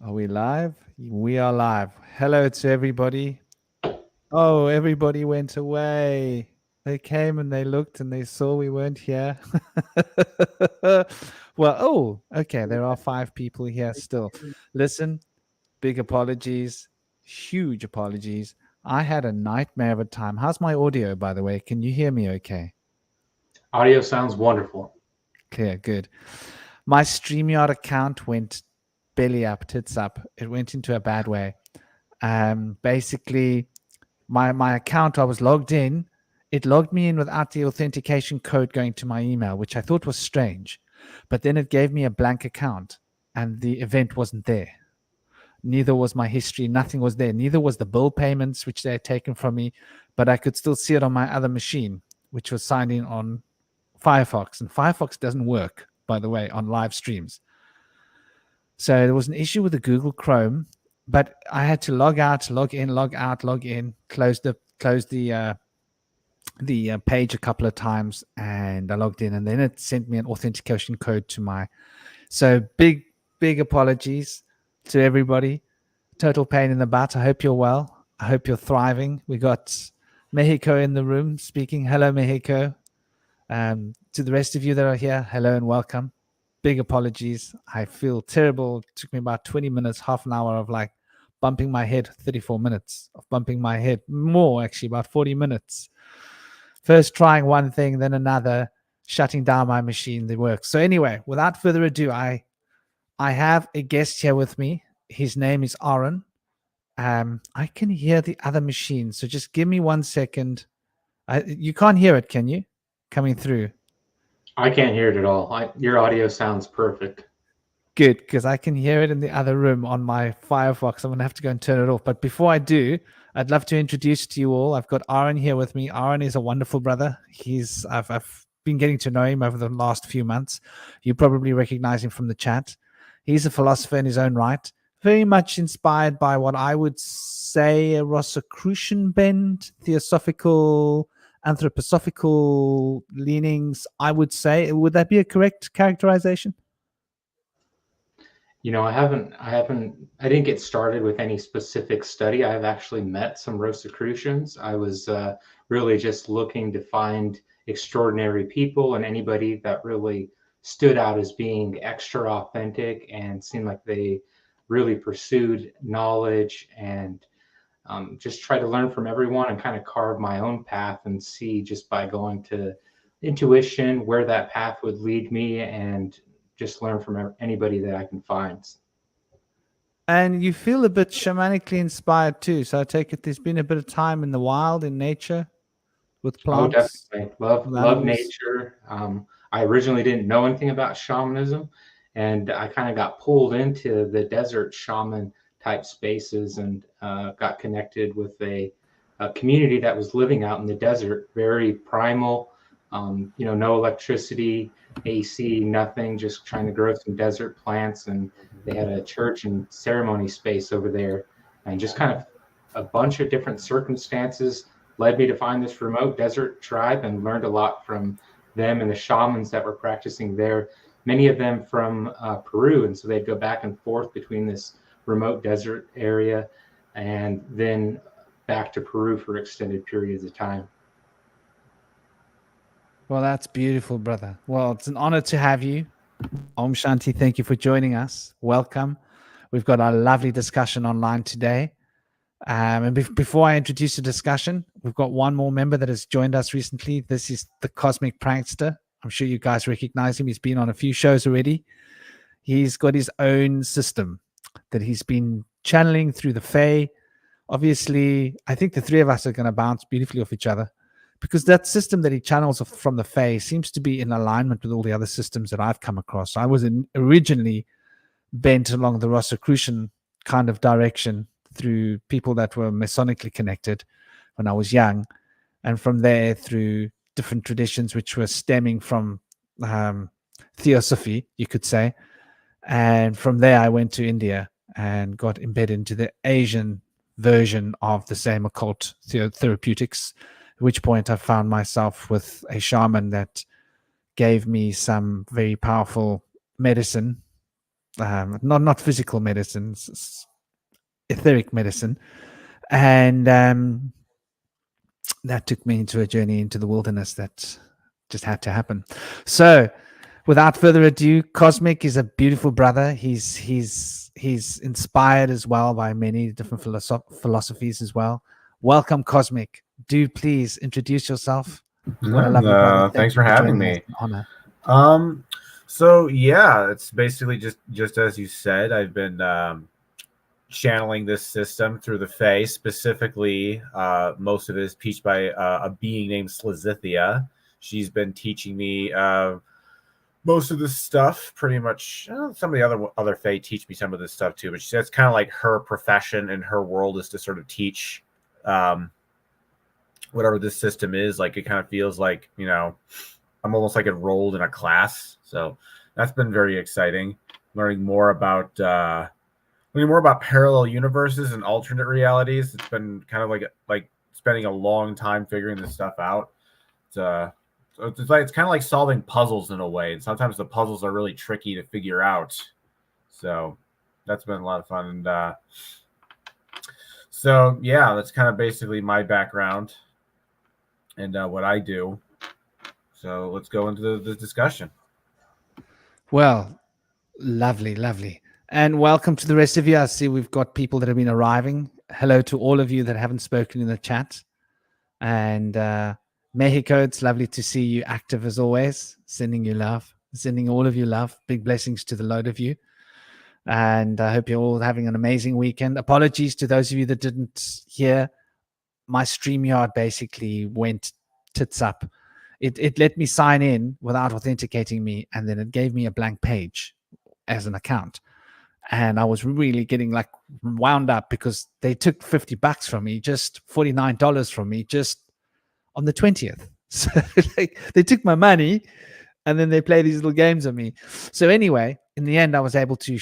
Are we live? We are live. Hello to everybody. Oh, everybody went away. They came and they looked and they saw we weren't here. Well, oh, okay. There are 5 people here still. Listen, big apologies, huge apologies. I had a nightmare of a time. How's my audio, by the way? Can you hear me okay? Audio sounds wonderful. Clear, good. My StreamYard account went belly up, tits up. It went into a bad way. Basically, my account, I was logged in. It logged me in without the authentication code going to my email, which I thought was strange. But then it gave me a blank account and the event wasn't there. Neither was my history. Nothing was there. Neither was the bill payments, which they had taken from me. But I could still see it on my other machine, which was signed in on Firefox. And Firefox doesn't work, by the way, on live streams. So there was an issue with the Google Chrome, but I had to log out, log in, log out, log in, close the page a couple of times, and I logged in, and then it sent me an authentication code to my. So big apologies to everybody. Total pain in the butt. I hope you're well. I hope you're thriving. We got Mexico in the room speaking. Hello, Mexico. To the rest of you that are here, hello and welcome. Big apologies. I feel terrible. It took me about 20 minutes, half an hour of like bumping my head, 34 minutes of bumping my head, more actually, about 40 minutes. First trying one thing, then another, shutting down my machine, the works. So anyway, without further ado, I have a guest here with me. His name is Aaron. I can hear the other machine, so just give me 1 second. You can't hear it, can you? Coming through. I can't hear it at all. Your audio sounds perfect. Good, because I can hear it in the other room on my Firefox. I'm going to have to go and turn it off. But before I do, I'd love to introduce to you all. I've got Aaron here with me. Aaron is a wonderful brother. I've been getting to know him over the last few months. You probably recognize him from the chat. He's a philosopher in his own right, very much inspired by what I would say a Rosicrucian bent, theosophical, anthroposophical leanings, I would say. Would that be a correct characterization? You know, I didn't get started with any specific study. I've actually met some Rosicrucians. I was really just looking to find extraordinary people and anybody that really stood out as being extra authentic and seemed like they really pursued knowledge and just try to learn from everyone and kind of carve my own path and see just by going to intuition where that path would lead me and just learn from anybody that I can find. And you feel a bit shamanically inspired too. So I take it there's been a bit of time in the wild, in nature, with Oh, plants, definitely. with Love animals. nature. I originally didn't know anything about shamanism, and I kind of got pulled into the desert shaman type spaces and got connected with a community that was living out in the desert, very primal. No electricity, AC, nothing, just trying to grow some desert plants. And they had a church and ceremony space over there, and just kind of a bunch of different circumstances led me to find this remote desert tribe and learned a lot from them and the shamans that were practicing there, many of them from Peru. And so they'd go back and forth between this remote desert area and then back to Peru for extended periods of time. Well, that's beautiful, brother. Well, it's an honor to have you. Om Shanti, thank you for joining us. Welcome. We've got a lovely discussion online today. And before I introduce the discussion, we've got one more member that has joined us recently. This is the Cosmic Prankster. I'm sure you guys recognize him. He's been on a few shows already. He's got his own system that he's been channeling through the Fae. Obviously, I think the three of us are going to bounce beautifully off each other because that system that he channels from the Fae seems to be in alignment with all the other systems that I've come across. I was originally bent along the Rosicrucian kind of direction through people that were Masonically connected when I was young. And from there, through different traditions, which were stemming from theosophy, you could say. And from there, I went to India and got embedded into the Asian version of the same occult therapeutics, at which point I found myself with a shaman that gave me some very powerful medicine not physical medicine, etheric medicine, and that took me into a journey into the wilderness that just had to happen. So, without further ado, Cosmic is a beautiful brother. He's inspired as well by many different philosophies as well. Welcome, Cosmic. Do please introduce yourself. What a lovely brother. Thank Thanks you for having joining me. us. An honor. So yeah, it's basically just as you said. I've been channeling this system through the Fae. Specifically, most of it is taught by a being named Slazithia. She's been teaching me most of this stuff. Pretty much, some of the other Fae teach me some of this stuff too. But she says it's kind of like her profession and her world is to sort of teach whatever this system is. Like, it kind of feels like, you know, I'm almost like enrolled in a class. So that's been very exciting. Learning more about parallel universes and alternate realities. It's been kind of like spending a long time figuring this stuff out. It's kind of like solving puzzles in a way. And sometimes the puzzles are really tricky to figure out. So that's been a lot of fun. And so yeah, that's kind of basically my background and what I do. So let's go into the discussion. Well, lovely, lovely. And welcome to the rest of you. I see we've got people that have been arriving. Hello to all of you that haven't spoken in the chat. And Mexico, it's lovely to see you active as always. Sending you love, sending all of you love. Big blessings to the load of you. And I hope you're all having an amazing weekend. Apologies to those of you that didn't hear. My StreamYard basically went tits up. It let me sign in without authenticating me, and then it gave me a blank page as an account. And I was really getting like wound up because they took $50 from me, just $49 from me, just on the 20th. So like, they took my money and then they play these little games on me. So anyway, in the end, I was able to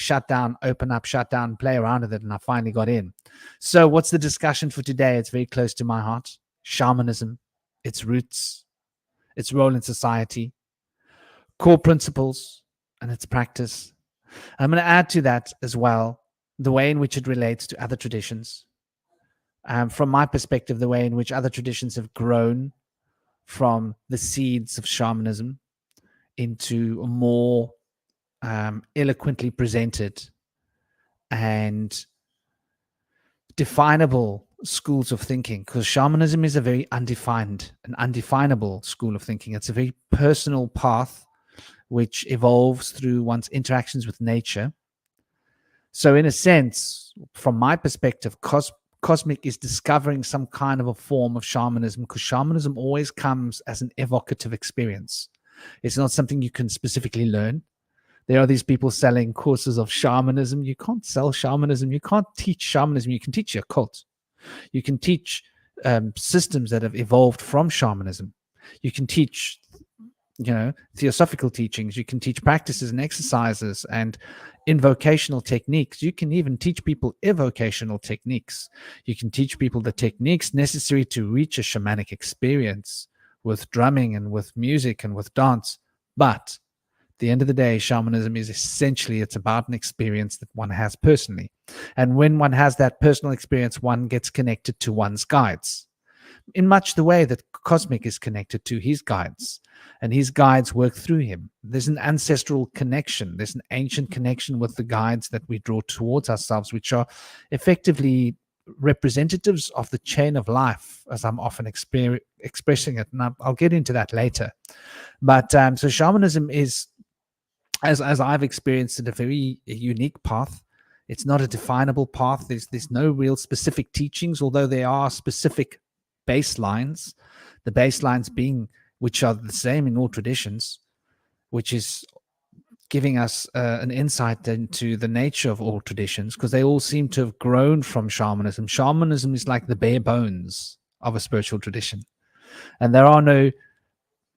open up, shut down, play around with it, and I finally got in. So what's the discussion for today? It's very close to my heart. Shamanism, its roots, its role in society, core principles, and its practice. I'm going to add to that as well the way in which it relates to other traditions. From my perspective, the way in which other traditions have grown from the seeds of shamanism into a more eloquently presented and definable schools of thinking, because shamanism is a very undefined and undefinable school of thinking. It's a very personal path which evolves through one's interactions with nature. So in a sense, from my perspective, Cosmic is discovering some kind of a form of shamanism, because shamanism always comes as an evocative experience. It's not something you can specifically learn. There are these people selling courses of shamanism. You can't sell shamanism. You can't teach shamanism. You can teach your occult. You can teach systems that have evolved from shamanism. You can teach, theosophical teachings. You can teach practices and exercises and invocational techniques. You can even teach people evocational techniques. You can teach people the techniques necessary to reach a shamanic experience with drumming and with music and with dance. But at the end of the day, shamanism is essentially, it's about an experience that one has personally. And when one has that personal experience, one gets connected to one's guides in much the way that Cosmic is connected to his guides, and his guides work through him. There's an ancestral connection. There's an ancient connection with the guides that we draw towards ourselves, which are effectively representatives of the chain of life, as I'm often expressing it. And I'll get into that later. But so shamanism is, as I've experienced it, a very unique path. It's not a definable path. There's no real specific teachings, although there are specific baselines, the baselines being, which are the same in all traditions, which is giving us an insight into the nature of all traditions, because they all seem to have grown from shamanism. Shamanism is like the bare bones of a spiritual tradition, and there are no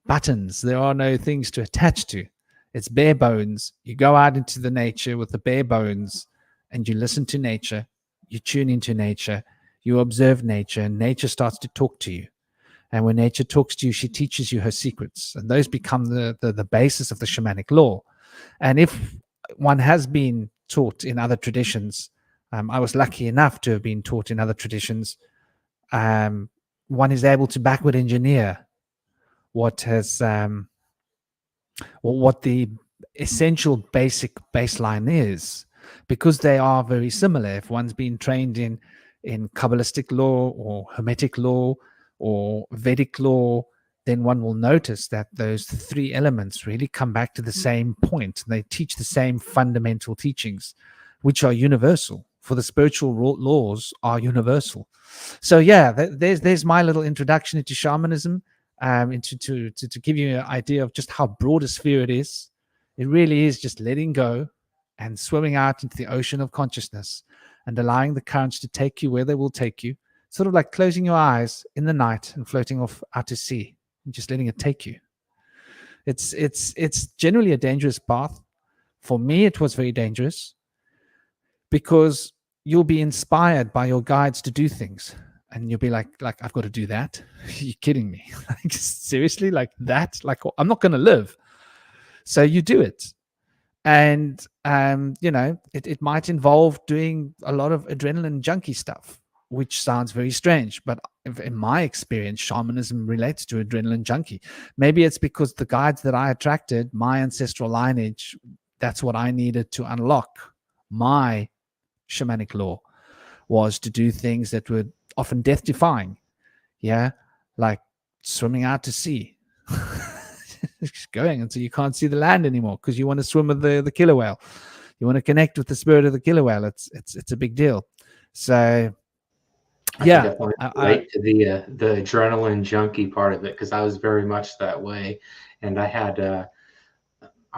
buttons, there are no things to attach to. It's bare bones. You go out into the nature with the bare bones and you listen to nature, you tune into nature, you observe nature, and nature starts to talk to you. And when nature talks to you, she teaches you her secrets, and those become the basis of the shamanic law. And if one has been taught in other traditions. I was lucky enough to have been taught in other traditions. One is able to backward engineer what has what the essential basic baseline is, because they are very similar. If one's been trained in Kabbalistic law or Hermetic law or Vedic law, then one will notice that those three elements really come back to the same point. They teach the same fundamental teachings, which are universal. For the spiritual laws are universal. So yeah, there's my little introduction into shamanism, to give you an idea of just how broad a sphere it is. It really is just letting go and swimming out into the ocean of consciousness and allowing the currents to take you where they will take you. Sort of like closing your eyes in the night and floating off out to sea and just letting it take you. It's generally a dangerous path. For me, it was very dangerous because you'll be inspired by your guides to do things. And you'll be like, I've got to do that. Are you kidding me? Like, seriously? Like that? Like, I'm not going to live. So you do it. And, it might involve doing a lot of adrenaline junkie stuff, which sounds very strange. But in my experience, shamanism relates to adrenaline junkie. Maybe it's because the guides that I attracted, my ancestral lineage, that's what I needed to unlock my shamanic law, was to do things that were often death-defying. Yeah, like swimming out to sea. Just going until you can't see the land anymore because you want to swim with the killer whale. You want to connect with the spirit of the killer whale. It's a big deal. So I yeah, can definitely relate to the adrenaline junkie part of it, because I was very much that way, and I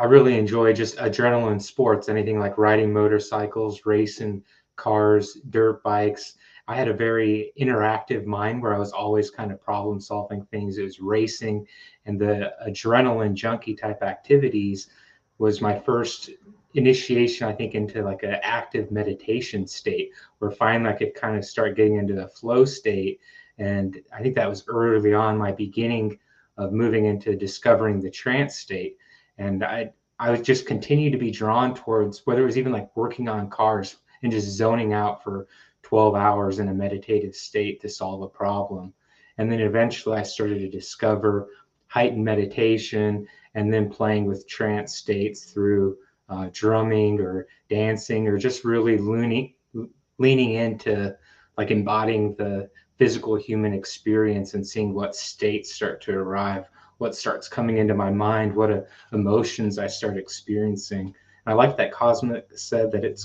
really enjoy just adrenaline sports, anything like riding motorcycles, racing cars, dirt bikes. I had a very interactive mind where I was always kind of problem solving things. It was racing, and the adrenaline junkie type activities was my first initiation, I think, into like an active meditation state, where finally I could kind of start getting into the flow state. And I think that was early on my beginning of moving into discovering the trance state. And I would just continue to be drawn towards, whether it was even like working on cars and just zoning out for 12 hours in a meditative state to solve a problem. And then eventually I started to discover heightened meditation, and then playing with trance states through drumming or dancing, or just really leaning into like embodying the physical human experience and seeing what states start to arrive, what starts coming into my mind, what emotions I start experiencing. And I like that Cosmic said that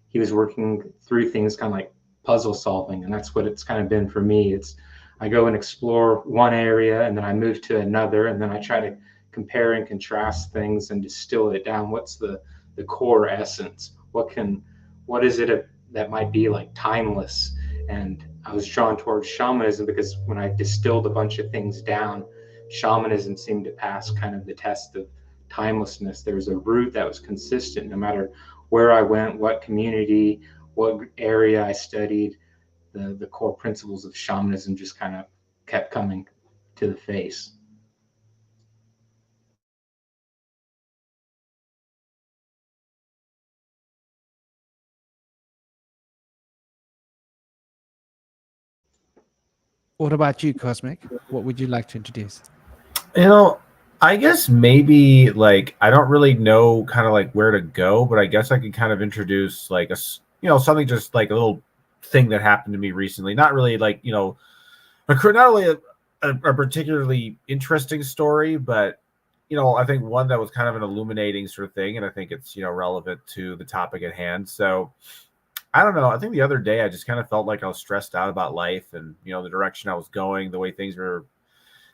he was working through things kind of like puzzle solving, and that's what it's kind of been for me. I go and explore one area, and then I move to another, and then I try to compare and contrast things and distill it down. What's the core essence? What is it that might be like timeless? And I was drawn towards shamanism because when I distilled a bunch of things down, shamanism seemed to pass kind of the test of timelessness. There was a root that was consistent no matter where I went, what community, what area I studied. The core principles of shamanism just kind of kept coming to the face. what about you, Cosmic? What would you like to introduce? I guess maybe like I don't really know kind of like where to go, but I guess I could kind of introduce like something, just like a little thing that happened to me recently. Not really like not really a particularly interesting story, but I think one that was kind of an illuminating sort of thing, and I think it's relevant to the topic at hand. So I don't know. I think the other day I just kind of felt like I was stressed out about life and the direction I was going, the way things were.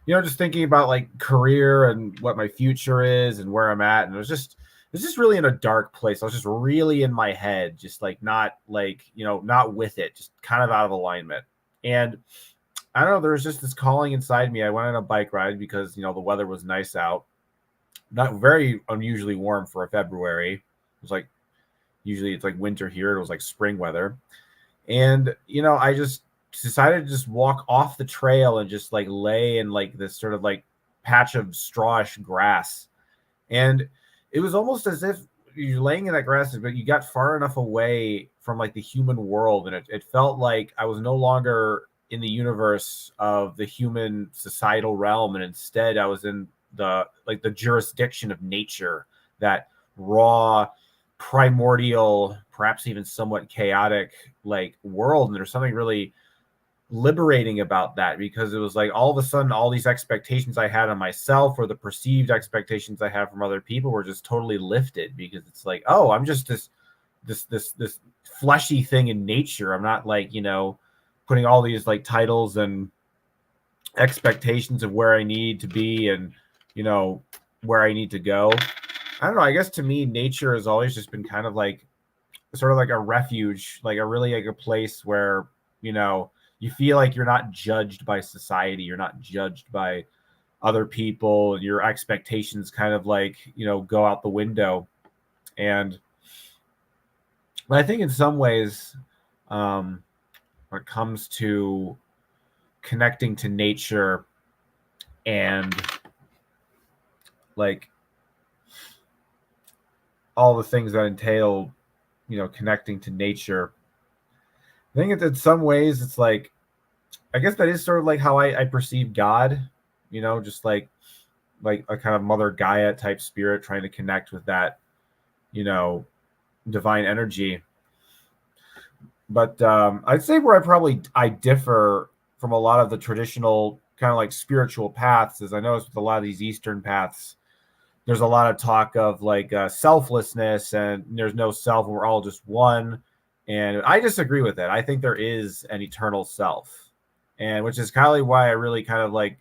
Just thinking about like career and what my future is and where I'm at. And it was just really in a dark place. I was just really in my head, just like not with it, just kind of out of alignment. And I don't know, there was just this calling inside me. I went on a bike ride because, the weather was nice out. Not very unusually warm for a February. It was like, usually it's like winter here. It was like spring weather. And, I just decided to just walk off the trail and just like lay in like this sort of like patch of strawish grass. And it was almost as if you're laying in that grass, but you got far enough away from like the human world, and it felt like I was no longer in the universe of the human societal realm, and instead I was in the jurisdiction of nature, that raw, primordial, perhaps even somewhat chaotic like world. And there's something really liberating about that, because it was like all of a sudden all these expectations I had on myself, or the perceived expectations I have from other people, were just totally lifted, because it's like, oh, I'm just this fleshy thing in nature. I'm not like, putting all these like titles and expectations of where I need to be and where I need to go. I don't know, I guess to me nature has always just been kind of like sort of like a refuge, like a place where you feel like you're not judged by society, you're not judged by other people, your expectations kind of like go out the window. And I think in some ways, when it comes to connecting to nature and like all the things that entail connecting to nature, I think in some ways it's like, I guess that is sort of like how I perceive God, just like a kind of Mother Gaia type spirit trying to connect with that, divine energy. But I'd say where I differ from a lot of the traditional kind of like spiritual paths is, I notice with a lot of these Eastern paths, there's a lot of talk of like selflessness, and there's no self, and we're all just one. And I disagree with that. I think there is an eternal self, and which is kind of why I really kind of like,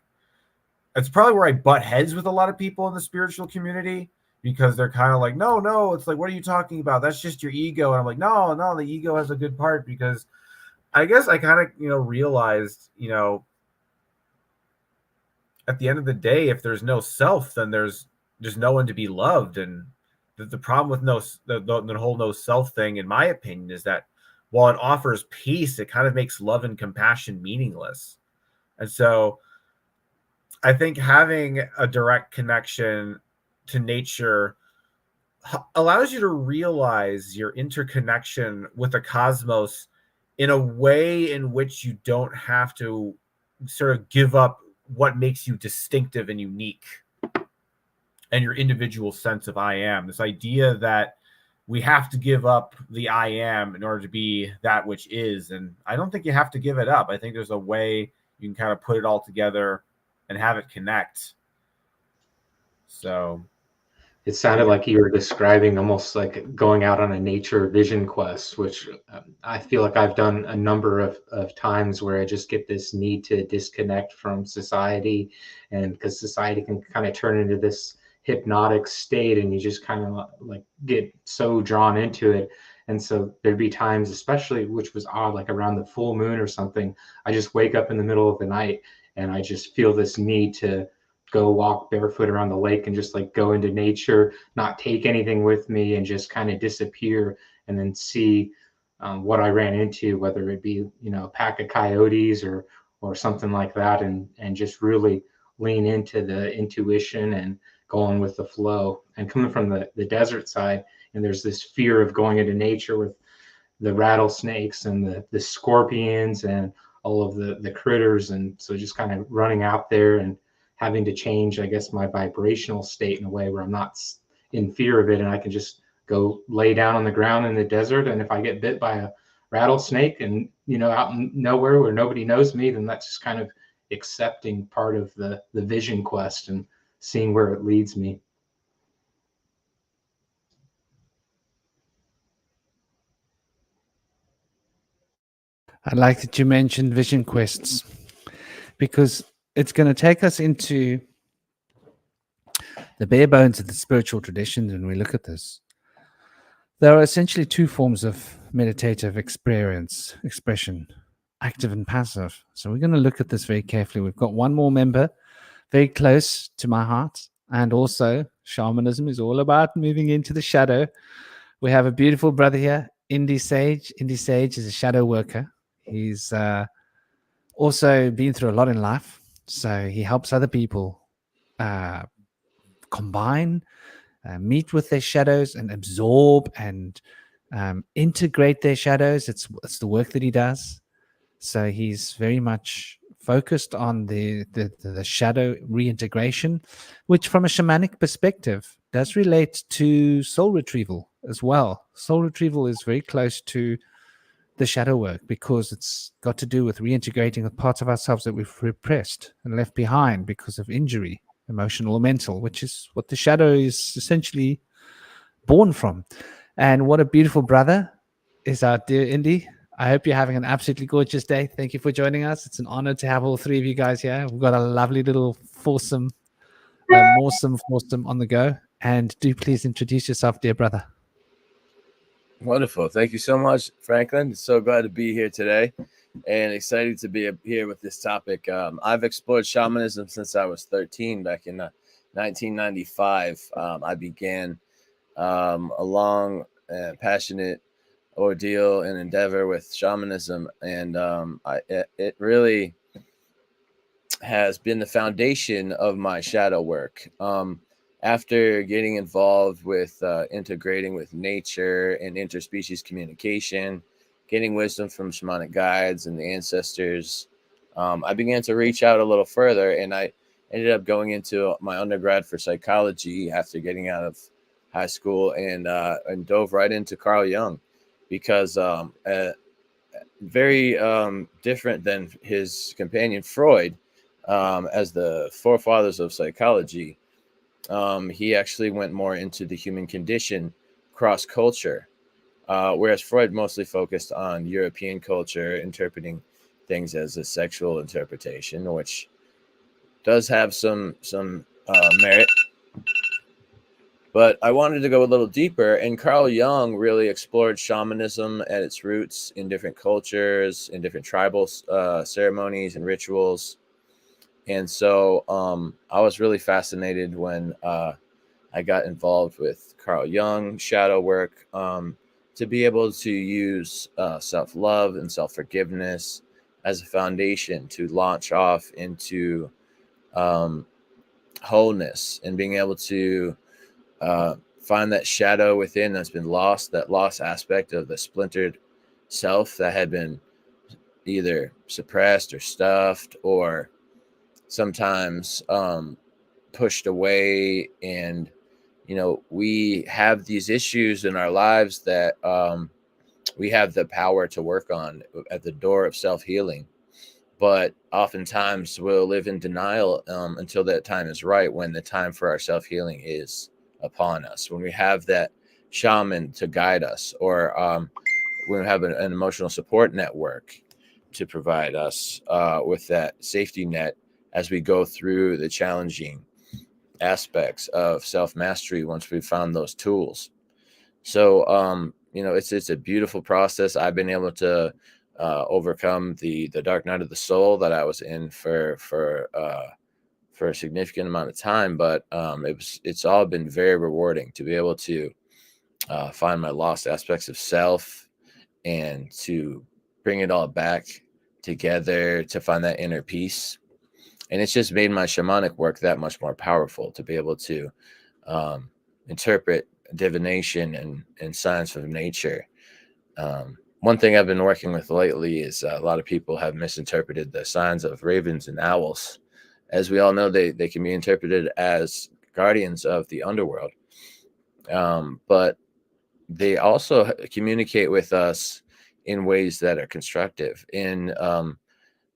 it's probably where I butt heads with a lot of people in the spiritual community, because they're kind of like, no, it's like, what are you talking about? That's just your ego. And I'm like, no, the ego has a good part, because I guess I kind of, realized, at the end of the day, if there's no self, then there's no one to be loved. And the problem with the whole no self thing, in my opinion, is that while it offers peace, it kind of makes love and compassion meaningless. And so I think having a direct connection to nature allows you to realize your interconnection with the cosmos in a way in which you don't have to sort of give up what makes you distinctive and unique and your individual sense of I am. This idea that we have to give up the I am in order to be that which is. And I don't think you have to give it up. I think there's a way you can kind of put it all together and have it connect. So it sounded like you were describing almost like going out on a nature vision quest, which I feel like I've done a number of times, where I just get this need to disconnect from society, and because society can kind of turn into this hypnotic state, and you just kind of like get so drawn into it. And so there'd be times, especially, which was odd, like around the full moon or something, I just wake up in the middle of the night and I just feel this need to go walk barefoot around the lake and just like go into nature, not take anything with me, and just kind of disappear, and then see what I ran into, whether it be a pack of coyotes or something like that, and just really lean into the intuition and going with the flow. And coming from the desert side, and there's this fear of going into nature with the rattlesnakes and the scorpions and all of the critters, and so just kind of running out there and having to change, I guess, my vibrational state in a way where I'm not in fear of it, and I can just go lay down on the ground in the desert. And if I get bit by a rattlesnake and out in nowhere where nobody knows me, then that's just kind of accepting part of the vision quest and seeing where it leads me. I like that you mentioned vision quests, because it's going to take us into the bare bones of the spiritual traditions. When we look at this, there are essentially two forms of meditative expression, active and passive. So we're going to look at this very carefully. We've got one more member very close to my heart, and also shamanism is all about moving into the shadow. We have a beautiful brother here, Indy Sage. Indy Sage is a shadow worker. He's also been through a lot in life, so he helps other people combine meet with their shadows and absorb and integrate their shadows. It's the work that he does. So he's very much focused on the shadow reintegration, which from a shamanic perspective does relate to soul retrieval as well. Soul retrieval is very close to the shadow work because it's got to do with reintegrating the parts of ourselves that we've repressed and left behind because of injury, emotional or mental, which is what the shadow is essentially born from. And what a beautiful brother is our dear Indy. I hope you're having an absolutely gorgeous day. Thank you for joining us. It's an honor to have all three of you guys here. We've got a lovely little foursome on the go. And do please introduce yourself, dear brother. Wonderful. Thank you so much, Franklin. So glad to be here today and excited to be here with this topic. I've explored shamanism since I was 13 back in 1995. I began a long, passionate ordeal and endeavor with shamanism, and it really has been the foundation of my shadow work. After getting involved with integrating with nature and interspecies communication, getting wisdom from shamanic guides and the ancestors, I began to reach out a little further, and I ended up going into my undergrad for psychology after getting out of high school, and dove right into Carl Jung, because very different than his companion Freud, as the forefathers of psychology. He actually went more into the human condition cross culture, whereas Freud mostly focused on European culture, interpreting things as a sexual interpretation, which does have some merit. But I wanted to go a little deeper, and Carl Jung really explored shamanism at its roots in different cultures, in different tribal ceremonies and rituals. And so I was really fascinated when I got involved with Carl Jung shadow work, to be able to use self-love and self-forgiveness as a foundation to launch off into wholeness, and being able to find that shadow within that's been lost, that lost aspect of the splintered self that had been either suppressed or stuffed, or sometimes pushed away. And we have these issues in our lives that we have the power to work on at the door of self-healing, but oftentimes we'll live in denial until that time is right, when the time for our self-healing is upon us, when we have that shaman to guide us, or when we have an emotional support network to provide us with that safety net as we go through the challenging aspects of self-mastery once we've found those tools. So it's a beautiful process. I've been able to overcome the dark night of the soul that I was in for a significant amount of time, but it's all been very rewarding to be able to find my lost aspects of self and to bring it all back together to find that inner peace. And it's just made my shamanic work that much more powerful, to be able to interpret divination and science of nature. One thing I've been working with lately is a lot of people have misinterpreted the signs of ravens and owls. As we all know, they can be interpreted as guardians of the underworld. But they also communicate with us in ways that are constructive. And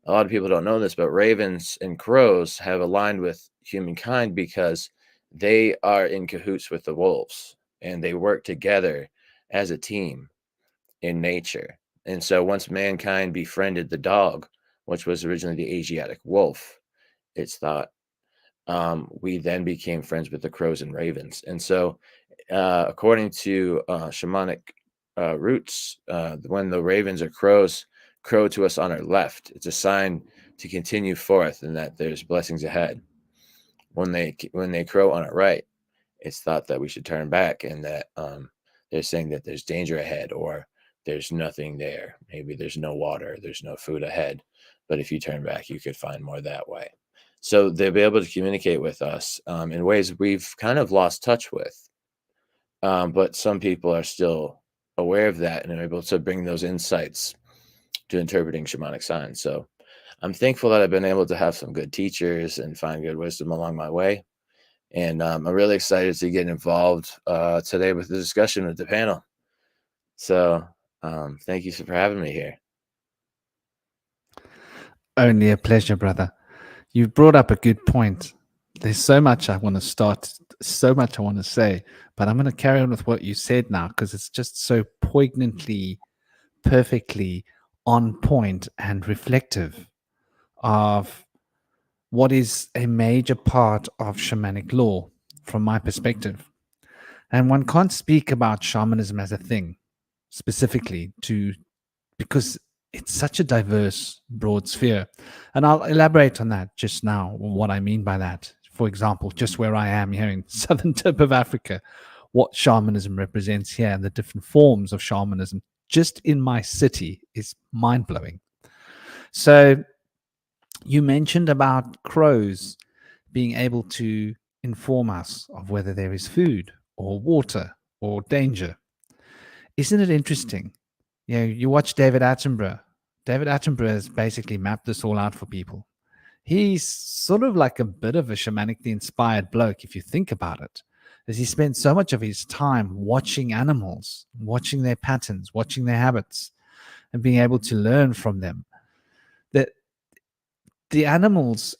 a lot of people don't know this, but ravens and crows have aligned with humankind because they are in cahoots with the wolves, and they work together as a team in nature. And so once mankind befriended the dog, which was originally the Asiatic wolf, it's thought, we then became friends with the crows and ravens. And so according to shamanic roots, when the ravens or crows crow to us on our left, it's a sign to continue forth and that there's blessings ahead. When they crow on our right, it's thought that we should turn back, and that they're saying that there's danger ahead, or there's nothing there. Maybe there's no water, there's no food ahead, but if you turn back, you could find more that way. So they'll be able to communicate with us in ways we've kind of lost touch with. But some people are still aware of that and are able to bring those insights to interpreting shamanic signs. So I'm thankful that I've been able to have some good teachers and find good wisdom along my way. And I'm really excited to get involved today with the discussion with the panel. So thank you for having me here. Only a pleasure, brother. You brought up a good point. There's so much I want to start, so much I want to say, but I'm going to carry on with what you said now because it's just so poignantly, perfectly on point and reflective of what is a major part of shamanic law from my perspective. And one can't speak about shamanism as a thing specifically because it's such a diverse, broad sphere. And I'll elaborate on that just now, what I mean by that. For example, just where I am here in the southern tip of Africa, what shamanism represents here and the different forms of shamanism just in my city is mind-blowing. So you mentioned about crows being able to inform us of whether there is food or water or danger. Isn't it interesting? You know, you watch David Attenborough. David Attenborough has basically mapped this all out for people. He's sort of like a bit of a shamanically inspired bloke, if you think about it, as he spends so much of his time watching animals, watching their patterns, watching their habits, and being able to learn from them. That the animals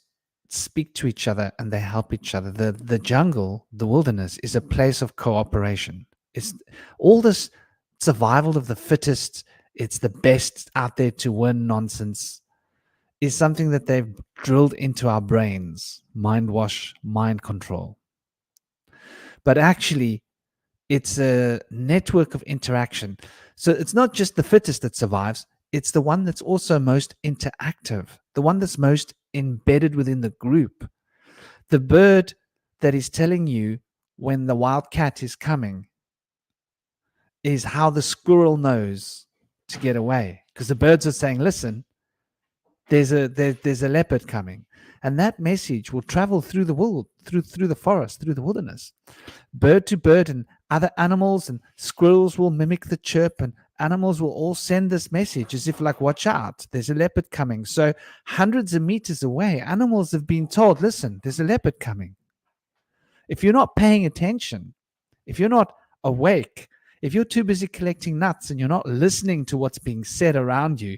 speak to each other and they help each other. The jungle, the wilderness, is a place of cooperation. It's all this survival of the fittest, it's the best out there to win nonsense, is something that they've drilled into our brains. Mind wash, mind control. But actually, it's a network of interaction. So it's not just the fittest that survives, it's the one that's also most interactive, the one that's most embedded within the group. The bird that is telling you when the wild cat is coming is how the squirrel knows to get away, because the birds are saying, listen, there's a leopard coming, and that message will travel through the world, through the forest, through the wilderness, bird to bird, and other animals and squirrels will mimic the chirp, and animals will all send this message as if like, watch out, there's a leopard coming. So hundreds of meters away, animals have been told, listen, there's a leopard coming. If you're not paying attention, if you're not awake, if you're too busy collecting nuts and you're not listening to what's being said around you,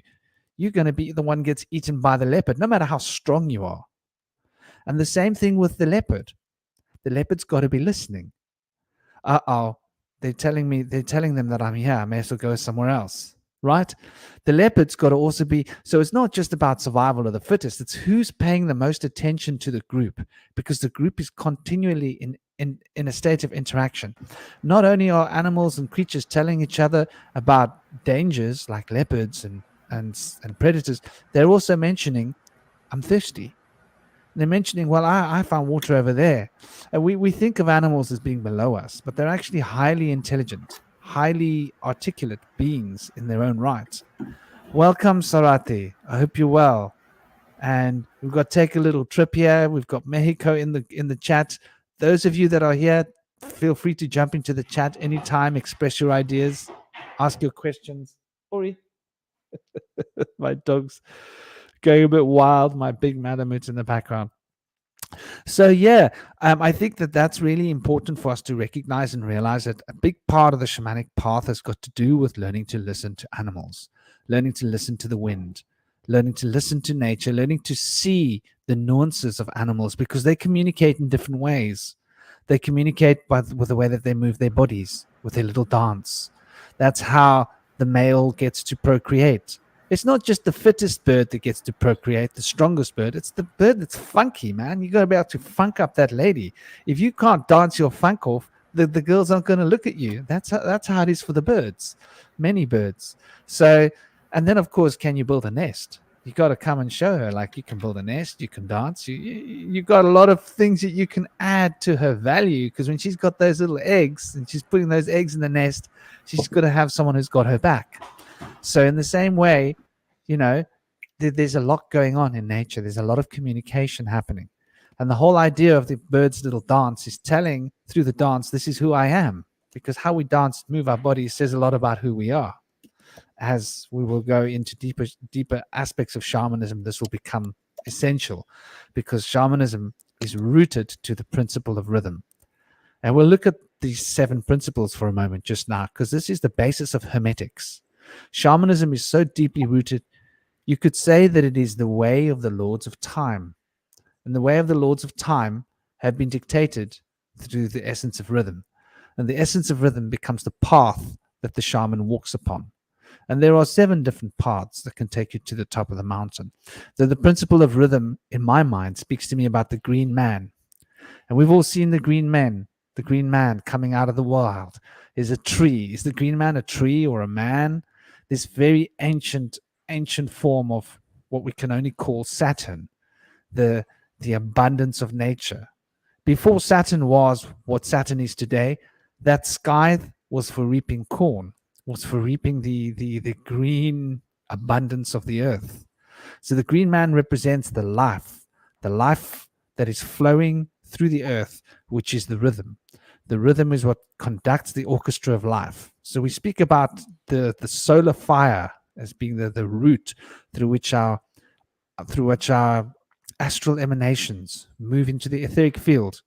you're going to be the one gets eaten by the leopard, no matter how strong you are. And the same thing with the leopard. The leopard's got to be listening. They're telling them that I'm here. I may as well go somewhere else, right? The leopard's got to also be, so it's not just about survival of the fittest. It's who's paying the most attention to the group, because the group is continually in a state of interaction. Not only are animals and creatures telling each other about dangers like leopards and predators, they're also mentioning, I'm thirsty. They're mentioning, well, I found water over there. And we think of animals as being below us, but they're actually highly intelligent, highly articulate beings in their own right. Welcome, Sarati. I hope you're well. And we've got Take a Little Trip here. We've got Mexico in the chat. Those of you that are here, feel free to jump into the chat anytime, express your ideas, ask your questions. Ori. My dog's going a bit wild. My big Malamute in the background. So yeah, I think that's really important for us to recognize and realize that a big part of the shamanic path has got to do with learning to listen to animals, learning to listen to the wind, learning to listen to nature, learning to see the nuances of animals, because they communicate in different ways. They communicate with the way that they move their bodies, with their little dance. That's how the male gets to procreate. It's not just the fittest bird that gets to procreate, the strongest bird. It's the bird that's funky, man. You got to be able to funk up that lady. If you can't dance your funk off, the girls aren't going to look at you. That's how it is for the birds, many birds. So, and then of course, can you build a nest? You got to come and show her, like, you can build a nest, you can dance. You got a lot of things that you can add to her value, because when she's got those little eggs and she's putting those eggs in the nest, she's got to have someone who's got her back. So in the same way, you know, there's a lot going on in nature. There's a lot of communication happening. And the whole idea of the bird's little dance is telling through the dance, this is who I am. because how we dance, move our bodies says a lot about who we are. As we will go into deeper aspects of shamanism, this will become essential, because shamanism is rooted to the principle of rhythm. And we'll look at these 7 principles for a moment just now, because this is the basis of hermetics. Shamanism is so deeply rooted, you could say that it is the way of the lords of time. And the way of the lords of time have been dictated through the essence of rhythm. And the essence of rhythm becomes the path that the shaman walks upon. And there are 7 different paths that can take you to the top of the mountain. So the principle of rhythm, in my mind, speaks to me about the green man. And we've all seen the green man coming out of the wild. Is a tree. Is the green man a tree or a man? This very ancient form of what we can only call Saturn, the abundance of nature. Before Saturn was what Saturn is today, that scythe was for reaping corn, was for reaping the green abundance of the earth. So the green man represents the life that is flowing through the earth, which is the rhythm. The rhythm is what conducts the orchestra of life. So we speak about the solar fire as being the root through which our astral emanations move into the etheric field,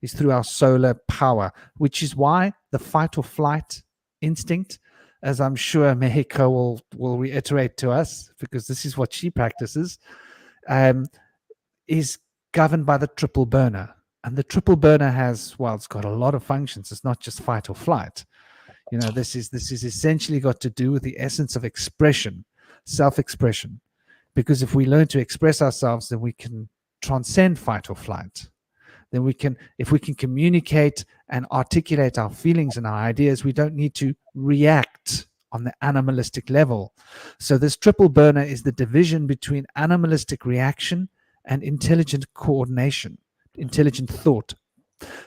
is through our solar power, which is why the fight or flight instinct, as I'm sure Mexico will reiterate to us, because this is what she practices, is governed by the triple burner. And the triple burner has, well, it's got a lot of functions. It's not just fight or flight. You know, this is essentially got to do with the essence of expression, self-expression. Because if we learn to express ourselves, then we can transcend fight or flight. Then if we can communicate and articulate our feelings and our ideas, we don't need to react on the animalistic level. So this triple burner is the division between animalistic reaction and intelligent coordination, intelligent thought.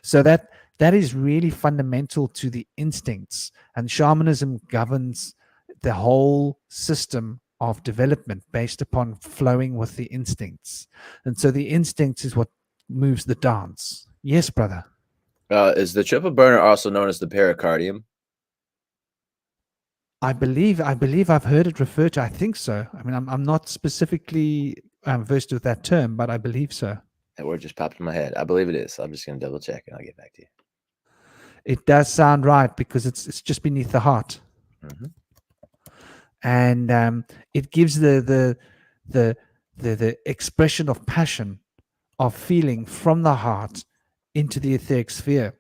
So that is really fundamental to the instincts, and shamanism governs the whole system of development based upon flowing with the instincts. And so the instincts is what moves the dance. Yes, brother. Is the triple burner also known as the pericardium? I believe I've heard it referred to. I think so. I mean, I'm not specifically versed with that term, but I believe so. That word just popped in my head. I believe it is. I'm just going to double check and I'll get back to you. It does sound right, because it's just beneath the heart. Mm-hmm. And it gives the expression of passion, of feeling from the heart into the etheric sphere.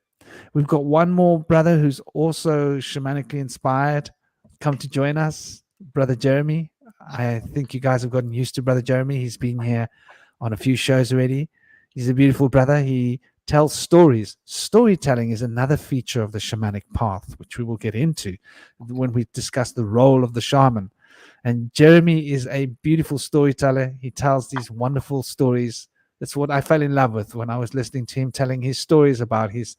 We've got one more brother who's also shamanically inspired come to join us, Brother Jeremy. I think you guys have gotten used to Brother Jeremy. He's been here on a few shows already. He's a beautiful brother. He tells stories. Storytelling is another feature of the shamanic path, which we will get into when we discuss the role of the shaman. And Jeremy is a beautiful storyteller. He tells these wonderful stories. That's what I fell in love with when I was listening to him telling his stories about his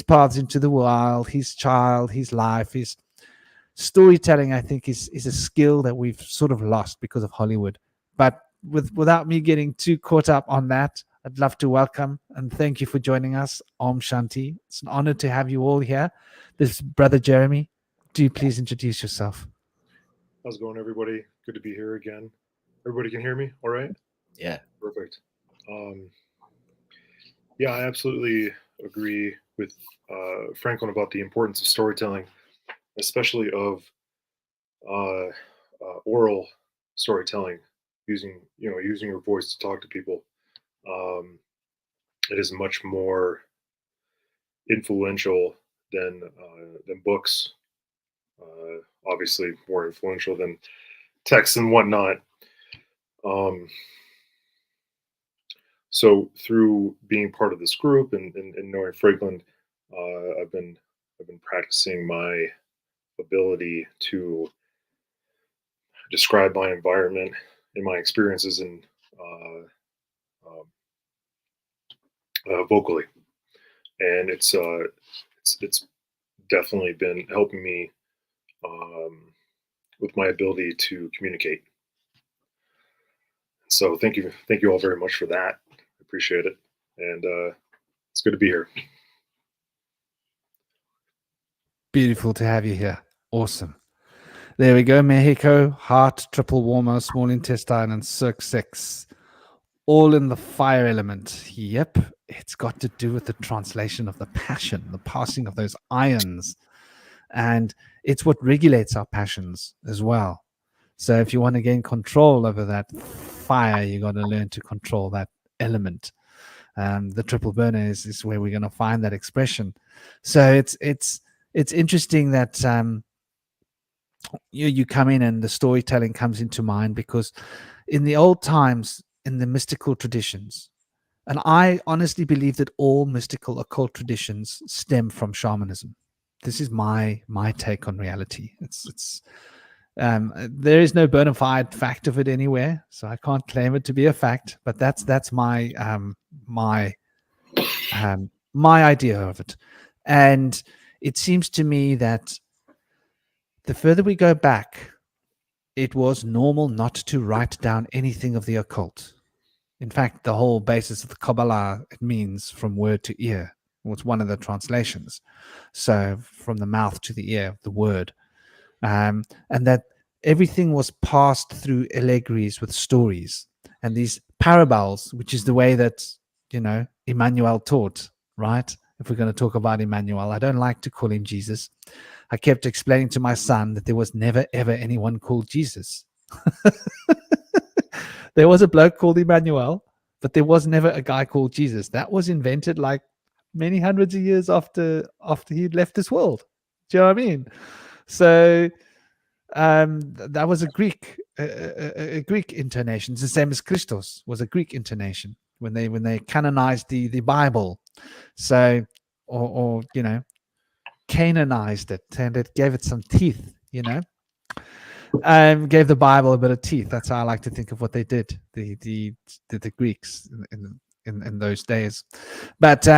paths into the wild, his child, his life. His storytelling, I think, is a skill that we've sort of lost because of Hollywood. But without me getting too caught up on that, I'd love to welcome and thank you for joining us. Om Shanti. It's an honor to have you all here. This is Brother Jeremy. Do you please introduce yourself? How's it going, everybody? Good to be here again. Everybody can hear me all right? Yeah. Perfect. Yeah, I absolutely agree with Franklin about the importance of storytelling, especially of oral storytelling, using your voice to talk to people. It is much more influential than books. Obviously, more influential than text and whatnot. So through being part of this group and knowing Franklin, I've been practicing my ability to describe my environment and my experiences and vocally, and it's definitely been helping me with my ability to communicate. So thank you all very much for that. I appreciate it, and it's good to be here. Beautiful to have you here. Awesome. There we go. Mexico, heart, triple warmer, small intestine, and circ 6. All in the fire element. Yep. It's got to do with the translation of the passion, the passing of those ions. And it's what regulates our passions as well. So if you want to gain control over that fire, you got to learn to control that element. The triple burner is where we're going to find that expression. So it's interesting that you come in and the storytelling comes into mind, because in the old times, in the mystical traditions, and I honestly believe that all mystical occult traditions stem from shamanism. This is my take on reality. It's there is no bona fide fact of it anywhere, so I can't claim it to be a fact. But that's my my idea of it. And it seems to me that the further we go back, it was normal not to write down anything of the occult. In fact, the whole basis of the Kabbalah, it means from word to ear. Was one of the translations. So from the mouth to the ear, the word. And that everything was passed through allegories with stories. And these parables, which is the way that, Emmanuel taught, right? If we're going to talk about Emmanuel, I don't like to call him Jesus. I kept explaining to my son that there was never, ever anyone called Jesus. There was a bloke called Emmanuel, but there was never a guy called Jesus. That was invented like many hundreds of years after he'd left this world. Do you know what I mean? So that was a Greek intonation. It's the same as Christos was a Greek intonation when they canonized the Bible. So or canonized it, and it gave it some teeth, gave the Bible a bit of teeth. That's how I like to think of what they did, the Greeks in those days. But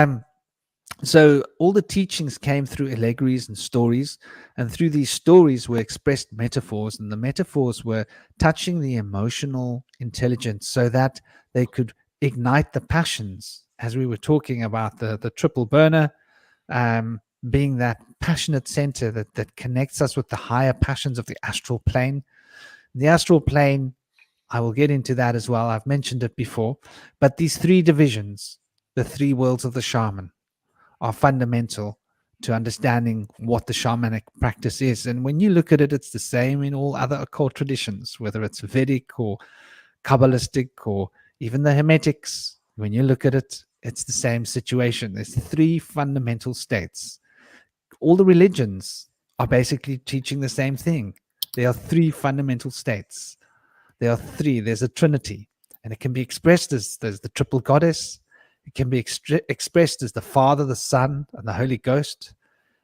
so all the teachings came through allegories and stories, and through these stories were expressed metaphors, and the metaphors were touching the emotional intelligence so that they could ignite the passions, as we were talking about the triple burner, being that passionate center that connects us with the higher passions of the astral plane. The astral plane, I will get into that as well. I've mentioned it before. But these three divisions, the three worlds of the shaman, are fundamental to understanding what the shamanic practice is. And when you look at it, it's the same in all other occult traditions, whether it's Vedic or Kabbalistic or even the Hermetics. When you look at it, it's the same situation. There's three fundamental states. All the religions are basically teaching the same thing. There are three fundamental states. There are three. There's a trinity, and it can be expressed as the triple goddess. It can be expressed as the Father, the Son, and the Holy Ghost.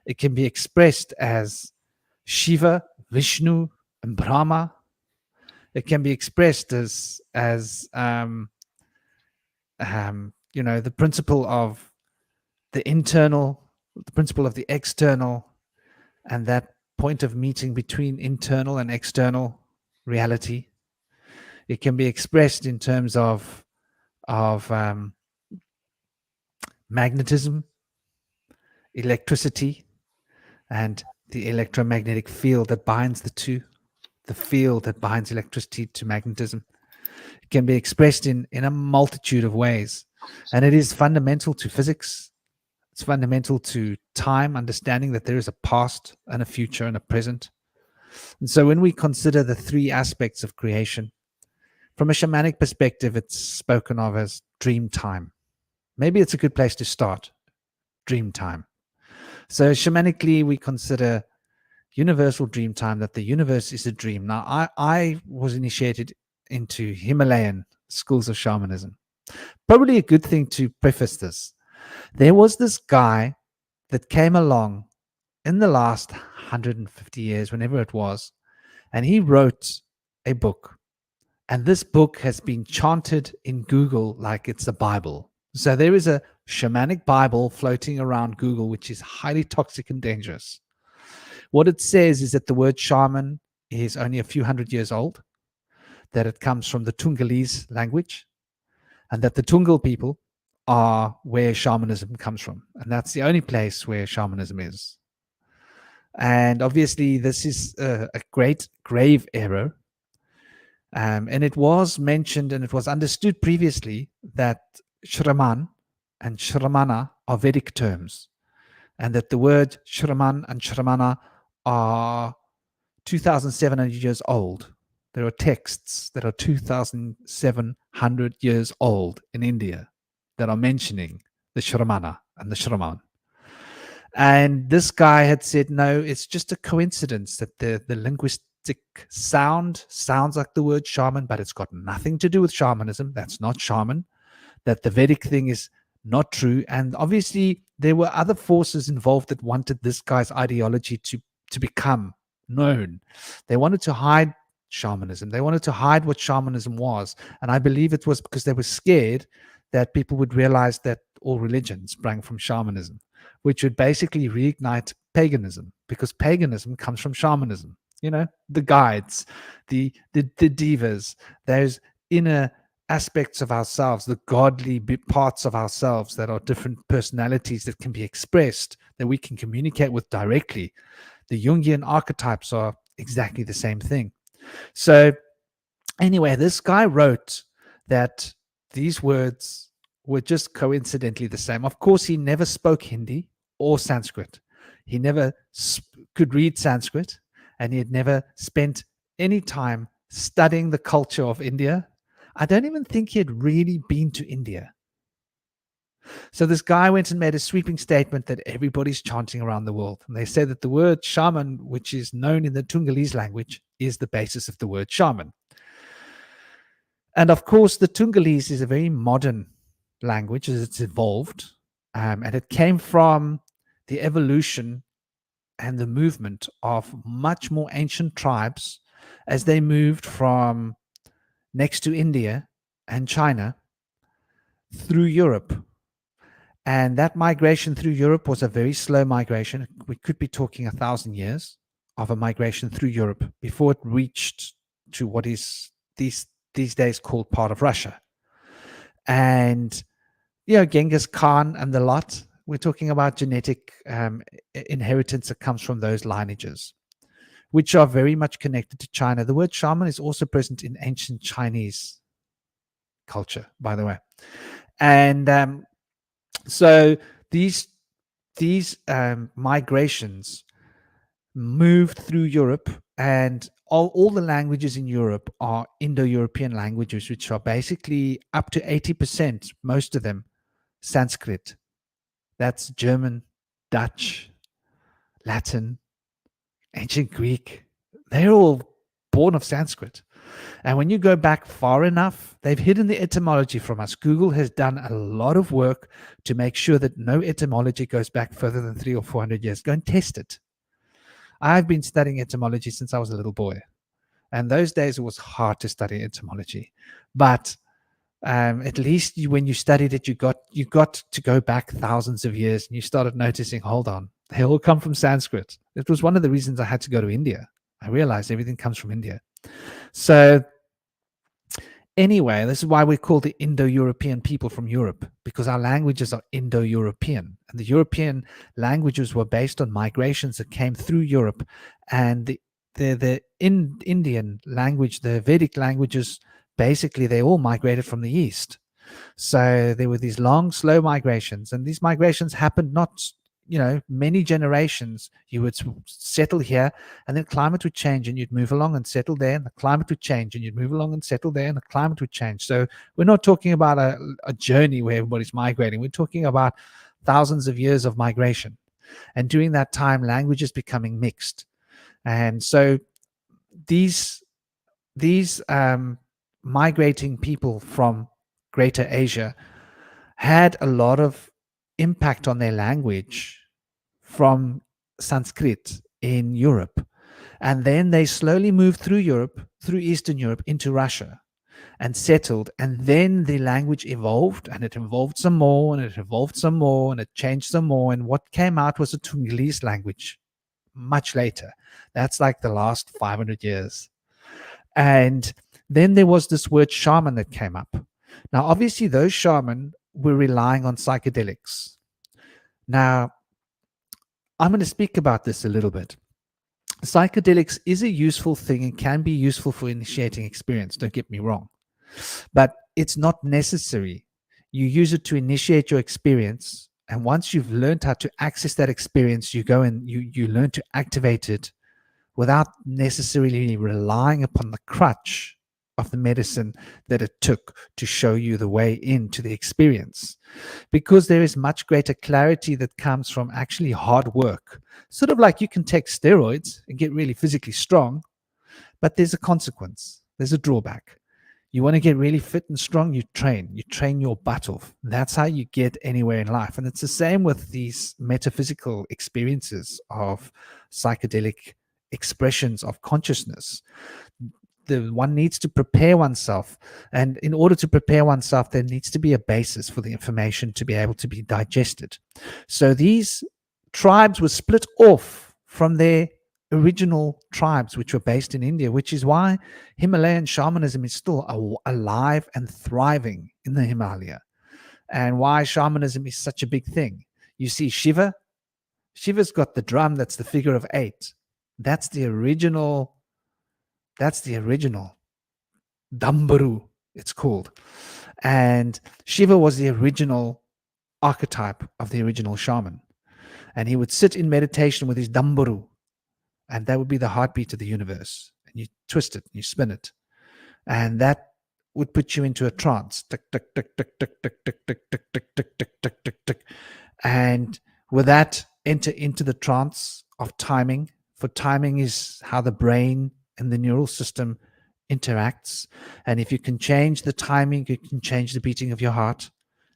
It can be expressed as Shiva, Vishnu, and Brahma. It can be expressed as the principle of the internal, the principle of the external, and that point of meeting between internal and external reality. It can be expressed in terms of magnetism, electricity, and the electromagnetic field that binds the two, the field that binds electricity to magnetism. It can be expressed in a multitude of ways, and it is fundamental to physics. It's fundamental to time, understanding that there is a past and a future and a present. And so when we consider the three aspects of creation, from a shamanic perspective, it's spoken of as dream time. Maybe it's a good place to start, dream time. So shamanically, we consider universal dream time, that the universe is a dream. Now, I was initiated into Himalayan schools of shamanism. Probably a good thing to preface this. There was this guy that came along in the last 150 years, whenever it was, and he wrote a book. And this book has been chanted in Google like it's a Bible. So there is a shamanic Bible floating around Google, which is highly toxic and dangerous. What it says is that the word shaman is only a few hundred years old, that it comes from the Tungalese language, and that the Tungal people are where shamanism comes from. And that's the only place where shamanism is. And obviously, this is a great grave error. And it was mentioned and it was understood previously that Shraman and Shramana are Vedic terms, and that the word Shraman and Shramana are 2,700 years old. There are texts that are 2,700 years old in India that are mentioning the Shramana and the Shraman. And this guy had said, no, it's just a coincidence that the linguistic sound sounds like the word shaman, but it's got nothing to do with shamanism. That's not shaman. That the Vedic thing is not true. And obviously, there were other forces involved that wanted this guy's ideology to become known. They wanted to hide shamanism. They wanted to hide what shamanism was. And I believe it was because they were scared that people would realize that all religions sprang from shamanism, which would basically reignite paganism, because paganism comes from shamanism. You know, the guides, the divas, those inner aspects of ourselves, the godly parts of ourselves that are different personalities that can be expressed, that we can communicate with directly. The Jungian archetypes are exactly the same thing. So anyway, this guy wrote that these words were just coincidentally the same. Of course, he never spoke Hindi or Sanskrit. He never could read Sanskrit, and he had never spent any time studying the culture of India. I don't even think he had really been to India. So this guy went and made a sweeping statement that everybody's chanting around the world. And they say that the word shaman, which is known in the Tungalese language, is the basis of the word shaman. And of course, the Tungalese is a very modern language as it's evolved. And it came from the evolution and the movement of much more ancient tribes as they moved from next to India and China through Europe. And that migration through Europe was a very slow migration. We could be talking 1,000 years of a migration through Europe before it reached to what is these days called part of Russia. And, you know, Genghis Khan and the lot, we're talking about genetic inheritance that comes from those lineages, which are very much connected to China. The word shaman is also present in ancient Chinese culture, by the way. And so these migrations moved through Europe, and all the languages in Europe are Indo-European languages, which are basically up to 80%, most of them, Sanskrit. That's German, Dutch, Latin, ancient Greek. They're all born of Sanskrit. And when you go back far enough, they've hidden the etymology from us. Google has done a lot of work to make sure that no etymology goes back further than 300 or 400 years. Go and test it. I've been studying etymology since I was a little boy. And those days it was hard to study etymology. But at least when you studied it, you got to go back thousands of years, and you started noticing, hold on, they all come from Sanskrit. It was one of the reasons I had to go to India. I realized everything comes from India. So anyway, this is why we call the Indo-European people from Europe, because our languages are Indo-European. And the European languages were based on migrations that came through Europe. And the Indian language, the Vedic languages, basically they all migrated from the east. So there were these long, slow migrations. And these migrations happened not, many generations. You would settle here, and then climate would change, and you'd move along and settle there, and the climate would change, and you'd move along and settle there, and the climate would change. So we're not talking about a journey where everybody's migrating. We're talking about thousands of years of migration. And during that time, language is becoming mixed. And so these migrating people from Greater Asia had a lot of impact on their language from Sanskrit in Europe. And then they slowly moved through Europe, through Eastern Europe, into Russia and settled. And then the language evolved, and it evolved some more, and it evolved some more, and it changed some more. And what came out was a Tungalese language much later. That's like the last 500 years. And then there was this word shaman that came up. Now, obviously, those shaman were relying on psychedelics. Now, I'm going to speak about this a little bit. Psychedelics is a useful thing and can be useful for initiating experience, don't get me wrong, but it's not necessary. You use it to initiate your experience, and once you've learned how to access that experience, you go and you learn to activate it without necessarily relying upon the crutch of the medicine that it took to show you the way into the experience, because there is much greater clarity that comes from actually hard work. Sort of like you can take steroids and get really physically strong, but there's a consequence, there's a drawback. You want to get really fit and strong, you train your butt off. That's how you get anywhere in life. And it's the same with these metaphysical experiences of psychedelic expressions of consciousness. One needs to prepare oneself, and in order to prepare oneself, there needs to be a basis for the information to be able to be digested. So these tribes were split off from their original tribes, which were based in India, which is why Himalayan shamanism is still alive and thriving in the Himalaya, and why shamanism is such a big thing. You see Shiva's got the drum that's the figure of 8. That's the original Dambaru, it's called. And Shiva was the original archetype of the original shaman. And he would sit in meditation with his Dambaru, and that would be the heartbeat of the universe. And you twist it, you spin it, and that would put you into a trance. Tick, tick, tick, tick, tick, tick, tick, tick, tick, tick, tick, tick, tick, tick, tick. And with that, enter into the trance of timing. For timing is how the brain and the neural system interacts. And if you can change the timing, you can change the beating of your heart,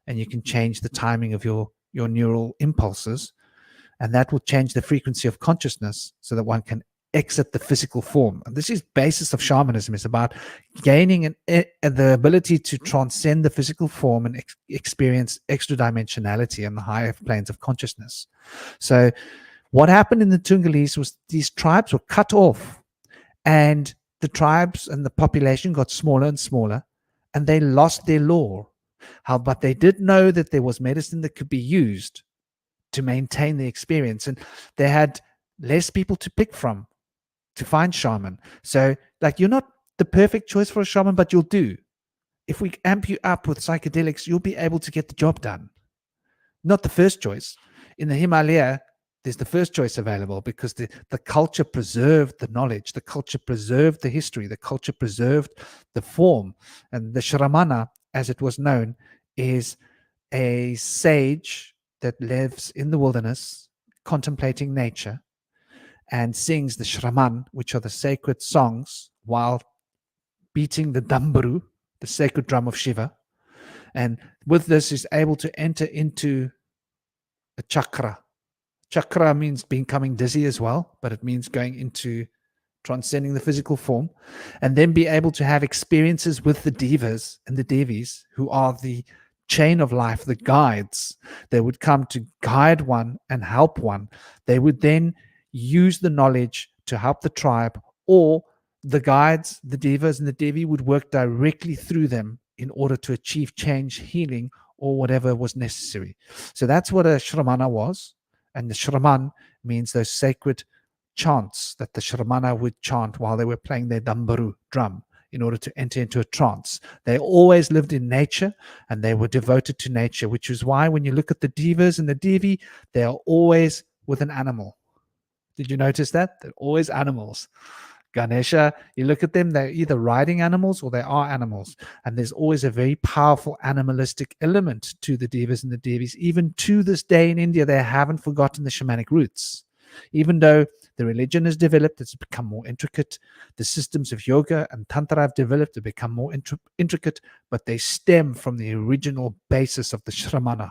and you can change the timing of your neural impulses. And that will change the frequency of consciousness so that one can exit the physical form. And this is basis of shamanism, is about gaining the ability to transcend the physical form and experience extra dimensionality on the higher planes of consciousness. So what happened in the Tungalese was these tribes were cut off, and the tribes and the population got smaller and smaller, and they lost their lore. But they did know that there was medicine that could be used to maintain the experience, and they had less people to pick from to find shaman. So, like, you're not the perfect choice for a shaman, but you'll do. If we amp you up with psychedelics, you'll be able to get the job done. Not the first choice. In the Himalaya, there's the first choice available because the culture preserved the knowledge, the culture preserved the history, the culture preserved the form. And the Shramana, as it was known, is a sage that lives in the wilderness, contemplating nature, and sings the Shraman, which are the sacred songs, while beating the Dambaru, the sacred drum of Shiva. And with this is able to enter into a chakra. Chakra means becoming dizzy as well, but it means going into transcending the physical form, and then be able to have experiences with the devas and the devis, who are the chain of life, the guides. They would come to guide one and help one. They would then use the knowledge to help the tribe, or the guides, the devas and the devi, would work directly through them in order to achieve change, healing, or whatever was necessary. So that's what a Shramana was. And the Shraman means those sacred chants that the Shramana would chant while they were playing their Dambaru drum in order to enter into a trance. They always lived in nature, and they were devoted to nature, which is why when you look at the devas and the devi, they are always with an animal. Did you notice that? They're always animals. Ganesha, you look at them, they're either riding animals or they are animals. And there's always a very powerful animalistic element to the devas and the devis. Even to this day in India, they haven't forgotten the shamanic roots. Even though the religion has developed, it's become more intricate. The systems of yoga and tantra have developed to become more intricate, but they stem from the original basis of the Shramana,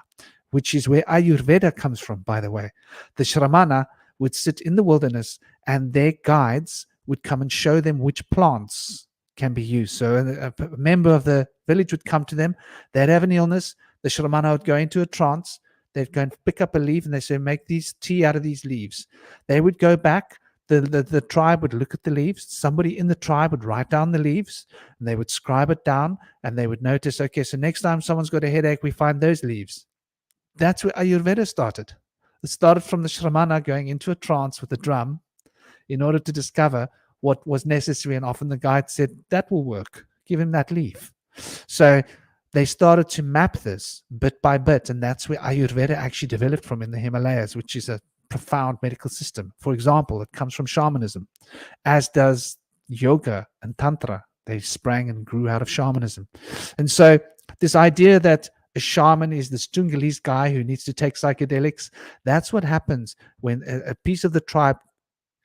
which is where Ayurveda comes from, by the way. The Shramana would sit in the wilderness, and their guides would come and show them which plants can be used. So a member of the village would come to them. They'd have an illness. The Shramana would go into a trance. They'd go and pick up a leaf, and they say, make these tea out of these leaves. They would go back. The tribe would look at the leaves. Somebody in the tribe would write down the leaves, and they would scribe it down, and they would notice, okay, so next time someone's got a headache, we find those leaves. That's where Ayurveda started. It started from the shramana going into a trance with a drum in order to discover what was necessary. And often the guide said, that will work. Give him that leaf. So they started to map this bit by bit. And that's where Ayurveda actually developed from in the Himalayas, which is a profound medical system. For example, it comes from shamanism, as does yoga and tantra. They sprang and grew out of shamanism. And so this idea that a shaman is this Tungalese guy who needs to take psychedelics, that's what happens when a piece of the tribe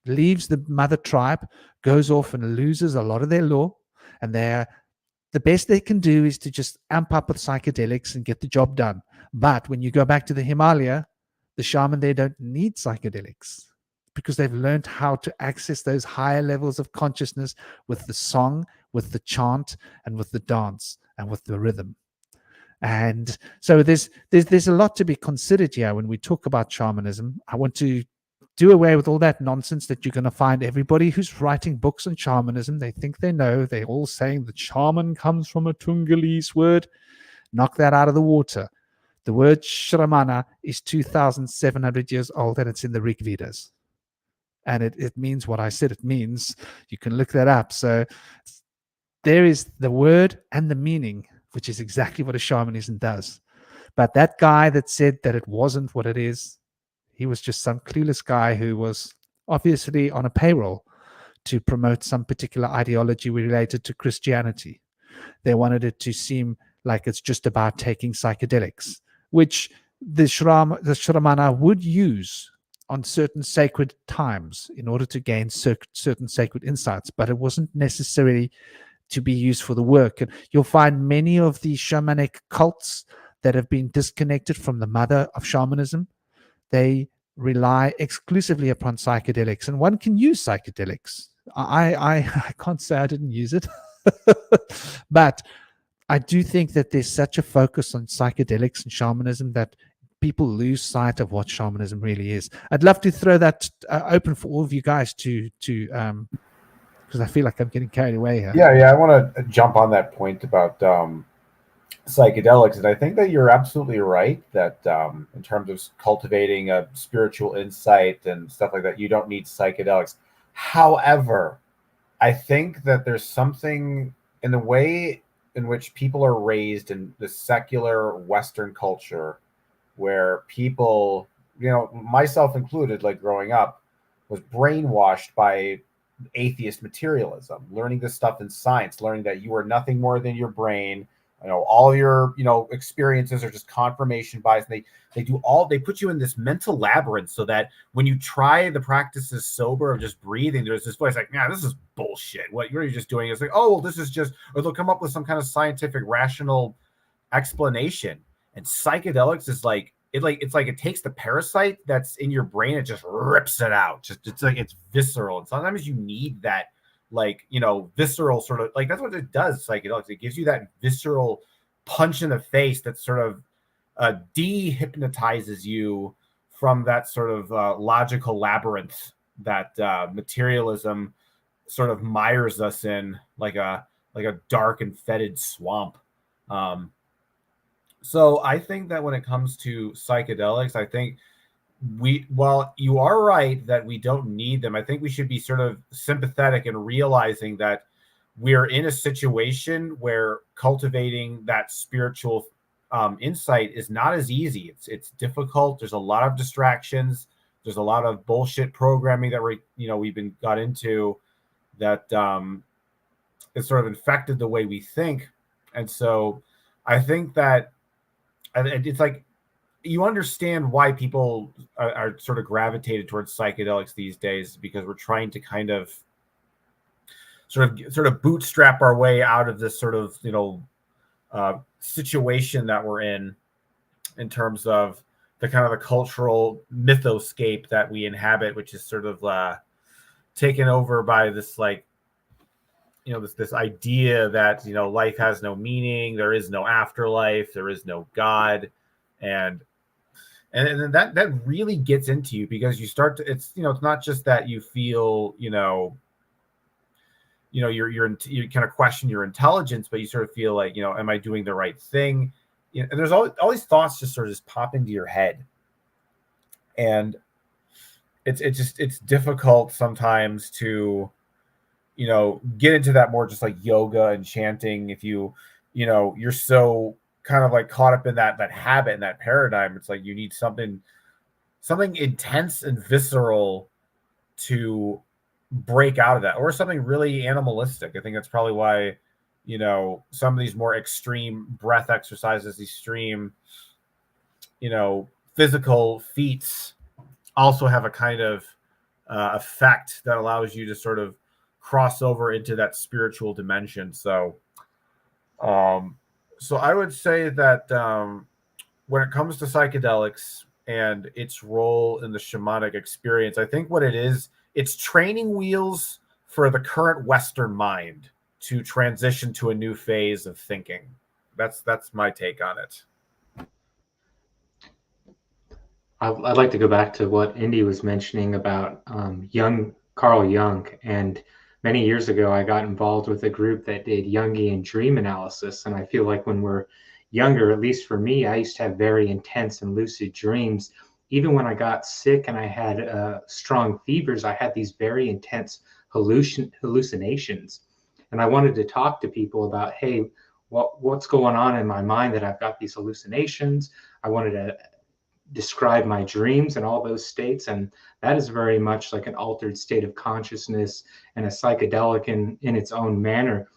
leaves the mother tribe, goes off and loses a lot of their law, and the best they can do is to just amp up with psychedelics and get the job done. But when you go back to the Himalaya, the shaman there don't need psychedelics because they've learned how to access those higher levels of consciousness with the song, with the chant, and with the dance, and with the rhythm. And so there's a lot to be considered here when we talk about shamanism. I want to do away with all that nonsense that you're going to find everybody who's writing books on shamanism. They think they know. They're all saying that shaman comes from a Tungalese word. Knock that out of the water. The word shramana is 2,700 years old, and it's in the Rig Vedas. And it means what I said it means. You can look that up. So there is the word and the meaning, which is exactly what a shamanism does. But that guy that said that it wasn't what it is, he was just some clueless guy who was obviously on a payroll to promote some particular ideology related to Christianity. They wanted it to seem like it's just about taking psychedelics, which the shramana would use on certain sacred times in order to gain certain sacred insights, but it wasn't necessarily to be used for the work. And you'll find many of the shamanic cults that have been disconnected from the mother of shamanism. They rely exclusively upon psychedelics, and one can use psychedelics. I can't say I didn't use it, but I do think that there's such a focus on psychedelics and shamanism that people lose sight of what shamanism really is. I'd love to throw that open for all of you guys to because I feel like I'm getting carried away here. Yeah. I want to jump on that point about psychedelics, and I think that you're absolutely right that in terms of cultivating a spiritual insight and stuff like that, you don't need psychedelics. However, I think that there's something in the way in which people are raised in the secular Western culture where people, myself included, like growing up, was brainwashed by atheist materialism, learning this stuff in science, learning that you are nothing more than your brain. All your experiences are just confirmation bias. And they put you in this mental labyrinth so that when you try the practices sober of just breathing, there's this voice like, this is bullshit. What you're just doing is like, oh, well, this is just, or they'll come up with some kind of scientific rational explanation. And psychedelics is like it takes the parasite that's in your brain, it just rips it out. It's visceral. And sometimes you need that visceral sort of, like, that's what it does. Psychedelics, it gives you that visceral punch in the face that sort of dehypnotizes you from that sort of logical labyrinth that materialism sort of mires us in, like a dark and fetid swamp. So I think that when it comes to psychedelics, I think while you are right that we don't need them, I think we should be sort of sympathetic and realizing that we're in a situation where cultivating that spiritual insight is not as easy. It's difficult. There's a lot of distractions. There's a lot of bullshit programming that we've been got into that it's sort of infected the way we think. And so I think that it's like, you understand why people are sort of gravitated towards psychedelics these days, because we're trying to kind of sort of bootstrap our way out of this sort of situation that we're in terms of the kind of the cultural mythoscape that we inhabit, which is sort of taken over by this this idea that life has no meaning, there is no afterlife, there is no God, and that really gets into you, because you start to, it's not just that you feel you kind of question your intelligence, but you sort of feel like, am I doing the right thing? And there's all these thoughts just sort of pop into your head, and it's difficult sometimes to, you know, get into that more just like yoga and chanting. If you know, you're so kind of like caught up in that habit and that paradigm, it's like you need something intense and visceral to break out of that, or something really animalistic. I think that's probably why, you know, some of these more extreme breath exercises, these extreme, you know, physical feats also have a kind of effect that allows you to sort of cross over into that spiritual dimension. So I would say that when it comes to psychedelics and its role in the shamanic experience, I think what it is, it's training wheels for the current Western mind to transition to a new phase of thinking. That's my take on it. I'd like to go back to what Indy was mentioning about Carl Jung. And many years ago, I got involved with a group that did Jungian dream analysis. And I feel like when we're younger, at least for me, I used to have very intense and lucid dreams. Even when I got sick and I had strong fevers, I had these very intense hallucinations. And I wanted to talk to people about, hey, what's going on in my mind that I've got these hallucinations? I wanted to describe my dreams and all those states, and that is very much like an altered state of consciousness and a psychedelic in its own manner.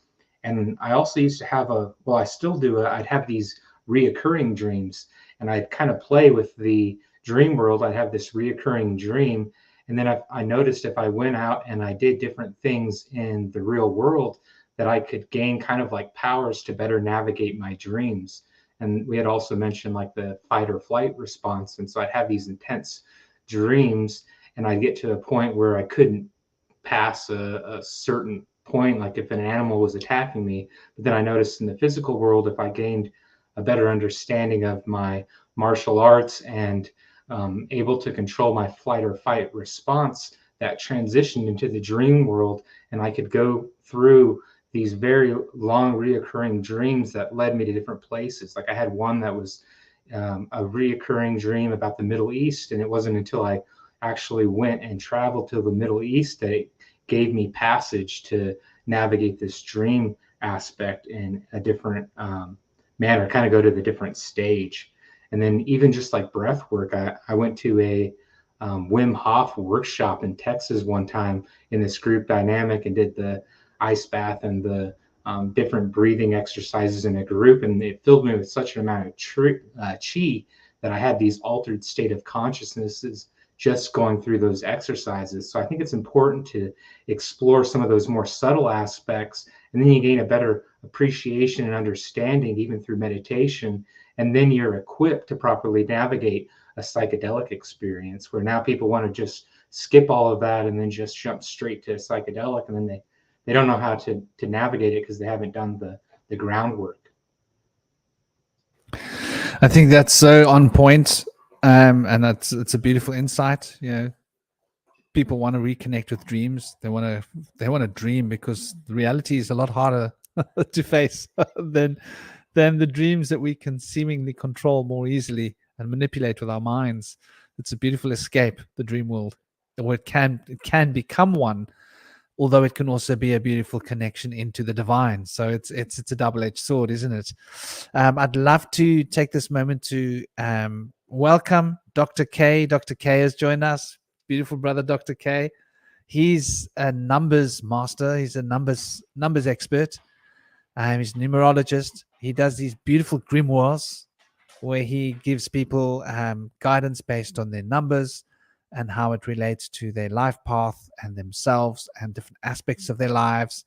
And I also used to have I still do, I'd have these reoccurring dreams, and I'd kind of play with the dream world. I'd have this reoccurring dream, and then I noticed if I went out and I did different things in the real world, that I could gain kind of like powers to better navigate my dreams. And we had also mentioned like the fight or flight response. And so I'd have these intense dreams, and I'd get to a point where I couldn't pass a certain point, like if an animal was attacking me. But then I noticed in the physical world, if I gained a better understanding of my martial arts and able to control my flight or fight response, that transitioned into the dream world, and I could go through these very long reoccurring dreams that led me to different places. Like I had one that was a reoccurring dream about the Middle East, and it wasn't until I actually went and traveled to the Middle East that it gave me passage to navigate this dream aspect in a different manner, kind of go to the different stage. And then even just like breath work, I went to a Wim Hof workshop in Texas one time in this group dynamic and did the ice bath and the different breathing exercises in a group, and it filled me with such an amount of chi that I had these altered state of consciousnesses just going through those exercises. So I think it's important to explore some of those more subtle aspects, and then you gain a better appreciation and understanding even through meditation, and then you're equipped to properly navigate a psychedelic experience, where now people want to just skip all of that and then just jump straight to psychedelic, and then they don't know how to navigate it because they haven't done the groundwork. I think that's so on point, and it's a beautiful insight. You know, people want to reconnect with dreams. They want to dream, because the reality is a lot harder to face than the dreams that we can seemingly control more easily and manipulate with our minds. It's a beautiful escape, the dream world, or it can become one. Although it can also be a beautiful connection into the divine. So it's a double-edged sword, isn't it? I'd love to take this moment to welcome Dr. K. Dr. K has joined us. Beautiful brother, Dr. K. He's a numbers master. He's a numbers expert. He's a numerologist. He does these beautiful grimoires where he gives people guidance based on their numbers and how it relates to their life path and themselves and different aspects of their lives.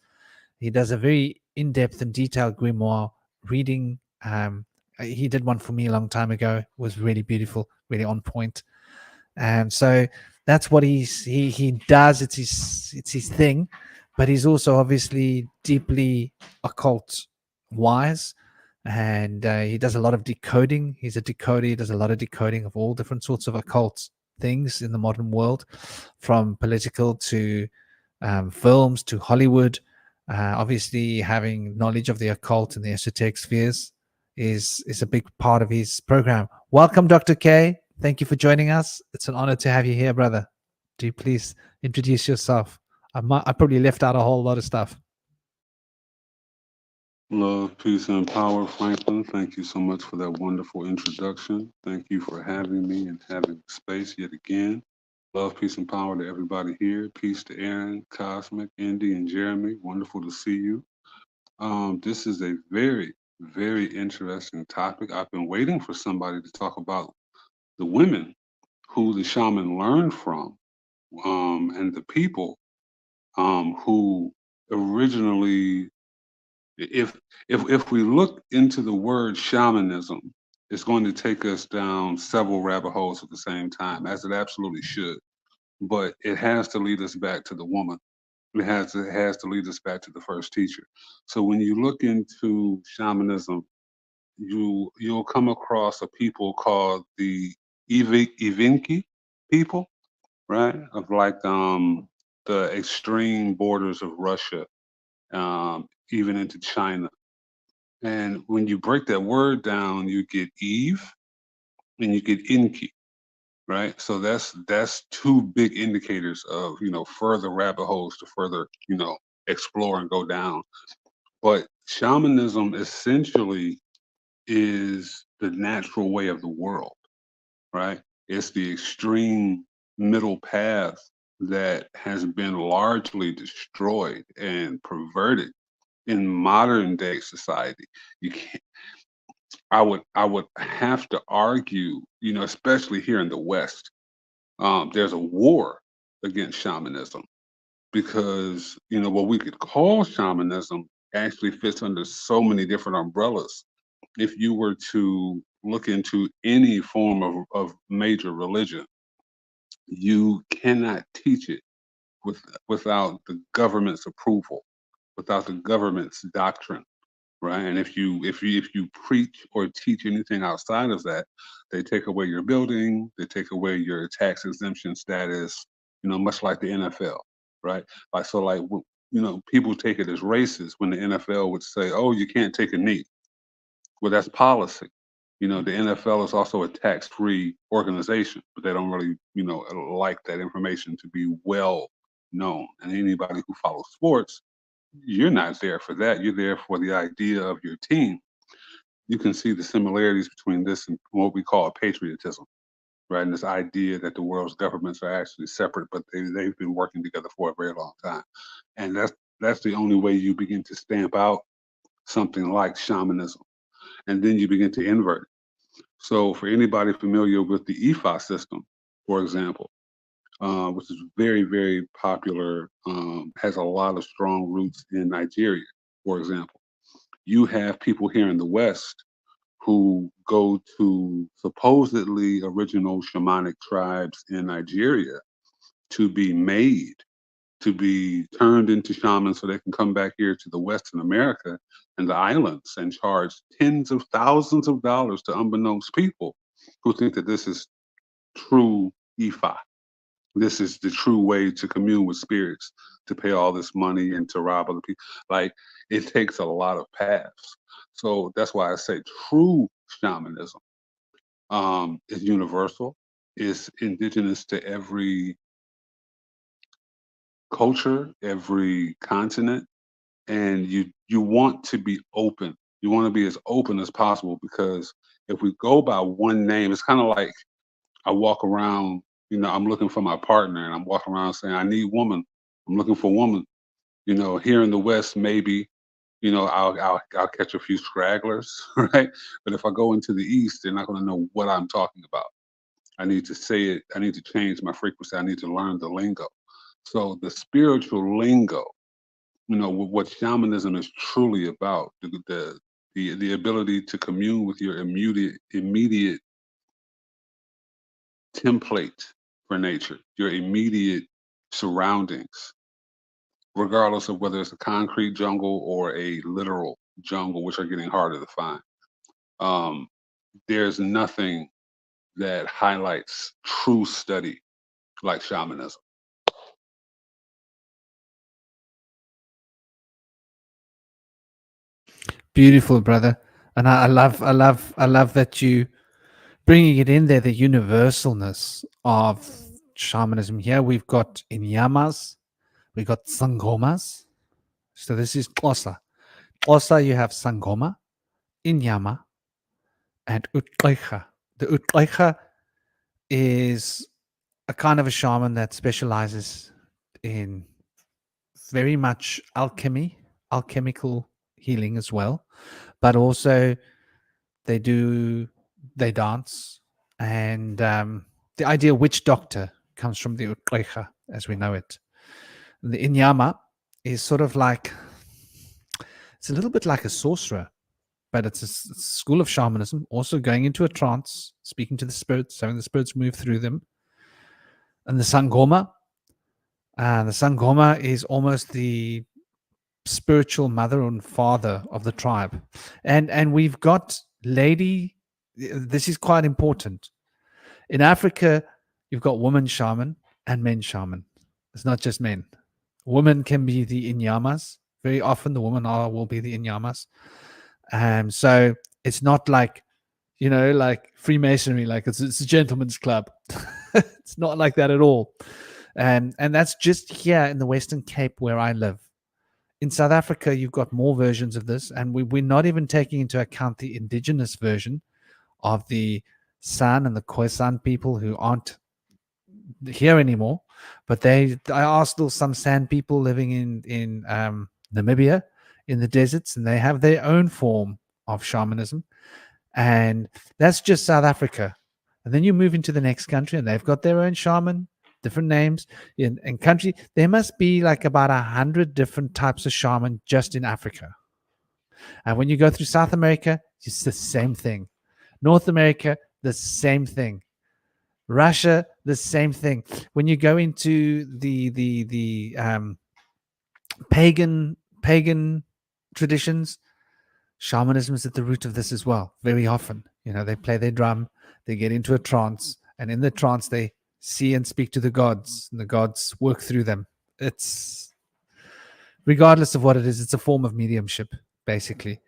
He does a very in-depth and detailed grimoire reading. He did one for me a long time ago. It was really beautiful, really on point. And so that's what he does. It's his thing, but he's also obviously deeply occult wise. And he does a lot of decoding. He's a decoder. He does a lot of decoding of all different sorts of occult things in the modern world, from political to films to Hollywood. Obviously, having knowledge of the occult and the esoteric spheres is a big part of his program. Welcome, Dr. K. thank you for joining us. It's an honor to have you here, brother. Do you please introduce yourself? I probably left out a whole lot of stuff. Love, peace, and power, Franklin. Thank you so much for that wonderful introduction. Thank you for having me and having space yet again. Love, peace, and power to everybody here. Peace to Aaron, Cosmic, Indy, and Jeremy. Wonderful to see you. This is a very, very interesting topic. I've been waiting for somebody to talk about the women who the shaman learned from, and the people who originally, if we look into the word shamanism, it's going to take us down several rabbit holes at the same time, as it absolutely should. But it has to lead us back to the woman. It has to lead us back to the first teacher. So when you look into shamanism, you'll come across a people called the Evenki people, right? Of like the extreme borders of Russia, even into China. And when you break that word down, you get Eve and you get Inki, right? So that's two big indicators of, further rabbit holes to further, explore and go down. But shamanism essentially is the natural way of the world, right? It's the extreme middle path that has been largely destroyed and perverted in modern day society. You can't I would have to argue, especially here in the West, there's a war against shamanism because, what we could call shamanism actually fits under so many different umbrellas. If you were to look into any form of major religion, you cannot teach it without the government's approval, without the government's doctrine, right? And if you preach or teach anything outside of that, they take away your building, they take away your tax exemption status, much like the NFL, right? Like so, like people take it as racist when the NFL would say, "Oh, you can't take a knee." Well, that's policy. The NFL is also a tax-free organization, but they don't really, like that information to be well known. And anybody who follows sports, you're not there for that. You're there for the idea of your team. You can see the similarities between this and what we call patriotism, right? And this idea that the world's governments are actually separate, but they've been working together for a very long time. And that's the only way you begin to stamp out something like shamanism. And then you begin to invert it. So for anybody familiar with the IFA system, for example, which is very, very popular, has a lot of strong roots in Nigeria, for example. You have people here in the West who go to supposedly original shamanic tribes in Nigeria to be made, to be turned into shamans so they can come back here to the Western America and the islands and charge tens of thousands of dollars to unbeknownst people who think that this is true Ifa. This is the true way to commune with spirits, to pay all this money and to rob other people. Like, it takes a lot of paths. So that's why I say true shamanism is universal, is indigenous to every culture, every continent, and you want to be open. You want to be as open as possible because if we go by one name, it's kind of like I walk around, I'm looking for my partner and I'm walking around saying, I need woman. I'm looking for woman. Here in the West, maybe, I'll catch a few stragglers, right? But if I go into the East, they're not going to know what I'm talking about. I need to say it. I need to change my frequency. I need to learn the lingo. So the spiritual lingo, what shamanism is truly about, the ability to commune with your immediate template for nature, your immediate surroundings, regardless of whether it's a concrete jungle or a literal jungle, which are getting harder to find. There's nothing that highlights true study like shamanism. Beautiful, brother. And I love that you bringing it in there, the universalness of shamanism. Here we've got inyamas, we've got sangomas. So this is Xhosa. Xhosa, you have sangoma, inyama, and utqeqa. The utqeqa is a kind of a shaman that specializes in very much alchemical healing as well, but also they dance, and the idea witch doctor comes from the utqeqa as we know it. The inyama is sort of like, it's a little bit like a sorcerer, but it's a school of shamanism, also going into a trance, speaking to the spirits, having the spirits move through them. And the sangoma is almost the spiritual mother and father of the tribe. And we've got this is quite important. In Africa, you've got woman shaman and men shaman. It's not just men. Women can be the inyamas. Very often the women will be the inyamas. So it's not like, like Freemasonry, like it's a gentleman's club. It's not like that at all. And that's just here in the Western Cape where I live. In South Africa, you've got more versions of this, and we're not even taking into account the indigenous version of the San and the Khoisan people who aren't here anymore, but there are still some San people living in Namibia, in the deserts, and they have their own form of shamanism, and that's just South Africa. And then you move into the next country, and they've got their own shaman, different names. In country, there must be like about 100 different types of shaman just in Africa. And when you go through South America, it's the same thing. North America, the same thing. Russia, the same thing. When you go into the pagan traditions, shamanism is at the root of this as well. Very often, they play their drum, they get into a trance, and in the trance they see and speak to the gods, and the gods work through them. It's, regardless of what it is, it's a form of mediumship, basically.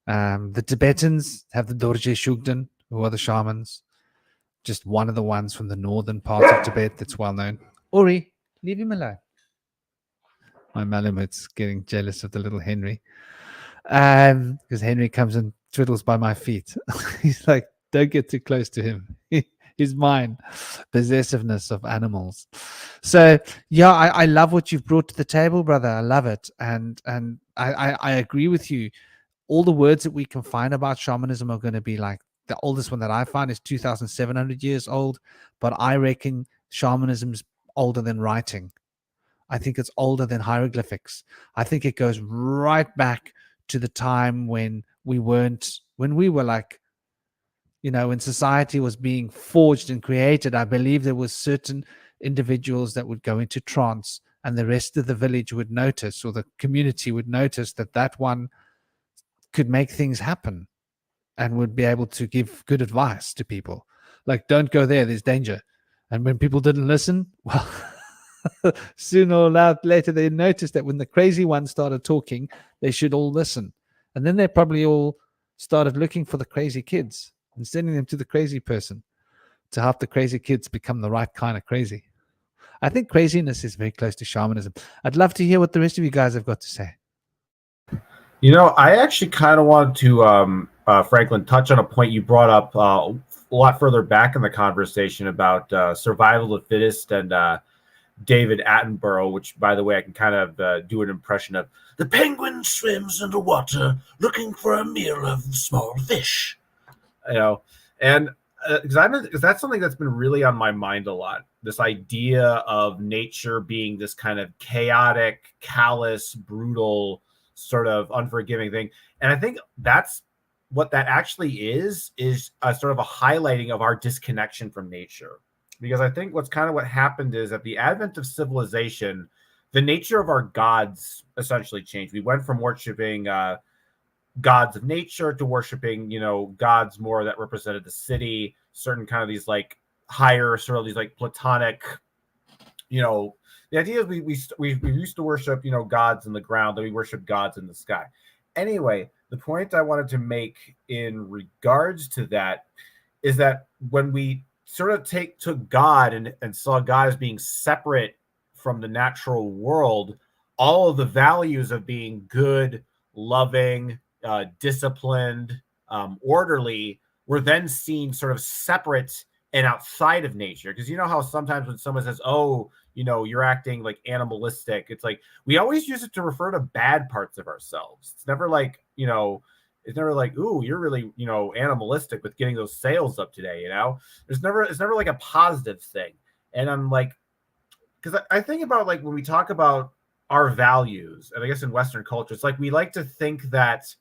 The Tibetans have the Dorje Shugden, who are the shamans. Just one of the ones from the northern parts of Tibet that's well known. Ori, leave him alone. My Malamut's getting jealous of the little Henry. Because Henry comes and twiddles by my feet. He's like, don't get too close to him. He's mine. Possessiveness of animals. So yeah, I love what you've brought to the table, brother. I love it. And I agree with you. All the words that we can find about shamanism are going to be like, the oldest one that I find is 2,700 years old, but I reckon shamanism's older than writing. I think it's older than hieroglyphics. I think it goes right back to the time when we were like, when society was being forged and created. I believe there was certain individuals that would go into trance, and the rest of the village would notice, or the community would notice, that one could make things happen and would be able to give good advice to people. Like, don't go there, there's danger. And when people didn't listen, well, sooner or later they noticed that when the crazy one started talking, they should all listen. And then they probably all started looking for the crazy kids and sending them to the crazy person to help the crazy kids become the right kind of crazy. I think craziness is very close to shamanism. I'd love to hear what the rest of you guys have got to say. I actually kind of wanted to, Franklin, touch on a point you brought up a lot further back in the conversation about survival of the fittest and David Attenborough, which, by the way, I can kind of do an impression of. The penguin swims underwater looking for a meal of small fish. And because that's something that's been really on my mind a lot. This idea of nature being this kind of chaotic, callous, brutal, sort of unforgiving thing. And I think that's what that actually is a sort of a highlighting of our disconnection from nature. Because I think what happened is, at the advent of civilization, the nature of our gods essentially changed. We went from worshiping gods of nature to worshiping, gods more that represented the city, certain kind of these like higher sort of these like Platonic, the idea is we used to worship, gods in the ground, then we worship gods in the sky. Anyway, the point I wanted to make in regards to that is that when we sort of took God and saw God as being separate from the natural world, all of the values of being good, loving, disciplined, orderly were then seen sort of separate and outside of nature. Because you know how sometimes when someone says, oh, you know, you're acting like animalistic, it's like we always use it to refer to bad parts of ourselves. It's never like, you know, it's never like, ooh, you're really, you know, animalistic with getting those sales up today, you know? It's never like a positive thing. And I'm like, because I think about like when we talk about our values, and I guess in Western culture, it's like we like to think that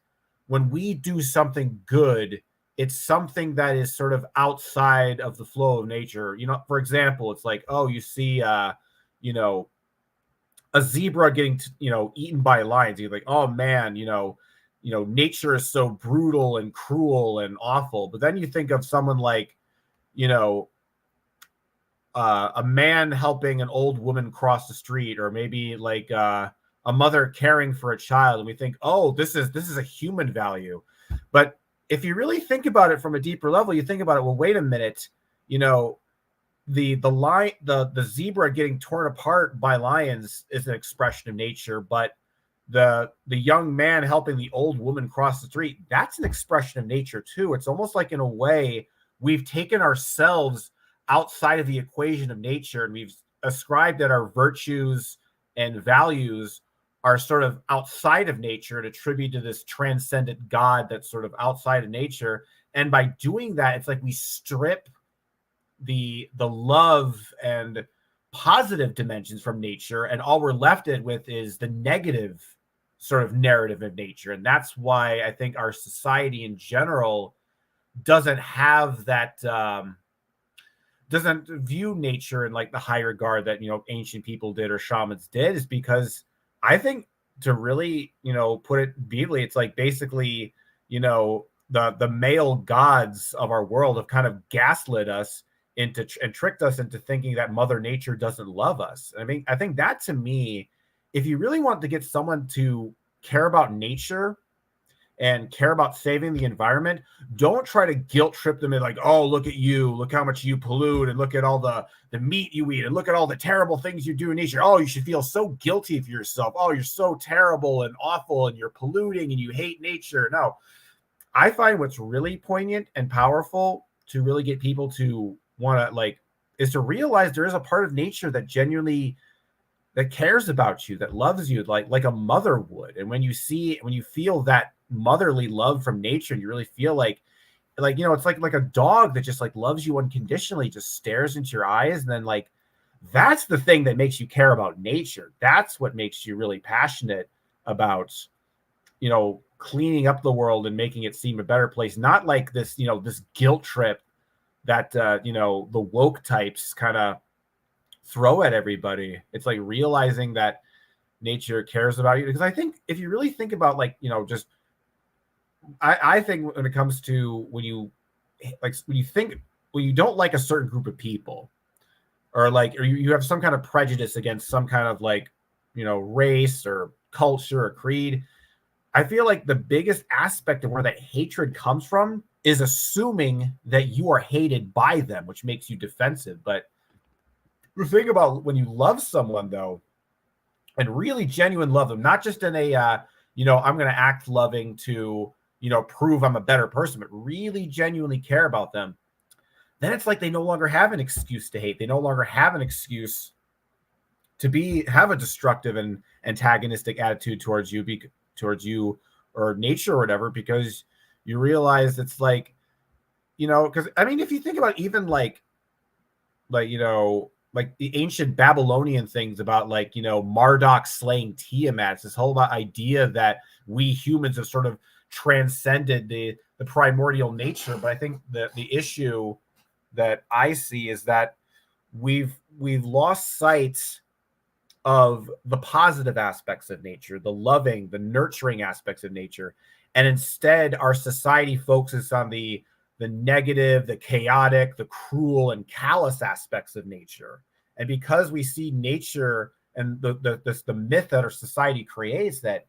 when we do something good, it's something that is sort of outside of the flow of nature. You know, for example, it's like, oh, you see, you know, a zebra getting, you know, eaten by lions. You're like, oh man, you know, nature is so brutal and cruel and awful. But then you think of someone like, you know, a man helping an old woman cross the street, or maybe like a mother caring for a child, and we think, oh, this is a human value. But if you really think about it from a deeper level, you think about it, well, wait a minute, you know, the zebra getting torn apart by lions is an expression of nature, but the young man helping the old woman cross the street, that's an expression of nature too. It's almost like in a way we've taken ourselves outside of the equation of nature, and we've ascribed that our virtues and values are sort of outside of nature and attribute to this transcendent God that's sort of outside of nature. And by doing that, it's like we strip the love and positive dimensions from nature, and all we're left with is the negative sort of narrative of nature. And that's why I think our society in general doesn't have that doesn't view nature in like the high regard that, you know, ancient people did or shamans did, is because I think, to really, you know, put it beautifully, it's like basically, you know, the male gods of our world have kind of gaslit us into and tricked us into thinking that Mother Nature doesn't love us. I mean, I think that, to me, if you really want to get someone to care about nature and care about saving the environment, don't try to guilt trip them in like, oh, look at you, look how much you pollute, and look at all the meat you eat, and look at all the terrible things you do in nature. Oh, you should feel so guilty for yourself. Oh, you're so terrible and awful, and you're polluting, and you hate nature. No, I find what's really poignant and powerful to really get people to want to like is to realize there is a part of nature that genuinely that cares about you, that loves you like a mother would. And when you feel that motherly love from nature, you really feel like, you know, it's like a dog that just like loves you unconditionally, just stares into your eyes. And then like, that's the thing that makes you care about nature. That's what makes you really passionate about, you know, cleaning up the world and making it seem a better place. Not like this, you know, this guilt trip that, you know, the woke types kind of throw at everybody. It's like realizing that nature cares about you. Because I think if you really think about, like, you know, just I think when it comes to when you don't like a certain group of people, or you have some kind of prejudice against some kind of like, you know, race or culture or creed, I feel like the biggest aspect of where that hatred comes from is assuming that you are hated by them, which makes you defensive. But the thing about when you love someone, though, and really genuine love them, not just in a, you know, I'm going to act loving to, you know, prove I'm a better person, but really genuinely care about them, then it's like they no longer have an excuse to hate. They no longer have an excuse to have a destructive and antagonistic attitude towards you or nature or whatever, because you realize it's like, you know, because I mean, if you think about even like, you know, like the ancient Babylonian things about like, you know, Marduk slaying Tiamat, it's this whole idea that we humans have sort of transcended the primordial nature. But I think that the issue that I see is that we've lost sight of the positive aspects of nature, the loving, the nurturing aspects of nature. And instead our society focuses on the negative, the chaotic, the cruel and callous aspects of nature. And because we see nature and the myth that our society creates, that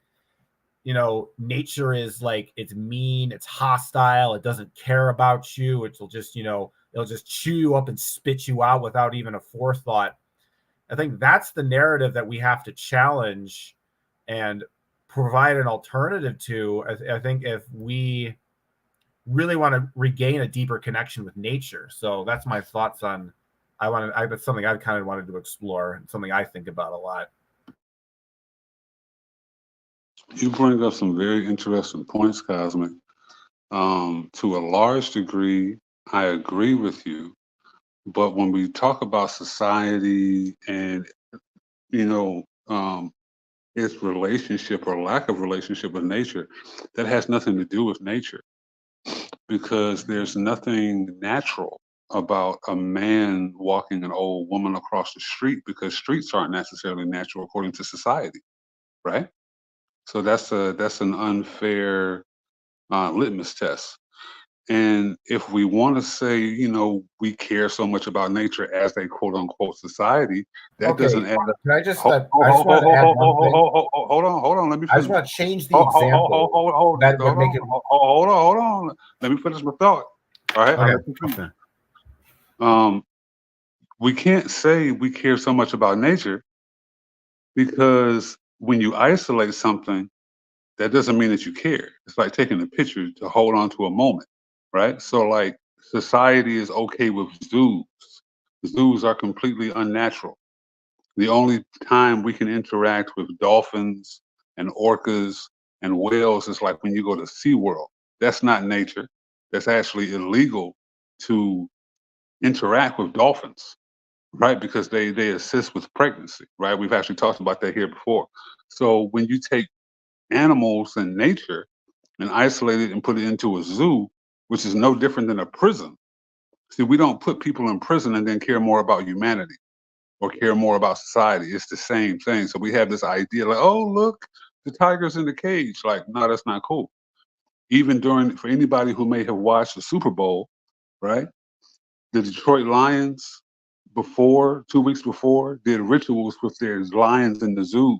nature is like, it's mean, it's hostile, it doesn't care about you, it'll just chew you up and spit you out without even a forethought. I think that's the narrative that we have to challenge and provide an alternative to. I think if we really want to regain a deeper connection with nature. So that's my thoughts on. That's something I've kind of wanted to explore, and something I think about a lot. You bring up some very interesting points, Cosmic. To a large degree, I agree with you. But when we talk about society and, its relationship or lack of relationship with nature, that has nothing to do with nature, because there's nothing natural about a man walking an old woman across the street, because streets aren't necessarily natural according to society, right? So that's an unfair litmus test. And if we want to say, we care so much about nature as a quote unquote society, that doesn't add up. Can I just? I just want to add one thing. Hold on. Let me finish. I just want to change the example. That would make it. Hold on. Let me finish my thought. All right. Okay. We can't say we care so much about nature, because when you isolate something, that doesn't mean that you care. It's like taking a picture to hold on to a moment, right? So like, society is okay with zoos. Zoos are completely unnatural. The only time we can interact with dolphins and orcas and whales is like when you go to SeaWorld. That's not nature. That's actually illegal to interact with dolphins, right? Because they assist with pregnancy, right? We've actually talked about that here before. So when you take animals and nature and isolate it and put it into a zoo, which is no different than a prison. See, we don't put people in prison and then care more about humanity or care more about society. It's the same thing. So we have this idea like, oh, look, the tiger's in the cage. Like, no, that's not cool. Even for anybody who may have watched the Super Bowl, right? The Detroit Lions 2 weeks before, did rituals with their lions in the zoo,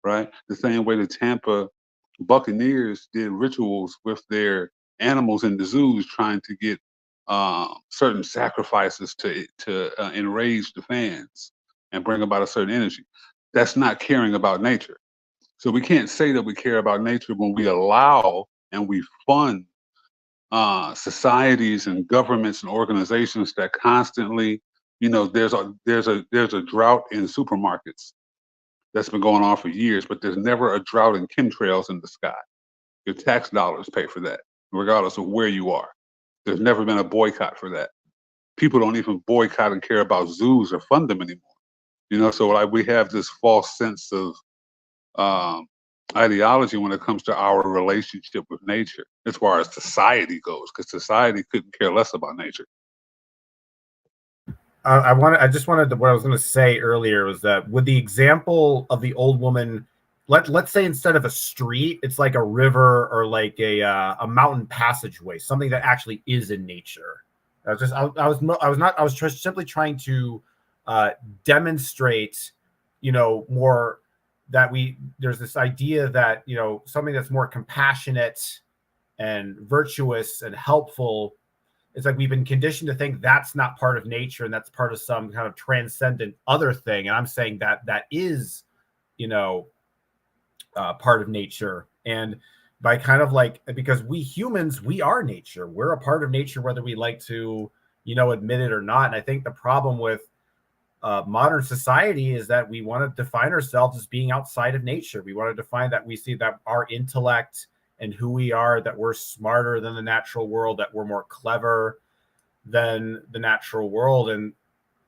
right? The same way the Tampa Buccaneers did rituals with their animals in the zoos, trying to get certain sacrifices to enrage the fans and bring about a certain energy. That's not caring about nature. So we can't say that we care about nature when we allow and we fund societies and governments and organizations that constantly, there's a drought in supermarkets that's been going on for years, but there's never a drought in chemtrails in the sky. Your tax dollars pay for that, regardless of where you are. There's never been a boycott for that. People don't even boycott and care about zoos or fund them anymore. So like, we have this false sense of ideology when it comes to our relationship with nature, as far as society goes, because society couldn't care less about nature. What I was going to say earlier was that with the example of the old woman, let's say instead of a street, it's like a river or like a mountain passageway, something that actually is in nature. I was just simply trying to demonstrate, more that there's this idea that, something that's more compassionate and virtuous and helpful. It's like we've been conditioned to think that's not part of nature and that's part of some kind of transcendent other thing. And I'm saying that is, part of nature. And by kind of like, because we humans, we are nature. We're a part of nature, whether we like to, admit it or not. And I think the problem with modern society is that we want to define ourselves as being outside of nature. We want to define that we see that our intellect and who we are, that we're smarter than the natural world, that we're more clever than the natural world. And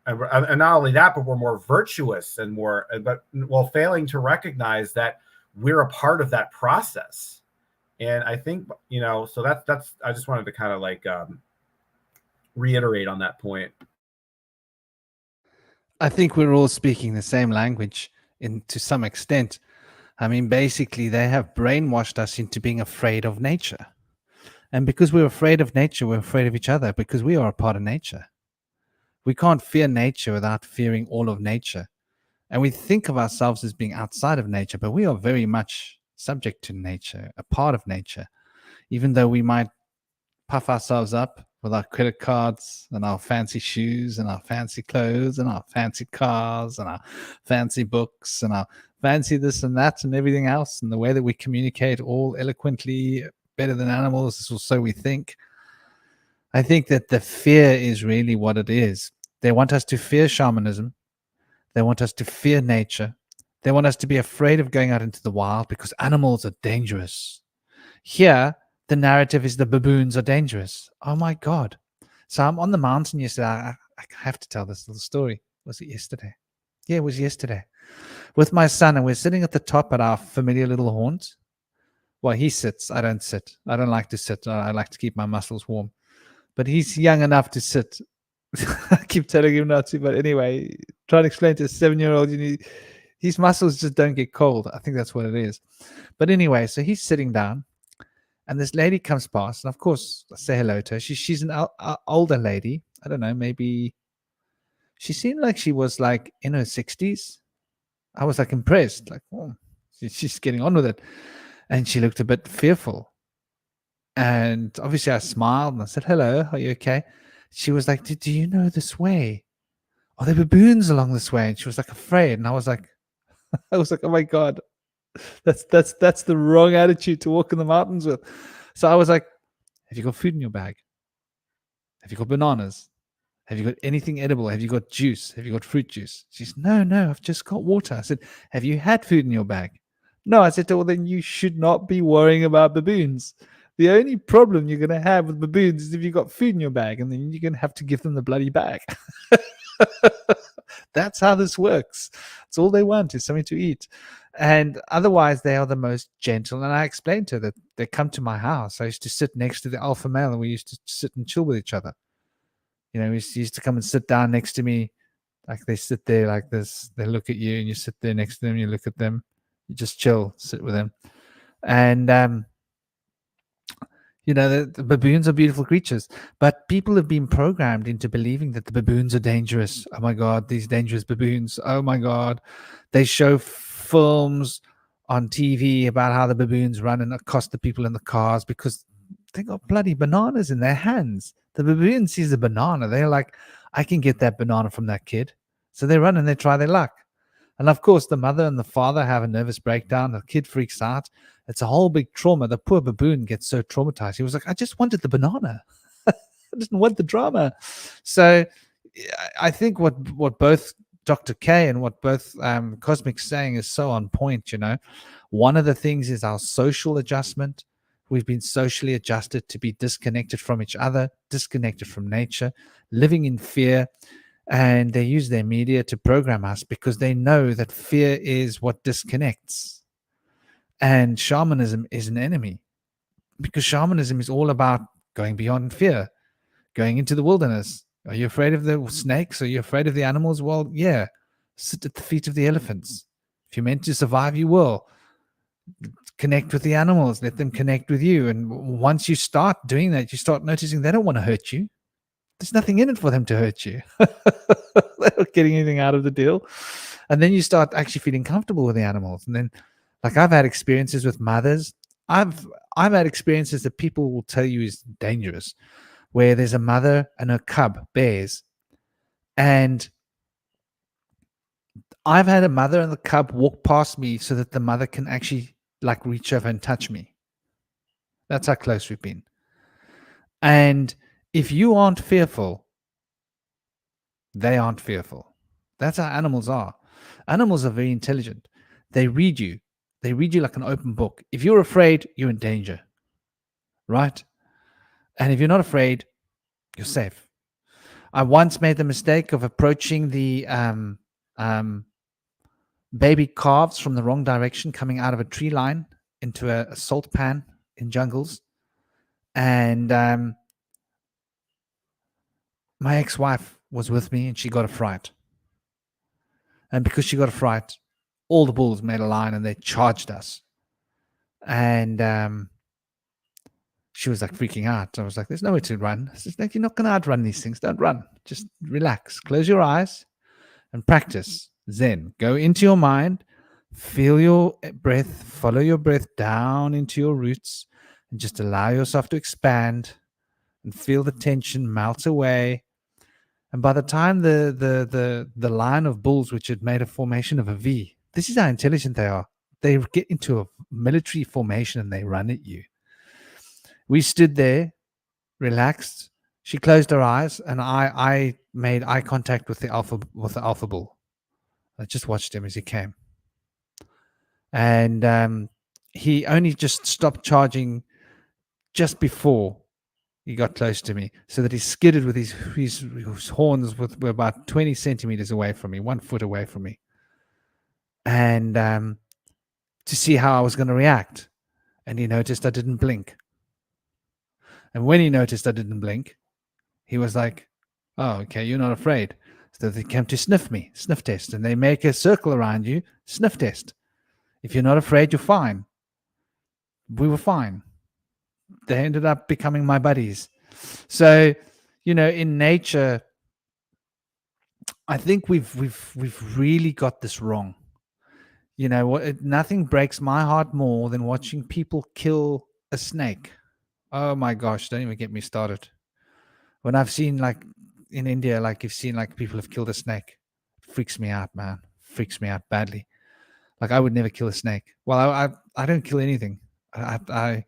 not only that, but we're more virtuous and but while failing to recognize that we're a part of that process. And I think, so that's, I just wanted to kind of like reiterate on that point. I think we're all speaking the same language to some extent. I mean, basically, they have brainwashed us into being afraid of nature. And because we're afraid of nature, we're afraid of each other, because we are a part of nature. We can't fear nature without fearing all of nature. And we think of ourselves as being outside of nature, but we are very much subject to nature, a part of nature, even though we might puff ourselves up with our credit cards and our fancy shoes and our fancy clothes and our fancy cars and our fancy books and our fancy this and that and everything else, and the way that we communicate all eloquently better than animals, or so we think. I think that the fear is really what it is. They want us to fear shamanism. They want us to fear nature. They want us to be afraid of going out into the wild because animals are dangerous. Here, the narrative is the baboons are dangerous. Oh my God. So I'm on the mountain yesterday. I have to tell this little story. Was it yesterday? Yeah, it was yesterday. With my son, and we're sitting at the top at our familiar little haunt. Well, he sits. I don't sit. I don't like to sit. I like to keep my muscles warm. But he's young enough to sit. I keep telling him not to. But anyway, trying to explain to a 7-year-old, his muscles just don't get cold. I think that's what it is. But anyway, so he's sitting down. And this lady comes past, and of course, I say hello to her. She's an older lady. I don't know, maybe she seemed like she was like in her 60s. I was like impressed, like, oh, she's getting on with it. And she looked a bit fearful. And obviously, I smiled and I said, hello, are you okay? She was like, do you know this way? Are there baboons along this way? And she was like afraid. And I was like, oh my God. That's the wrong attitude to walk in the mountains with. So I was like, have you got food in your bag? Have you got bananas? Have you got anything edible? Have you got juice? Have you got fruit juice? She said, no, I've just got water. I said, have you had food in your bag? No. I said, well, then you should not be worrying about baboons. The only problem you're going to have with baboons is if you've got food in your bag, and then you're going to have to give them the bloody bag. That's how this works. It's all they want is something to eat. And otherwise, they are the most gentle. And I explained to her that they come to my house. I used to sit next to the alpha male, and we used to sit and chill with each other. We used to come and sit down next to me. Like they sit there like this. They look at you, and you sit there next to them. You look at them. You just chill, sit with them. And, the baboons are beautiful creatures, but people have been programmed into believing that the baboons are dangerous. Oh my God, these dangerous baboons. Oh my God. They show films on TV about how the baboons run and accost the people in the cars because they got bloody bananas in their hands. The baboon sees a banana. They're like, I can get that banana from that kid. So they run and they try their luck. And of course, the mother and the father have a nervous breakdown. The kid freaks out. It's a whole big trauma. The poor baboon gets so traumatized. He was like, I just wanted the banana. I didn't want the drama. So I think what both Dr. K and what both Cosmic's saying is so on point. One of the things is our social adjustment. We've been socially adjusted to be disconnected from each other, disconnected from nature, living in fear. And they use their media to program us because they know that fear is what disconnects. And shamanism is an enemy because shamanism is all about going beyond fear, going into the wilderness. Are you afraid of the snakes? Are you afraid of the animals? Well, yeah. Sit at the feet of the elephants. If you're meant to survive, you will. Connect with the animals. Let them connect with you. And once you start doing that, you start noticing they don't want to hurt you. There's nothing in it for them to hurt you. They're not getting anything out of the deal. And then you start actually feeling comfortable with the animals. And then, like, I've had experiences with mothers. I've had experiences that people will tell you is dangerous, where there's a mother and her cub, bears. And I've had a mother and the cub walk past me so that the mother can actually, like, reach over and touch me. That's how close we've been. And if you aren't fearful, they aren't fearful. That's how animals are. Animals are very intelligent. They read you. They read you like an open book. If you're afraid, you're in danger, right? And if you're not afraid, you're safe. I once made the mistake of approaching the baby calves from the wrong direction, coming out of a tree line into a salt pan in jungles. And my ex-wife was with me and she got a fright. And because she got a fright, all the bulls made a line and they charged us. And she was like freaking out. I was like, there's nowhere to run. I said, like, you're not going to outrun these things. Don't run. Just relax. Close your eyes and practice Zen. Go into your mind. Feel your breath, follow your breath down into your roots, and just allow yourself to expand and feel the tension melt away. And by the time the line of bulls, which had made a formation of a V, this is how intelligent they are. They get into a military formation and they run at you. We stood there, relaxed. She closed her eyes, and I made eye contact with the alpha bull. I just watched him as he came, and he only just stopped charging just before he got close to me, so that he skidded with his horns were about 20 centimeters away from me, 1 foot away from me, and to see how I was going to react. And he noticed I didn't blink. And when he noticed I didn't blink, he was like, "Oh, okay, you're not afraid." So they came to sniff me, sniff test, and they make a circle around you, sniff test. If you're not afraid, you're fine. We were fine. They ended up becoming my buddies. So, in nature, I think we've really got this wrong. Nothing breaks my heart more than watching people kill a snake. Oh my gosh, don't even get me started. When I've seen, like, in India, like, you've seen, like, people have killed a snake, it freaks me out, man. Freaks me out badly. Like, I would never kill a snake. Well, I don't kill anything. I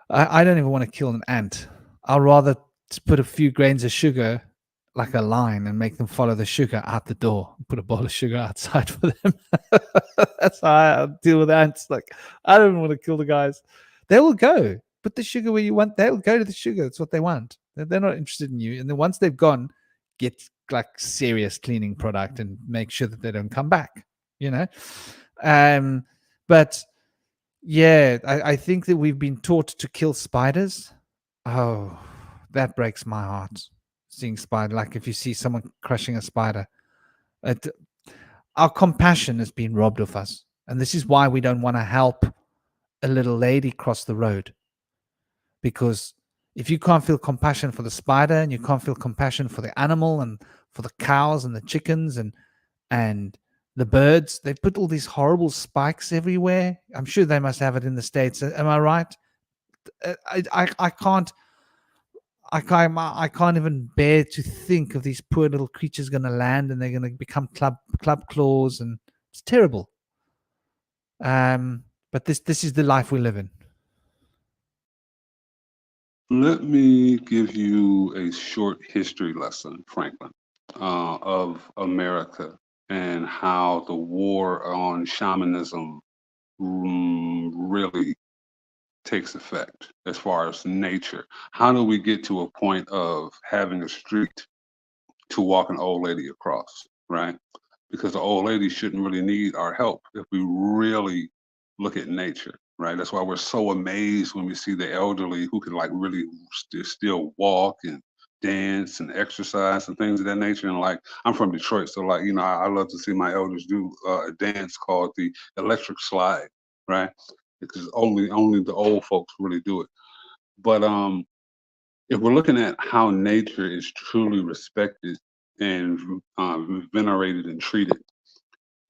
don't even want to kill an ant. I'll rather put a few grains of sugar, like a line, and make them follow the sugar out the door. Put a bowl of sugar outside for them. That's how I deal with ants. Like, I don't want to kill the guys. They will go. Put the sugar where you want. They'll go to the sugar. That's what they want. They're not interested in you. And then once they've gone, get like serious cleaning product and make sure that they don't come back. But yeah, I think that we've been taught to kill spiders. Oh, that breaks my heart. Seeing spider, like if you see someone crushing a spider, our compassion has been robbed of us, and this is why we don't want to help a little lady cross the road. Because if you can't feel compassion for the spider, and you can't feel compassion for the animal, and for the cows and the chickens and the birds, they put all these horrible spikes everywhere. I'm sure they must have it in the States. Am I right? I can't even bear to think of these poor little creatures going to land, and they're going to become club claws, and it's terrible. But this is the life we live in. Let me give you a short history lesson, Franklin, of America and how the war on shamanism really takes effect as far as nature. How do we get to a point of having a street to walk an old lady across, right? Because the old lady shouldn't really need our help if we really look at nature, right? That's why we're so amazed when we see the elderly who can like really still walk and dance and exercise and things of that nature. And like, I'm from Detroit, so like, I love to see my elders do a dance called the electric slide, right? Because only the old folks really do it. But if we're looking at how nature is truly respected and venerated and treated,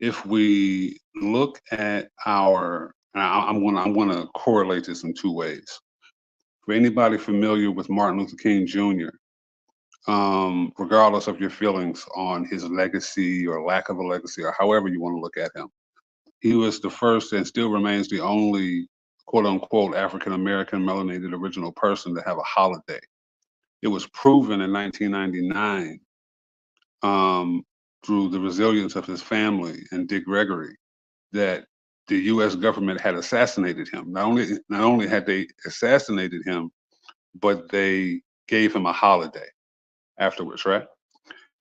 if we look at I'm gonna correlate this in two ways. For anybody familiar with Martin Luther King Jr., regardless of your feelings on his legacy or lack of a legacy, or however you want to look at him, he was the first and still remains the only quote unquote African American melanated original person to have a holiday. It was proven in 1999 through the resilience of his family and Dick Gregory that the U.S. government had assassinated him. Not only had they assassinated him, but they gave him a holiday afterwards, right?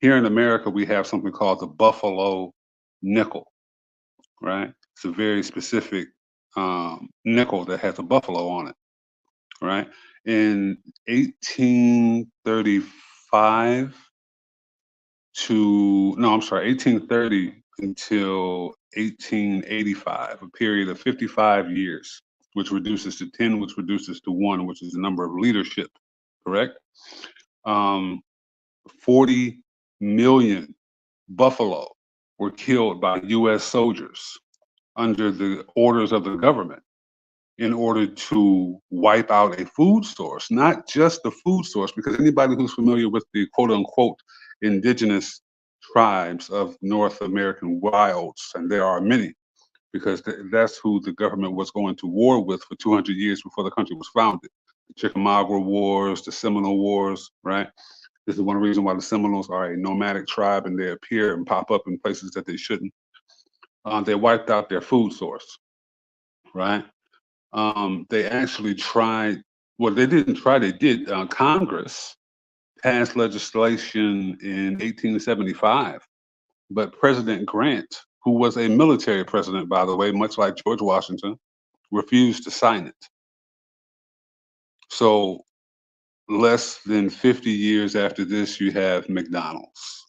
Here in America, we have something called the Buffalo nickel, right? It's a very specific nickel that has a buffalo on it, right? In 1830 until 1885, a period of 55 years, which reduces to 10, which reduces to 1, which is the number of leadership, correct? 40 million buffalo were killed by U.S. soldiers under the orders of the government in order to wipe out a food source, not just the food source, because anybody who's familiar with the quote unquote indigenous tribes of North American wilds, and there are many, because that's who the government was going to war with for 200 years before the country was founded. The Chickamauga Wars, the Seminole Wars, right? This is one reason why the Seminoles are a nomadic tribe and they appear and pop up in places that they shouldn't. They wiped out their food source, right? They actually tried, well, they didn't try, they did. Congress passed legislation in 1875, but President Grant, who was a military president, by the way, much like George Washington, refused to sign it. So less than 50 years after this, you have McDonald's,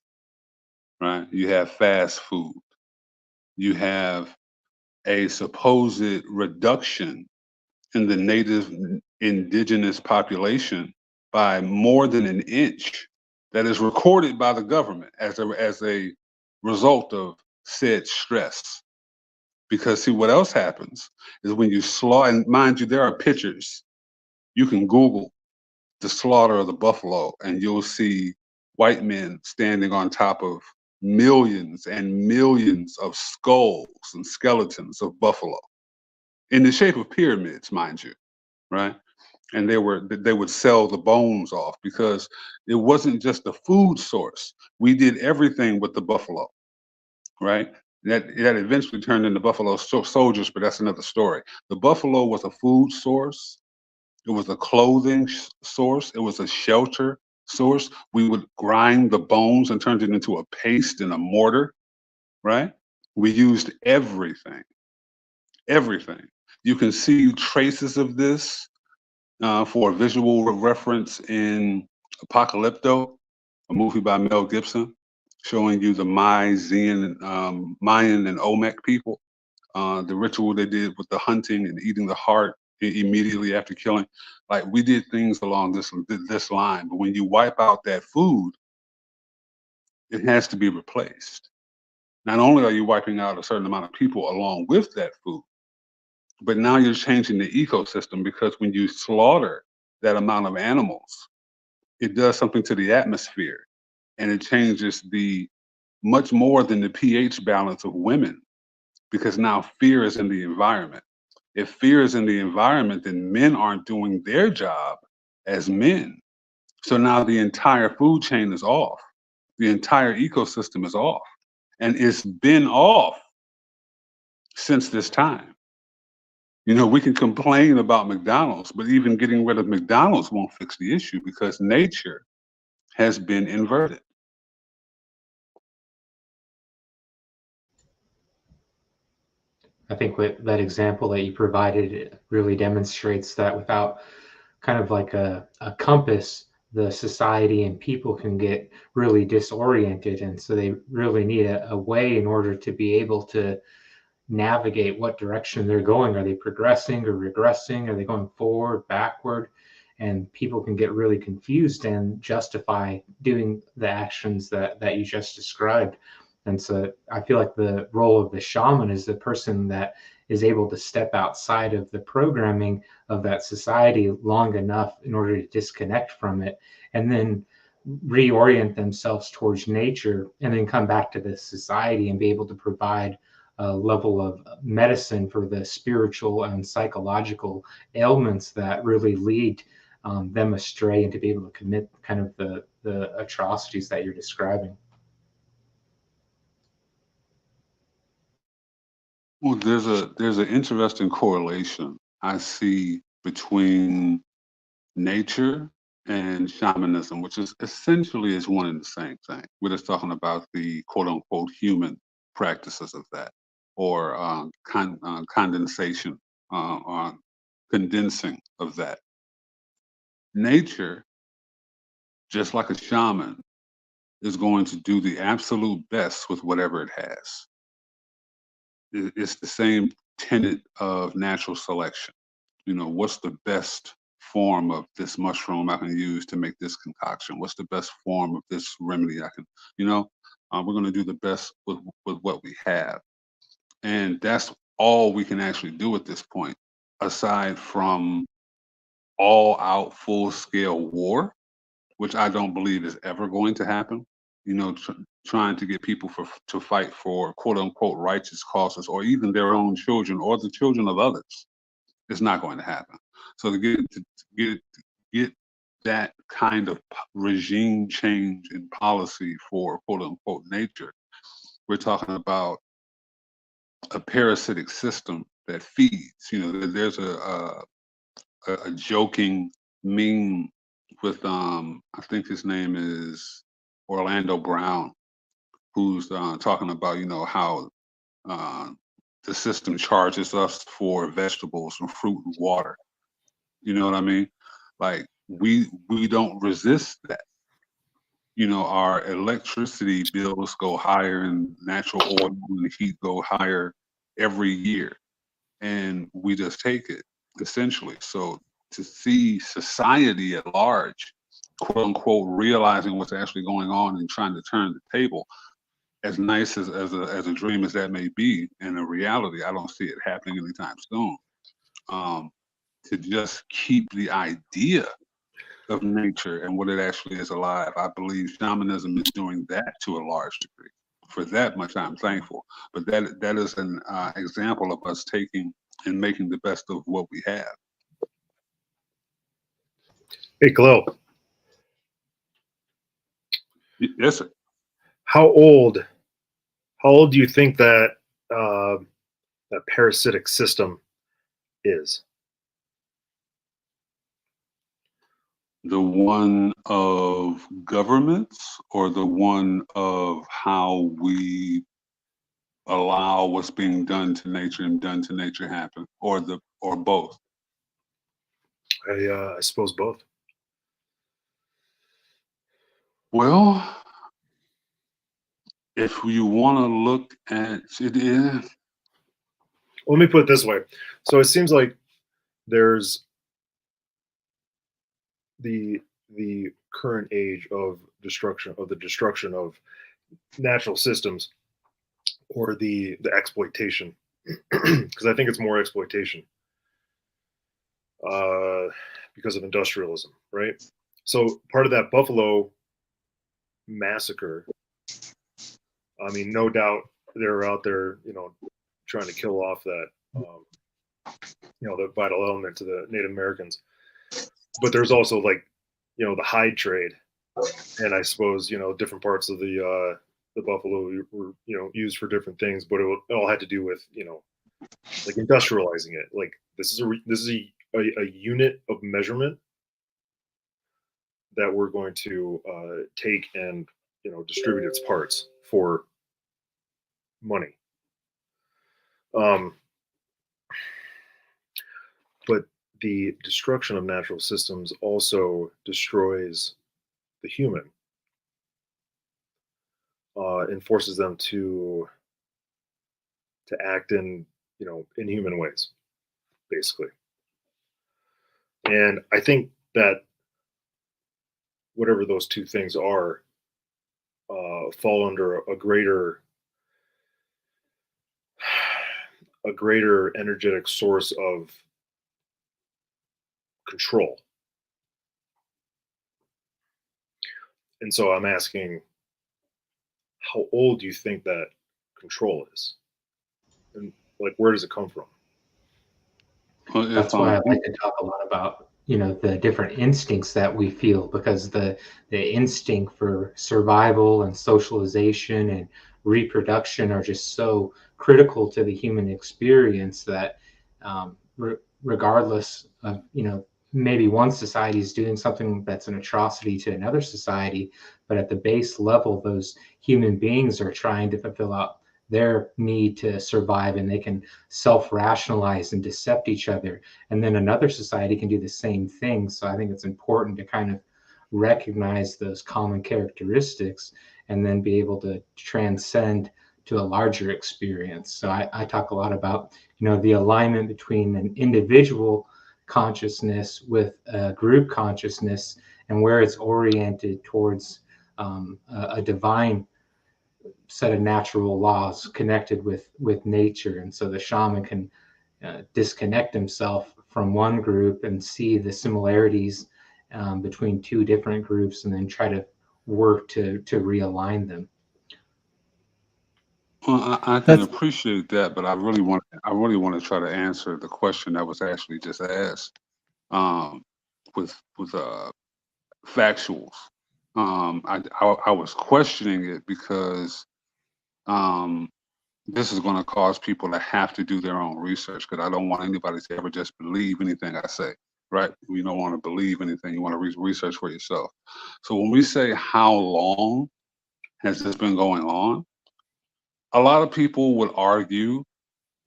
right? You have fast food. You have a supposed reduction in the native indigenous population by more than an inch that is recorded by the government as a result of said stress. Because see, what else happens is when you slaughter, and mind you, there are pictures. You can Google the slaughter of the buffalo and you'll see white men standing on top of millions and millions of skulls and skeletons of buffalo in the shape of pyramids, mind you, right? And they would sell the bones off because it wasn't just a food source. We did everything with the buffalo, right? That eventually turned into buffalo soldiers, but that's another story. The buffalo was a food source. It was a clothing source. It was a shelter source. We would grind the bones and turn it into a paste in a mortar, right? We used everything, everything. You can see traces of this for a visual reference in Apocalypto, a movie by Mel Gibson, showing you the Mayan and Olmec people, the ritual they did with the hunting and eating the heart immediately after killing. Like, we did things along this line, but when you wipe out that food, it has to be replaced. Not only are you wiping out a certain amount of people along with that food, but now you're changing the ecosystem, because when you slaughter that amount of animals, it does something to the atmosphere, and it changes the much more than the pH balance of women, because now fear is in the environment. If fear is in the environment, then men aren't doing their job as men. So now the entire food chain is off. The entire ecosystem is off, and it's been off since this time. You know, we can complain about McDonald's, but even getting rid of McDonald's won't fix the issue, because nature has been inverted. I think with that example that you provided, it really demonstrates that without kind of like a compass, the society and people can get really disoriented. And so they really need a way in order to be able to navigate what direction they're going. Are they progressing or regressing? Are they going forward, backward? And people can get really confused and justify doing the actions that you just described. And so I feel like the role of the shaman is the person that is able to step outside of the programming of that society long enough in order to disconnect from it, and then reorient themselves towards nature, and then come back to the society and be able to provide a level of medicine for the spiritual and psychological ailments that really lead them astray, and to be able to commit kind of the atrocities that you're describing. Well, there's an interesting correlation I see between nature and shamanism, which is essentially is one and the same thing. We're just talking about the quote unquote human practices of that, or condensation, or condensing of that. Nature, just like a shaman, is going to do the absolute best with whatever it has. It's the same tenet of natural selection. You know, what's the best form of this mushroom I can use to make this concoction? What's the best form of this remedy I can, you know? We're going to do the best with what we have. And that's all we can actually do at this point, aside from all out full scale war, which I don't believe is ever going to happen. You know, trying to get people to fight for quote unquote righteous causes, or even their own children or the children of others. It's not going to happen. So to get that kind of regime change in policy for quote unquote nature, we're talking about a parasitic system that feeds. You know, there's a joking meme with I think his name is Orlando Brown, who's talking about, you know, how the system charges us for vegetables and fruit and water. You know what I mean? Like we don't resist that. You know, our electricity bills go higher and natural oil and heat go higher every year, and we just take it essentially. So to see society at large, quote unquote, realizing what's actually going on and trying to turn the table, as nice as a dream as that may be, in a reality, I don't see it happening anytime soon. To just keep the idea of nature and what it actually is alive, I believe shamanism is doing that to a large degree. For that much, I'm thankful. But that is an example of us taking and making the best of what we have. Hey, Khalil. Yes, sir. How old do you think that that parasitic system is? The one of governments, or the one of how we allow what's being done to nature and done to nature happen, or both? I suppose both. Well, if you want to look at it, Let me put it this way. So it seems like there's the current age of destruction of natural systems, or the exploitation, because I think it's more exploitation because of industrialism, right? So part of that Buffalo massacre, I mean, no doubt they're out there, you know, trying to kill off that, you know, the vital element to the Native Americans. But there's also, like, you know, the hide trade, and I suppose, you know, different parts of the buffalo were, you know, used for different things, but it all had to do with, you know, like industrializing it. Like this is a unit of measurement that we're going to take and, you know, distribute its parts for money. But the destruction of natural systems also destroys the human, and forces them to act in, you know, inhuman ways, basically. And I think that whatever those two things are, fall under a greater energetic source of control. And so I'm asking, how old do you think that control is? And, like, where does it come from? That's why I like to talk a lot about, you know, the different instincts that we feel, because the instinct for survival and socialization and reproduction are just so critical to the human experience that regardless of, you know, maybe one society is doing something that's an atrocity to another society, but at the base level, those human beings are trying to fulfill out their need to survive, and they can self-rationalize and decept each other. And then another society can do the same thing. So I think it's important to kind of recognize those common characteristics and then be able to transcend to a larger experience. So I talk a lot about, you know, the alignment between an individual consciousness with a group consciousness, and where it's oriented towards a divine set of natural laws connected with nature, and so the shaman can disconnect himself from one group and see the similarities between two different groups, and then try to work to realign them. Well, I can appreciate that, but I really want to try to answer the question that was actually just asked with factuals. I was questioning it because this is going to cause people to have to do their own research, because I don't want anybody to ever just believe anything I say, right? You don't want to believe anything. You want to research for yourself. So when we say how long has this been going on, a lot of people would argue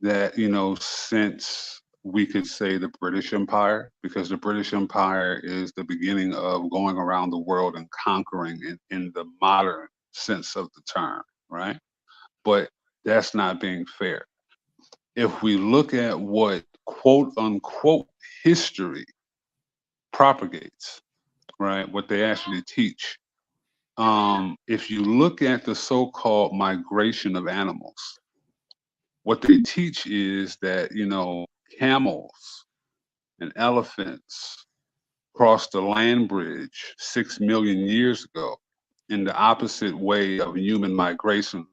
that, since we could say the British Empire, because the British Empire is the beginning of going around the world and conquering in the modern sense of the term, right? But that's not being fair. If we look at what quote unquote history propagates, right, what they actually teach, if you look at the so-called migration of animals, what they teach is that, camels and elephants crossed the land bridge 6 million years ago in the opposite way of human migration.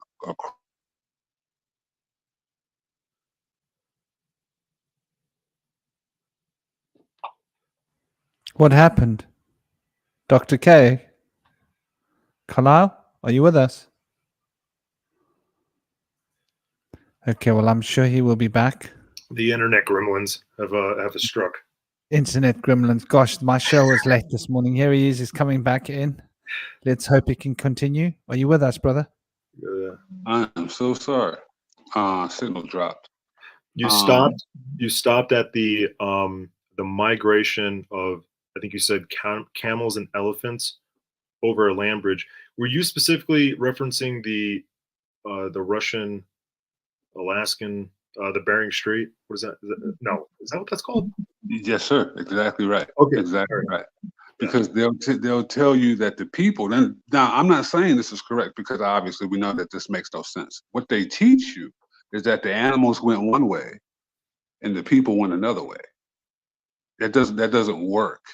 What happened? Dr. K? Kalal, are you with us? Okay, well, I'm sure he will be back. The internet gremlins have struck. Internet gremlins. Gosh, my show was late this morning. Here he is. He's coming back in. Let's hope he can continue. Are you with us, brother? I am so sorry. Signal dropped. You stopped at the migration of, I think you said camels and elephants over a land bridge. Were you specifically referencing the Russian, Alaskan, the Bering Strait? What is that? No, is that what that's called? Yes, sir. Exactly right. Okay, exactly right. Because they'll tell you that the people. Now, I'm not saying this is correct, because obviously we know that this makes no sense. What they teach you is that the animals went one way and the people went another way. That doesn't work.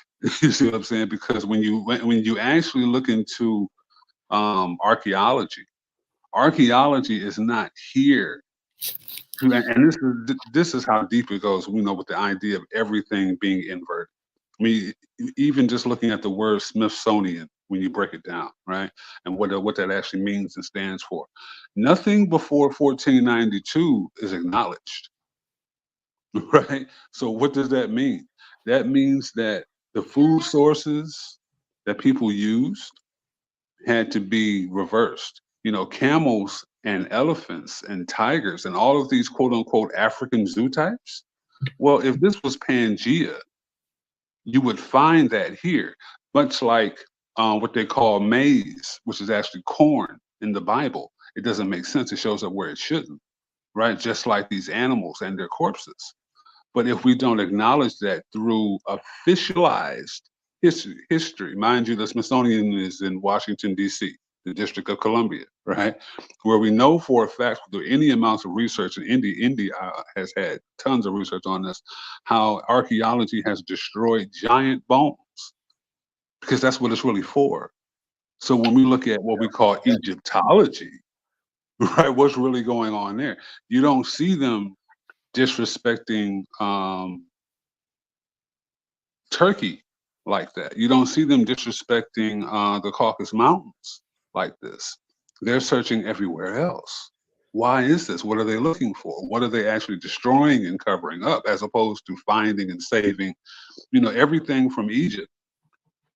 You see what I'm saying? Because when you actually look into archaeology is not here. And this is how deep it goes. We know, with the idea of everything being inverted. I mean, even just looking at the word Smithsonian, when you break it down, right, and what that actually means and stands for, nothing before 1492 is acknowledged, right? So what does that mean? That means that the food sources that people used had to be reversed. Camels and elephants and tigers and all of these quote unquote African zoo types. Well, if this was Pangea, you would find that here, much like what they call maize, which is actually corn in the Bible. It doesn't make sense. It shows up where it shouldn't, right? Just like these animals and their corpses. But if we don't acknowledge that through officialized history, mind you, the Smithsonian is in Washington, D.C., the District of Columbia, right? Where we know for a fact, through any amounts of research, and India has had tons of research on this, how archaeology has destroyed giant bones, because that's what it's really for. So when we look at what we call Egyptology, right, what's really going on there? You don't see them disrespecting Turkey like that. You don't see them disrespecting the Caucasus Mountains like this. They're searching everywhere else. Why is this? What are they looking for? What are they actually destroying and covering up, as opposed to finding and saving? Everything from Egypt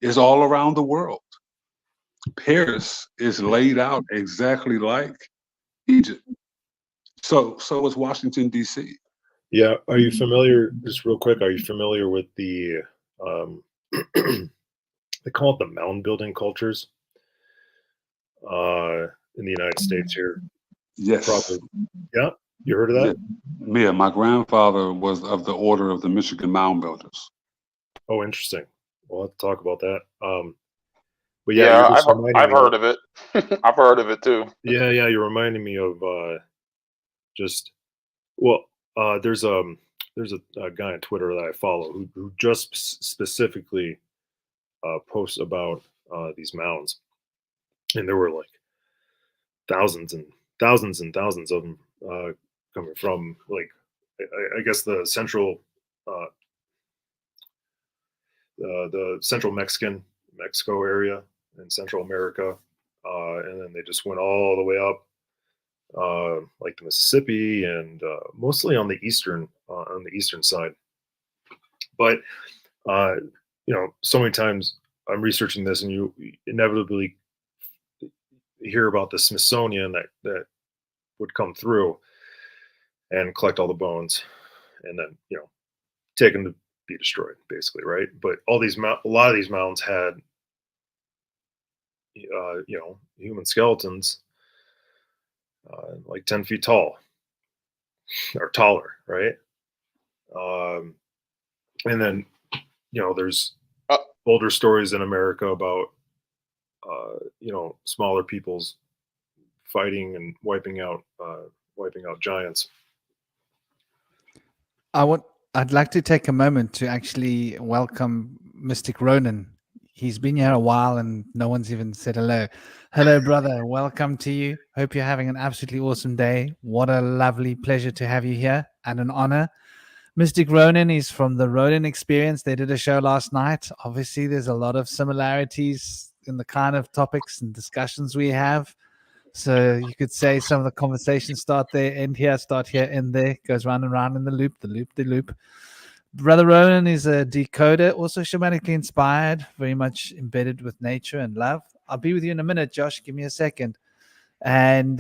is all around the world. Paris is laid out exactly like Egypt. So is Washington, D.C. Yeah. Are you familiar, just real quick, are you familiar with the, they call it the mound building cultures in the United States here? Yes. Probably. Yeah. You heard of that? Yeah. My grandfather was of the order of the Michigan Mound Builders. Oh, interesting. We'll have to talk about that. But yeah, Yeah, you're just reminding I've me heard of it. I've heard of it too. yeah, you're reminding me of just well, there's a guy on Twitter that I follow who just specifically posts about these mounds, and there were like thousands and thousands and thousands of them coming from like I guess uh, the central Mexico area in Central America, and then they just went all the way up like the Mississippi and mostly on the eastern side. But so many times I'm researching this, and you inevitably hear about the Smithsonian that would come through and collect all the bones, and then take them to be destroyed, basically, right? But a lot of these mounds had human skeletons like 10 feet tall or taller, right? And then there's Uh, older stories in America about smaller peoples fighting and wiping out giants. I'd like to take a moment to actually welcome Mystic Ronan. He's been here a while and no one's even said hello. Hello, brother. Welcome to you. Hope you're having an absolutely awesome day. What a lovely pleasure to have you here and an honor. Mystic Ronan is from the Ronan Experience. They did a show last night. Obviously, there's a lot of similarities in the kind of topics and discussions we have. So you could say some of the conversations start there, end here, start here, end there, goes round and round in the loop, the loop. Brother Ronan is a decoder, also shamanically inspired, very much embedded with nature and love. I'll be with you in a minute, Josh. Give me a second. And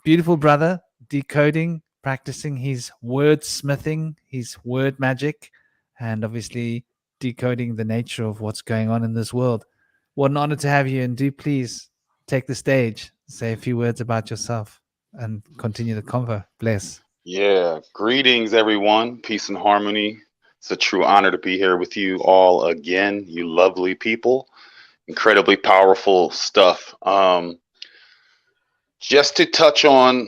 beautiful brother, decoding, practicing his wordsmithing, his word magic, and obviously decoding the nature of what's going on in this world. What an honor to have you, and do please take the stage, say a few words about yourself, and continue the convo. Bless. Yeah, greetings, everyone. Peace and harmony. It's a true honor to be here with you all again, you lovely people. Incredibly powerful stuff. Just to touch on,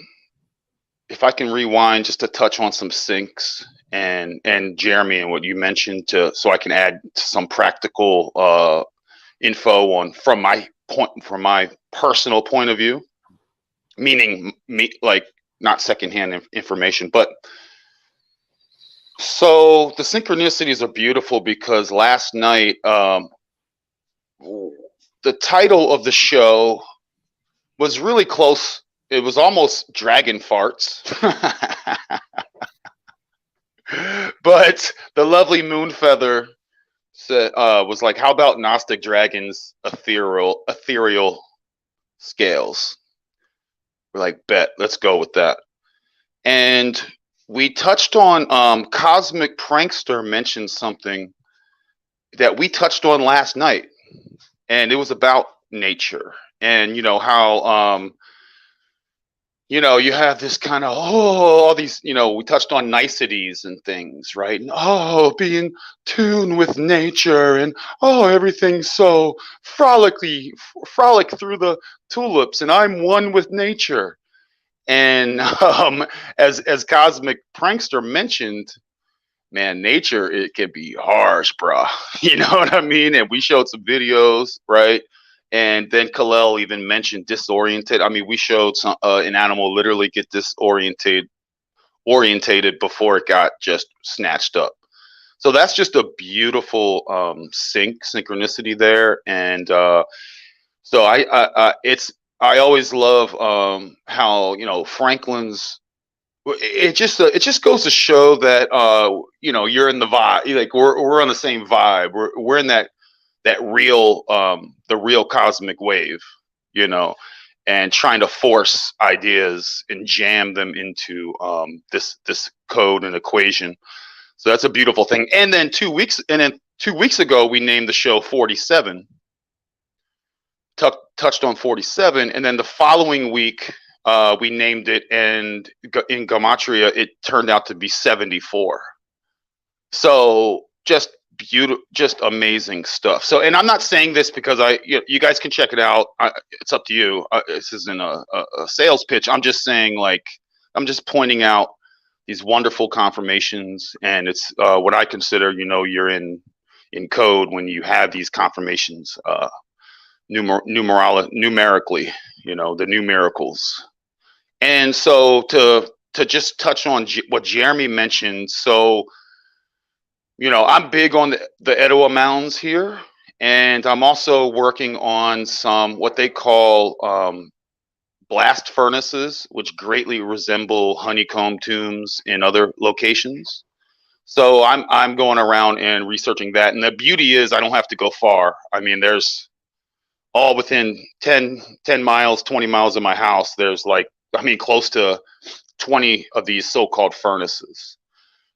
if I can rewind, just to touch on some syncs and Jeremy and what you mentioned, so I can add some practical info on from my personal point of view, meaning me, like not secondhand information, but so the synchronicities are beautiful because last night the title of the show was really close. It was almost dragon farts. But the lovely Moonfeather said was like, how about Gnostic dragons ethereal scales? We're like, bet, let's go with that. And we touched on Cosmic Prankster mentioned something that we touched on last night, and it was about nature and how you have this kind of all these we touched on niceties and things, right? And being tuned with nature, and everything's so frolic through the tulips, and I'm one with nature. And as Cosmic Prankster mentioned, man, nature, it can be harsh, bruh. You know what I mean? And we showed some videos, right? And then Kalel even mentioned disoriented. I mean, we showed an animal literally get orientated before it got just snatched up. So that's just a beautiful synchronicity there. And so I always love how Franklin's. It just goes to show that you're in the vibe. Like we're on the same vibe. We're in that real the real cosmic wave, and trying to force ideas and jam them into this code and equation. So that's a beautiful thing. And then 2 weeks ago we named the show 47. Touched on 47, and then the following week we named it, and in Gematria it turned out to be 74. So just beautiful, just amazing stuff. So, and I'm not saying this because you guys can check it out. It's up to you. This isn't a sales pitch. I'm just saying, like, I'm just pointing out these wonderful confirmations, and it's what I consider, you're in code when you have these confirmations, numerically, the new miracles. And so to just touch on what Jeremy mentioned, so I'm big on the Etowah Mounds here, and I'm also working on some what they call blast furnaces, which greatly resemble honeycomb tombs in other locations. So I'm going around and researching that, and the beauty is I don't have to go far. I mean, there's all within 10 miles, 20 miles of my house. There's close to 20 of these so-called furnaces.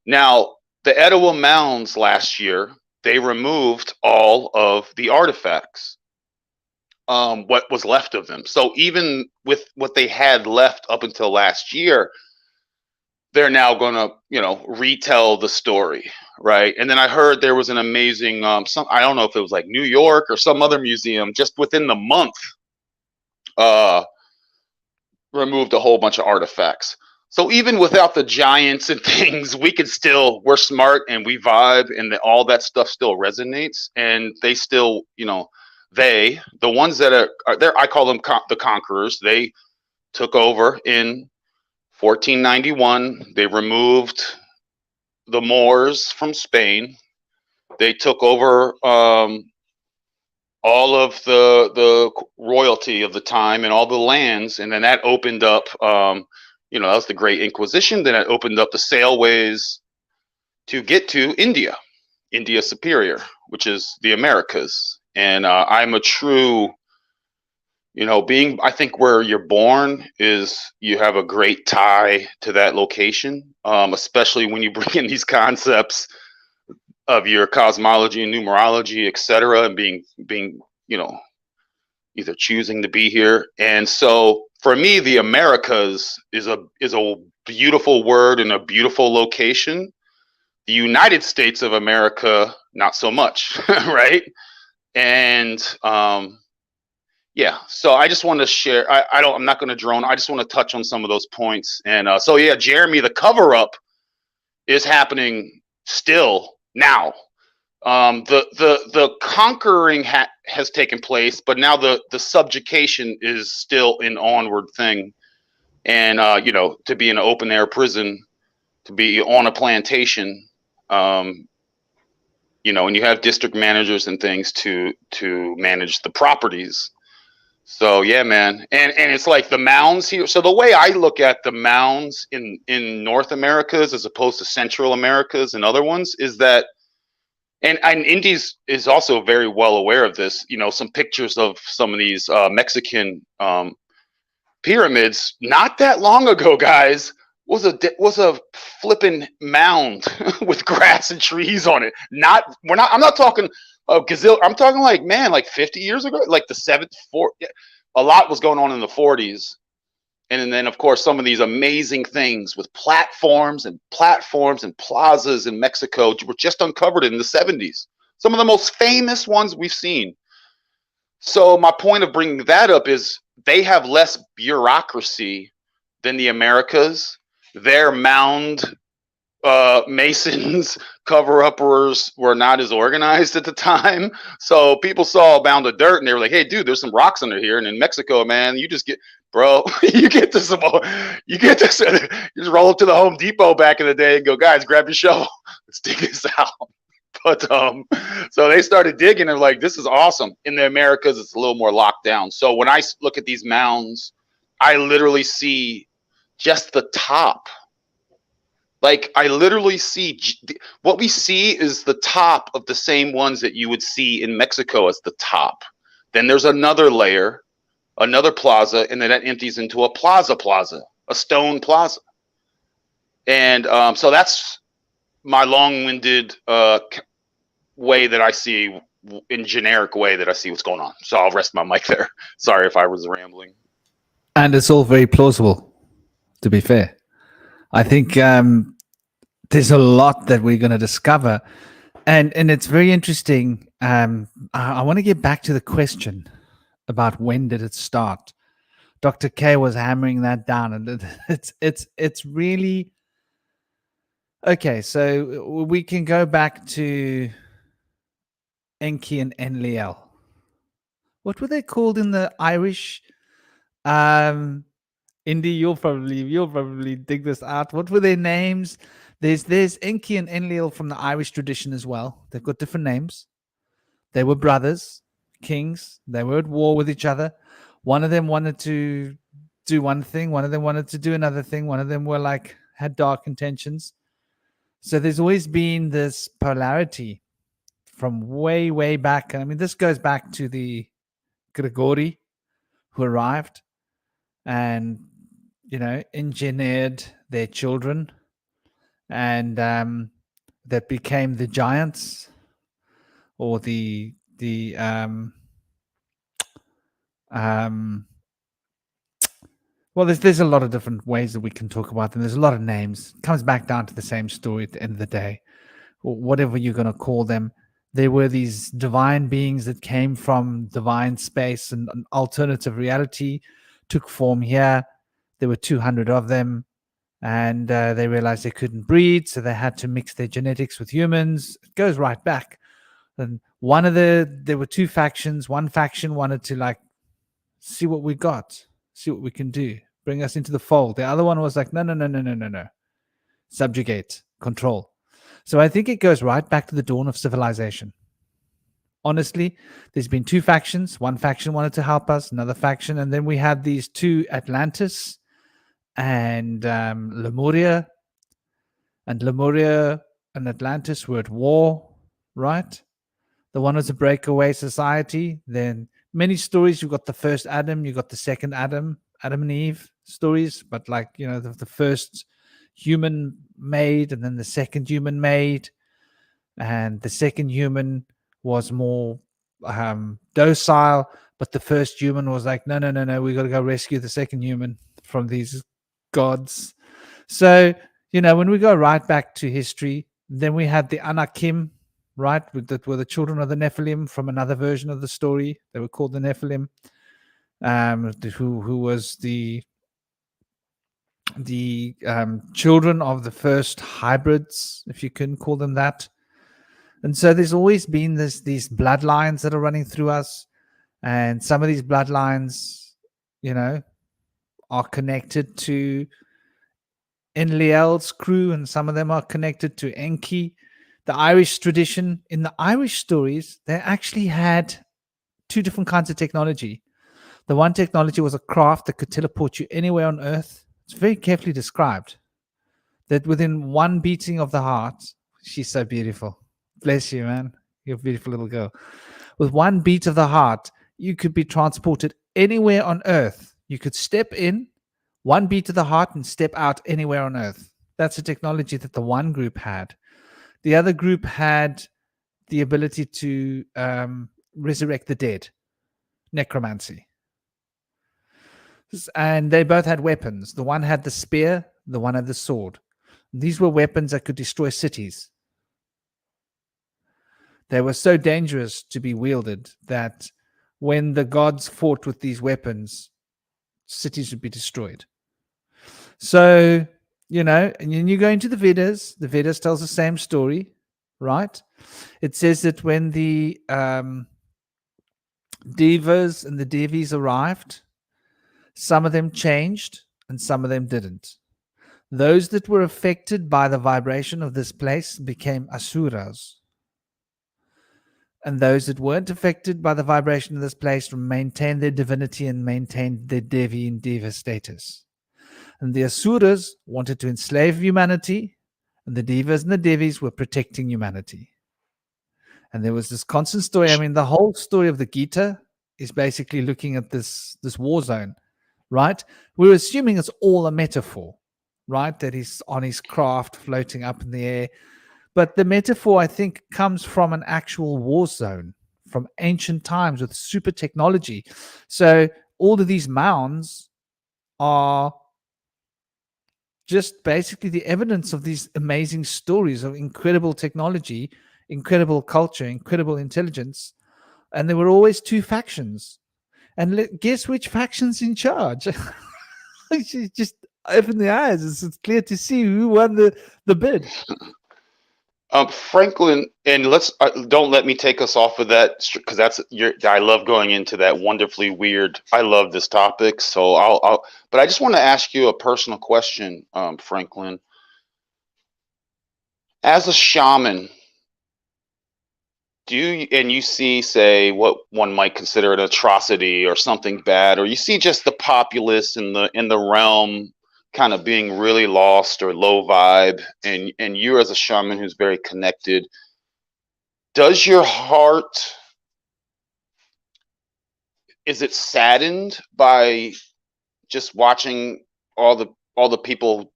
Now, the Etowah Mounds last year, they removed all of the artifacts, what was left of them. So even with what they had left up until last year, they're now going to, retell the story, right? And then I heard there was an amazing, I don't know if it was like New York or some other museum, just within the month, removed a whole bunch of artifacts. So even without the giants and things, we're smart and we vibe, and all that stuff still resonates, and they still, the ones that are there, I call them the conquerors. They took over in 1491. They removed the Moors from Spain. They took over all of the royalty of the time and all the lands, and then that opened up, that was the Great Inquisition. Then it opened up the sailways to get to India Superior, which is the Americas. And I'm a true, I think where you're born is you have a great tie to that location, especially when you bring in these concepts of your cosmology and numerology, etc., and being either choosing to be here. And so for me, the Americas is a beautiful word and a beautiful location. The United States of America, not so much, right? And so I just want to share. I'm not going to drone. I just want to touch on some of those points. And Jeremy, the cover up is happening still now. The conquering has taken place, but now the subjugation is still an onward thing. And to be in an open air prison, to be on a plantation, and you have district managers and things to manage the properties. So yeah, man, and it's like the mounds here. So the way I look at the mounds in North Americas as opposed to Central Americas and other ones is that, and Indies is also very well aware of this. Some pictures of some of these Mexican pyramids not that long ago, guys, was a flipping mound with grass and trees on it. I'm not talking a gazillion. I'm talking like 50 years ago, like a lot was going on in the 40s. And then, of course, some of these amazing things with platforms and plazas in Mexico were just uncovered in the 70s. Some of the most famous ones we've seen. So my point of bringing that up is they have less bureaucracy than the Americas. Their mound masons, cover-uppers were not as organized at the time. So people saw a mound of dirt and they were like, hey, dude, there's some rocks under here. And in Mexico, man, you just get, bro, you just roll up to the Home Depot back in the day and go, guys, grab your shovel. Let's dig this out. But so they started digging and like, this is awesome. In the Americas, it's a little more locked down. So when I look at these mounds, I literally see just the top. Like I literally see what we see is the top of the same ones that you would see in Mexico as the top. Then there's another layer, another plaza, and then that empties into a plaza, a stone plaza. And so that's my long-winded way that I see, in generic way that I see what's going on. So I'll rest my mic there. Sorry if I was rambling. And it's all very plausible, to be fair. I think there's a lot that we're going to discover. And it's very interesting. I want to get back to the question about when did it start. Dr. K was hammering that down, and it's really okay. So we can go back to Enki and Enlil. What were they called in the Irish? Indy, you'll probably dig this out. What were their names? There's Enki and Enlil from the Irish tradition as well. They've got different names. They were brothers, kings. They were at war with each other. One of them wanted to do one thing. One of them wanted to do another thing. One of them were like had dark intentions. So there's always been this polarity from way, way back. I mean, this goes back to the Grigori who arrived and, engineered their children, and that became the giants, or the well, there's a lot of different ways that we can talk about them. There's a lot of names. It comes back down to the same story at the end of the day, or whatever you're going to call them. There were these divine beings that came from divine space, and an alternative reality took form here. There were 200 of them, and they realized they couldn't breed, so they had to mix their genetics with humans. It goes right back. And there were two factions. One faction wanted to see what we got, see what we can do, bring us into the fold. The other one was like, no, subjugate, control. So I think it goes right back to the dawn of civilization. Honestly, there's been two factions. One faction wanted to help us, another faction, and then we had these two, Atlantis and Lemuria. And Lemuria and Atlantis were at war, right? The one was a breakaway society. Then many stories, you've got the first Adam, you got the second Adam and Eve stories, but the first human made, and then the second human made, and the second human was more docile, but the first human was like, no, we got to go rescue the second human from these gods. So when we go right back to history, then we had the Anakim, right, that were the children of the Nephilim from another version of the story. They were called the Nephilim, who was the children of the first hybrids, if you can call them that. And so there's always been these bloodlines that are running through us, and some of these bloodlines, are connected to Enlil's crew, and some of them are connected to Enki. The Irish tradition, in the Irish stories, they actually had two different kinds of technology. The one technology was a craft that could teleport you anywhere on Earth. It's very carefully described that within one beating of the heart, she's so beautiful. Bless you, man. You're a beautiful little girl. With one beat of the heart, you could be transported anywhere on Earth. You could step in, one beat of the heart, and step out anywhere on Earth. That's a technology that the one group had. The other group had the ability to resurrect the dead, necromancy. And they both had weapons. The one had the spear, the one had the sword. These were weapons that could destroy cities. They were so dangerous to be wielded that when the gods fought with these weapons, cities would be destroyed. So, and then you go into the Vedas tells the same story, right? It says that when the Devas and the Devis arrived, some of them changed and some of them didn't. Those that were affected by the vibration of this place became Asuras. And those that weren't affected by the vibration of this place maintained their divinity and maintained their Devi and Deva status. And the Asuras wanted to enslave humanity, and the Devas and the Devis were protecting humanity. And there was this constant story. I mean, the whole story of the Gita is basically looking at this war zone, right? We're assuming it's all a metaphor, right? That he's on his craft floating up in the air. But the metaphor, I think, comes from an actual war zone from ancient times with super technology. So all of these mounds are just basically the evidence of these amazing stories of incredible technology incredible culture, incredible intelligence, and there were always two factions. And guess which faction's in charge? She just opened the eyes. It's clear to see who won the bid. Franklin, and let's don't let me take us off of that because I love going into that wonderfully weird. I love this topic, so but I just want to ask you a personal question, Franklin. As a shaman, and you see, say, what one might consider an atrocity or something bad, or you see just the populace in the realm kind of being really lost or low vibe, and you as a shaman who's very connected, does your heart, is it saddened by just watching all the people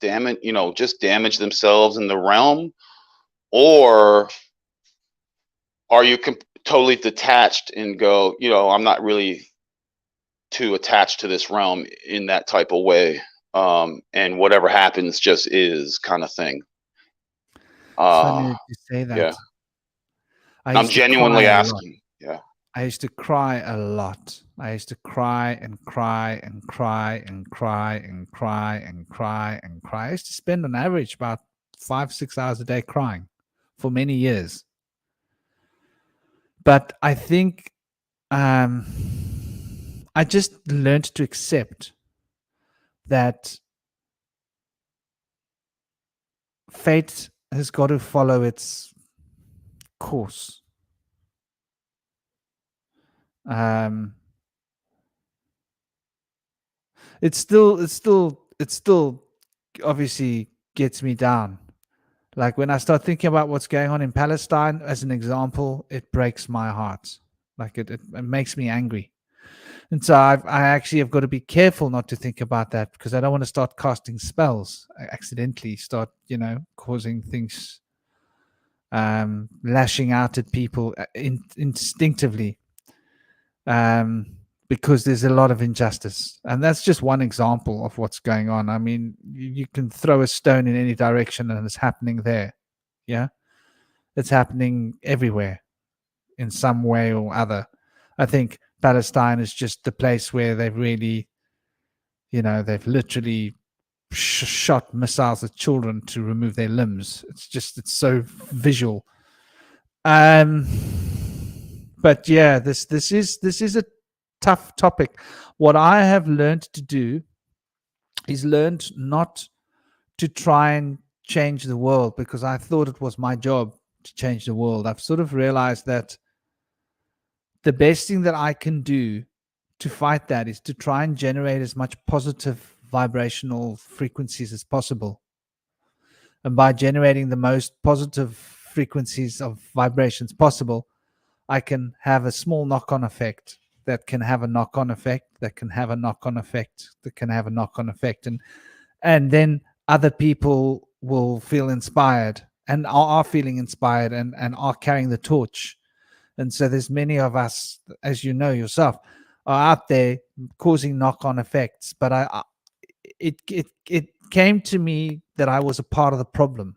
just damage themselves in the realm, or are you totally detached and go, I'm not really too attached to this realm in that type of way, and whatever happens just is kind of thing? It's funny that you say that. Yeah. I I'm used to genuinely cry a lot. asking. Yeah. I used to cry a lot. I used to cry and cry and cry and cry and cry and cry and cry. I used to spend on average about 5-6 hours a day crying for many years. But I think I just learned to accept that fate has got to follow its course. It still obviously gets me down. Like when I start thinking about what's going on in Palestine, as an example, it breaks my heart. Like it makes me angry. And so I actually have got to be careful not to think about that, because I don't want to start casting spells. I accidentally start, causing things, lashing out at people instinctively, because there's a lot of injustice. And that's just one example of what's going on. I mean, you can throw a stone in any direction and it's happening there. Yeah. It's happening everywhere in some way or other. I think Palestine is just the place where they've really, they've literally shot missiles at children to remove their limbs. It's so visual. But yeah, this is a tough topic. What I have learned to do is learned not to try and change the world, because I thought it was my job to change the world. I've sort of realized that the best thing that I can do to fight that is to try and generate as much positive vibrational frequencies as possible. And by generating the most positive frequencies of vibrations possible, I can have a small knock-on effect that can have a knock-on effect, that can have a knock-on effect, that can have a knock-on effect. And then other people will feel inspired and are feeling inspired and are carrying the torch. And so there's many of us, as you know yourself, are out there causing knock-on effects. But it came to me that I was a part of the problem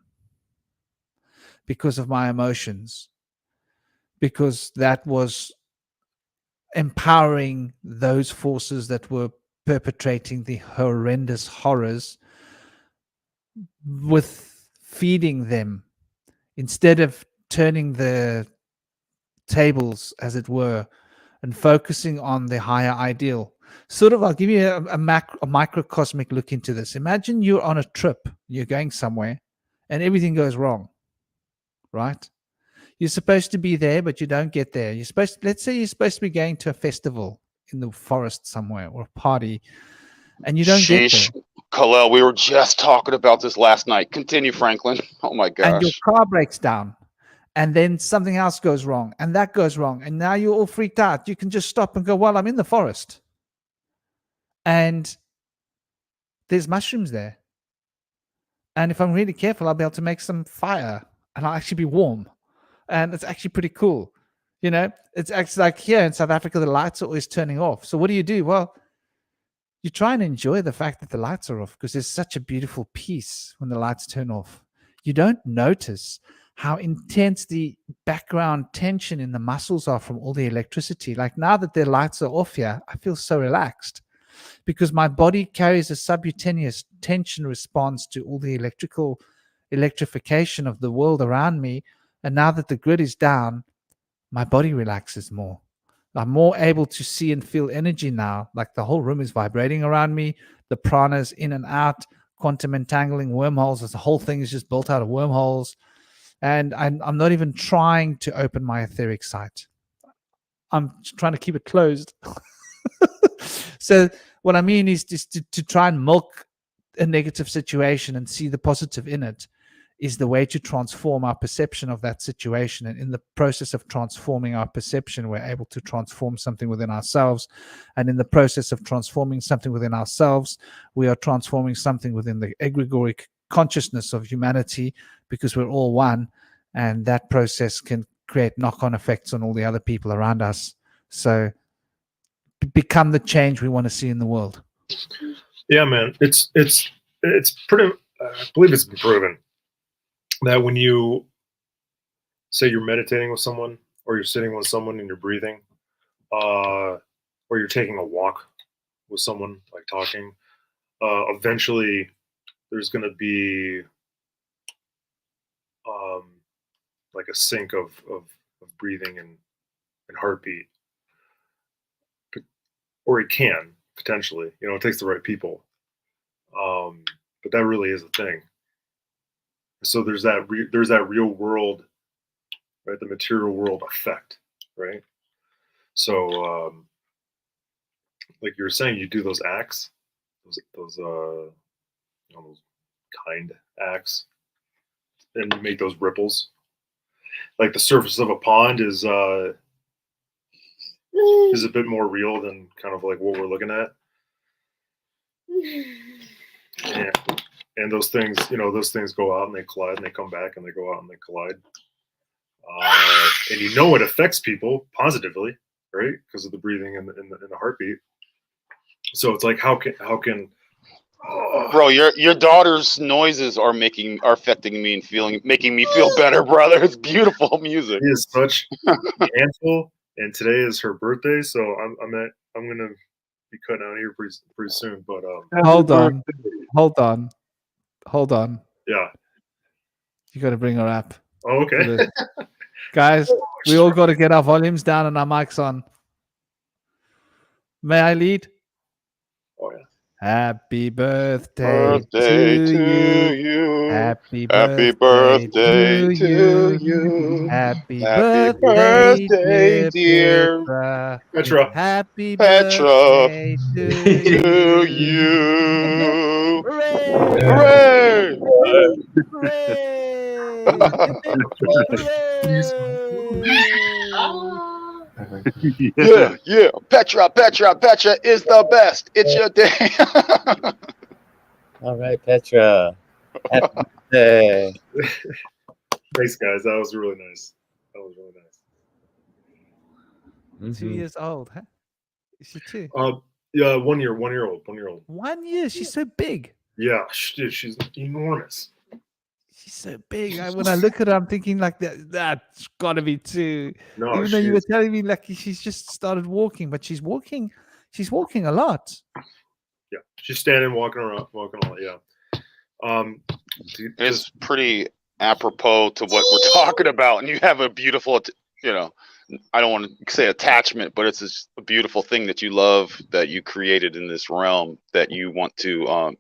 because of my emotions, because that was empowering those forces that were perpetrating the horrendous horrors, with feeding them instead of turning the tables, as it were, and focusing on the higher ideal. Sort of, I'll give you a microcosmic look into this. Imagine you're on a trip, you're going somewhere, and everything goes wrong, right? You're supposed to be there, but you don't get there. Let's say you're supposed to be going to a festival in the forest somewhere, or a party, and you don't get there. Khalil, we were just talking about this last night. Continue, Franklin. Oh my gosh. And your car breaks down, and then something else goes wrong, and that goes wrong, and now you're all freaked out. You can just stop and go, well, I'm in the forest, and there's mushrooms there. And if I'm really careful, I'll be able to make some fire, and I'll actually be warm. And it's actually pretty cool. It's actually like here in South Africa, the lights are always turning off. So what do? Well, you try and enjoy the fact that the lights are off, because there's such a beautiful peace when the lights turn off. You don't notice how intense the background tension in the muscles are from all the electricity. Like now that the lights are off here, I feel so relaxed because my body carries a subcutaneous tension response to all the electrification of the world around me. And now that the grid is down, my body relaxes more. I'm more able to see and feel energy now. Like the whole room is vibrating around me. The prana's in and out, quantum entangling wormholes. The whole thing is just built out of wormholes. And I'm not even trying to open my etheric sight. I'm trying to keep it closed. So what I mean is just to try and milk a negative situation and see the positive in it is the way to transform our perception of that situation. And in the process of transforming our perception, we're able to transform something within ourselves. And in the process of transforming something within ourselves, we are transforming something within the egregoric consciousness of humanity, because we're all one. And that process can create knock-on effects on all the other people around us. So become the change we want to see in the world. Yeah, man. It's pretty, I believe it's been proven that when you say you're meditating with someone, or you're sitting with someone and you're breathing, or you're taking a walk with someone, like talking, eventually there's going to be like a sync of breathing and heartbeat, or it can potentially, it takes the right people. But that really is a thing. So there's that real world, right? The material world effect, right? So, like you were saying, you do those acts, those kind acts, and you make those ripples. Like the surface of a pond is a bit more real than kind of like what we're looking at. And those things, those things go out and they collide, and they come back and they go out and they collide. And it affects people positively, right? Because of the breathing and the heartbeat. So it's like, how can Bro, your daughter's noises are affecting me and making me feel better, brother. It's beautiful music. She is such a handful, and today is her birthday, so I'm gonna be cutting out here pretty soon. But Hold on. Yeah. You got to bring her up. Oh, okay. Guys, we all got to get our volumes down and our mics on. May I lead? Oh yeah. Happy birthday to you. Happy birthday birthday to to you. you. Happy Happy birthday, birthday, dear Petra. Happy Petra. birthday to To you. you. Hooray! Hooray! Hooray! Yeah. Petra is the best. It's your day. All right, Petra. Happy birthday. Thanks, guys. That was really nice. 2 years old, huh? Is she 2? Yeah, 1 year old. 1 year. She's so big. Yeah, she's enormous. She's so big. When I look at her, I'm thinking like that's got to be 2. No, even though you were telling me like she's just started walking, but she's walking a lot. Yeah, she's standing, walking around. Yeah. It's pretty apropos to what we're talking about, and you have a beautiful, I don't want to say attachment, but it's just a beautiful thing that you love, that you created in this realm, that you want to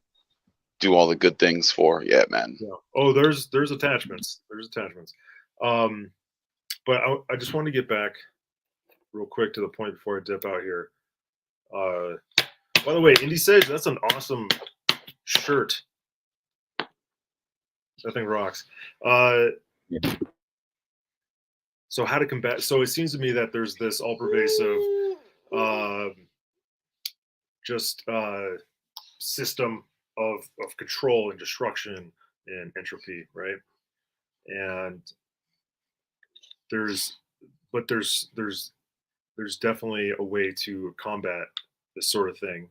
do all the good things for. Yeah, man. Yeah. Oh, there's attachments. But I just want to get back real quick to the point before I dip out here. By the way, Indy Sage, that's an awesome shirt. That thing rocks. So how to combat? So it seems to me that there's this all-pervasive, system of control and destruction and entropy, right? And there's definitely a way to combat this sort of thing.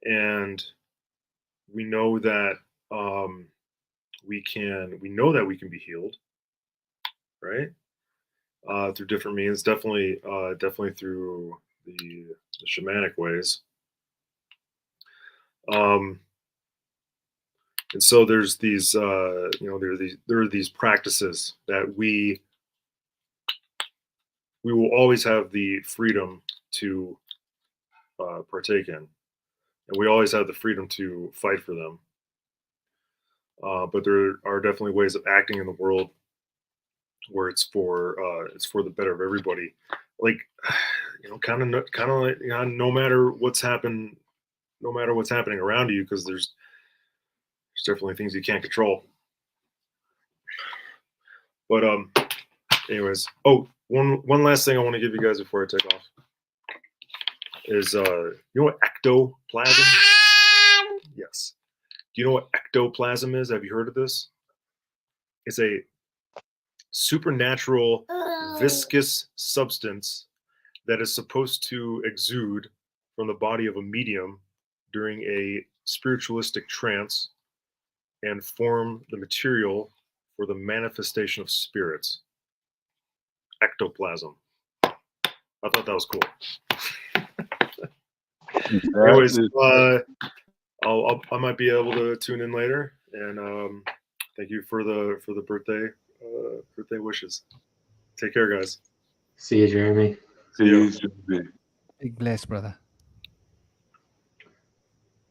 And we know that we know that we can be healed, right? Through different means, definitely through the shamanic ways. And so there's these, there are these practices that we will always have the freedom to partake in, and we always have the freedom to fight for them. But there are definitely ways of acting in the world where it's for the better of everybody. Like, kind of like, no matter what's happening around you, because there's definitely things you can't control. But anyways, one last thing I want to give you guys before I take off is you know what ectoplasm? Yes. Do you know what ectoplasm is? Have you heard of this? It's a supernatural viscous substance that is supposed to exude from the body of a medium during a spiritualistic trance and form the material for the manifestation of spirits. Ectoplasm. I thought that was cool. Anyways, I might be able to tune in later, and thank you for the birthday wishes. Take care, guys. See you, Jeremy. See you. Jeremy. Big bless, brother.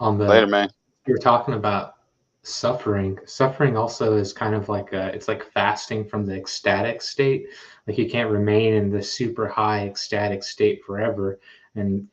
Later, man. You were talking about suffering. Suffering also is kind of like it's like fasting from the ecstatic state. Like you can't remain in the super high ecstatic state forever, and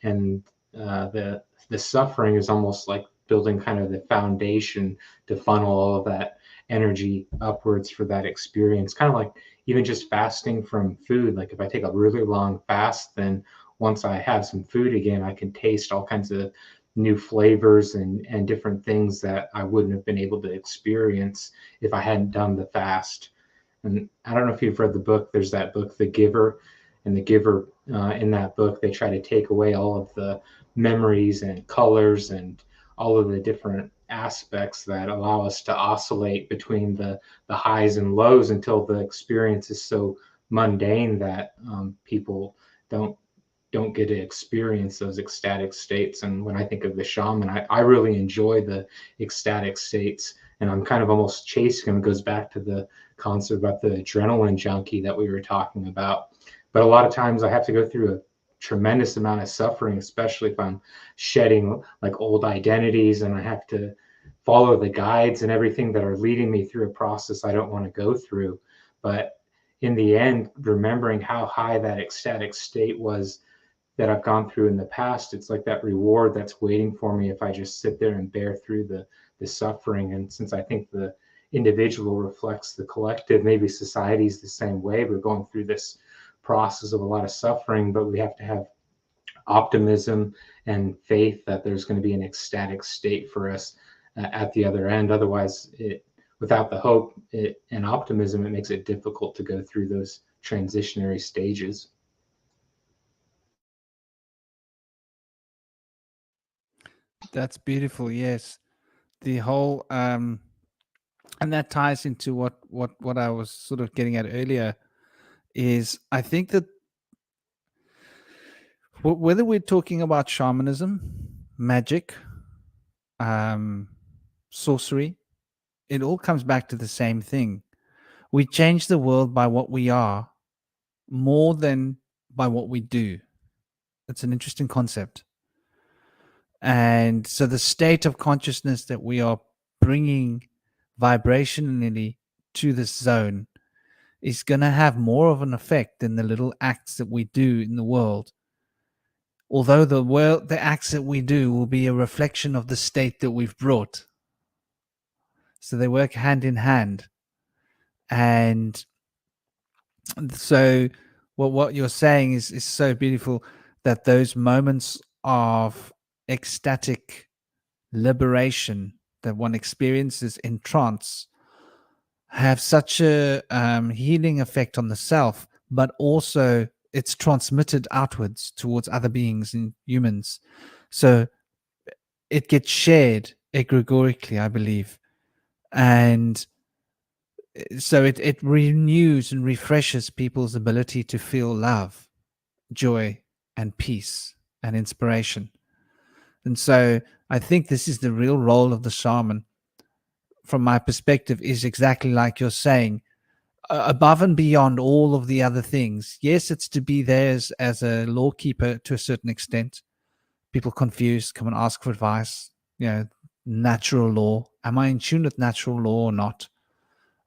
the suffering is almost like building kind of the foundation to funnel all of that energy upwards for that experience. Kind of like even just fasting from food. Like if I take a really long fast, then once I have some food again, I can taste all kinds of new flavors and different things that I wouldn't have been able to experience if I hadn't done the fast. And I don't know if you've read the book. There's that book, The Giver, and The Giver, in that book, they try to take away all of the memories and colors and all of the different aspects that allow us to oscillate between the highs and lows until the experience is so mundane that people don't get to experience those ecstatic states. And when I think of the shaman, I really enjoy the ecstatic states, and I'm kind of almost chasing them. It goes back to the concept about the adrenaline junkie that we were talking about. But a lot of times I have to go through a tremendous amount of suffering, especially if I'm shedding like old identities, and I have to follow the guides and everything that are leading me through a process I don't want to go through. But in the end, remembering how high that ecstatic state was that I've gone through in the past, it's like that reward that's waiting for me if I just sit there and bear through the suffering. And since I think the individual reflects the collective, maybe society's the same way. We're going through this process of a lot of suffering, but we have to have optimism and faith that there's going to be an ecstatic state for us at the other end. Otherwise, without the hope and optimism, it makes it difficult to go through those transitionary stages. That's beautiful. Yes, the whole and that ties into what I was sort of getting at earlier. Is I think that whether we're talking about shamanism, magic, sorcery, it all comes back to the same thing. We change the world by what we are more than by what we do. It's an interesting concept. And so the state of consciousness that we are bringing vibrationally to this zone is going to have more of an effect than the little acts that we do in the world. Although the acts that we do will be a reflection of the state that we've brought. So they work hand in hand. And so what you're saying is so beautiful, that those moments of ecstatic liberation that one experiences in trance have such a healing effect on the self, but also it's transmitted outwards towards other beings and humans. So it gets shared egregorically, I believe. And So it renews and refreshes people's ability to feel love, joy, and peace and inspiration. And so I think this is the real role of the shaman, from my perspective, is exactly like you're saying, above and beyond all of the other things. Yes, it's to be there as a lawkeeper to a certain extent. People confused, come and ask for advice. Natural law. Am I in tune with natural law or not?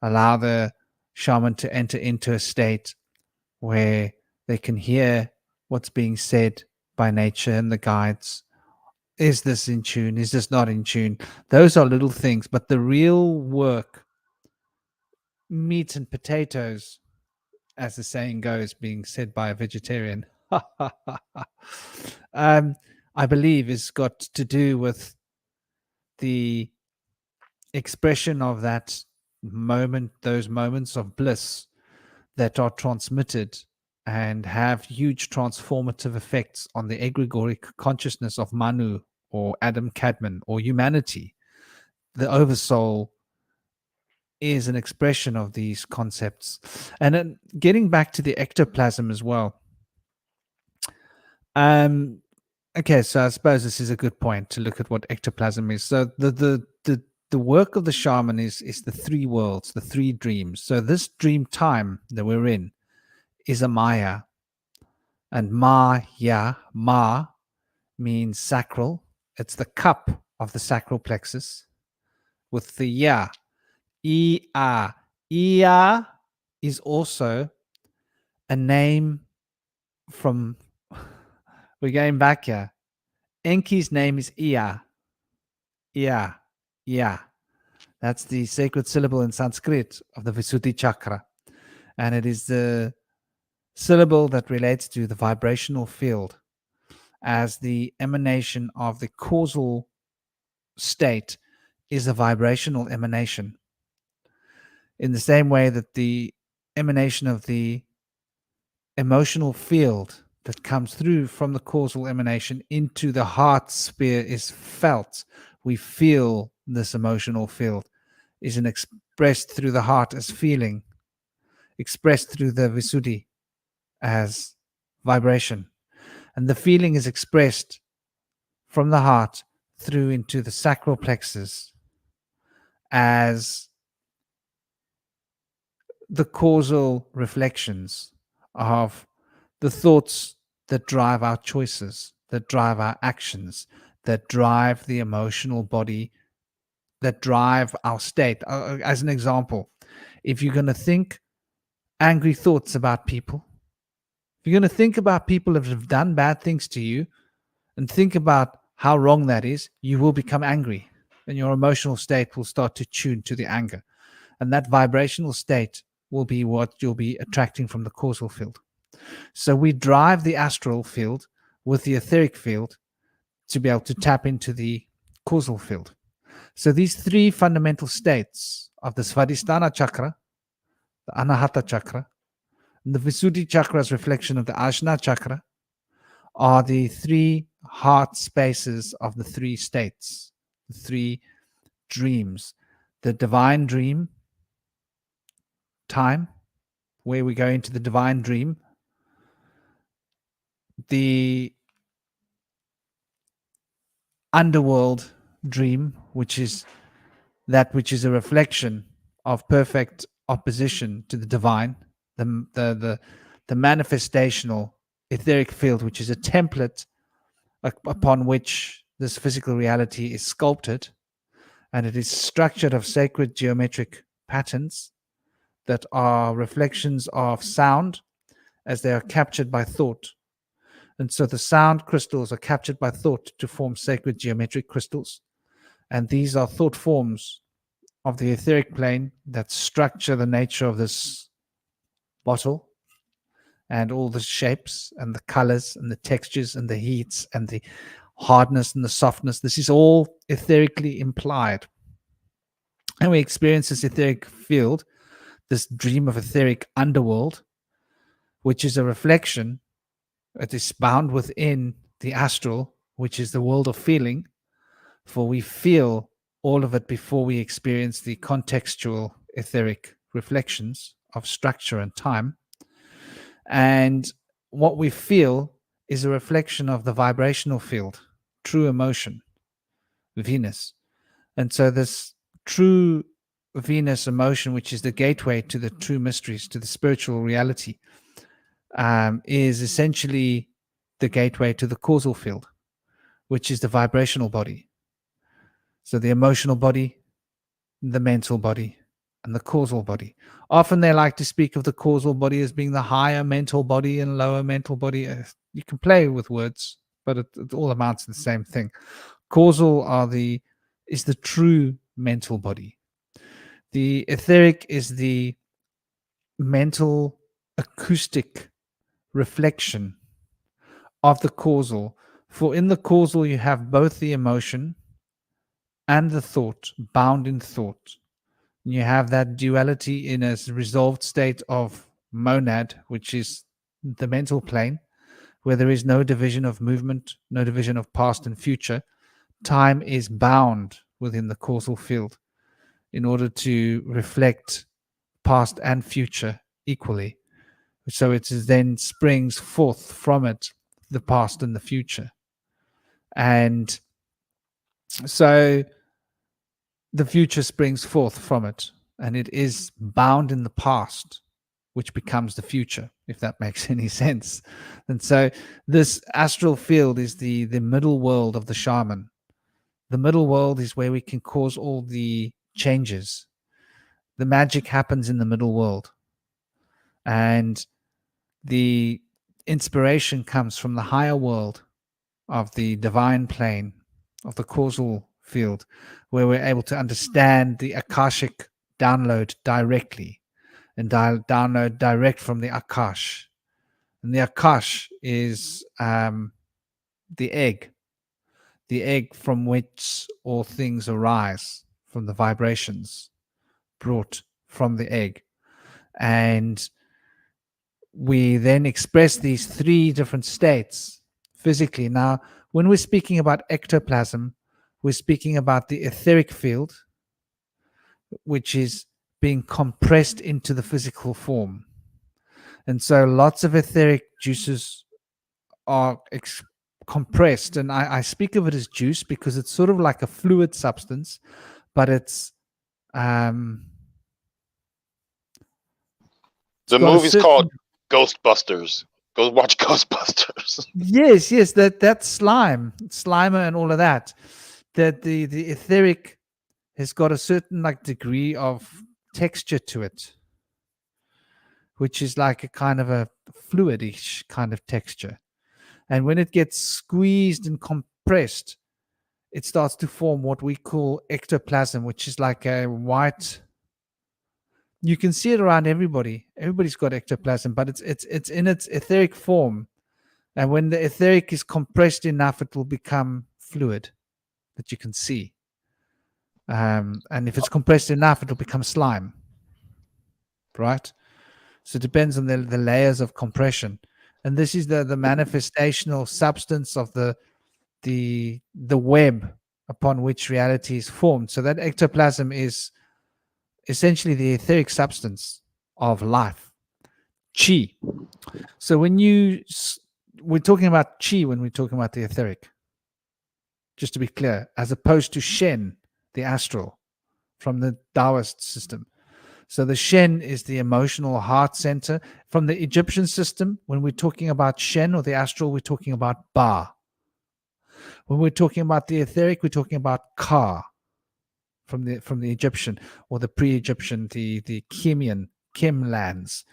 Allow the shaman to enter into a state where they can hear what's being said by nature and the guides. Is this in tune? Is this not in tune? Those are little things, but the real work, meat and potatoes, as the saying goes, being said by a vegetarian, I believe is got to do with the expression of that moment, those moments of bliss that are transmitted and have huge transformative effects on the egregoric consciousness of Manu or Adam Kadmon or humanity. The oversoul is an expression of these concepts. And then getting back to the ectoplasm as well. Okay, so I suppose this is a good point to look at what ectoplasm is. So the work of the shaman is the three worlds, the three dreams. So this dream time that we're in is a Maya. And Ma means sacral. It's the cup of the sacral plexus with the Ya. Ia. Ia is also a name from, we're going back here. Enki's name is Ia. Ia. Ia. That's the sacred syllable in Sanskrit of the Visuddhi chakra. And it is the syllable that relates to the vibrational field as the emanation of the causal state is a vibrational emanation. In the same way that the emanation of the emotional field that comes through from the causal emanation into the heart sphere is felt. We feel this emotional field is expressed through the heart as feeling, expressed through the Visuddhi as vibration. And the feeling is expressed from the heart through into the sacral plexus as the causal reflections of the thoughts that drive our choices, that drive our actions, that drive the emotional body, that drive our state. As an example, if you're going to think angry thoughts about people, if you're going to think about people that have done bad things to you and think about how wrong that is, you will become angry and your emotional state will start to tune to the anger. And that vibrational state will be what you'll be attracting from the causal field. So we drive the astral field with the etheric field to be able to tap into the causal field. So these three fundamental states of the Svadhisthana chakra, the Anahata chakra, and the Visuddhi chakra's reflection of the Ajna chakra are the three heart spaces of the three states, the three dreams. The divine dream time, where we go into the divine dream, the underworld dream, which is that which is a reflection of perfect opposition to the divine, the manifestational etheric field, which is a template upon which this physical reality is sculpted, and it is structured of sacred geometric patterns that are reflections of sound as they are captured by thought. And so the sound crystals are captured by thought to form sacred geometric crystals. And these are thought forms of the etheric plane that structure the nature of this bottle and all the shapes and the colors and the textures and the heats and the hardness and the softness. This is all etherically implied. And we experience this etheric field, this dream of etheric underworld, which is a reflection. It is bound within the astral, which is the world of feeling, for we feel all of it before we experience the contextual etheric reflections of structure and time. And what we feel is a reflection of the vibrational field, true emotion, Venus. And so this true Venus emotion, which is the gateway to the true mysteries, to the spiritual reality, is essentially the gateway to the causal field, which is the vibrational body. So the emotional body, the mental body, and the causal body. Often they like to speak of the causal body as being the higher mental body and lower mental body. You can play with words, but it all amounts to the same thing. Causal is the true mental body. The etheric is the mental acoustic reflection of the causal. For in the causal, you have both the emotion and the thought bound in thought. You have that duality in a resolved state of monad, which is the mental plane, where there is no division of movement, no division of past and future. Time is bound within the causal field in order to reflect past and future equally. So it then springs forth from it the past and the future. And so the future springs forth from it, and it is bound in the past, which becomes the future, if that makes any sense. And so this astral field is the middle world of the shaman. The middle world is where we can cause all the changes. The magic happens in the middle world. And the inspiration comes from the higher world of the divine plane, of the causal field, where we're able to understand the Akashic download directly and download direct from the Akash. And the Akash is the egg from which all things arise, from the vibrations brought from the egg. And we then express these three different states physically. Now, when we're speaking about ectoplasm, we're speaking about the etheric field, which is being compressed into the physical form. And so lots of etheric juices are compressed. And I speak of it as juice because it's sort of like a fluid substance, but it's The movie's called Ghostbusters. Go watch Ghostbusters. Yes, that's slime, Slimer, and all of that. That the etheric has got a certain degree of texture to it, which is like a kind of a fluidish kind of texture. And when it gets squeezed and compressed, it starts to form what we call ectoplasm, which is like a white. You can see it around everybody. Everybody's got ectoplasm, but it's in its etheric form. And when the etheric is compressed enough, it will become fluid that you can see. And if it's compressed enough, it will become slime. Right? So it depends on the layers of compression. And this is the manifestational substance of the web upon which reality is formed. So that ectoplasm is essentially the etheric substance of life, chi. So when we're talking about chi when we're talking about the etheric, just to be clear, as opposed to Shen, the astral, from the Taoist system. So the Shen is the emotional heart center. From the Egyptian system, when we're talking about Shen or the astral, we're talking about Ba. When we're talking about the etheric, we're talking about Ka, from the Egyptian or the pre-Egyptian, the Kim lands.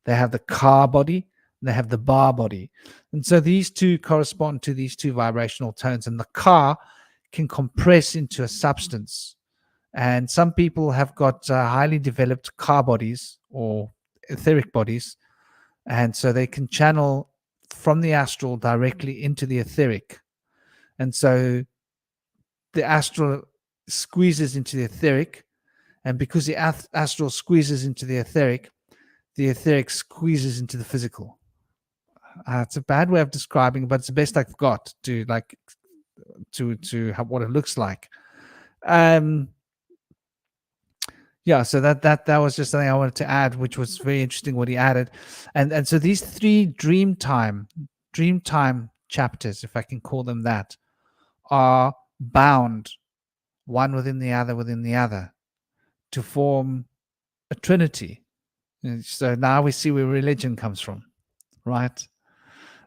They have the Ka body, and they have the Ba body. And so these two correspond to these two vibrational tones. And the Ka can compress into a substance. And some people have got highly developed Ka bodies or etheric bodies. And so they can channel from the astral directly into the etheric. And so the astral squeezes into the etheric. And because the astral squeezes into the etheric squeezes into the physical. It's a bad way of describing, but it's the best I've got to have what it looks like. yeah, so that was just something I wanted to add, which was very interesting what he added. And so these three dreamtime chapters, if I can call them that, are bound one within the other to form a trinity. And so now we see where religion comes from, right?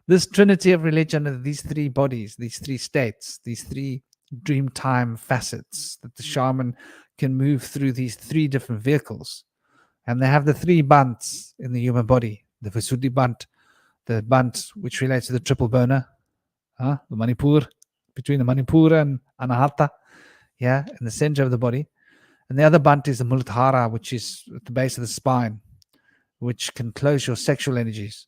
This trinity of religion are these three bodies, these three states, these three dreamtime facets that the shaman can move through these three different vehicles. And they have the three bands in the human body, the Visuddhi band, the band which relates to the triple burner, the Manipur, between the Manipura and Anahata, in the center of the body. And the other band is the Muladhara, which is at the base of the spine, which can close your sexual energies.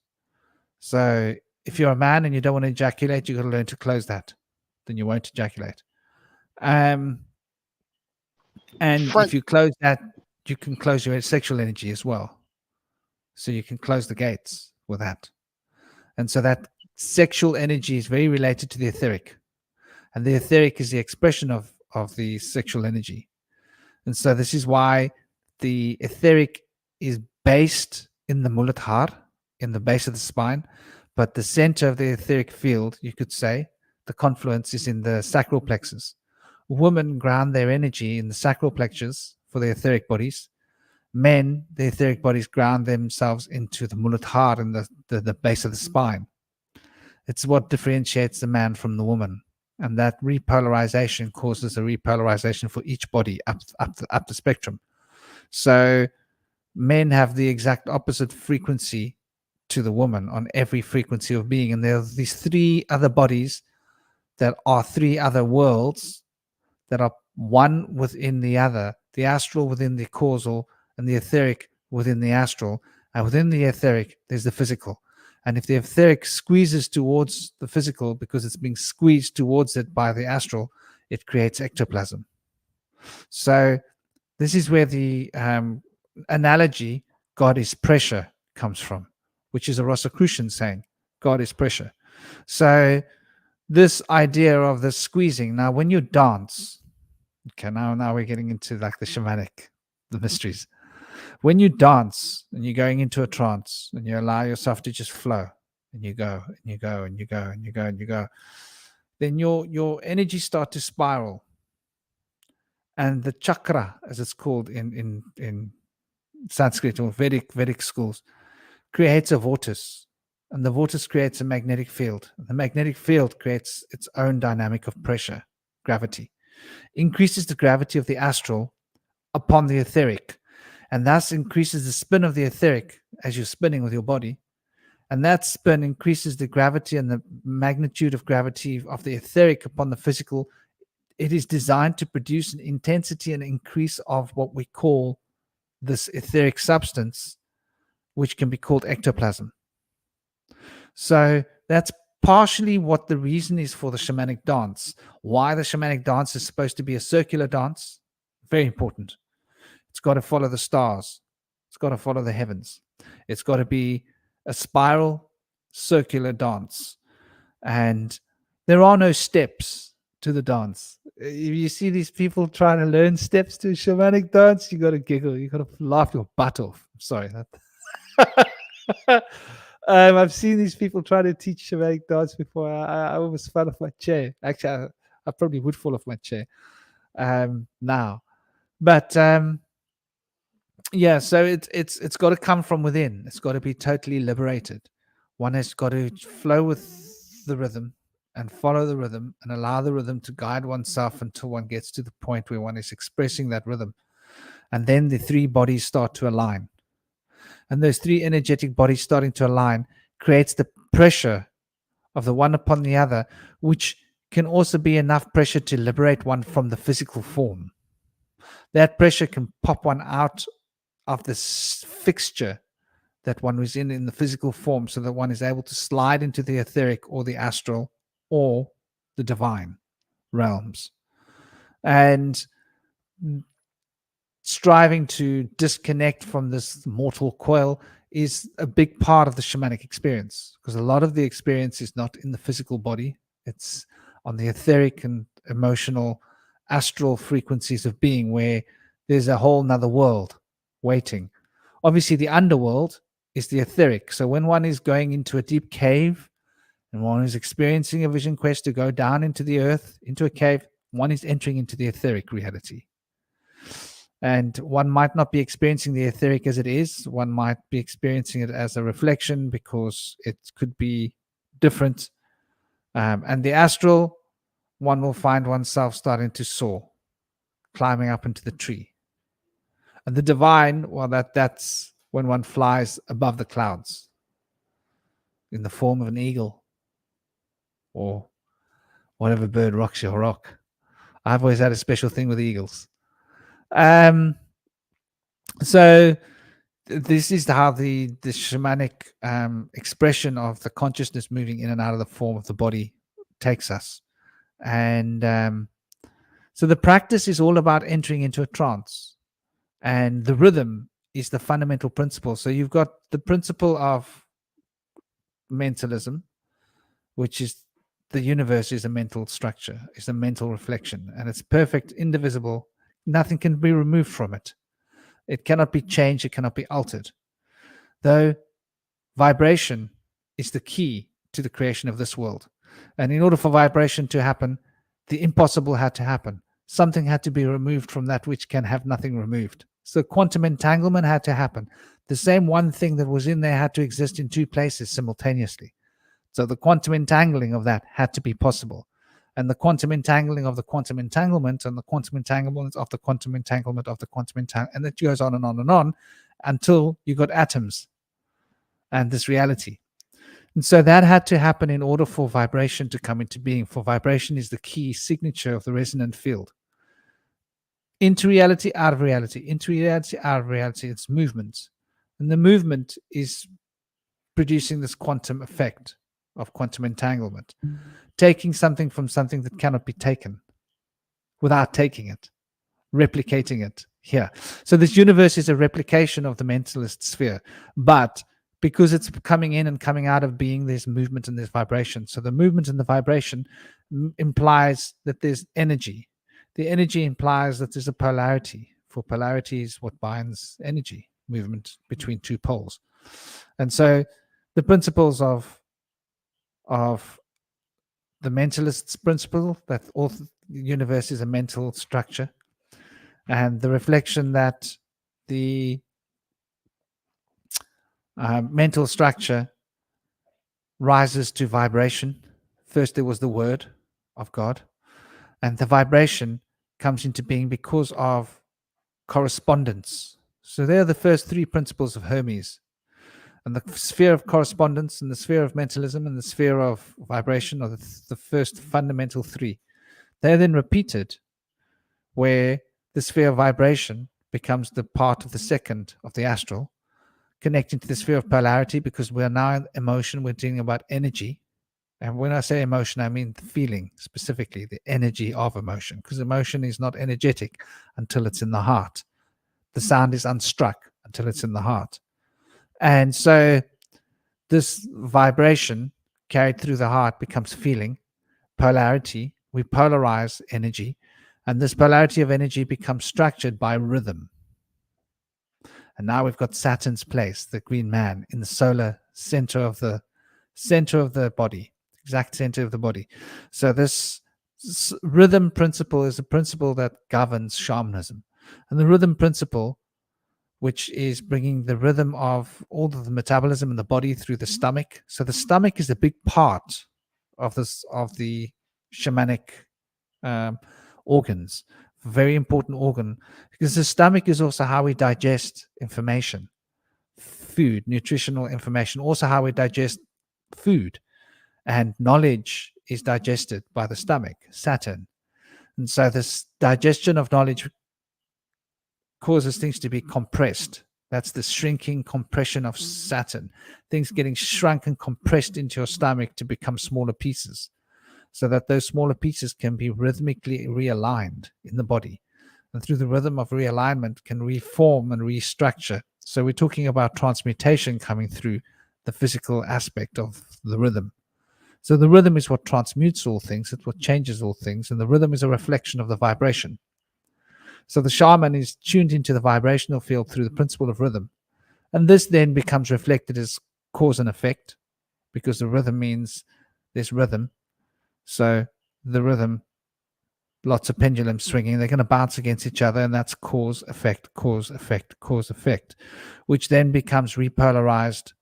So if you're a man and you don't want to ejaculate, you've got to learn to close that. Then you won't ejaculate. And Frank, if you close that, you can close your sexual energy as well. So you can close the gates with that. And so that sexual energy is very related to the etheric. And the etheric is the expression of the sexual energy. And so this is why the etheric is based in the Muladhara, in the base of the spine, but the center of the etheric field, you could say, the confluence is in the sacral plexus. Women ground their energy in the sacral plexus for the etheric bodies. Men, the etheric bodies ground themselves into the Muladhara in the base of the spine. It's what differentiates the man from the woman. And that repolarization causes a repolarization for each body up the spectrum. So men have the exact opposite frequency to the woman on every frequency of being. And there are these three other bodies that are three other worlds that are one within the other, the astral within the causal and the etheric within the astral. And within the etheric, there's the physical. And if the etheric squeezes towards the physical because it's being squeezed towards it by the astral, it creates ectoplasm. So this is where the analogy, God is pressure, comes from, which is a Rosicrucian saying, God is pressure. So this idea of the squeezing, now when you dance, okay, now we're getting into like the shamanic, the mysteries. When you dance and you're going into a trance and you allow yourself to just flow and you go and you go and you go and you go and you go, then your energy start to spiral. And the chakra, as it's called in Sanskrit or Vedic schools, creates a vortex. And the vortex creates a magnetic field. The magnetic field creates its own dynamic of pressure, gravity. Increases the gravity of the astral upon the etheric, and thus increases the spin of the etheric as you're spinning with your body. And that spin increases the gravity and the magnitude of gravity of the etheric upon the physical. It is designed to produce an intensity and increase of what we call this etheric substance, which can be called ectoplasm. So that's partially what the reason is for the shamanic dance. Why the shamanic dance is supposed to be a circular dance, very important. It's got to follow the stars. It's got to follow the heavens. It's got to be a spiral, circular dance. And there are no steps to the dance. If you see these people trying to learn steps to a shamanic dance, you got to giggle. You got to laugh your butt off. Sorry. I've seen these people try to teach shamanic dance before. I almost fell off my chair. Actually, I probably would fall off my chair now. But yeah, so it's got to come from within. It's got to be totally liberated. One has got to flow with the rhythm and follow the rhythm and allow the rhythm to guide oneself until one gets to the point where one is expressing that rhythm. And then the three bodies start to align. And those three energetic bodies starting to align creates the pressure of the one upon the other, which can also be enough pressure to liberate one from the physical form. That pressure can pop one out of this fixture that one was in the physical form, so that one is able to slide into the etheric or the astral or the divine realms. And striving to disconnect from this mortal coil is a big part of the shamanic experience, because a lot of the experience is not in the physical body. It's on the etheric and emotional astral frequencies of being, where there's a whole nother world waiting. Obviously, the underworld is the etheric. So when one is going into a deep cave and one is experiencing a vision quest to go down into the earth, into a cave, one is entering into the etheric reality. And one might not be experiencing the etheric as it is. One might be experiencing it as a reflection because it could be different. And the astral, one will find oneself starting to soar, climbing up into the tree. And the divine, well, that's when one flies above the clouds in the form of an eagle or whatever bird rocks your rock. I've always had a special thing with eagles. So this is how the shamanic expression of the consciousness moving in and out of the form of the body takes us. And so the practice is all about entering into a trance. And the rhythm is the fundamental principle. So you've got the principle of mentalism, which is the universe is a mental structure, is a mental reflection, and it's perfect, indivisible. Nothing can be removed from it. It cannot be changed. It cannot be altered. Though vibration is the key to the creation of this world. And in order for vibration to happen, the impossible had to happen. Something had to be removed from that which can have nothing removed. So quantum entanglement had to happen. The same one thing that was in there had to exist in two places simultaneously. So the quantum entangling of that had to be possible. And the quantum entangling of the quantum entanglement and the quantum entanglement of the quantum entanglement of the quantum entanglement, and it goes on and on and on until you got atoms and this reality. And so that had to happen in order for vibration to come into being. For vibration is the key signature of the resonant field. Into reality, out of reality, into reality, out of reality, it's movement. And the movement is producing this quantum effect of quantum entanglement, taking something from something that cannot be taken without taking it, replicating it here. So this universe is a replication of the mentalist sphere, but because it's coming in and coming out of being, there's movement and there's vibration. So the movement and the vibration implies that there's energy. The energy implies that there's a polarity. For polarity is what binds energy, movement between two poles. And so the principles of the mentalist's principle that all the universe is a mental structure, and the reflection that the mental structure rises to vibration. First, there was the word of God, and the vibration comes into being because of correspondence. So they are the first three principles of Hermes. And the sphere of correspondence and the sphere of mentalism and the sphere of vibration are the first fundamental three. They're then repeated where the sphere of vibration becomes the part of the second of the astral, connecting to the sphere of polarity, because we are now in emotion, we're dealing about energy. And when I say emotion, I mean the feeling, specifically the energy of emotion, because emotion is not energetic until it's in the heart. The sound is unstruck until it's in the heart. And so this vibration carried through the heart becomes feeling, polarity. We polarize energy, and this polarity of energy becomes structured by rhythm. And now we've got Saturn's place, the green man, in the solar center of the body, exact center of the body. So this rhythm principle is a principle that governs shamanism. And the rhythm principle, which is bringing the rhythm of all of the metabolism in the body through the stomach. So the stomach is a big part of the shamanic organs, very important organ, because the stomach is also how we digest information, food, nutritional information, also how we digest food, and knowledge is digested by the stomach, Saturn. And so this digestion of knowledge causes things to be compressed. That's the shrinking compression of Saturn. Things getting shrunk and compressed into your stomach to become smaller pieces, so that those smaller pieces can be rhythmically realigned in the body. And through the rhythm of realignment can reform and restructure. So we're talking about transmutation coming through the physical aspect of the rhythm. So the rhythm is what transmutes all things. It's what changes all things. And the rhythm is a reflection of the vibration. So the shaman is tuned into the vibrational field through the principle of rhythm. And this then becomes reflected as cause and effect, because the rhythm means there's rhythm. So the rhythm, lots of pendulums swinging, they're going to bounce against each other, and that's cause, effect, cause, effect, cause, effect, which then becomes repolarized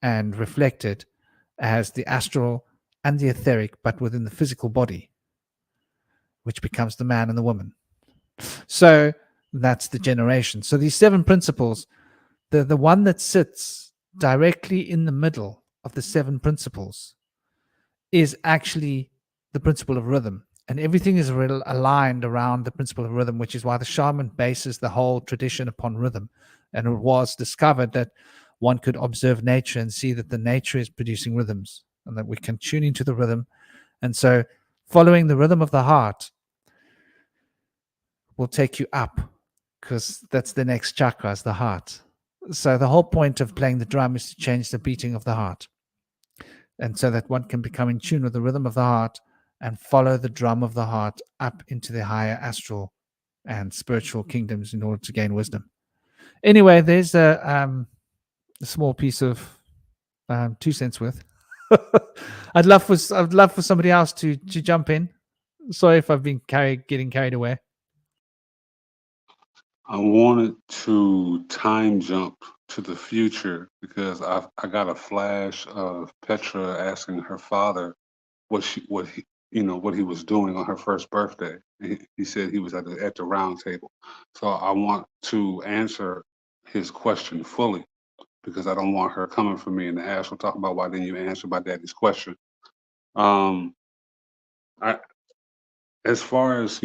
and reflected as the astral and the etheric, but within the physical body, which becomes the man and the woman. So that's the generation. So these 7 principles, the one that sits directly in the middle of the 7 principles is actually the principle of rhythm. And everything is aligned around the principle of rhythm, which is why the shaman bases the whole tradition upon rhythm. And it was discovered that one could observe nature and see that the nature is producing rhythms, and that we can tune into the rhythm. And so following the rhythm of the heart will take you up, because that's the next chakra, is the heart. So the whole point of playing the drum is to change the beating of the heart, and so that one can become in tune with the rhythm of the heart and follow the drum of the heart up into the higher astral and spiritual kingdoms in order to gain wisdom. Anyway, there's a small piece of 2 cents worth. I'd love for somebody else to jump in. Sorry if I've been getting carried away. I wanted to time jump to the future because I got a flash of Petra asking her father what he was doing on her first birthday. He said he was at the round table. So I want to answer his question fully, because I don't want her coming for me in the astral talking about why didn't you answer my daddy's question. I As far as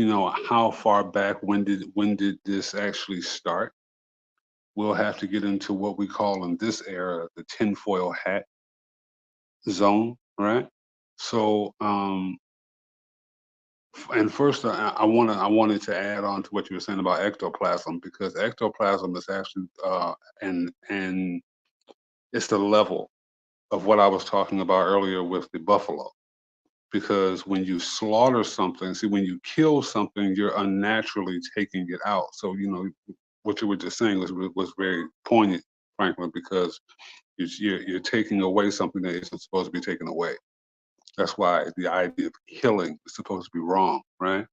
how far back, when did this actually start? We'll have to get into what we call in this era the tinfoil hat zone, right? So, and first, I wanted to add on to what you were saying about ectoplasm, because ectoplasm is actually and it's the level of what I was talking about earlier with the buffalo. Because when you slaughter something, see, when you kill something, you're unnaturally taking it out. So what you were just saying was very poignant, Franklin, because you're taking away something that isn't supposed to be taken away. That's why the idea of killing is supposed to be wrong, right?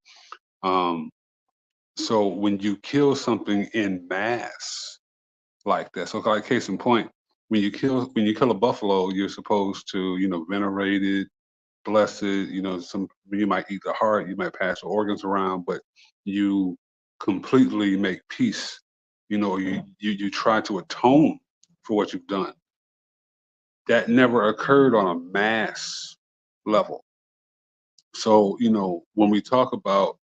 So when you kill something in mass like that, so like case in point, when you kill a buffalo, you're supposed to venerate it, bless it. You might eat the heart, you might pass the organs around, but you completely make peace. You try to atone for what you've done. That never occurred on a mass level. So when we talk about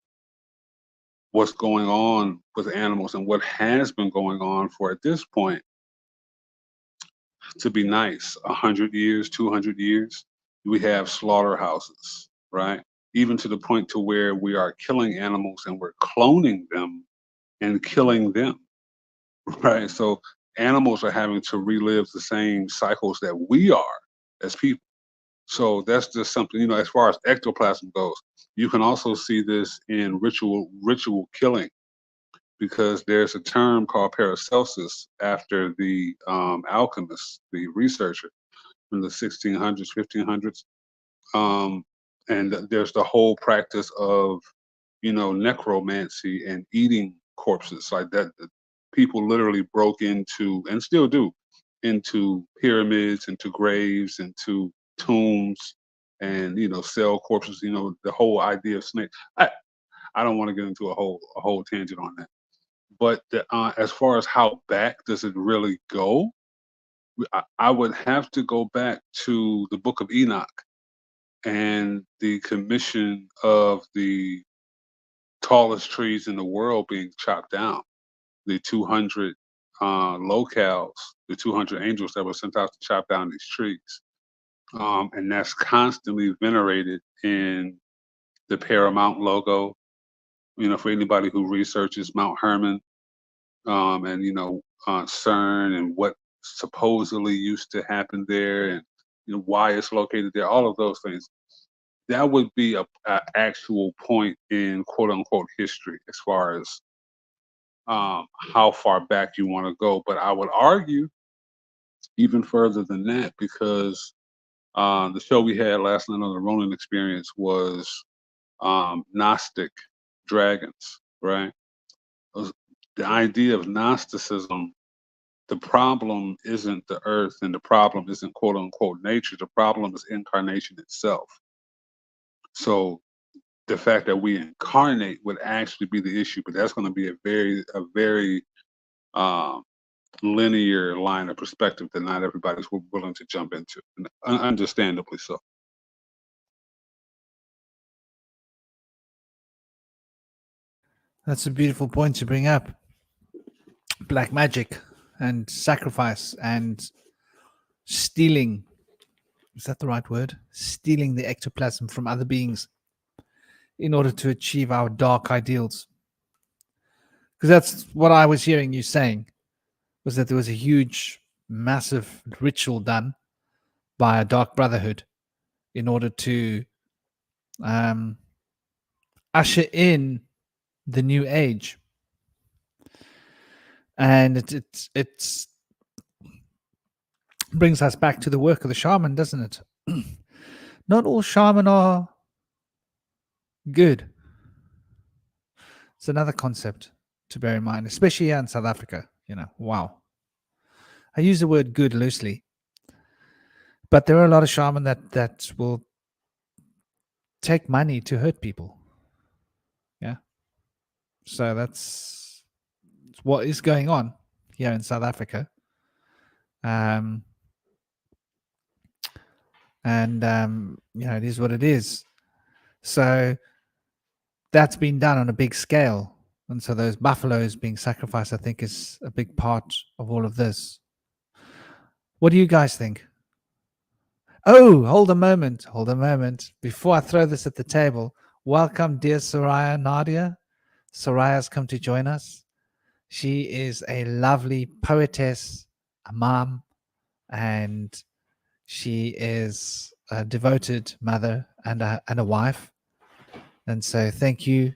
what's going on with animals and what has been going on for, at this point, to be nice, 100 years, 200 years, we have slaughterhouses, right? Even to the point to where we are killing animals and we're cloning them and killing them, right? So animals are having to relive the same cycles that we are as people. So that's just something, as far as ectoplasm goes. You can also see this in ritual killing, because there's a term called Paracelsus after the alchemist, the researcher in the 1600s, 1500s. And there's the whole practice of, necromancy and eating corpses like that. People literally broke into, and still do, into pyramids, into graves, into tombs, and sell corpses. The whole idea of snake. I don't want to get into a whole tangent on that. But as far as how back does it really go, I would have to go back to the Book of Enoch and the commission of the tallest trees in the world being chopped down, the 200 locales, the 200 angels that were sent out to chop down these trees. And that's constantly venerated in the Paramount logo. For anybody who researches Mount Hermon, and CERN and what supposedly used to happen there, and why it's located there, all of those things. that would be a actual point in quote unquote history as far as how far back you want to go. But I would argue even further than that, because the show we had last night on the Ronin Experience was Gnostic dragons, right? The idea of Gnosticism, the problem isn't the earth and the problem isn't quote unquote nature. The problem is incarnation itself. So the fact that we incarnate would actually be the issue, but that's going to be a very linear line of perspective that not everybody's willing to jump into, and understandably so. That's a beautiful point to bring up. Black magic and sacrifice and stealing. Is that the right word? Stealing the ectoplasm from other beings in order to achieve our dark ideals. Because that's what I was hearing you saying, was that there was a huge, massive ritual done by a dark brotherhood in order to usher in the new age. And it's brings us back to the work of the shaman, doesn't it? Not all shaman are good. It's another concept to bear in mind, especially here in South Africa. Wow. I use the word good loosely, but there are a lot of shaman that will take money to hurt people. Yeah. So that's what is going on here in South Africa. And it is what it is. So that's been done on a big scale. And so those buffaloes being sacrificed, I think, is a big part of all of this. What do you guys think? Oh, hold a moment. Before I throw this at the table, welcome, dear Soraya Nadia. Soraya's come to join us. She is a lovely poetess, a mom, and she is a devoted mother and a wife. And so thank you.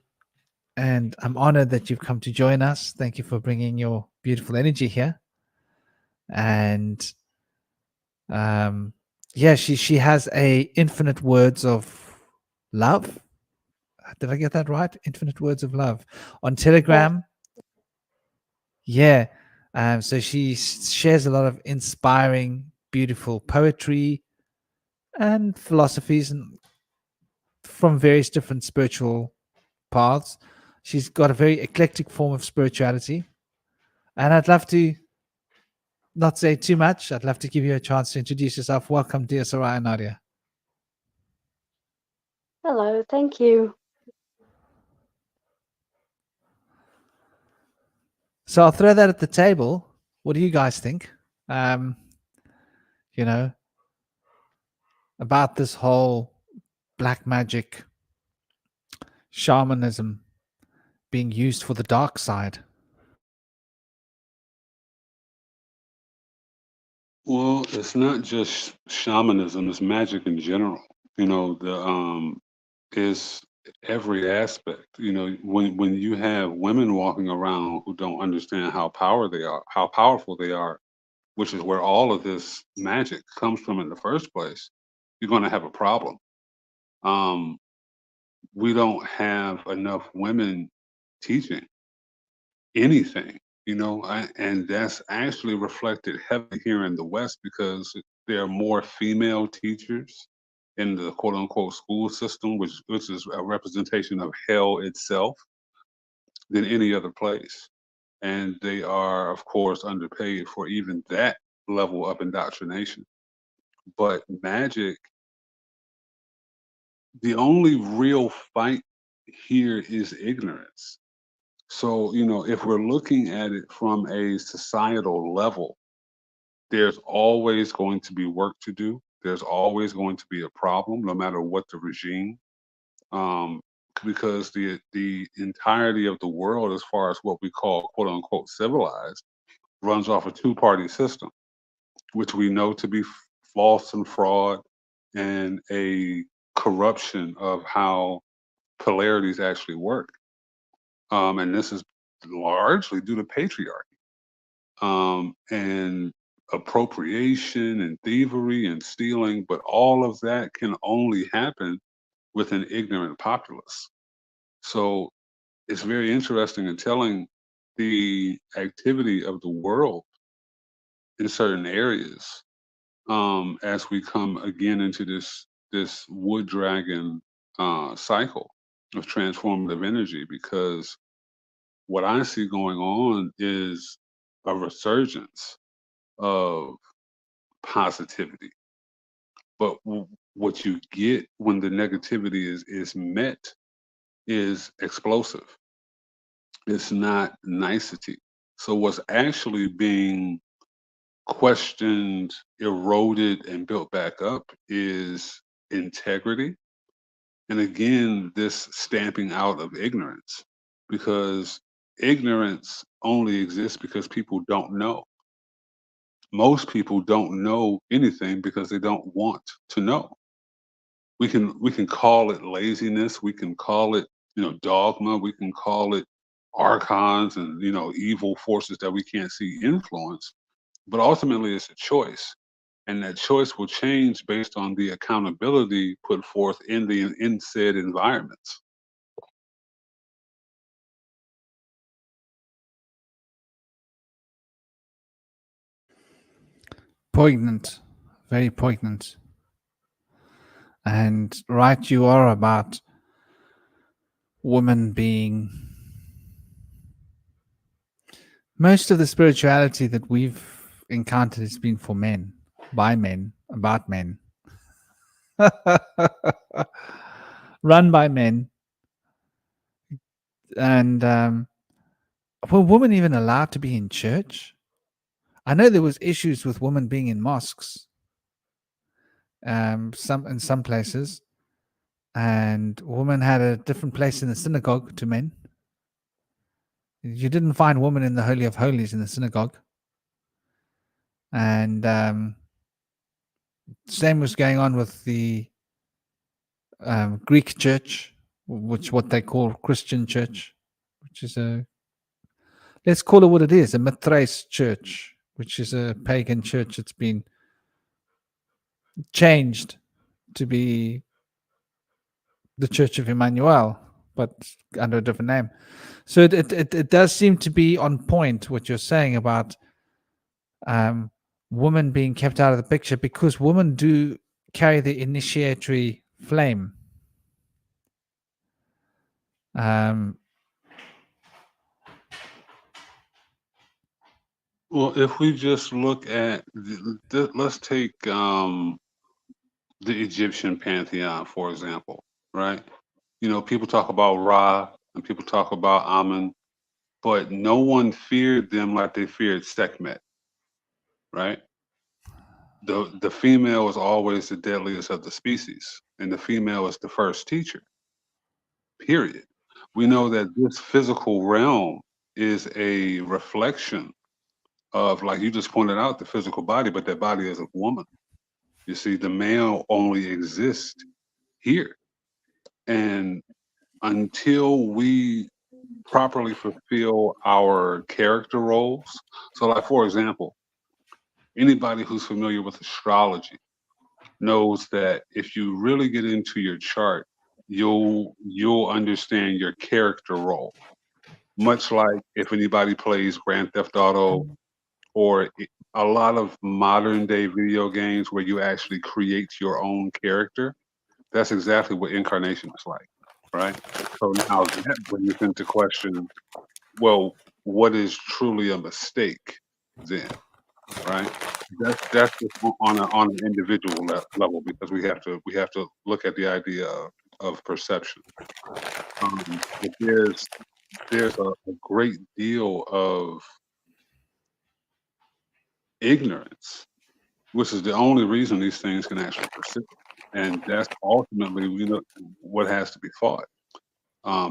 And I'm honored that you've come to join us. Thank you for bringing your beautiful energy here. And she has a infinite words of love. Did I get that right? Infinite words of love on Telegram. Yeah. So she shares a lot of inspiring, beautiful poetry and philosophies and from various different spiritual paths. She's got a very eclectic form of spirituality. And I'd love to not say too much. I'd love to give you a chance to introduce yourself. Welcome, dear Soraya Nadia. Hello, thank you. So I'll throw that at the table. What do you guys think? About this whole black magic shamanism being used for the dark side. Well, it's not just shamanism; it's magic in general. It's every aspect. When you have women walking around who don't understand how powerful they are, which is where all of this magic comes from in the first place, you're going to have a problem. We don't have enough women teaching anything, and that's actually reflected heavily here in the West because there are more female teachers in the quote unquote school system, which is a representation of hell itself, than any other place. And they are, of course, underpaid for even that level of indoctrination. But magic, the only real fight here is ignorance. So, if we're looking at it from a societal level, there's always going to be work to do. There's always going to be a problem, no matter what the regime. Because the entirety of the world, as far as what we call quote unquote civilized, runs off a two-party system, which we know to be false and fraud, and a corruption of how polarities actually work. And this is largely due to patriarchy, and appropriation and thievery and stealing, but all of that can only happen with an ignorant populace. So it's very interesting and telling the activity of the world in certain areas, as we come again into this wood dragon cycle of transformative energy, because what I see going on is a resurgence of positivity. But what you get when the negativity is met is explosive. It's not nicety. So what's actually being questioned, eroded, and built back up is integrity. And again, this stamping out of ignorance, because ignorance only exists because people don't know. Most people don't know anything because they don't want to know. We can call it laziness, we can call it, dogma, we can call it archons and, evil forces that we can't see influence, but ultimately it's a choice. And that choice will change based on the accountability put forth in said environments. Poignant, very poignant. And right you are about women being... Most of the spirituality that we've encountered has been for men, by men, about men. Run by men. And were women even allowed to be in church? I know there was issues with women being in mosques, in some places, and women had a different place in the synagogue to men. You didn't find women in the Holy of Holies in the synagogue. And same was going on with the Greek church, which what they call Christian church, which is let's call it what it is, a Mithraist church, which is a pagan church that's been changed to be the Church of Emmanuel, but under a different name. So it does seem to be on point what you're saying about women being kept out of the picture, because women do carry the initiatory flame. Well, if we just look at, let's take the Egyptian pantheon, for example, right? People talk about Ra and people talk about Amun, but no one feared them like they feared Sekhmet, right? The female is always the deadliest of the species, and the female is the first teacher, period. We know that this physical realm is a reflection of, like you just pointed out, the physical body, but that body is a woman. You see, the male only exists here. And until we properly fulfill our character roles, so like, for example, anybody who's familiar with astrology knows that if you really get into your chart, you'll understand your character role. Much like if anybody plays Grand Theft Auto or a lot of modern day video games where you actually create your own character, that's exactly what incarnation is like, right? So now that brings into question, well, what is truly a mistake then, right? That's just on an individual level, because we have to look at the idea of perception. But there's a great deal of ignorance, which is the only reason these things can actually persist, and that's ultimately what has to be fought.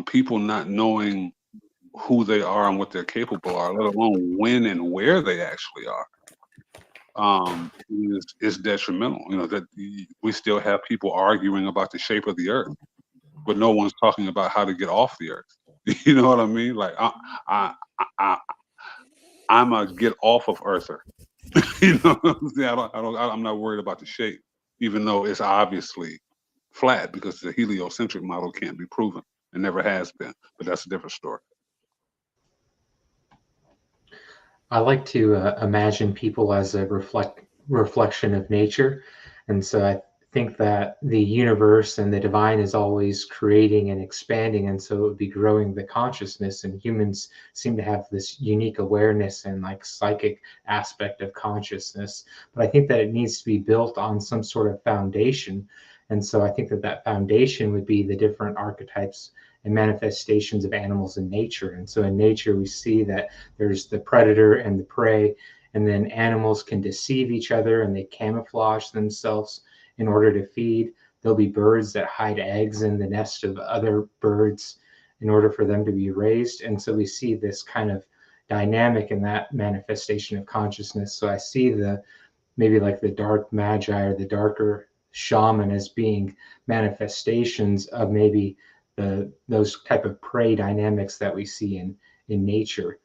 People not knowing who they are and what they're capable are, let alone when and where they actually are. is detrimental. That we still have people arguing about the shape of the earth, but no one's talking about how to get off the earth. You know what I mean? Like I'm a get off of earther. You know what I'm saying? I'm not worried about the shape, even though it's obviously flat because the heliocentric model can't be proven and never has been. But that's a different story. I like to imagine people as a reflection of nature. And so I think that the universe and the divine is always creating and expanding. And so it would be growing the consciousness, and humans seem to have this unique awareness and like psychic aspect of consciousness. But I think that it needs to be built on some sort of foundation. And so I think that that foundation would be the different archetypes and manifestations of animals in nature. And so in nature, we see that there's the predator and the prey, and then animals can deceive each other and they camouflage themselves in order to feed. There'll be birds that hide eggs in the nest of other birds in order for them to be raised. And so we see this kind of dynamic in that manifestation of consciousness. So I see maybe like the dark magi or the darker shaman as being manifestations of maybe those type of prey dynamics that we see in nature.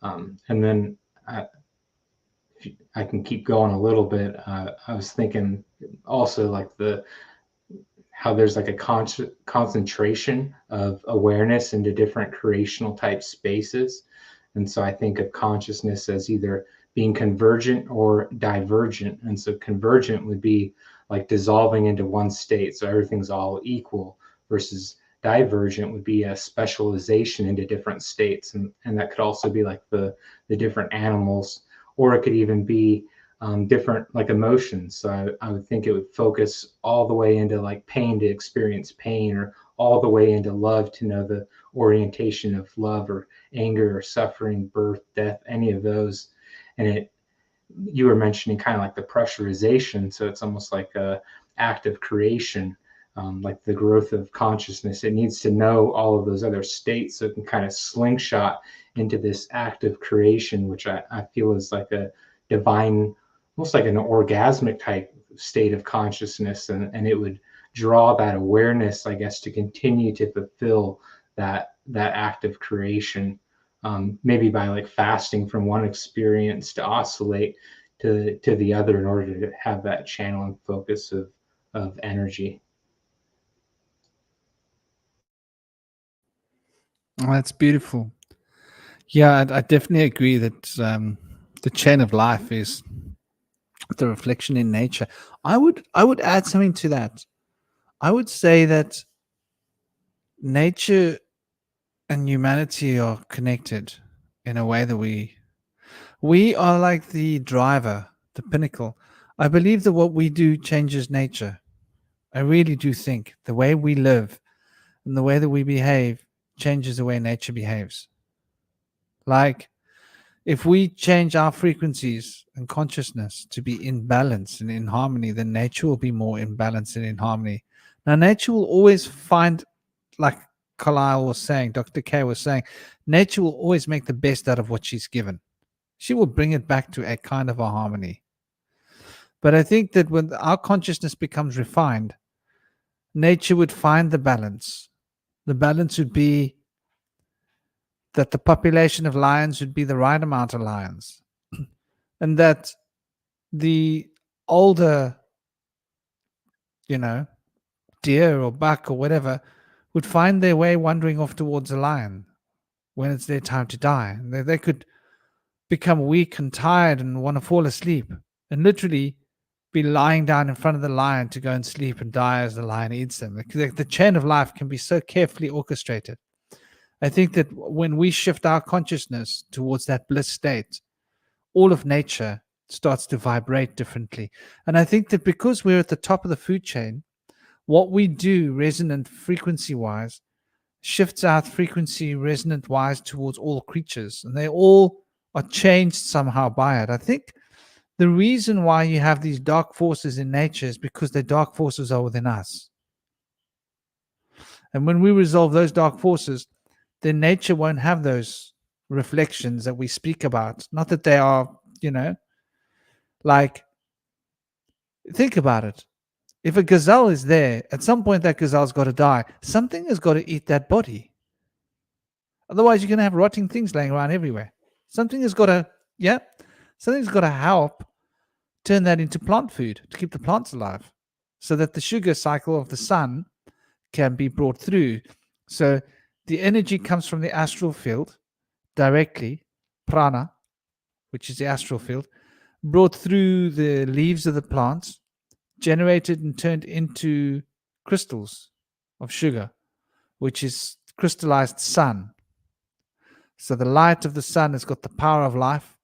And then I can keep going a little bit. I was thinking also like how there's like a concentration of awareness into different creational type spaces. And so I think of consciousness as either being convergent or divergent. And so convergent would be like dissolving into one state, so everything's all equal, versus divergent would be a specialization into different states. And that could also be like the different animals, or it could even be different like emotions. So I would think it would focus all the way into like pain to experience pain, or all the way into love to know the orientation of love, or anger or suffering, birth, death, any of those. And you were mentioning kind of like the pressurization. So it's almost like a act of creation. Like the growth of consciousness, it needs to know all of those other states so it can kind of slingshot into this act of creation, which I feel is like a divine, almost like an orgasmic type state of consciousness. And it would draw that awareness, I guess, to continue to fulfill that act of creation, maybe by like fasting from one experience to oscillate to the other in order to have that channel and focus of energy. Oh, that's beautiful. Yeah, I definitely agree that the chain of life is the reflection in nature. I would add something to that. I would say that nature and humanity are connected in a way that we are like the driver, the pinnacle. I believe that what we do changes nature. I really do think the way we live and the way that we behave changes the way nature behaves. Like, if we change our frequencies and consciousness to be in balance and in harmony, then nature will be more in balance and in harmony. Now, nature will always find, like Carlyle was saying, Dr. K was saying, nature will always make the best out of what she's given. She will bring it back to a kind of a harmony. But I think that when our consciousness becomes refined, nature would find the balance. The balance would be that the population of lions would be the right amount of lions, and that the older, deer or buck or whatever would find their way wandering off towards a lion when it's their time to die. They could become weak and tired and want to fall asleep and literally be lying down in front of the lion to go and sleep and die as the lion eats them. The chain of life can be so carefully orchestrated. I think that when we shift our consciousness towards that bliss state, all of nature starts to vibrate differently. And I think that because we're at the top of the food chain, what we do resonant frequency wise shifts our frequency resonant wise towards all creatures, and they all are changed somehow by it. I think the reason why you have these dark forces in nature is because the dark forces are within us. And when we resolve those dark forces, then nature won't have those reflections that we speak about. Not that they are, Like, think about it. If a gazelle is there, at some point that gazelle's got to die. Something has got to eat that body. Otherwise, you're going to have rotting things laying around everywhere. Something has got to, something's got to help turn that into plant food to keep the plants alive, so that the sugar cycle of the sun can be brought through. So the energy comes from the astral field directly, prana, which is the astral field, brought through the leaves of the plants, generated and turned into crystals of sugar, which is crystallized sun. So the light of the sun has got the power of life,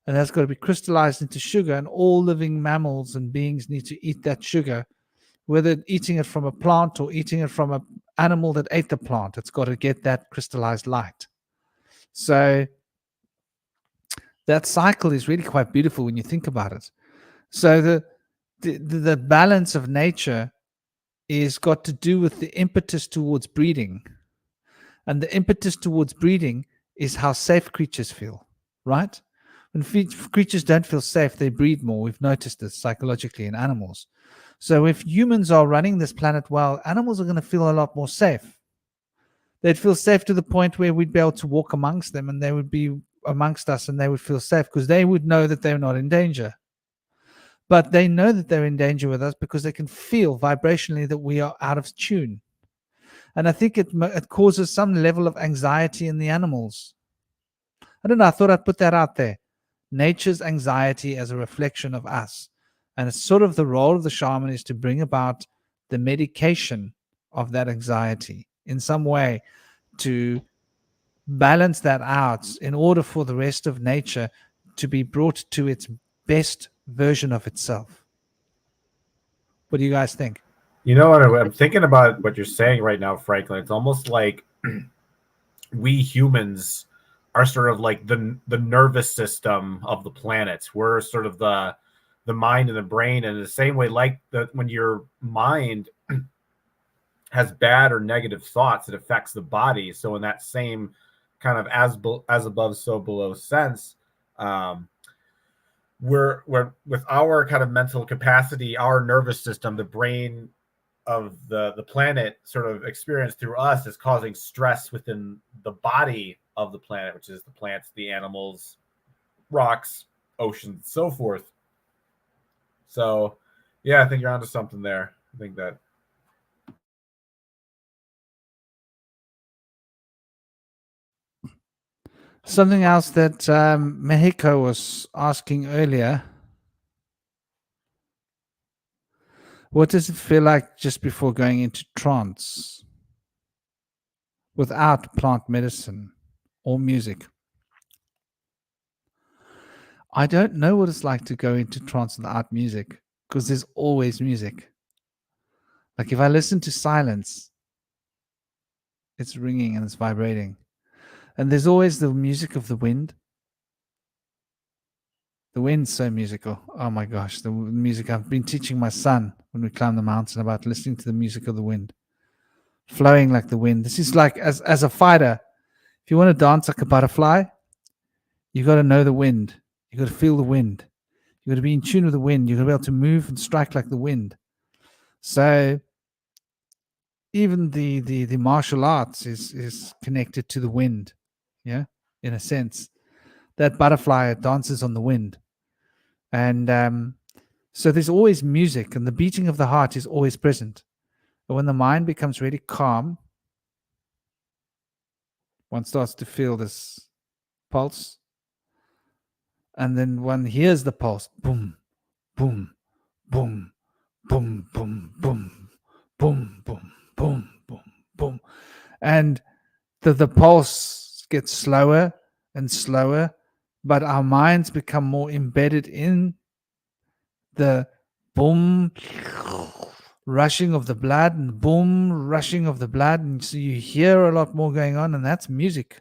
and that's got to be crystallized into sugar, and all living mammals and beings need to eat that sugar, whether eating it from a plant or eating it from an animal that ate the plant. It's got to get that crystallized light. So that cycle is really quite beautiful when you think about it. So the balance of nature is got to do with the impetus towards breeding. And the impetus towards breeding is how safe creatures feel, right? When creatures don't feel safe, they breed more. We've noticed this psychologically in animals. So if humans are running this planet well, animals are going to feel a lot more safe. They'd feel safe to the point where we'd be able to walk amongst them, and they would be amongst us, and they would feel safe because they would know that they're not in danger. But they know that they're in danger with us because they can feel vibrationally that we are out of tune. And I think it causes some level of anxiety in the animals. I don't know, I thought I'd put that out there. Nature's anxiety as a reflection of us. And it's sort of the role of the shaman is to bring about the medication of that anxiety in some way, to balance that out in order for the rest of nature to be brought to its best version of itself. What do you guys think? You know what? I'm thinking about what you're saying right now, Franklin. It's almost like we humans are sort of like the nervous system of the planet. We're sort of the mind and the brain, and in the same way, like when your mind has bad or negative thoughts, it affects the body. So in that same kind of as above, so below sense, we're with our kind of mental capacity, our nervous system, the brain of the planet sort of experience through us is causing stress within the body of the planet, which is the plants, the animals, rocks, oceans, so forth. So yeah, I think you're onto something there. I think that something else that Mexico was asking earlier. What does it feel like just before going into trance without plant medicine or music? I don't know what it's like to go into trance without music, because there's always music. Like if I listen to silence, it's ringing and it's vibrating. And there's always the music of the wind. The wind's so musical. Oh my gosh, the music. I've been teaching my son when we climb the mountain about listening to the music of the wind, flowing like the wind. This is like, as a fighter, if you want to dance like a butterfly, you got to know the wind. You got to feel the wind. You got to be in tune with the wind. You got to be able to move and strike like the wind. So even the martial arts is connected to the wind, yeah, in a sense. That butterfly dances on the wind. And so there's always music, and the beating of the heart is always present. But when the mind becomes really calm, one starts to feel this pulse. And then one hears the pulse. Boom, boom, boom, boom, boom, boom, boom, boom, boom, boom, boom. And the pulse gets slower and slower, but our minds become more embedded in the boom rushing of the blood and boom rushing of the blood, and so you hear a lot more going on, and that's music.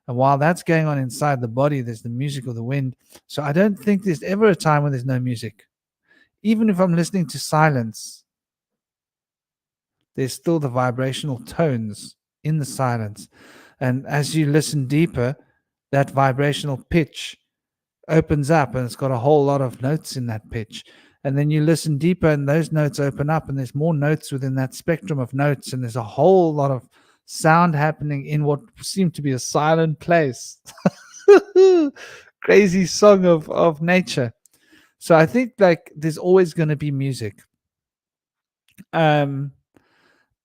And while that's going on inside the body, there's the music of the wind. So I don't think there's ever a time when there's no music. Even if I'm listening to silence, there's still the vibrational tones in the silence. And as you listen deeper, that vibrational pitch opens up and it's got a whole lot of notes in that pitch. And then you listen deeper and those notes open up and there's more notes within that spectrum of notes. And there's a whole lot of sound happening in what seemed to be a silent place. Crazy song of nature. So I think like there's always going to be music. And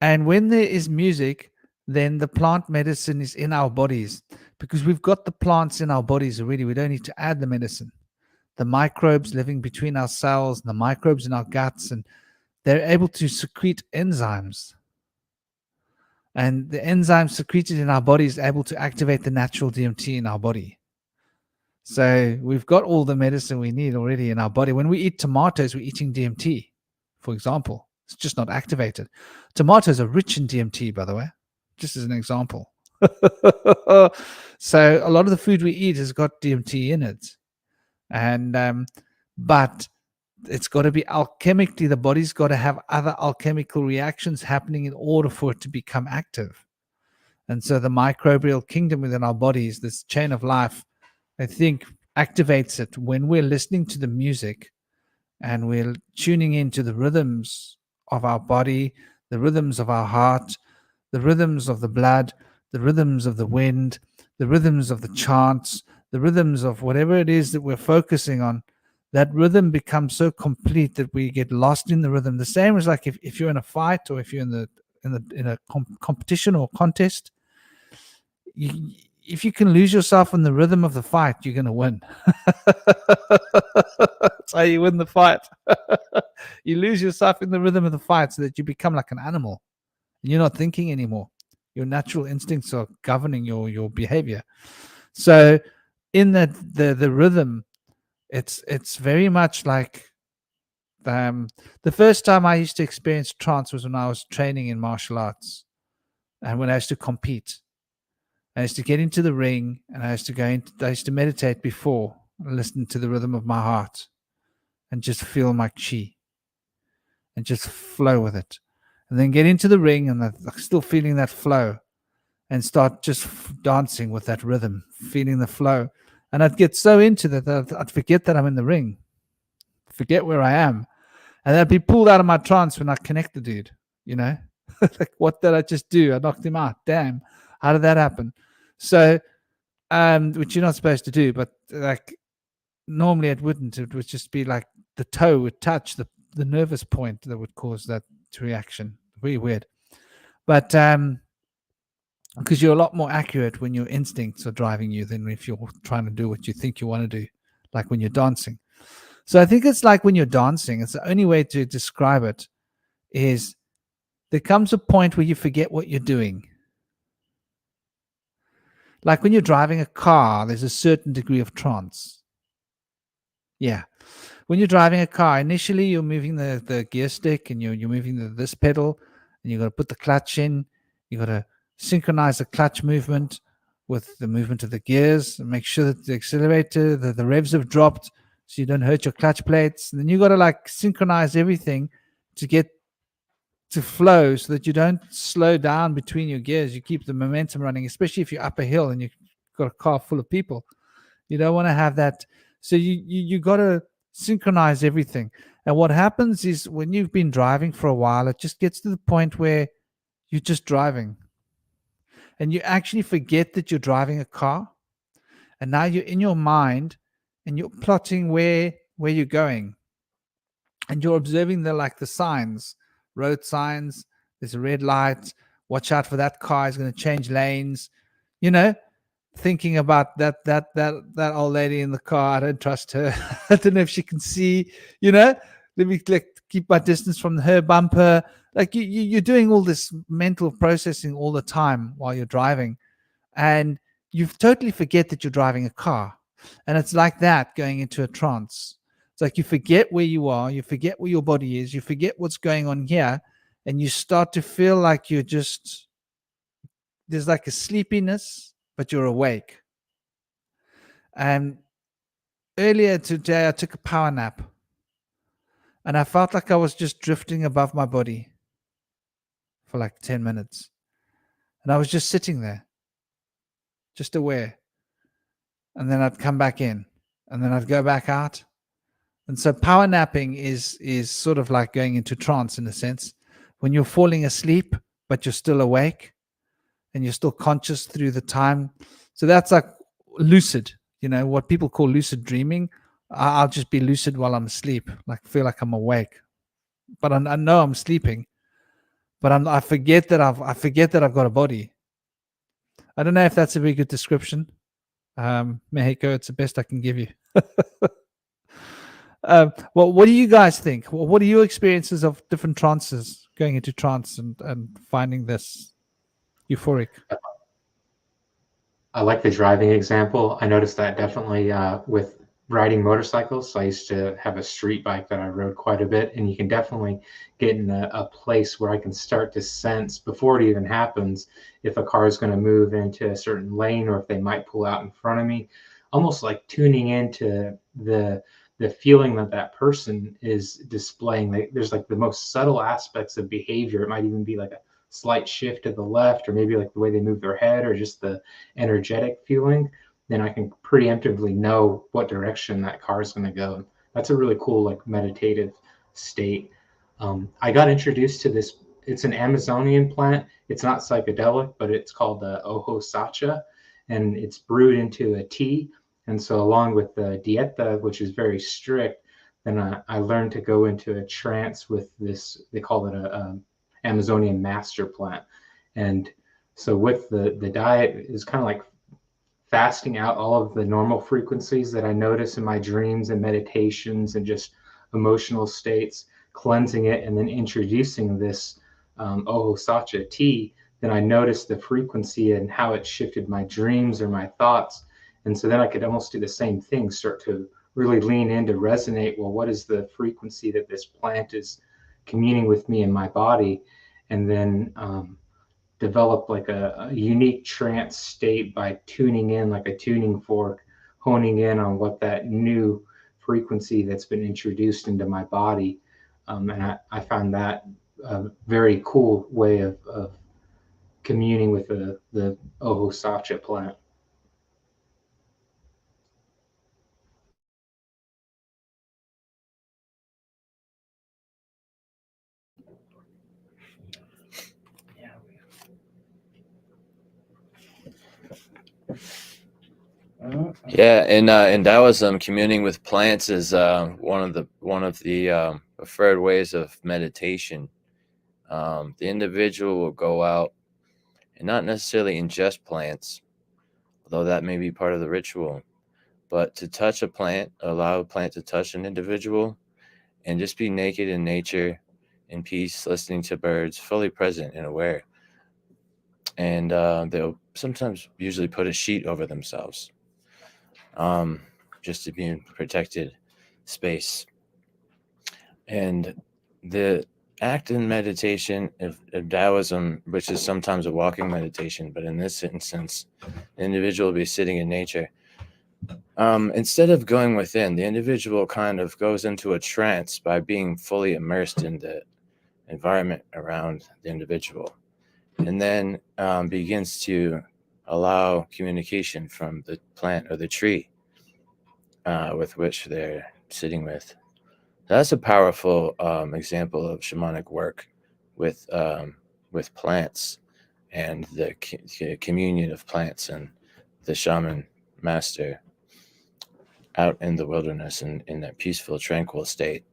when there is music, then the plant medicine is in our bodies because we've got the plants in our bodies already. We don't need to add the medicine. The microbes living between our cells and the microbes in our guts, and they're able to secrete enzymes. And the enzymes secreted in our body is able to activate the natural DMT in our body. So we've got all the medicine we need already in our body. When we eat tomatoes, we're eating DMT, for example. It's just not activated. Tomatoes are rich in DMT, by the way, just as an example. So a lot of the food we eat has got DMT in it. And but it's got to be alchemically, the body's got to have other alchemical reactions happening in order for it to become active. And so the microbial kingdom within our bodies, this chain of life, I think activates it when we're listening to the music and we're tuning into the rhythms of our body, the rhythms of our heart, the rhythms of the blood, the rhythms of the wind, the rhythms of the chants, the rhythms of whatever it is that we're focusing on. That rhythm becomes so complete that we get lost in the rhythm. The same as like if you're in a fight or if you're in a competition or contest, if you can lose yourself in the rhythm of the fight, you're going to win. That's how you win the fight. You lose yourself in the rhythm of the fight so that you become like an animal and you're not thinking anymore. Your natural instincts are governing your behavior. So in that the rhythm, it's very much like the first time I used to experience trance was when I was training in martial arts and when I used to compete. I used to get into the ring and I used to meditate before and listen to the rhythm of my heart and just feel my chi and just flow with it. And then get into the ring and still feeling that flow and start just dancing with that rhythm, feeling the flow. And I'd get so into that I'd forget that I'm in the ring, forget where I am. And I'd be pulled out of my trance when I connect the dude, you know? Like, what did I just do? I knocked him out. Damn. How did that happen? So, which you're not supposed to do, but like normally it wouldn't. It would just be like the toe would touch the nervous point that would cause that reaction. Very weird. But because you're a lot more accurate when your instincts are driving you than if you're trying to do what you think you want to do, like when you're dancing. So I think it's like when you're dancing, it's the only way to describe it is there comes a point where you forget what you're doing. Like when you're driving a car, there's a certain degree of trance. Yeah. When you're driving a car, initially you're moving the gear stick and you're moving this pedal and you've got to put the clutch in. You've got to synchronize the clutch movement with the movement of the gears and make sure that the accelerator, the revs have dropped so you don't hurt your clutch plates. And then you've got to like synchronize everything to get to flow so that you don't slow down between your gears. You keep the momentum running, especially if you're up a hill and you've got a car full of people. You don't want to have that. So you got to synchronize everything. And what happens is when you've been driving for a while, it just gets to the point where you're just driving. And you actually forget that you're driving a car. And now you're in your mind and you're plotting where you're going. And you're observing the signs, road signs. There's a red light. Watch out for that car. Is going to change lanes. You know, thinking about that old lady in the car. I don't trust her. I don't know if she can see. You know, let me keep my distance from her bumper. Like you're doing all this mental processing all the time while you're driving, and you totally forget that you're driving a car. And it's like that going into a trance. It's like you forget where you are, you forget where your body is, you forget what's going on here, and you start to feel like you're just, there's like a sleepiness, but you're awake. And earlier today, I took a power nap, and I felt like I was just drifting above my body for like 10 minutes. And I was just sitting there, just aware. And then I'd come back in. and then I'd go back out. And so power napping is sort of like going into trance in a sense, when you're falling asleep but you're still awake and you're still conscious through the time. So that's like lucid, what people call lucid dreaming. I'll just be lucid while I'm asleep, like feel like I'm awake, but I know I'm sleeping, but I forget that I've got a body. I don't know if that's a very good description. Mexico, it's the best I can give you. Well, what do you guys think? What are your experiences of different trances, going into trance and finding this euphoric? I like the driving example. I noticed that definitely with riding motorcycles. So I used to have a street bike that I rode quite a bit, and you can definitely get in a place where I can start to sense before it even happens if a car is going to move into a certain lane or if they might pull out in front of me. Almost like tuning into the feeling that that person is displaying. There's like the most subtle aspects of behavior. It might even be like a slight shift to the left, or maybe like the way they move their head, or just the energetic feeling. Then I can preemptively know what direction that car is going to go. That's a really cool, like, meditative state. I got introduced to this. It's an Amazonian plant. It's not psychedelic, but it's called Ojo Sacha, and it's brewed into a tea. And so along with the dieta, which is very strict, then I learned to go into a trance with this. They call it a Amazonian master plant. And so with the diet is kind of like fasting out all of the normal frequencies that I notice in my dreams and meditations and just emotional states, cleansing it, and then introducing this Ojo Sacha tea. Then I noticed the frequency and how it shifted my dreams or my thoughts. And so then I could almost do the same thing, start to really lean in to resonate. Well, what is the frequency that this plant is communing with me in my body? And then develop like a unique trance state by tuning in like a tuning fork, honing in on what that new frequency that's been introduced into my body. And I found that a very cool way of communing with the Ojo Sacha plant. Yeah, in Taoism, communing with plants is one of the preferred ways of meditation. The individual will go out and not necessarily ingest plants, although that may be part of the ritual, but to touch a plant, allow a plant to touch an individual, and just be naked in nature, in peace, listening to birds, fully present and aware. And they'll sometimes usually put a sheet over themselves, just to be in protected space. And the act in meditation of Taoism, which is sometimes a walking meditation, but in this instance, the individual will be sitting in nature. Instead of going within, the individual kind of goes into a trance by being fully immersed in the environment around the individual, and then begins to allow communication from the plant or the tree with which they're sitting with. That's a powerful example of shamanic work with plants and the communion of plants and the shaman master out in the wilderness and in that peaceful, tranquil state.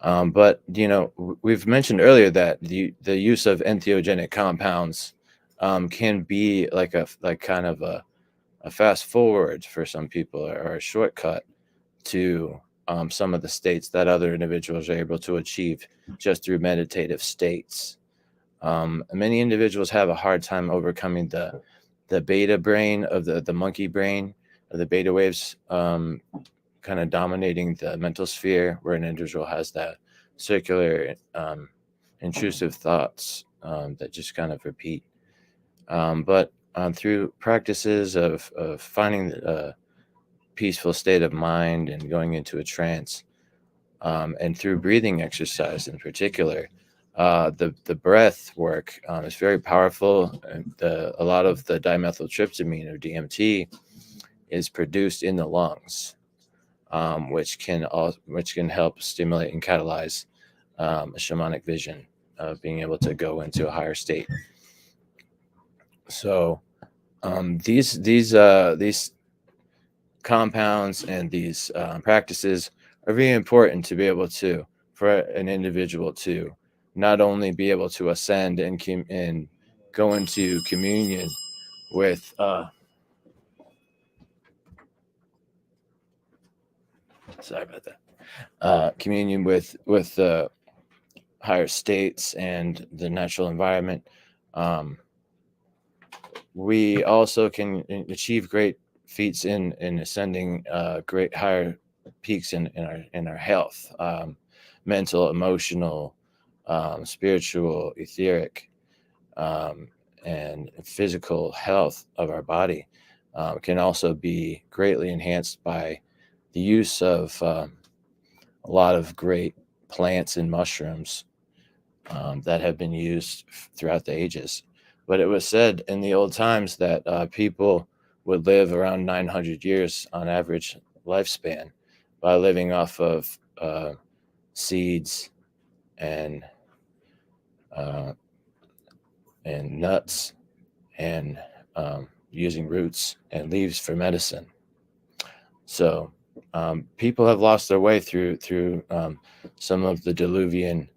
But we've mentioned earlier that the use of entheogenic compounds can be like kind of a fast forward for some people, or a shortcut to some of the states that other individuals are able to achieve just through meditative states. Many individuals have a hard time overcoming the beta brain of the monkey brain, or the beta waves kind of dominating the mental sphere, where an individual has that circular intrusive thoughts that just kind of repeat. But through practices of finding a peaceful state of mind and going into a trance, and through breathing exercise in particular, the breath work is very powerful. And a lot of the dimethyltryptamine, or DMT, is produced in the lungs. which can help stimulate and catalyze a shamanic vision of being able to go into a higher state. So these compounds and these practices are very important to be able to, for an individual to not only be able to ascend and go into communion with sorry about that, communion with the higher states and the natural environment. We also can achieve great feats in ascending great higher peaks in our health, mental, emotional, spiritual, etheric, and physical health of our body can also be greatly enhanced by the use of a lot of great plants and mushrooms that have been used throughout the ages. But it was said in the old times that people would live around 900 years on average lifespan by living off of seeds and nuts and using roots and leaves for medicine. So people have lost their way through some of the Diluvian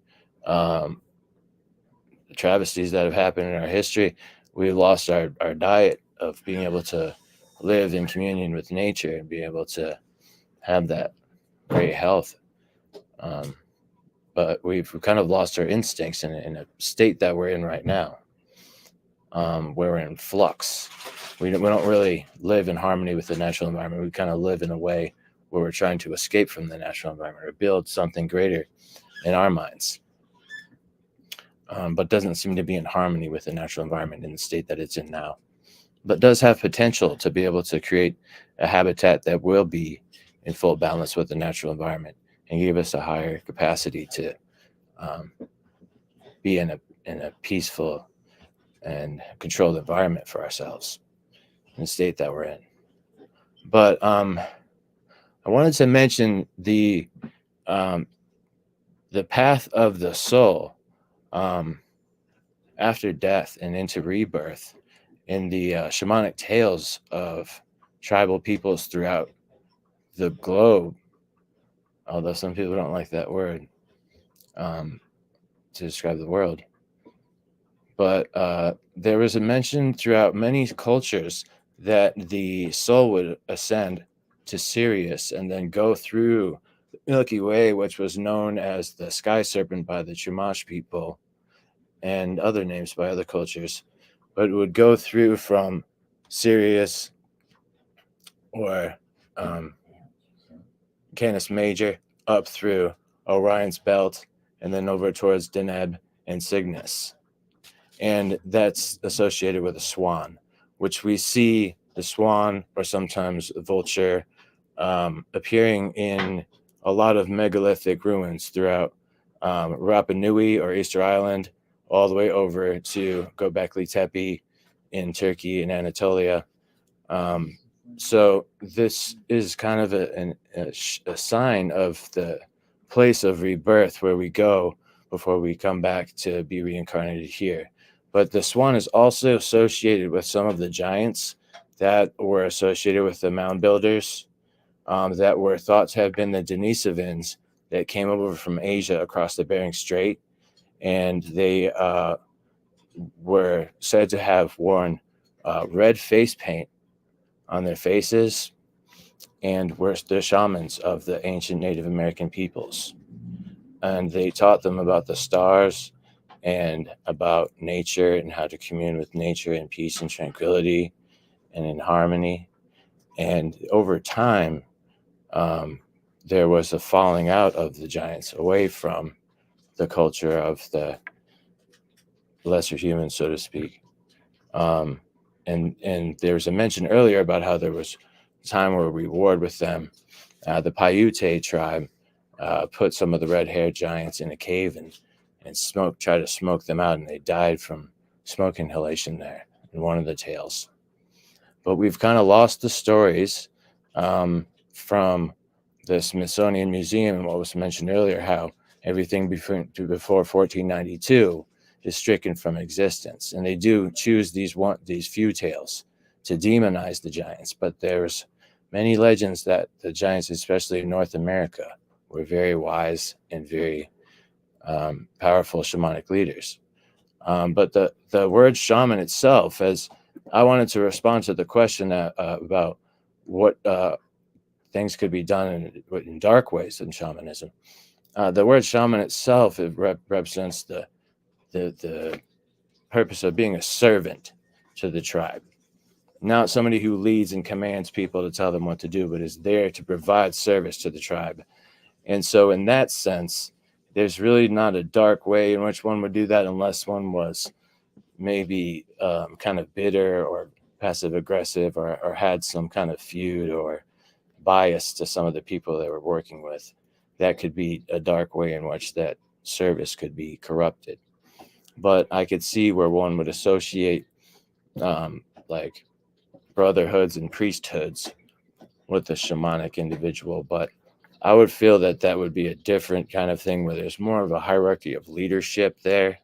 travesties that have happened in our history. We lost our diet of being able to live in communion with nature and be able to have that great health. But we've kind of lost our instincts in a state that we're in right now, where we're in flux. We don't really live in harmony with the natural environment. We kind of live in a way where we're trying to escape from the natural environment or build something greater in our minds. But doesn't seem to be in harmony with the natural environment in the state that it's in now, but does have potential to be able to create a habitat that will be in full balance with the natural environment and give us a higher capacity to be in a peaceful and controlled environment for ourselves in the state that we're in. But I wanted to mention the path of the soul after death and into rebirth in the shamanic tales of tribal peoples throughout the globe, although some people don't like that word to describe the world. But there was a mention throughout many cultures that the soul would ascend to Sirius and then go through the Milky Way, which was known as the sky serpent by the Chumash people and other names by other cultures, but it would go through from Sirius or Canis Major up through Orion's belt and then over towards Deneb and Cygnus. And that's associated with a swan, which we see the swan or sometimes the vulture appearing in a lot of megalithic ruins throughout Rapa Nui or Easter Island, all the way over to Göbekli Tepe in Turkey and Anatolia. So this is kind of a sign of the place of rebirth where we go before we come back to be reincarnated here. But the swan is also associated with some of the giants that were associated with the mound builders that were thought to have been the Denisovans that came over from Asia across the Bering Strait. And they were said to have worn red face paint on their faces and were the shamans of the ancient Native American peoples. And they taught them about the stars and about nature and how to commune with nature in peace and tranquility and in harmony. And over time, there was a falling out of the giants away from the culture of the lesser humans, so to speak. And there's a mention earlier about how there was a time where we warred with them. The Paiute tribe put some of the red-haired giants in a cave and tried to smoke them out, and they died from smoke inhalation there in one of the tales. But we've kind of lost the stories from the Smithsonian Museum and what was mentioned earlier, how everything before 1492 is stricken from existence, and they do choose these few tales to demonize the giants. But there's many legends that the giants, especially in North America, were very wise and very powerful shamanic leaders. But the word shaman itself, as I wanted to respond to the question about what things could be done in dark ways in shamanism. The word shaman itself, it represents the purpose of being a servant to the tribe. Not somebody who leads and commands people to tell them what to do, but is there to provide service to the tribe. And so in that sense, there's really not a dark way in which one would do that unless one was maybe kind of bitter or passive aggressive or had some kind of feud or bias to some of the people they were working with. That could be a dark way in which that service could be corrupted. But I could see where one would associate like brotherhoods and priesthoods with the shamanic individual. But I would feel that that would be a different kind of thing where there's more of a hierarchy of leadership there.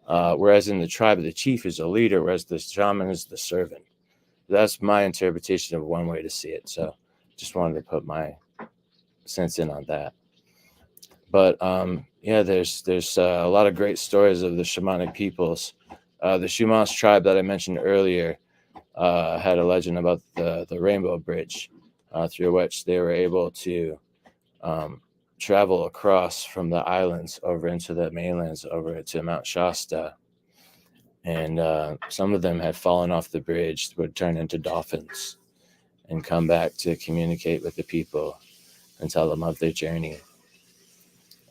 Whereas in the tribe, the chief is a leader, whereas the shaman is the servant. That's my interpretation of one way to see it. So just wanted to put my sense in on that. But yeah, there's a lot of great stories of the shamanic peoples. The Chumash tribe that I mentioned earlier had a legend about the Rainbow Bridge, through which they were able to travel across from the islands over into the mainlands, over to Mount Shasta. And some of them had fallen off the bridge, would turn into dolphins and come back to communicate with the people and tell them of their journey.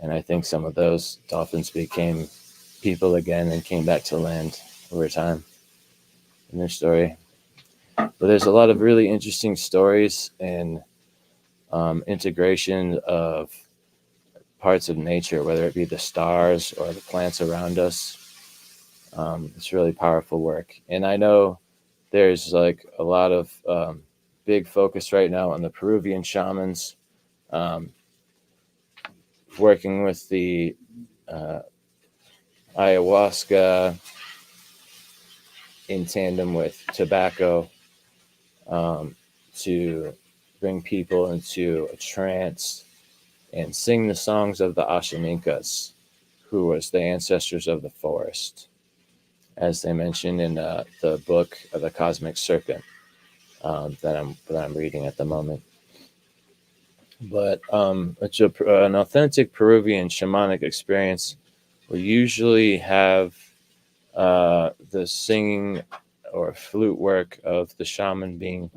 And I think some of those dolphins became people again and came back to land over time in their story. But there's a lot of really interesting stories and integration of parts of nature, whether it be the stars or the plants around us. It's really powerful work. And I know there's like a lot of big focus right now on the Peruvian shamans, working with the ayahuasca in tandem with tobacco to bring people into a trance and sing the songs of the Ashaninkas, who was the ancestors of the forest, as they mentioned in the book of the Cosmic Serpent that I'm reading at the moment. But it's an authentic Peruvian shamanic experience. We usually have the singing or flute work of the shaman being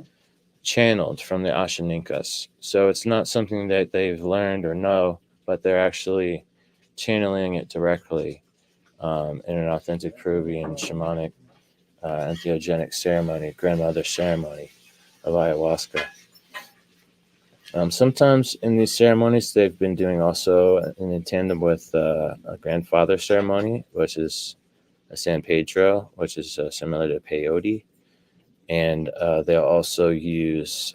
channeled from the Ashaninkas. So it's not something that they've learned or know, but they're actually channeling it directly in an authentic Peruvian shamanic entheogenic ceremony, grandmother ceremony of ayahuasca. Sometimes in these ceremonies, they've been doing also in tandem with a grandfather ceremony, which is a San Pedro, which is similar to peyote. And they'll also use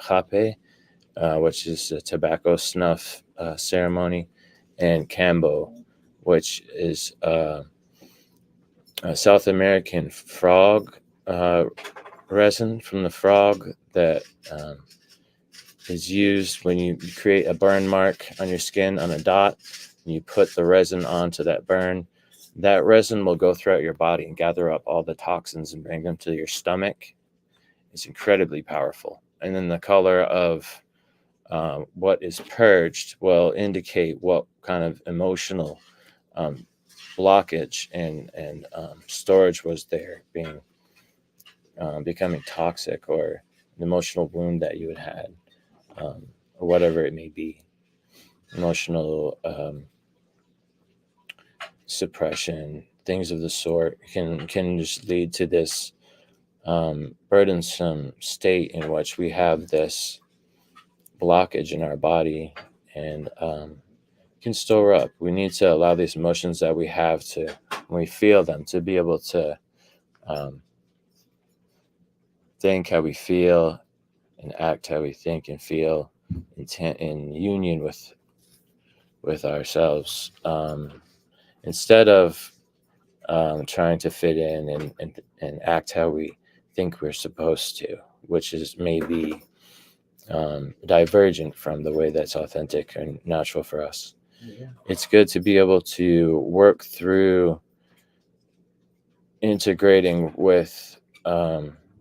jape, which is a tobacco snuff ceremony, and cambo, which is a South American frog resin from the frog that is used when you create a burn mark on your skin on a dot, and you put the resin onto that burn. That resin will go throughout your body and gather up all the toxins and bring them to your stomach. It's incredibly powerful. And then the color of what is purged will indicate what kind of emotional blockage and storage was there, becoming toxic, or an emotional wound that you had had, or whatever it may be. Emotional suppression, things of the sort can just lead to this burdensome state in which we have this blockage in our body and can store up. We need to allow these emotions that we have to, when we feel them, to be able to think how we feel and act how we think and feel, in union with ourselves, instead of trying to fit in and act how we think we're supposed to, which is maybe divergent from the way that's authentic and natural for us. It's good to be able to work through integrating with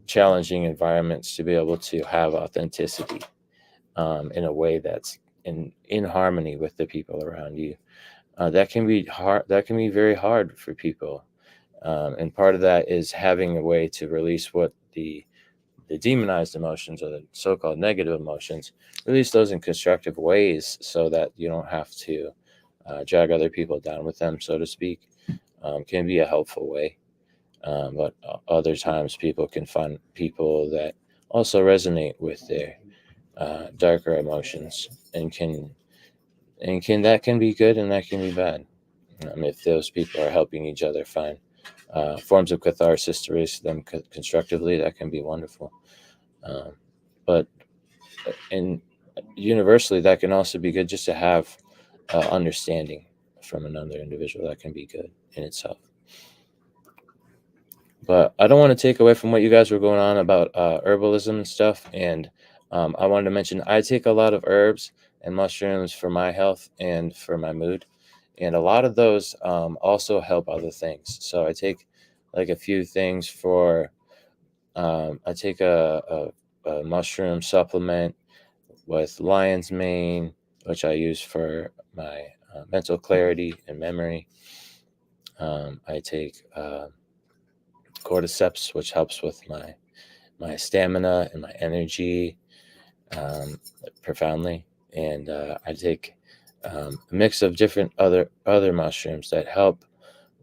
challenging environments to be able to have authenticity in a way that's in harmony with the people around you. That can be hard. That can be very hard for people, and part of that is having a way to release what the demonized emotions or the so-called negative emotions, release those in constructive ways so that you don't have to drag other people down with them, so to speak. Can be a helpful way. But other times people can find people that also resonate with their darker emotions and can that can be good and that can be bad. If those people are helping each other find forms of catharsis to release them constructively, that can be wonderful. But universally, that can also be good just to have understanding from another individual. That can be good in itself. But I don't want to take away from what you guys were going on about herbalism and stuff. And I wanted to mention I take a lot of herbs and mushrooms for my health and for my mood. And a lot of those also help other things. So I take like a few things for, I take a mushroom supplement with lion's mane, which I use for my mental clarity and memory. I take cordyceps, which helps with my stamina and my energy profoundly. And I take a mix of different other mushrooms that help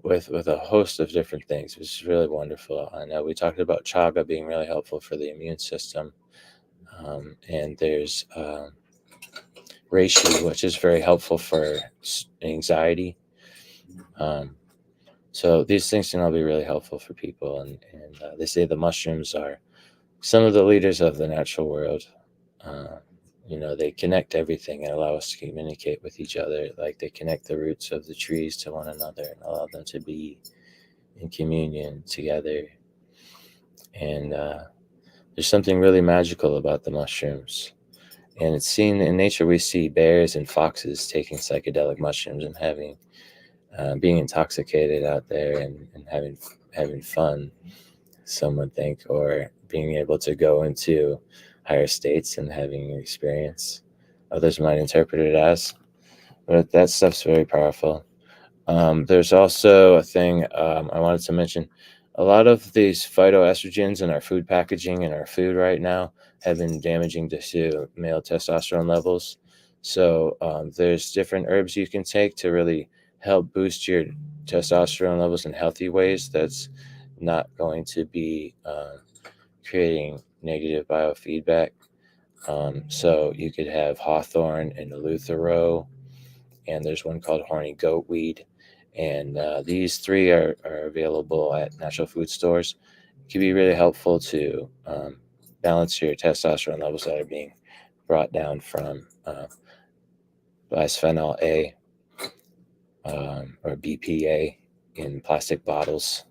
with a host of different things, which is really wonderful. I know we talked about chaga being really helpful for the immune system, and there's reishi, which is very helpful for anxiety. So these things can all be really helpful for people, and they say the mushrooms are some of the leaders of the natural world. They connect everything and allow us to communicate with each other, like they connect the roots of the trees to one another and allow them to be in communion together. And there's something really magical about the mushrooms. And it's seen in nature. We see bears and foxes taking psychedelic mushrooms and being intoxicated out there and having fun, some would think, or being able to go into higher states and having an experience. Others might interpret it as, but that stuff's very powerful. There's also a thing I wanted to mention. A lot of these phytoestrogens in our food packaging and our food right now have been damaging to male testosterone levels. So there's different herbs you can take to really help boost your testosterone levels in healthy ways. That's not going to be creating negative biofeedback. So you could have hawthorn and eleuthero, and there's one called horny goatweed. And these three are available at natural food stores. It can be really helpful to balance your testosterone levels that are being brought down from bisphenol A or BPA in plastic bottles.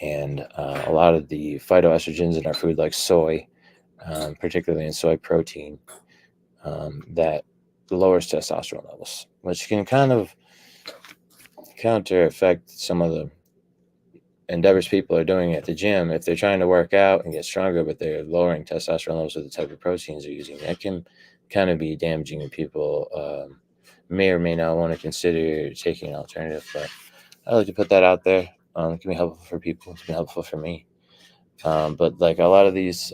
And a lot of the phytoestrogens in our food, like soy, particularly in soy protein, that lowers testosterone levels, which can kind of counter effect some of the endeavors people are doing at the gym. If they're trying to work out and get stronger, but they're lowering testosterone levels with the type of proteins they're using, that can kind of be damaging, and people may or may not want to consider taking an alternative. But I like to put that out there. It can be helpful for people. It's been helpful for me. But like a lot of these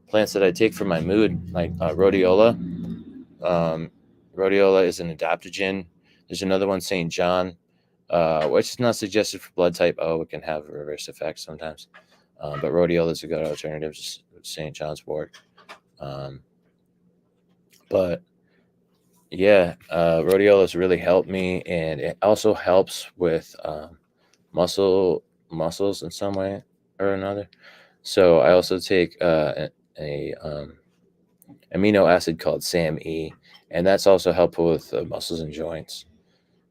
plants that I take for my mood, like rhodiola. Rhodiola is an adaptogen. There's another one, St. John, which is not suggested for blood type O. It can have a reverse effect sometimes. But rhodiola is a good alternative to St. John's wort. But yeah, rhodiola has really helped me, and it also helps with muscles in some way or another. So I also take a amino acid called SAMe, and that's also helpful with muscles and joints.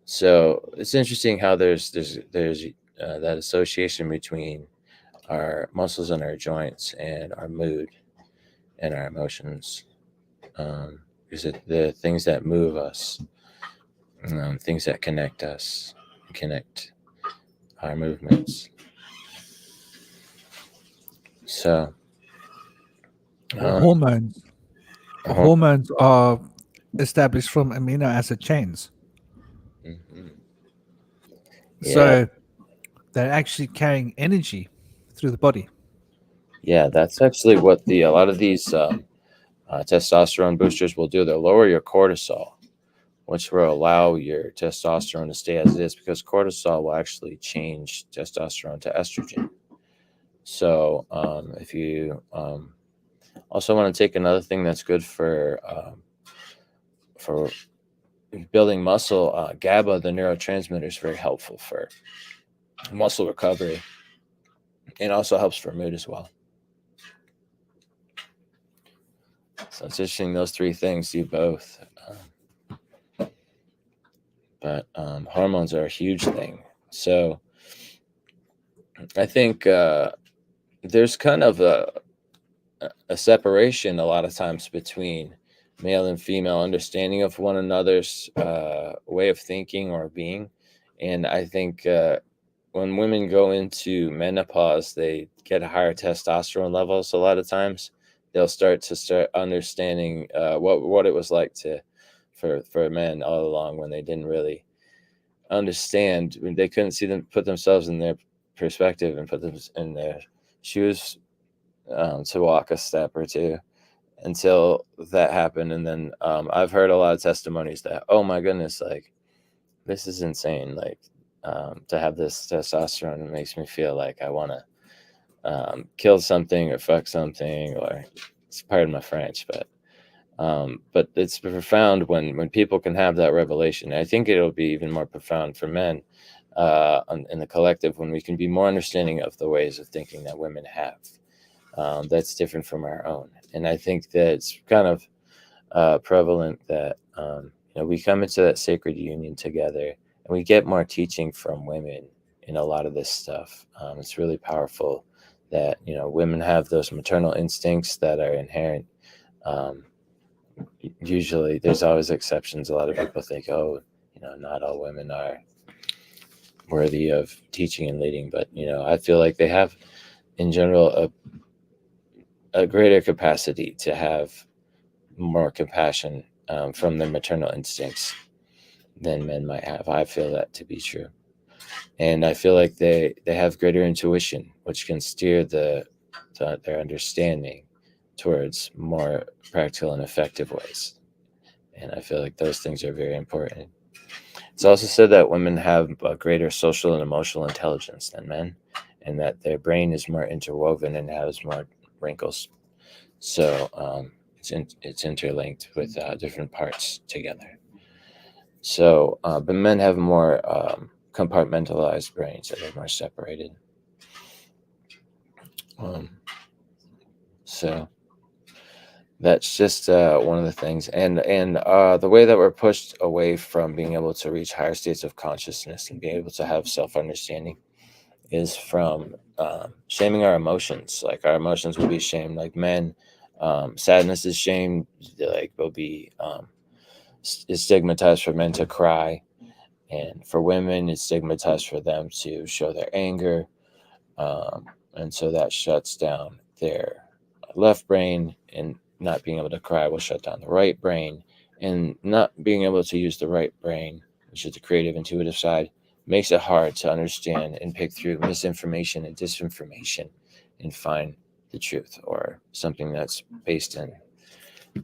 So it's interesting how there's that association between our muscles and our joints and our mood and our emotions. Is it the things that move us, things that connect us, connect our movements. So Hormones. Hormones are established from amino acid chains. mhm. So they're actually carrying energy through the body. Yeah, that's actually what a lot of these testosterone boosters will do. They'll lower your cortisol, which will allow your testosterone to stay as it is, because cortisol will actually change testosterone to estrogen. So if you also want to take another thing that's good for building muscle, GABA, the neurotransmitter, is very helpful for muscle recovery, and also helps for mood as well. So it's interesting, those three things do both. But hormones are a huge thing. So I think there's kind of a separation a lot of times between male and female understanding of one another's way of thinking or being. And I think when women go into menopause, they get higher testosterone levels. A lot of times they'll start understanding what it was like for men all along, when they didn't really understand, when they couldn't see them, put themselves in their perspective and put them in their shoes, to walk a step or two until that happened. And then I've heard a lot of testimonies that, oh my goodness, like, this is insane. Like, to have this testosterone, it makes me feel like I want to kill something or fuck something, or, it's pardon my French, but it's profound when people can have that revelation. I think it'll be even more profound for men in the collective, when we can be more understanding of the ways of thinking that women have. That's different from our own. And I think that it's kind of prevalent that we come into that sacred union together, and we get more teaching from women in a lot of this stuff. It's really powerful that women have those maternal instincts that are inherent. Usually there's always exceptions. A lot of people think, oh, not all women are worthy of teaching and leading, but I feel like they have in general a greater capacity to have more compassion from their maternal instincts than men might have. I feel that to be true. And I feel like they have greater intuition, which can steer their understanding towards more practical and effective ways. And I feel like those things are very important. It's also said that women have a greater social and emotional intelligence than men, and that their brain is more interwoven and has more wrinkles. So it's interlinked with different parts together. So, but men have more compartmentalized brains that are more separated. So that's just one of the things, and the way that we're pushed away from being able to reach higher states of consciousness and being able to have self-understanding is from shaming our emotions. Like, our emotions will be shamed. Like, men, sadness is shamed. Like, will be it's stigmatized for men to cry, and for women it's stigmatized for them to show their anger, and so that shuts down their left brain, and not being able to cry will shut down the right brain, and not being able to use the right brain, which is the creative, intuitive side, makes it hard to understand and pick through misinformation and disinformation and find the truth, or something that's based in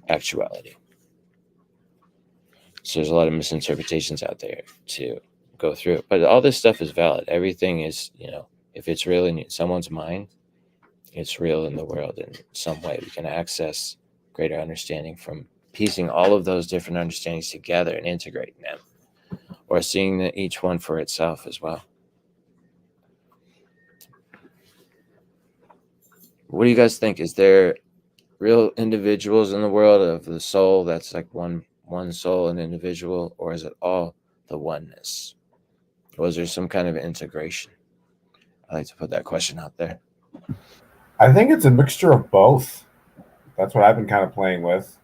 actuality. So there's a lot of misinterpretations out there to go through. But all this stuff is valid. Everything is, if it's real in someone's mind, it's real in the world in some way. We can access greater understanding from piecing all of those different understandings together and integrating them, or seeing each one for itself as well. What do you guys think? Is there real individuals in the world of the soul that's like one soul, an individual, or is it all the oneness? Or is there some kind of integration? I like to put that question out there. I think it's a mixture of both. That's what I've been kind of playing with.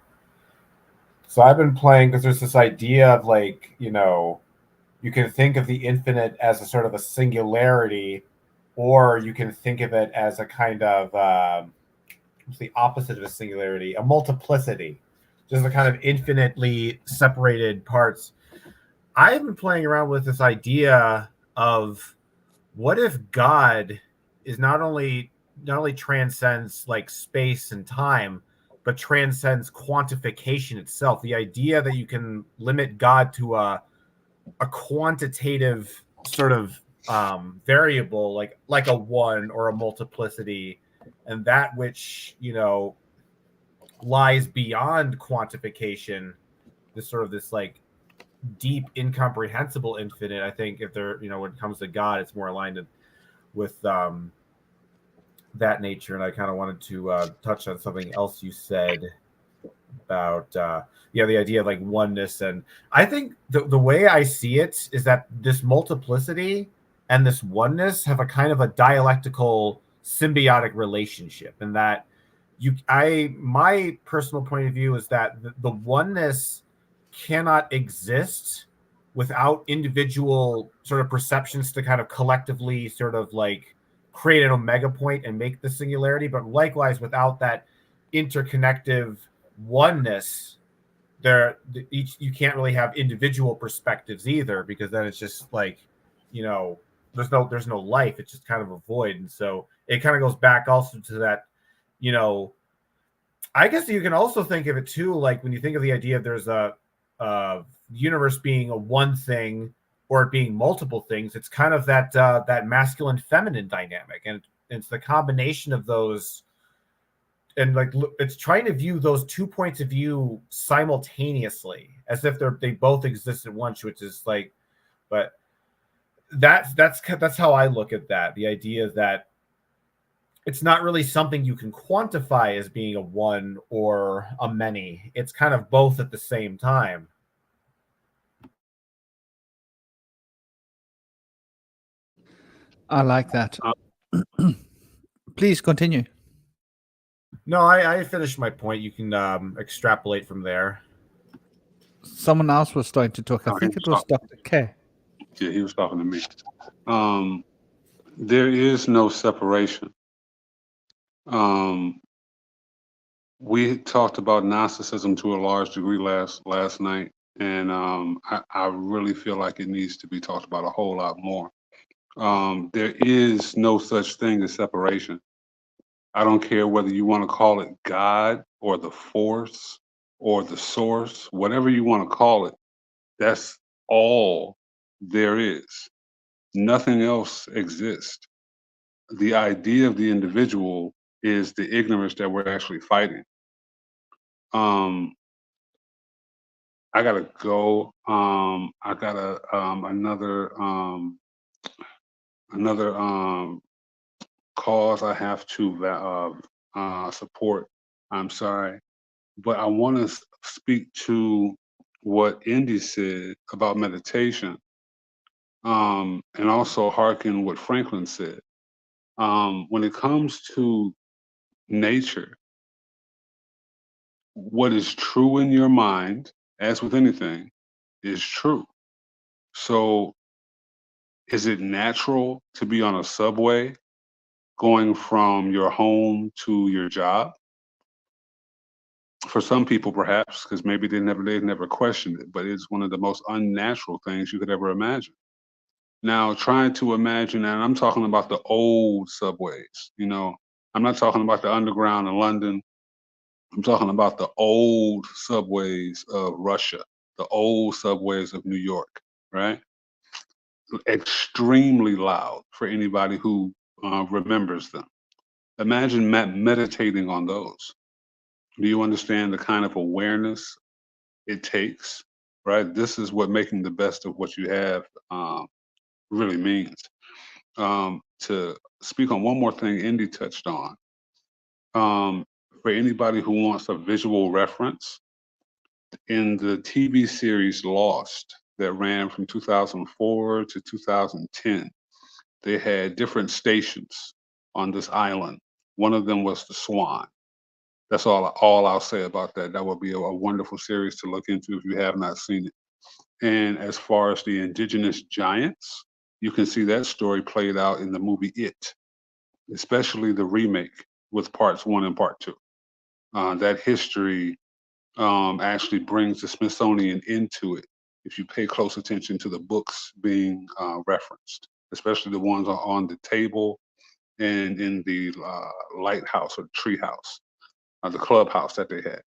So I've been playing because there's this idea of like, you know, you can think of the infinite as a sort of a singularity, or you can think of it as a kind of what's the opposite of a singularity? A multiplicity, just a kind of infinitely separated parts. I've been playing around with this idea of what if God is not only transcends like space and time, but transcends quantification itself. The idea that you can limit God to a quantitative sort of variable, like a one or a multiplicity, and that which, you know, lies beyond quantification, this like deep, incomprehensible infinite. I think if there, you know, when it comes to God, it's more aligned with that nature. And I kind of wanted to touch on something else you said about the idea of like oneness. And I think the way I see it is that this multiplicity and this oneness have a kind of a dialectical symbiotic relationship, and that my personal point of view is that the oneness cannot exist without individual sort of perceptions to kind of collectively sort of like create an omega point and make the singularity. But likewise, without that interconnective oneness, you can't really have individual perspectives either, because then it's just like, you know, there's no life. It's just kind of a void. And so it kind of goes back also to that, you know, I guess you can also think of it too, like when you think of the idea of there's a universe being a one thing or it being multiple things, it's kind of that masculine feminine dynamic, and it's the combination of those. And like it's trying to view those 2 points of view simultaneously as if they both exist at once, which is like, but that's how I look at that. The idea that it's not really something you can quantify as being a one or a many. It's kind of both at the same time. I like that. Please continue. No, I finished my point. You can extrapolate from there. Someone else was starting to talk. I think it was Dr. K. Yeah, he was talking to me. There is no separation. We talked about Gnosticism to a large degree last night, and I really feel like it needs to be talked about a whole lot more. There is no such thing as separation. I don't care whether you want to call it God or the force or the source, whatever you want to call it, that's all there is. Nothing else exists. The idea of the individual is the ignorance that we're actually fighting. I gotta go. I got another cause I have to support. I'm sorry, but I want to speak to what Indy said about meditation, and also hearken what Franklin said. When it comes to nature, what is true in your mind, as with anything, is true. So, is it natural to be on a subway going from your home to your job? For some people, perhaps, because maybe they've never questioned it, but it's one of the most unnatural things you could ever imagine. Now, trying to imagine, and I'm talking about the old subways, you know, I'm not talking about the underground in London. I'm talking about the old subways of Russia, the old subways of New York, right? Extremely loud for anybody who remembers them. Imagine meditating on those. Do you understand the kind of awareness it takes, right? This is what making the best of what you have really means. To speak on one more thing Indy touched on, for anybody who wants a visual reference, in the TV series Lost that ran from 2004 to 2010, they had different stations on this island. One of them was the Swan. That's all I'll say about that. That would be a wonderful series to look into if you have not seen it. And as far as the indigenous giants, you can see that story played out in the movie It, especially the remake with parts 1 and part 2. That history actually brings the Smithsonian into it if you pay close attention to the books being referenced, especially the ones on the table and in the lighthouse or tree house, the clubhouse that they had.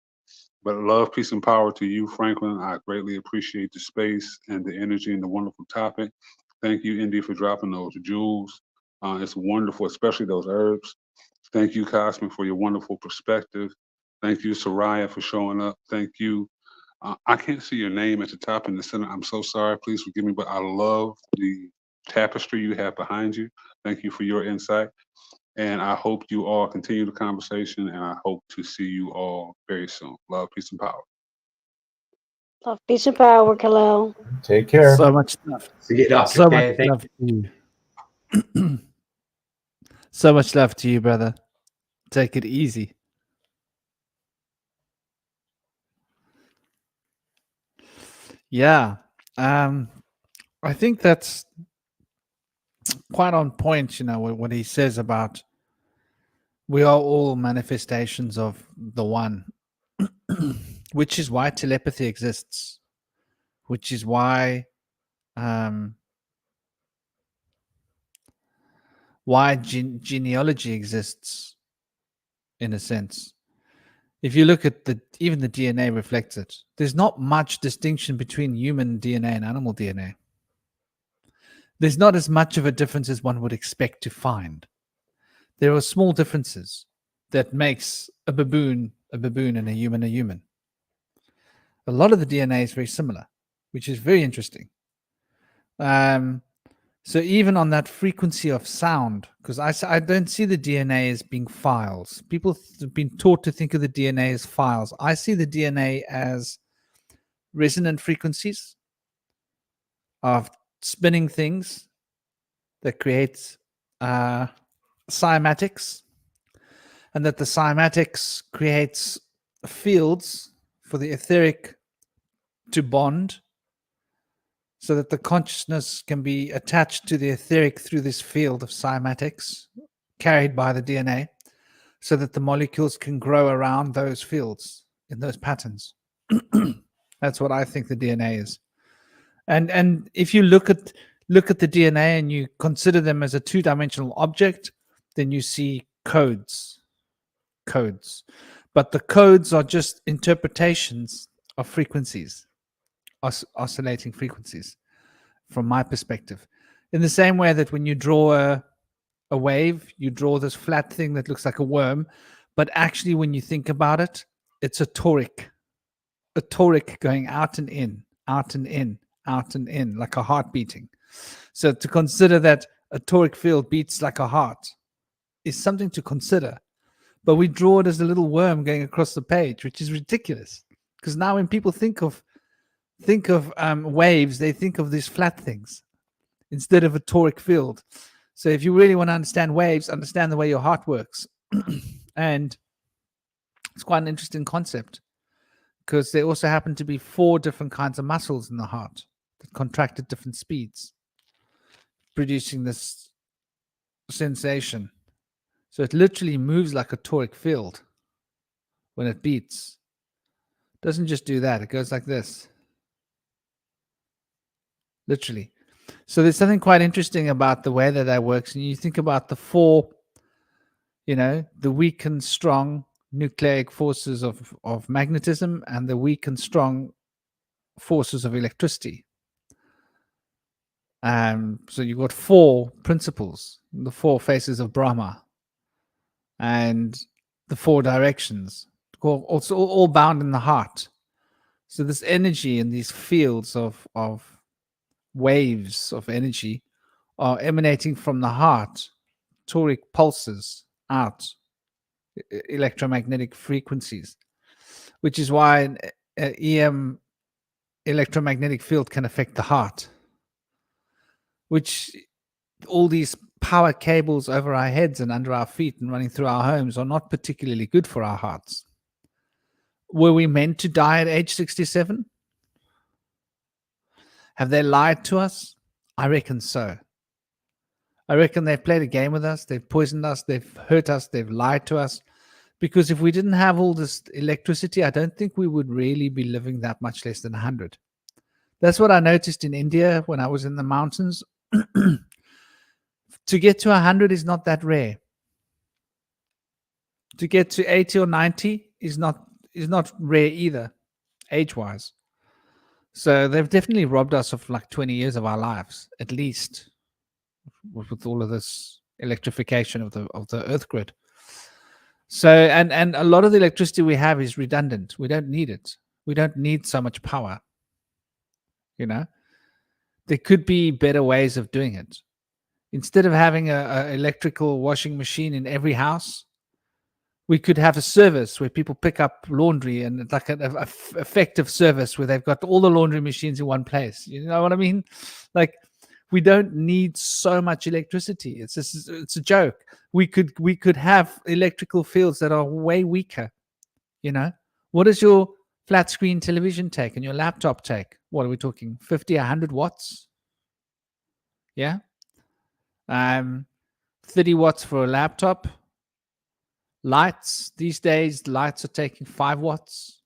But love, peace, and power to you, Franklin. I greatly appreciate the space and the energy and the wonderful topic. Thank you, Indy, for dropping those jewels. It's wonderful, especially those herbs. Thank you, Cosmic, for your wonderful perspective. Thank you, Soraya, for showing up. Thank you. I can't see your name at the top in the center. I'm so sorry. Please forgive me, but I love the tapestry you have behind you. Thank you for your insight. And I hope you all continue the conversation, and I hope to see you all very soon. Love, peace, and power. Love, peace, and power, Khalil. Take care. So much love. See you, Dr. So K. much Thank love to you. So much love to you, brother. Take it easy. Yeah. I think that's quite on point, what he says about we are all manifestations of the one, which is why telepathy exists, which is why genealogy exists, in a sense. If you look at even the DNA reflects it. There's not much distinction between human DNA and animal DNA. There's not as much of a difference as one would expect to find. There are small differences that makes a baboon and a human a human. A lot of the DNA is very similar, which is very interesting. So even on that frequency of sound, because I don't see the DNA as being files. People have been taught to think of the DNA as files. I see the DNA as resonant frequencies of spinning things that creates cymatics, and that the cymatics creates fields for the etheric to bond, so that the consciousness can be attached to the etheric through this field of cymatics carried by the DNA, so that the molecules can grow around those fields in those patterns. That's what I think the DNA is. And if you look at the DNA and you consider them as a two-dimensional object, then you see codes. But the codes are just interpretations of frequencies, oscillating frequencies, from my perspective. In the same way that when you draw a wave, you draw this flat thing that looks like a worm, but actually when you think about it, it's a toric going out and in, out and in, out and in, like a heart beating. So to consider that a toric field beats like a heart is something to consider. But we draw it as a little worm going across the page, which is ridiculous. Because now when people think of waves, they think of these flat things instead of a toric field. So if you really want to understand waves, understand the way your heart works. And it's quite an interesting concept, because there also happen to be 4 different kinds of muscles in the heart that contract at different speeds, producing this sensation. So it literally moves like a toric field when it beats. It doesn't just do that. It goes like this. Literally. So there's something quite interesting about the way that works. And you think about the 4, the weak and strong nucleic forces of magnetism and the weak and strong forces of electricity. So you've got 4 principles, the 4 faces of Brahma, and the 4 directions, also all bound in the heart. So this energy and these fields of waves of energy are emanating from the heart, toric pulses out electromagnetic frequencies, which is why an EM electromagnetic field can affect the heart, which all these power cables over our heads and under our feet and running through our homes are not particularly good for our hearts. Were we meant to die at age 67? Have they lied to us? I reckon so. I reckon they've played a game with us. They've poisoned us. They've hurt us. They've lied to us. Because if we didn't have all this electricity, I don't think we would really be living that much less than 100. That's what I noticed in India when I was in the mountains. To get to 100 is not that rare. To get to 80 or 90 is not rare either, age-wise. So they've definitely robbed us of like 20 years of our lives, at least, with all of this electrification of the earth grid. So and a lot of the electricity we have is redundant. We don't need it. We don't need so much power. You know, there could be better ways of doing it. Instead of having a electrical washing machine in every house, we could have a service where people pick up laundry, and it's like an effective service where they've got all the laundry machines in one place. You know what I mean? Like, we don't need so much electricity. It's a joke. We could have electrical fields that are way weaker. You know, what does your flat screen television take and your laptop take? What are we talking? 50, 100 watts? Yeah. 30 watts for a laptop. Lights, these days, lights are taking 5 watts.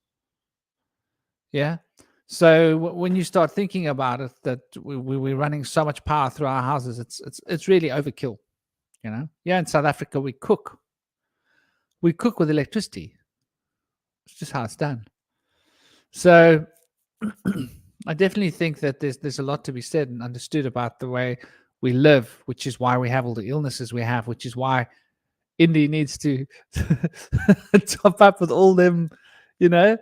Yeah. So when you start thinking about it, that we're running so much power through our houses, it's really overkill. You know. Yeah. In South Africa, we cook with electricity. It's just how it's done. So I definitely think that there's a lot to be said and understood about the way we live, which is why we have all the illnesses we have, which is why India needs to top up with all them, you know,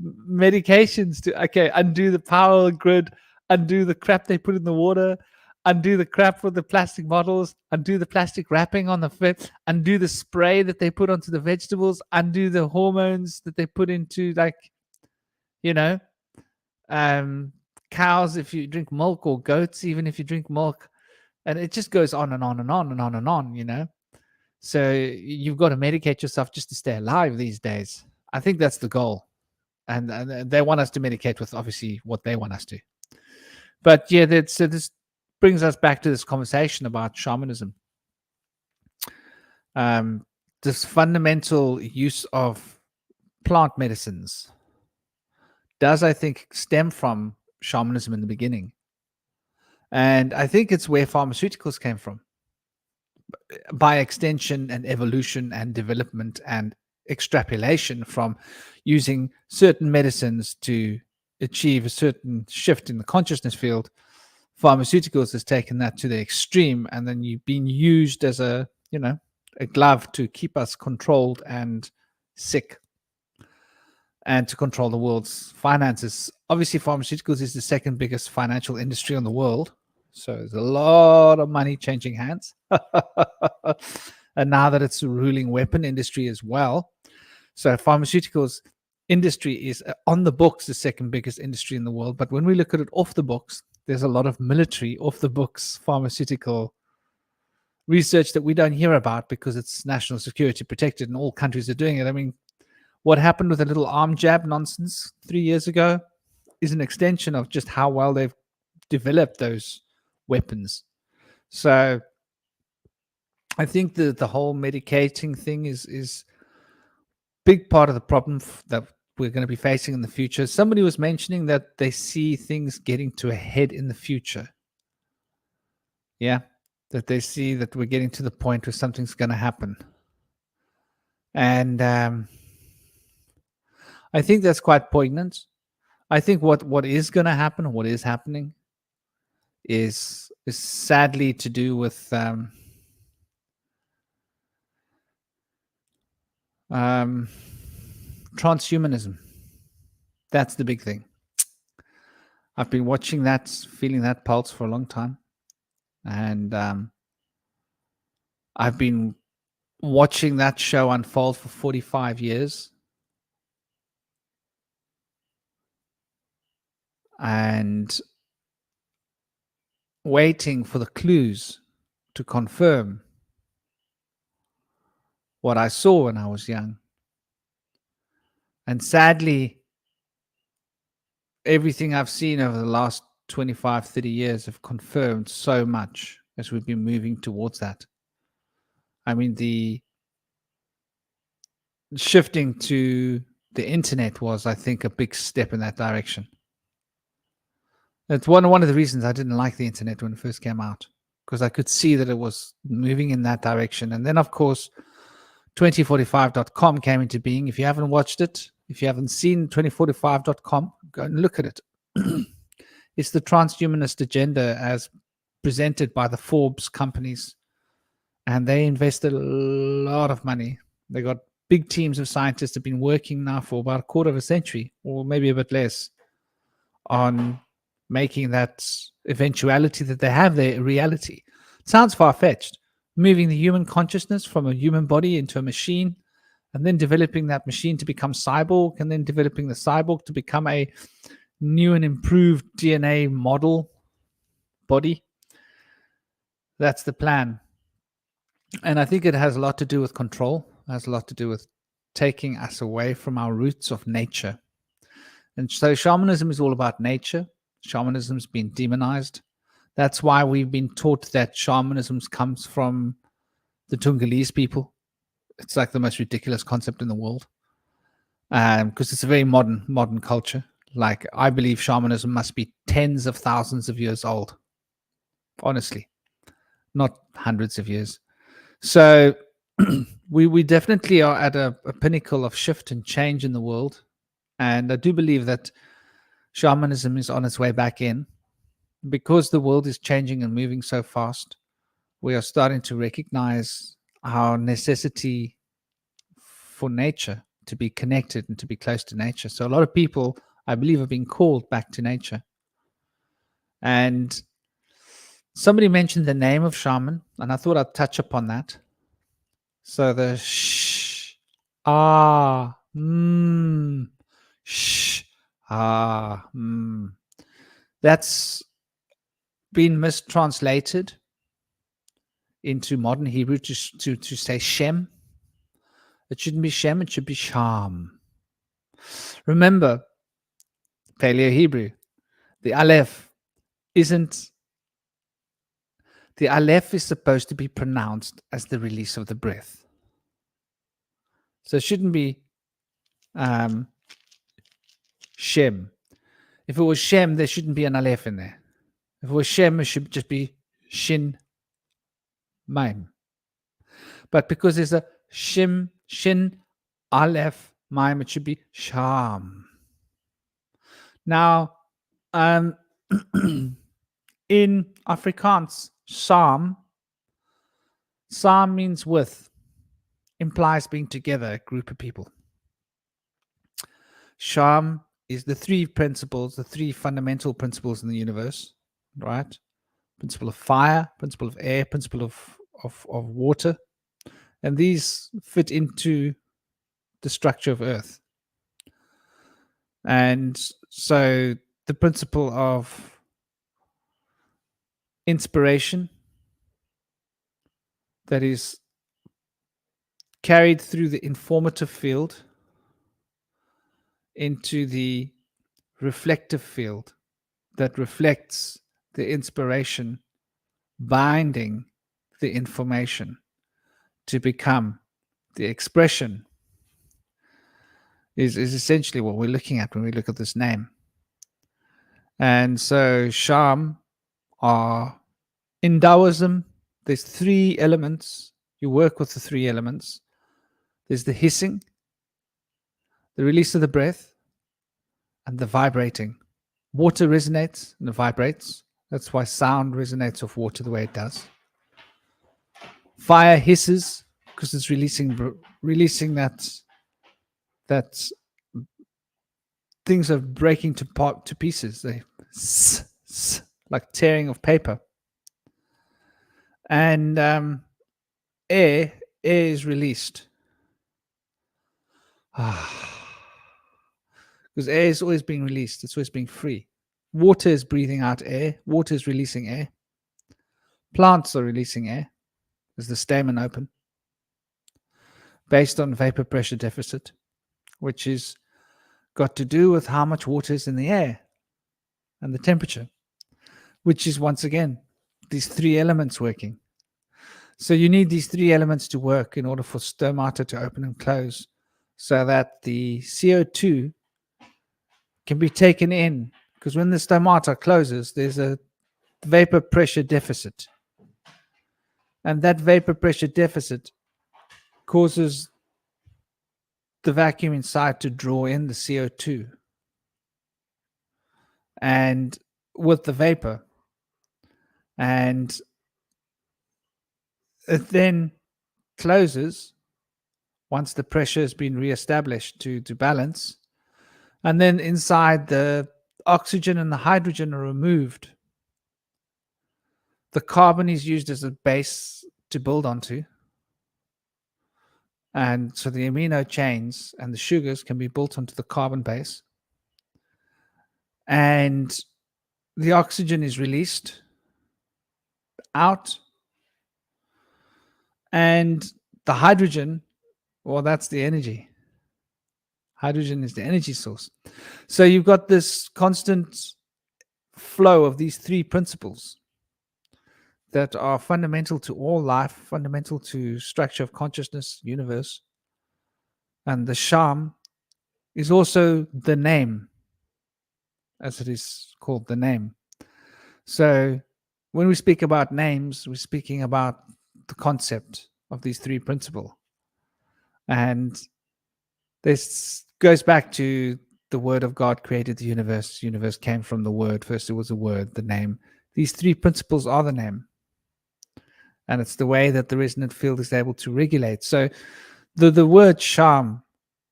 medications to undo the power grid, undo the crap they put in the water, undo the crap with the plastic bottles, undo the plastic wrapping on the fish, undo the spray that they put onto the vegetables, undo the hormones that they put into, like, you know, cows if you drink milk, or goats even if you drink milk, and it just goes on and on and on and on and on, you know. So you've got to medicate yourself just to stay alive these days. I think that's the goal, and they want us to medicate with obviously what they want us to. But yeah, so this brings us back to this conversation about shamanism. This fundamental use of plant medicines does, I think, stem from shamanism in the beginning. And I think it's where pharmaceuticals came from, by extension and evolution and development and extrapolation from using certain medicines to achieve a certain shift in the consciousness field. Pharmaceuticals has taken that to the extreme, and then you've been used as a glove to keep us controlled and sick, and to control the world's finances. Obviously, pharmaceuticals is the second biggest financial industry in the world. So there's a lot of money changing hands. And now that it's a ruling weapon industry as well. So pharmaceuticals industry is on the books the second biggest industry in the world. But when we look at it off the books, there's a lot of military off the books pharmaceutical research that we don't hear about because it's national security protected and all countries are doing it. I mean, what happened with a little arm jab nonsense 3 years ago is an extension of just how well they've developed those weapons. So I think the whole medicating thing is big part of the problem that we're going to be facing in the future. Somebody was mentioning that they see things getting to a head in the future. Yeah, that they see that we're getting to the point where something's going to happen. And I think that's quite poignant. I think what is going to happen, what is happening, is sadly to do with transhumanism. That's the big thing. I've been watching that, feeling that pulse for a long time, and I've been watching that show unfold for 45 years and waiting for the clues to confirm what I saw when I was young. And sadly, everything I've seen over the last 25, 30 years have confirmed so much as we've been moving towards that. I mean, the shifting to the internet was, I think, a big step in that direction. It's one of the reasons I didn't like the internet when it first came out, because I could see that it was moving in that direction. And then, of course, 2045.com came into being. If you haven't watched it, if you haven't seen 2045.com, go and look at it. It's the transhumanist agenda as presented by the Forbes companies. And they invested a lot of money. They got big teams of scientists that have been working now for about a quarter of a century, or maybe a bit less, on making that eventuality that they have their reality. It sounds far-fetched. Moving the human consciousness from a human body into a machine, and then developing that machine to become cyborg, and then developing the cyborg to become a new and improved DNA model body. That's the plan. And I think it has a lot to do with control. It has a lot to do with taking us away from our roots of nature. And so shamanism is all about nature. Shamanism's been demonized. That's why we've been taught that shamanism comes from the Tungolese people. It's like the most ridiculous concept in the world, because it's a very modern culture. Like, I believe shamanism must be tens of thousands of years old. Honestly, not hundreds of years. So we definitely are at a pinnacle of shift and change in the world. And I do believe that shamanism is on its way back in, because the world is changing and moving so fast. We are starting to recognize our necessity for nature, to be connected and to be close to nature. So a lot of people, I believe, are being called back to nature. And somebody mentioned the name of shaman, and I thought I'd touch upon that. So the sh, ah, sh, ah, that's been mistranslated into modern Hebrew to say Shem. It shouldn't be Shem, it should be Sham. Remember, Paleo Hebrew, the Aleph is supposed to be pronounced as the release of the breath. So it shouldn't be Shem. If it was Shem, there shouldn't be an Aleph in there. If it was Shem, it should just be Shin Mime. But because there's a Shin, Aleph, Mime, it should be Sham. Now, in Afrikaans, Sam means with, implies being together, a group of people. Sham is the three principles, the three fundamental principles in the universe, right? Principle of fire, principle of air, principle of water. And these fit into the structure of Earth. And so the principle of inspiration that is carried through the informative field into the reflective field that reflects the inspiration, binding the information to become the expression, is essentially what we're looking at when we look at this name. And so Sham are, in Taoism, there's three elements. You work with the three elements. There's the hissing, the release of the breath, and the vibrating. Water resonates and it vibrates. That's why sound resonates off water the way it does. Fire hisses because it's releasing that things are breaking to pieces. They like tearing of paper. And air air is released. Because air is always being released, it's always being free. Water is breathing out air, water is releasing air. Plants are releasing air. Is the stamen open? Based on vapor pressure deficit, which is got to do with how much water is in the air and the temperature, which is once again these three elements working. So you need these three elements to work in order for stomata to open and close, so that the CO2 can be taken in. Because when the stomata closes, there's a vapor pressure deficit. And that vapor pressure deficit causes the vacuum inside to draw in the CO2. And with the vapor, and it then closes once the pressure has been reestablished to balance. And then inside, the oxygen and the hydrogen are removed. The carbon is used as a base to build onto. And so the amino chains and the sugars can be built onto the carbon base. And the oxygen is released out. And the hydrogen, well, that's the energy. Hydrogen is the energy source. So you've got this constant flow of these three principles that are fundamental to all life, fundamental to structure of consciousness, universe. And the sham is also the name, as it is called, the name. So when we speak about names, we're speaking about the concept of these three principles. And this goes back to the word of God created the universe. The universe came from the word. First it was a word, the name. These three principles are the name. And it's the way that the resonant field is able to regulate. So the word sham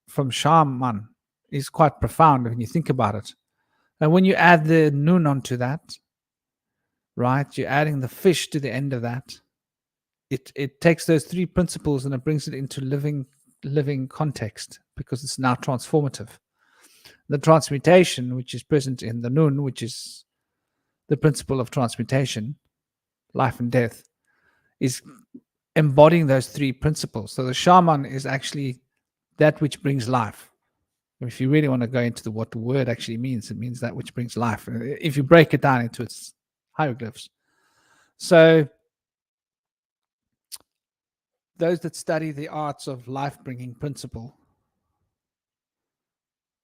from shaman is quite profound when you think about it. And when you add the nun onto that, right, you're adding the fish to the end of that. It takes those three principles and it brings it into living context, because it's now transformative. The transmutation, which is present in the nun, which is the principle of transmutation, life and death, is embodying those three principles. So the shaman is actually that which brings life. If you really want to go into what the word actually means, it means that which brings life. If you break it down into its hieroglyphs. So those that study the arts of life-bringing principle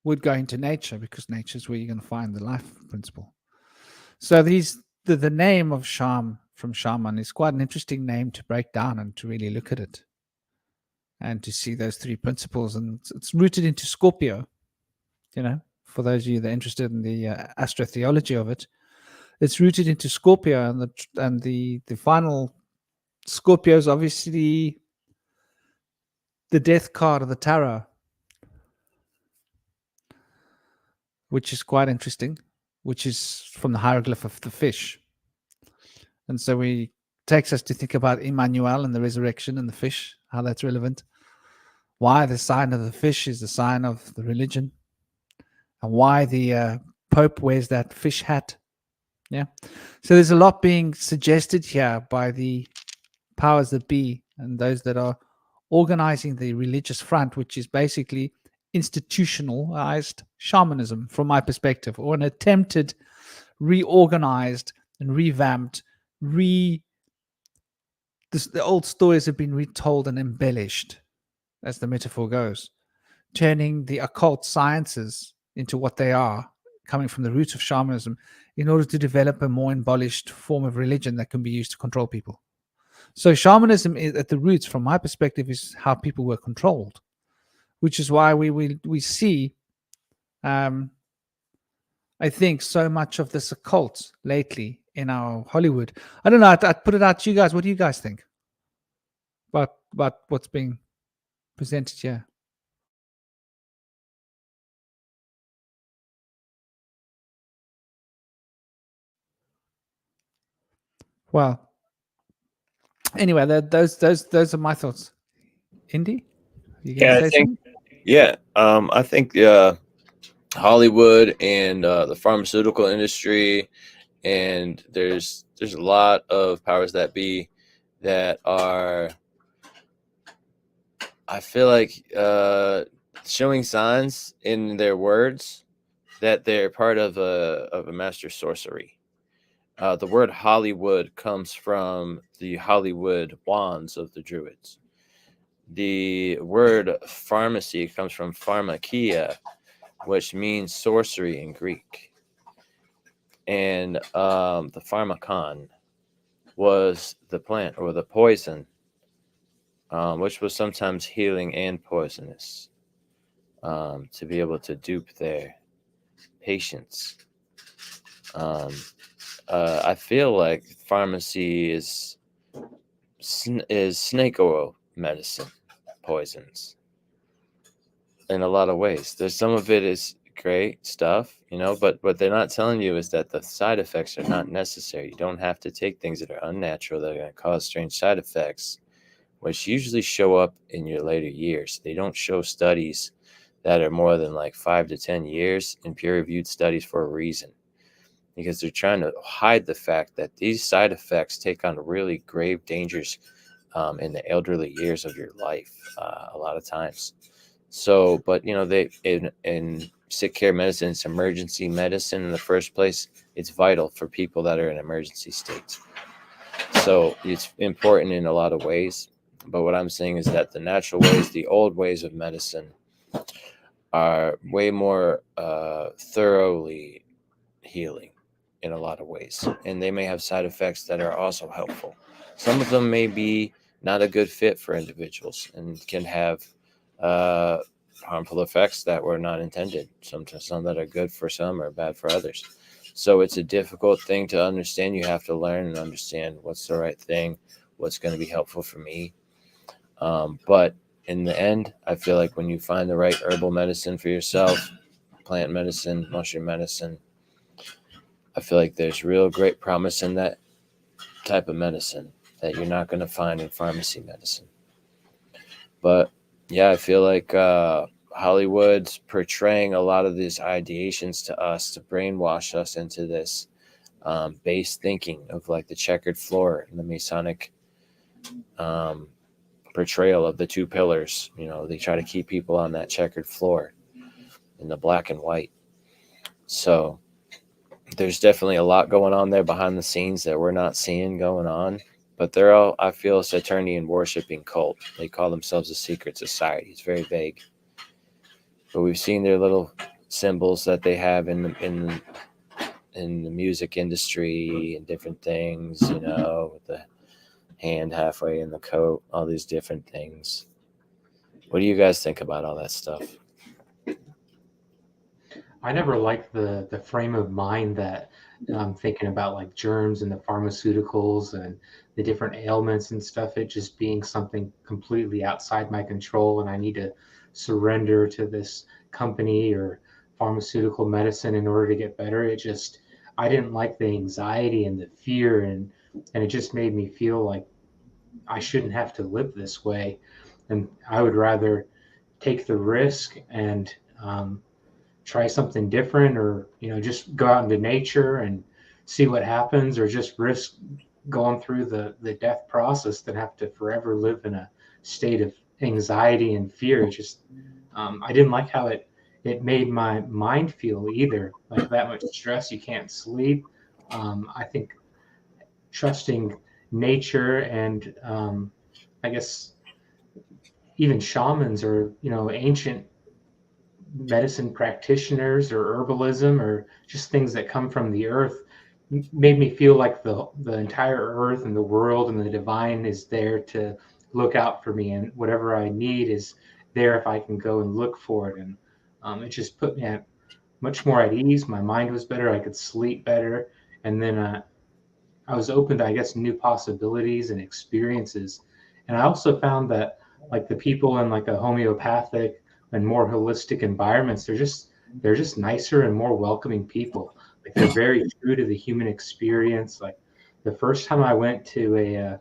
would go into nature, because nature is where you're going to find the life principle. So the name of sham from shaman is quite an interesting name to break down and to really look at it and to see those three principles. And it's rooted into Scorpio, for those of you that are interested in the astrotheology of it. It's rooted into Scorpio, and the final Scorpio is obviously the death card of the tarot, which is quite interesting, which is from the hieroglyph of the fish. And so it takes us to think about Emmanuel and the resurrection and the fish, how that's relevant. Why the sign of the fish is the sign of the religion, and why the Pope wears that fish hat. Yeah. So there's a lot being suggested here by the powers that be and those that are organizing the religious front, which is basically institutionalized shamanism from my perspective, or an attempted reorganized and revamped the old stories have been retold and embellished, as the metaphor goes, turning the occult sciences into what they are, coming from the roots of shamanism, in order to develop a more embellished form of religion that can be used to control people. So shamanism is, at the roots, from my perspective, is how people were controlled, which is why we see, I think, so much of this occult lately in our Hollywood. I don't know. I'd put it out to you guys. What do you guys think about what's being presented here? Well, anyway, those are my thoughts. Indy, you Yeah, gonna I say think. something? Yeah, I think Hollywood and the pharmaceutical industry, and there's a lot of powers that be that are, I feel like, showing signs in their words that they're part of a master sorcery. The word Hollywood comes from the Hollywood wands of the Druids. The word pharmacy comes from pharmakia, which means sorcery in Greek. And the pharmakon was the plant or the poison, which was sometimes healing and poisonous, to be able to dupe their patients. I feel like pharmacy is snake oil medicine, poisons, in a lot of ways. There's some of it is great stuff, but what they're not telling you is that the side effects are not necessary. You don't have to take things that are unnatural that are going to cause strange side effects, which usually show up in your later years. They don't show studies that are more than like 5 to 10 years in peer-reviewed studies for a reason, because they're trying to hide the fact that these side effects take on really grave dangers in the elderly years of your life, a lot of times. So, but they in sick care medicine, it's emergency medicine in the first place. It's vital for people that are in emergency states. So it's important in a lot of ways. But what I'm saying is that the natural ways, the old ways of medicine, are way more thoroughly healing in a lot of ways, and they may have side effects that are also helpful. Some of them may be not a good fit for individuals and can have harmful effects that were not intended. Some that are good for some are bad for others. So it's a difficult thing to understand. You have to learn and understand what's the right thing, what's going to be helpful for me. But in the end, I feel like when you find the right herbal medicine for yourself, plant medicine, mushroom medicine, I feel like there's real great promise in that type of medicine that you're not going to find in pharmacy medicine. But yeah, I feel like Hollywood's portraying a lot of these ideations to us to brainwash us into this base thinking of like the checkered floor and the Masonic portrayal of the two pillars. They try to keep people on that checkered floor in the black and white. So there's definitely a lot going on there behind the scenes that we're not seeing going on. But they're all, I feel, Saturnian worshiping cult. They call themselves a secret society. It's very vague. But we've seen their little symbols that they have in the music industry and different things, with the hand halfway in the coat, all these different things. What do you guys think about all that stuff? I never liked the frame of mind that I'm thinking about, like germs and the pharmaceuticals and the different ailments and stuff. It just being something completely outside my control, and I need to surrender to this company or pharmaceutical medicine in order to get better. I didn't like the anxiety and the fear, and it just made me feel like I shouldn't have to live this way, and I would rather take the risk and try something different, or just go out into nature and see what happens, or just risk going through the death process than have to forever live in a state of anxiety and fear. I didn't like how it made my mind feel either, like that much stress, you can't sleep. I think trusting nature and I guess even shamans or ancient medicine practitioners or herbalism or just things that come from the earth made me feel like the entire earth and the world and the divine is there to look out for me, and whatever I need is there if I can go and look for it. And it just put me at much more at ease. My mind was better, I could sleep better, and then I was open to, I guess, new possibilities and experiences. And I also found that like the people in like a homeopathic and more holistic environments, they're just nicer and more welcoming people. Like they're very true to the human experience. Like the first time I went to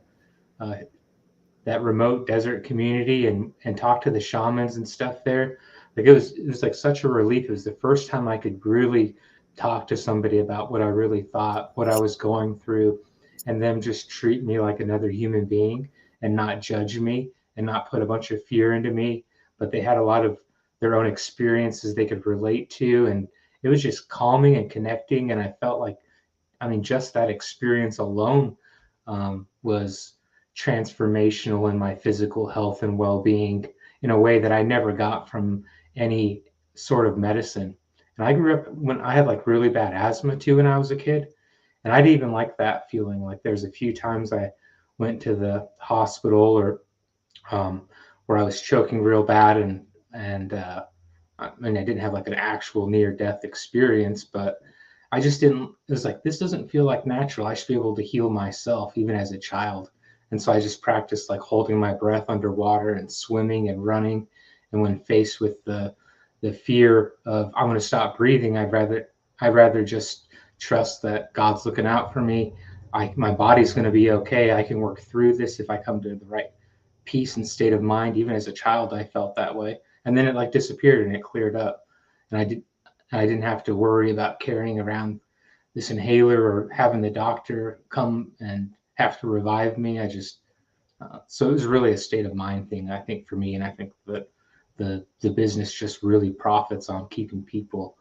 that remote desert community and talk to the shamans and stuff there. Like it was like such a relief. It was the first time I could really talk to somebody about what I really thought, what I was going through, and them just treat me like another human being and not judge me and not put a bunch of fear into me. But they had a lot of their own experiences they could relate to, and it was just calming and connecting. And I felt like, I mean, just that experience alone was transformational in my physical health and well-being in a way that I never got from any sort of medicine. And I grew up when I had like really bad asthma too when I was a kid, and I didn't even like that feeling. Like there's a few times I went to the hospital or where I was choking real bad, and I mean I didn't have like an actual near death experience, but I just didn't. It was like, this doesn't feel like natural. I should be able to heal myself even as a child. And so I just practiced like holding my breath underwater and swimming and running. And when faced with the fear of I'm going to stop breathing, I'd rather just trust that God's looking out for me. My body's going to be okay. I can work through this if I come to the right peace and state of mind. Even as a child, I felt that way. And then it like disappeared and it cleared up. And I didn't have to worry about carrying around this inhaler or having the doctor come and have to revive me. So it was really a state of mind thing, I think, for me. And I think that the business just really profits on keeping people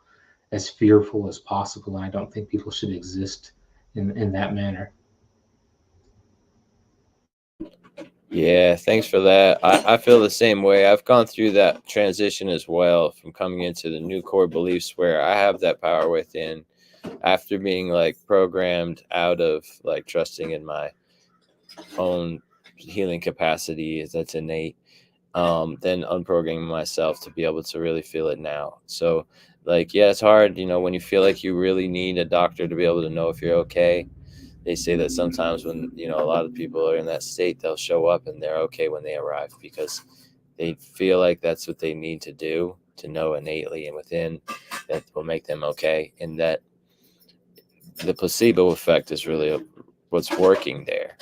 as fearful as possible. And I don't think people should exist in that manner. Yeah, thanks for that. I feel the same way. I've gone through that transition as well from coming into the new core beliefs where I have that power within after being like programmed out of like trusting in my own healing capacity that's innate, then unprogramming myself to be able to really feel it now. So like, yeah, it's hard, when you feel like you really need a doctor to be able to know if you're okay. They say that sometimes when, a lot of people are in that state, they'll show up and they're okay when they arrive because they feel like that's what they need to do to know innately and within that will make them okay. And that the placebo effect is really what's working there.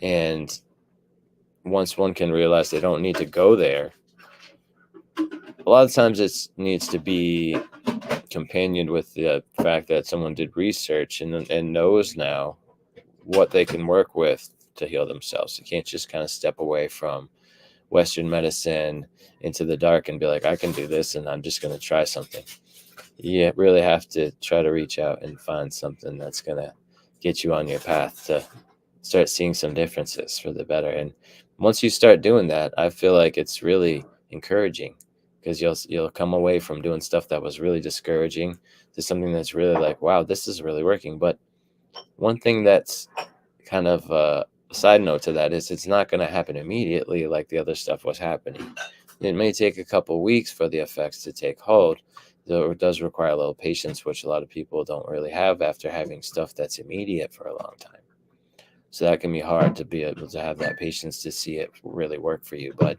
And once one can realize they don't need to go there, a lot of times it needs to be companioned with the fact that someone did research and knows now what they can work with to heal themselves. You can't just kind of step away from Western medicine into the dark and be like, I can do this and I'm just going to try something. You really have to try to reach out and find something that's going to get you on your path to start seeing some differences for the better. And once you start doing that, I feel like it's really encouraging because you'll come away from doing stuff that was really discouraging to something that's really like, wow, this is really working. But one thing that's kind of a side note to that is it's not going to happen immediately like the other stuff was happening. It may take a couple weeks for the effects to take hold, though it does require a little patience, which a lot of people don't really have after having stuff that's immediate for a long time. So that can be hard to be able to have that patience to see it really work for you. But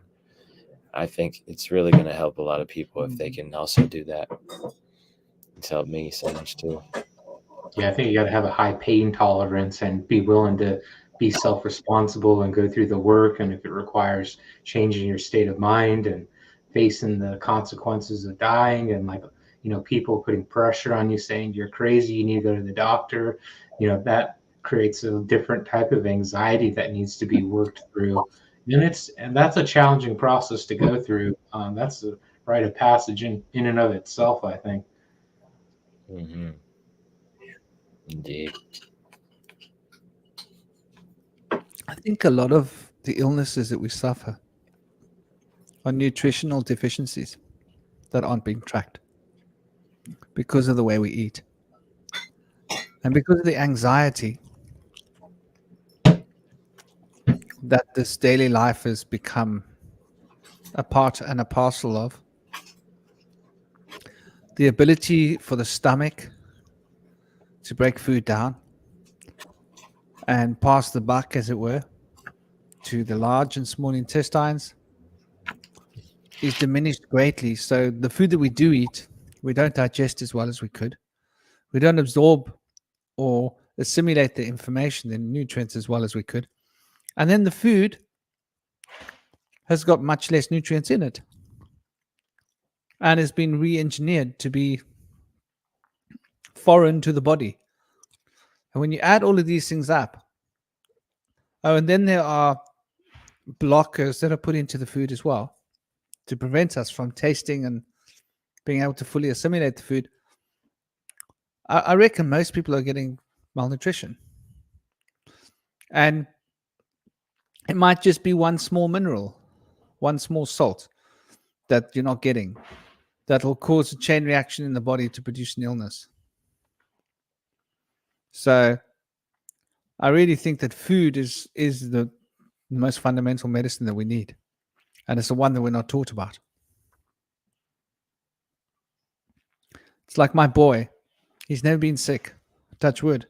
I think it's really going to help a lot of people if they can also do that. It's helped me so much too. Yeah, I think you got to have a high pain tolerance and be willing to be self-responsible and go through the work. And if it requires changing your state of mind and facing the consequences of dying and people putting pressure on you saying you're crazy, you need to go to the doctor, that creates a different type of anxiety that needs to be worked through. And that's a challenging process to go through. That's a rite of passage in and of itself, I think. Mm-hmm. Indeed. I think a lot of the illnesses that we suffer are nutritional deficiencies that aren't being tracked because of the way we eat and because of the anxiety that this daily life has become a part and a parcel of. The ability for the stomach to break food down and pass the buck, as it were, to the large and small intestines is diminished greatly. So the food that we do eat, we don't digest as well as we could. We don't absorb or assimilate the information, the nutrients as well as we could. And then the food has got much less nutrients in it and has been re-engineered to be foreign to the body. And when you add all of these things up, and then there are blockers that are put into the food as well to prevent us from tasting and being able to fully assimilate the food. I reckon most people are getting malnutrition. And it might just be one small mineral, one small salt that you're not getting that will cause a chain reaction in the body to produce an illness. So I really think that food is the most fundamental medicine that we need. And it's the one that we're not taught about. It's like my boy. He's never been sick. Touch wood.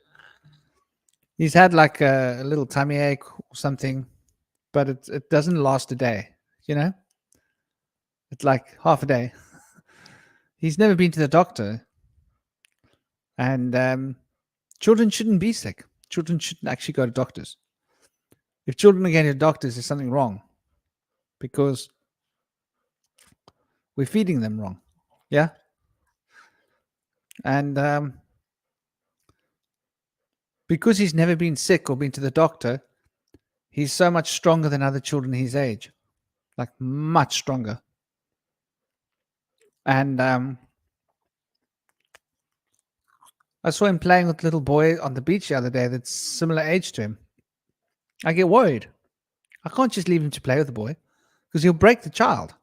He's had like a little tummy ache or something, but it doesn't last a day, you know? It's like half a day. He's never been to the doctor. And children shouldn't be sick. Children shouldn't actually go to doctors. If children are going to doctors, there's something wrong because we're feeding them wrong. Yeah? And because he's never been sick or been to the doctor, he's so much stronger than other children his age. Like much stronger. And I saw him playing with a little boy on the beach the other day that's similar age to him. I get worried. I can't just leave him to play with the boy because he'll break the child.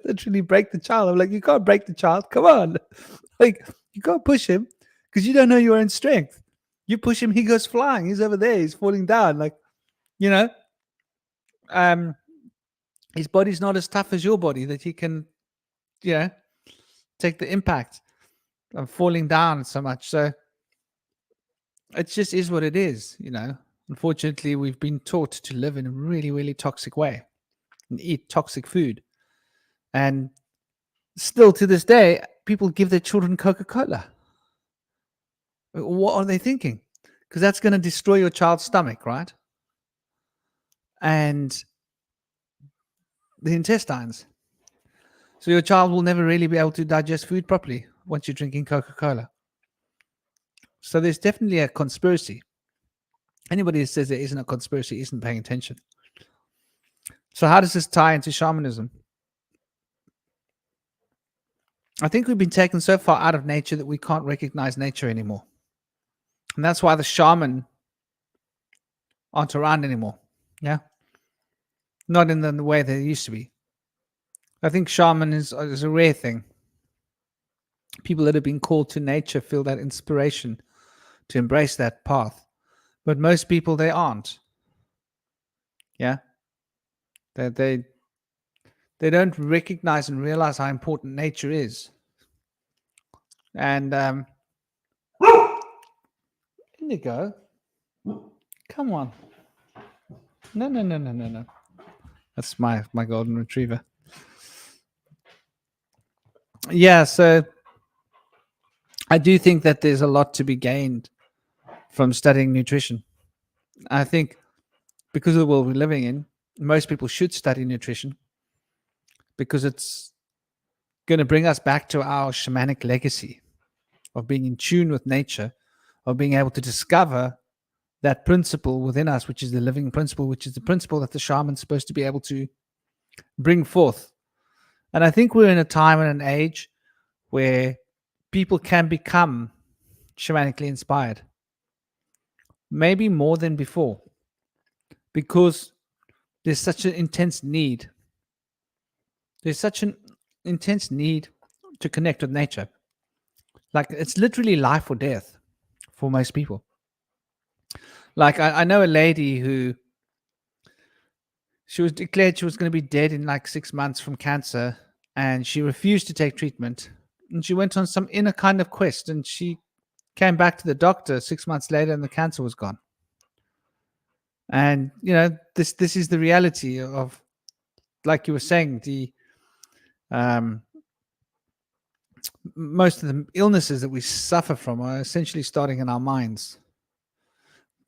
Literally break the child. I'm like, you can't break the child. Come on. Like, you can't push him because you don't know your own strength. You push him, he goes flying. He's over there. He's falling down. Like, you know, his body's not as tough as your body that he can, you know, take the impact of falling down so much. So it just is what it is, you know. Unfortunately, we've been taught to live in a really, really toxic way and eat toxic food. And still to this day, people give their children Coca-Cola. What are they thinking? Because that's going to destroy your child's stomach, right? And the intestines. So your child will never really be able to digest food properly once you're drinking Coca-Cola. So there's definitely a conspiracy. Anybody who says there isn't a conspiracy isn't paying attention. So how does this tie into shamanism? I think we've been taken so far out of nature that we can't recognize nature anymore. And that's why the shaman aren't around anymore. Yeah. Not in the way they used to be. I think shaman is a rare thing. People that have been called to nature feel that inspiration to embrace that path. But most people, they aren't. Yeah. They don't recognize and realize how important nature is. And Indigo, come on. No. That's my golden retriever. Yeah, so I do think that there's a lot to be gained from studying nutrition. I think because of the world we're living in, most people should study nutrition because it's going to bring us back to our shamanic legacy of being in tune with nature, of being able to discover that principle within us, which is the living principle, which is the principle that the shaman's supposed to be able to bring forth. And I think we're in a time and an age where people can become shamanically inspired, maybe more than before, because there's such an intense need. There's such an intense need to connect with nature. Like, it's literally life or death for most people. Like, I know a lady who she was declared she was going to be dead in like 6 months from cancer, and she refused to take treatment. And she went on some inner kind of quest, and she came back to the doctor 6 months later, and the cancer was gone. And you know, this is the reality of, like you were saying, the most of the illnesses that we suffer from are essentially starting in our minds.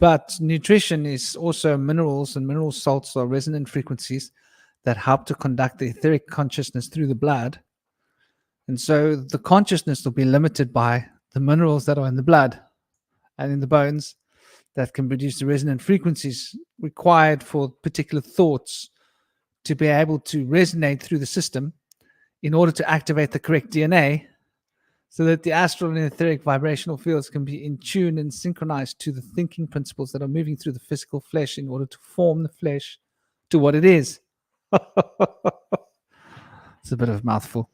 But nutrition is also minerals, and mineral salts are resonant frequencies that help to conduct the etheric consciousness through the blood. And so the consciousness will be limited by the minerals that are in the blood and in the bones that can produce the resonant frequencies required for particular thoughts to be able to resonate through the system in order to activate the correct DNA, so that the astral and etheric vibrational fields can be in tune and synchronized to the thinking principles that are moving through the physical flesh in order to form the flesh to what it is. It's a bit of a mouthful.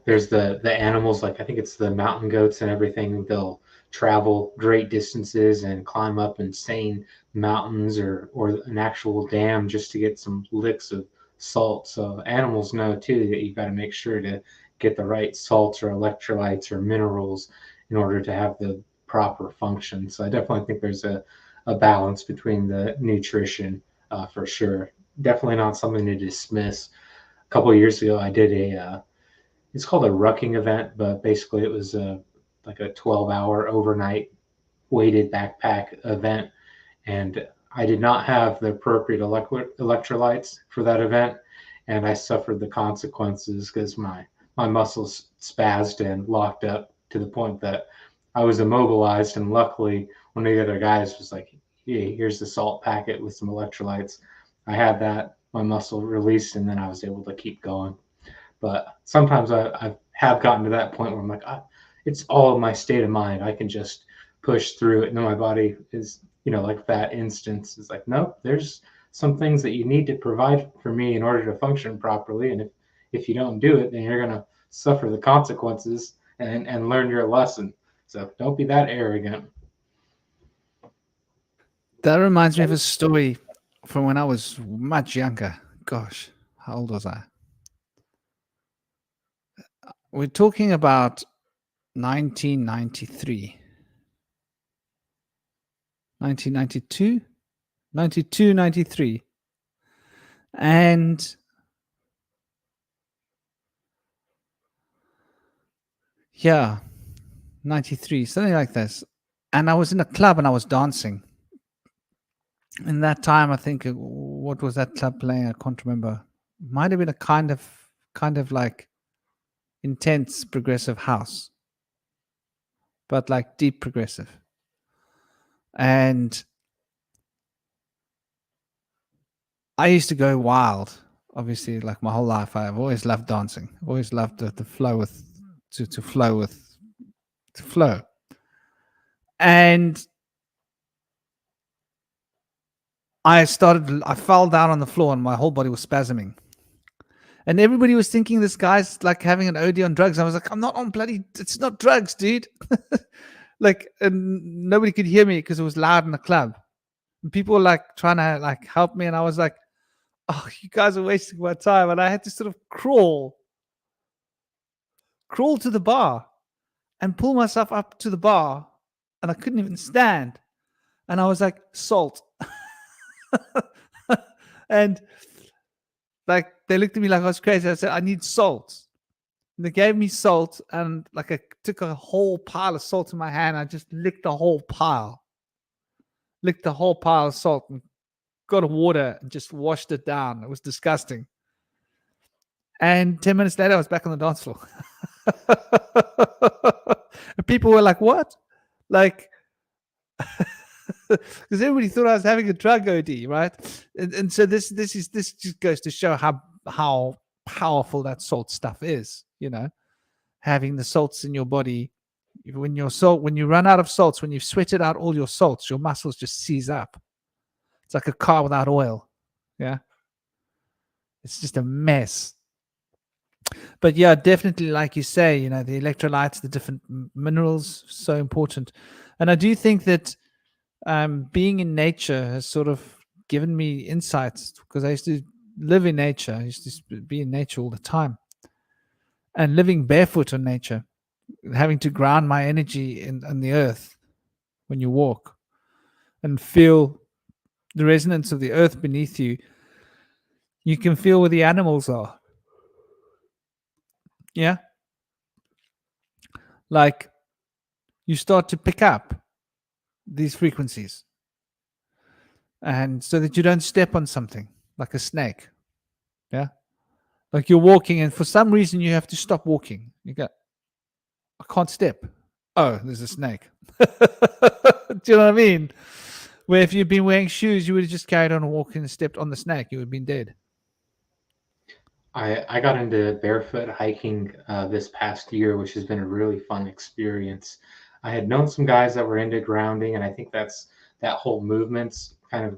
There's the animals, like I think it's the mountain goats and everything. They'll travel great distances and climb up insane mountains or an actual dam just to get some licks of salt. So animals know too that you've got to make sure to get the right salts or electrolytes or minerals in order to have the proper function. So I definitely think there's a balance between the nutrition for sure. Definitely not something to dismiss. A couple of years ago, I did it's called a rucking event, but basically it was like a 12-hour overnight weighted backpack event. And I did not have the appropriate electrolytes for that event. And I suffered the consequences because my muscles spazzed and locked up to the point that I was immobilized. And luckily, one of the other guys was like, hey, here's the salt packet with some electrolytes. I had that, my muscle released, and then I was able to keep going. But sometimes I have gotten to that point where I'm like, it's all my state of mind. I can just push through it. And then my body is, like that instance is like, nope, there's some things that you need to provide for me in order to function properly. And if you don't do it, then you're going to suffer the consequences and learn your lesson. So don't be that arrogant. That reminds me of a story from when I was much younger. Gosh, how old was I? We're talking about 1993. 1992? 92, 93. And yeah, 93, something like this. And I was in a club and I was dancing. In that time, I think, what was that club playing? I can't remember. Might have been a kind of like intense progressive house, but like deep progressive. And I used to go wild, obviously, like my whole life. I've always loved dancing. I've always loved the flow with to flow. And I fell down on the floor and my whole body was spasming. And everybody was thinking this guy's like having an OD on drugs. I was like, I'm not on it's not drugs, dude. Like, and nobody could hear me because it was loud in the club. And people were like trying to like help me. And I was like, oh, you guys are wasting my time. And I had to sort of crawl to the bar and pull myself up to the bar. And I couldn't even stand. And I was like, salt. And like, they looked at me like I was crazy. I said, I need salt. And they gave me salt. And like, I took a whole pile of salt in my hand. I just licked the whole pile. Licked the whole pile of salt and got water and just washed it down. It was disgusting. And 10 minutes later, I was back on the dance floor. And people were like, what? Like, because everybody thought I was having a drug OD, right? And so this just goes to show how powerful that salt stuff is, having the salts in your body. When you run out of salts, when you've sweated out all your salts, your muscles just seize up. It's like a car without oil. Yeah. It's just a mess. But yeah, definitely, like you say, the electrolytes, the different minerals, so important. And I do think that being in nature has sort of given me insights, because I used to live in nature. I used to be in nature all the time. And living barefoot on nature, having to ground my energy in the earth when you walk and feel the resonance of the earth beneath you. You can feel where the animals are. Yeah. Like, you start to pick up these frequencies, and so that you don't step on something like a snake. Yeah, like you're walking, and for some reason you have to stop walking. You go, I can't step. Oh, there's a snake. Do you know what I mean? Where if you'd been wearing shoes, you would have just carried on walking and stepped on the snake. You would have been dead. I got into barefoot hiking this past year, which has been a really fun experience. I had known some guys that were into grounding, and I think that whole movement's kind of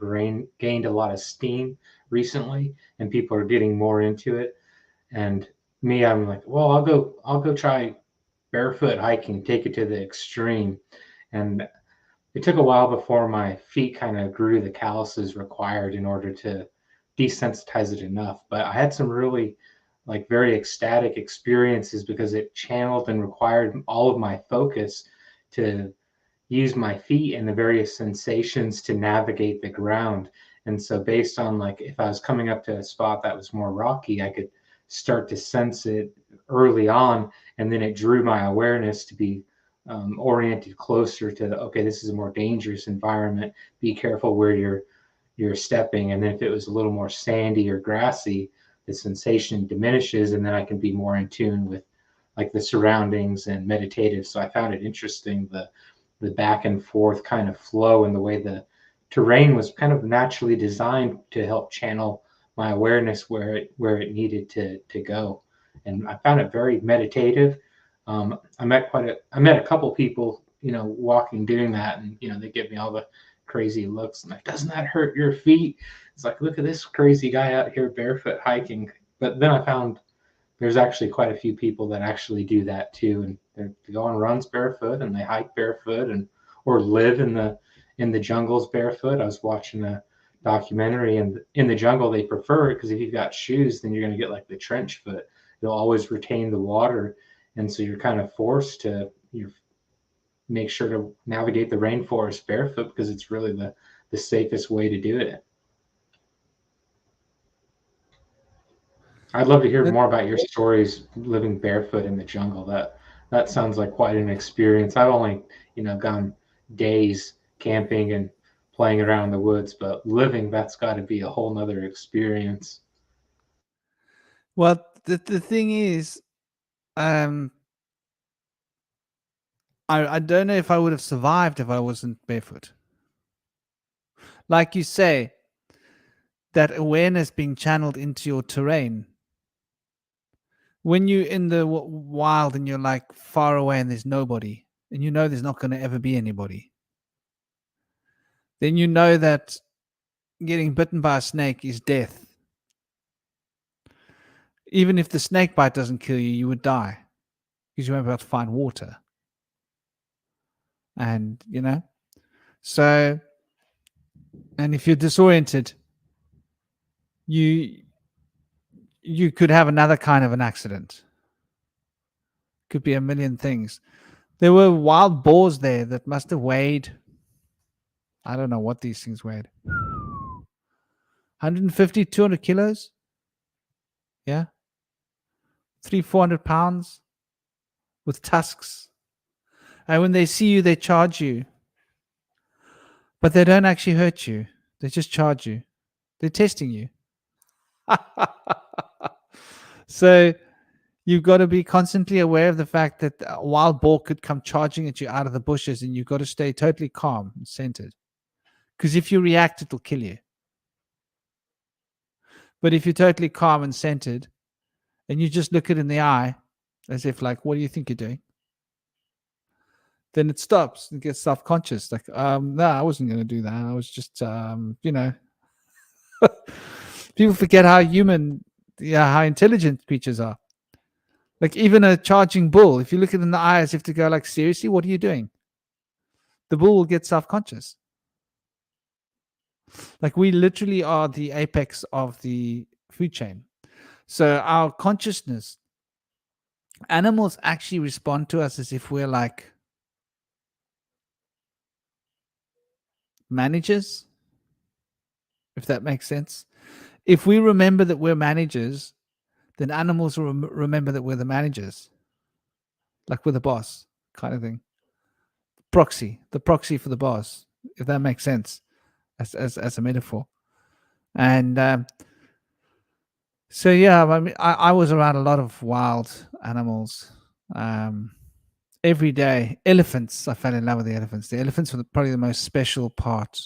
gained a lot of steam recently, and people are getting more into it. And me, I'm like, well, I'll go try barefoot hiking, take it to the extreme. And it took a while before my feet kind of grew the calluses required in order to desensitize it enough. But I had some really like very ecstatic experiences because it channeled and required all of my focus to use my feet and the various sensations to navigate the ground. And so based on like if I was coming up to a spot that was more rocky, I could start to sense it early on, and then it drew my awareness to be oriented closer to the, okay, this is a more dangerous environment. Be careful where you're stepping. And then if it was a little more sandy or grassy, the sensation diminishes, and then I can be more in tune with like the surroundings and meditative. So I found it interesting, the back and forth kind of flow and the way the terrain was kind of naturally designed to help channel my awareness where it needed to go. And I found it very meditative. I met a couple people, walking, doing that, and they give me all the crazy looks. And like, doesn't that hurt your feet? It's like, look at this crazy guy out here barefoot hiking. But then I found there's actually quite a few people that actually do that too, and they go on runs barefoot and they hike barefoot and or live in the jungles barefoot. I was watching a documentary, and in the jungle they prefer it because if you've got shoes, then you're going to get like the trench foot. You'll always retain the water, and so you're kind of forced to make sure to navigate the rainforest barefoot because it's really the safest way to do it. I'd love to hear more about your stories living barefoot in the jungle. That sounds like quite an experience. I've only, gone days camping and playing around in the woods, but living, that's got to be a whole nother experience. Well, the thing is, I don't know if I would have survived if I wasn't barefoot. Like you say, that awareness being channeled into your terrain. When you're in the wild and you're like far away and there's nobody, and there's not going to ever be anybody, then you know that getting bitten by a snake is death. Even if the snake bite doesn't kill you, you would die because you won't be able to find water. And, so, and if you're disoriented, you could have another kind of an accident. Could be a million things. There were wild boars there that must have weighed, I don't know what these things weighed, 150, 200 kilos. Yeah. 300-400 pounds with tusks. And when they see you, they charge you. But they don't actually hurt you. They just charge you. They're testing you. So you've got to be constantly aware of the fact that a wild boar could come charging at you out of the bushes, and you've got to stay totally calm and centered. Because if you react, it'll kill you. But if you're totally calm and centered, and you just look it in the eye, as if like, what do you think you're doing? Then it stops and gets self-conscious. Like, no, I wasn't going to do that. I was just, people forget how how intelligent creatures are. Like even a charging bull, if you look it in the eye as if to go like, seriously, what are you doing? The bull will get self-conscious. Like we literally are the apex of the food chain. So our consciousness, animals actually respond to us as if we're like managers, if that makes sense. If we remember that we're managers, then animals will remember that we're the managers, like we're the boss kind of thing. proxy for the boss, if that makes sense, as a metaphor. And so yeah, I mean, I was around a lot of wild animals. Every day, elephants. I fell in love with the elephants. The elephants were probably the most special part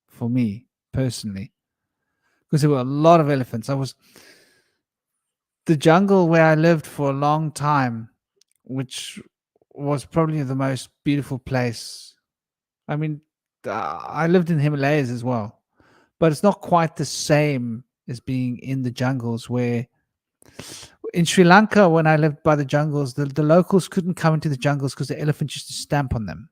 for me personally, because there were a lot of elephants. The jungle where I lived for a long time, which was probably the most beautiful place. I mean, I lived in the Himalayas as well, but it's not quite the same as being in the jungles. Where in Sri Lanka, when I lived by the jungles, the locals couldn't come into the jungles because the elephants used to stamp on them.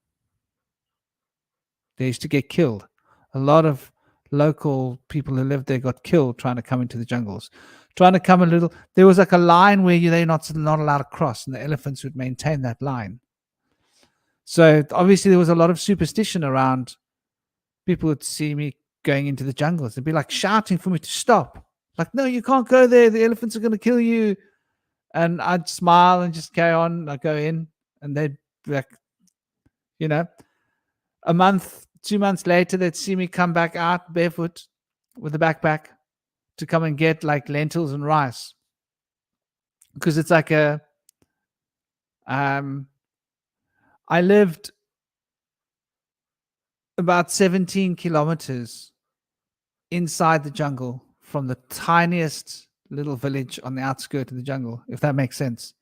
They used to get killed. A lot of local people who lived there got killed trying to come into the jungles. Trying to come a little, there was like a line where they're not allowed to cross, and the elephants would maintain that line. So obviously there was a lot of superstition around. People would see me going into the jungles. They'd be like shouting for me to stop. Like, no, you can't go there. The elephants are going to kill you. And I'd smile and just carry on. I'd go in, and they'd be like, a month, 2 months later, they'd see me come back out barefoot with a backpack to come and get like lentils and rice. Because it's like I lived about 17 kilometers inside the jungle from the tiniest little village on the outskirts of the jungle, if that makes sense.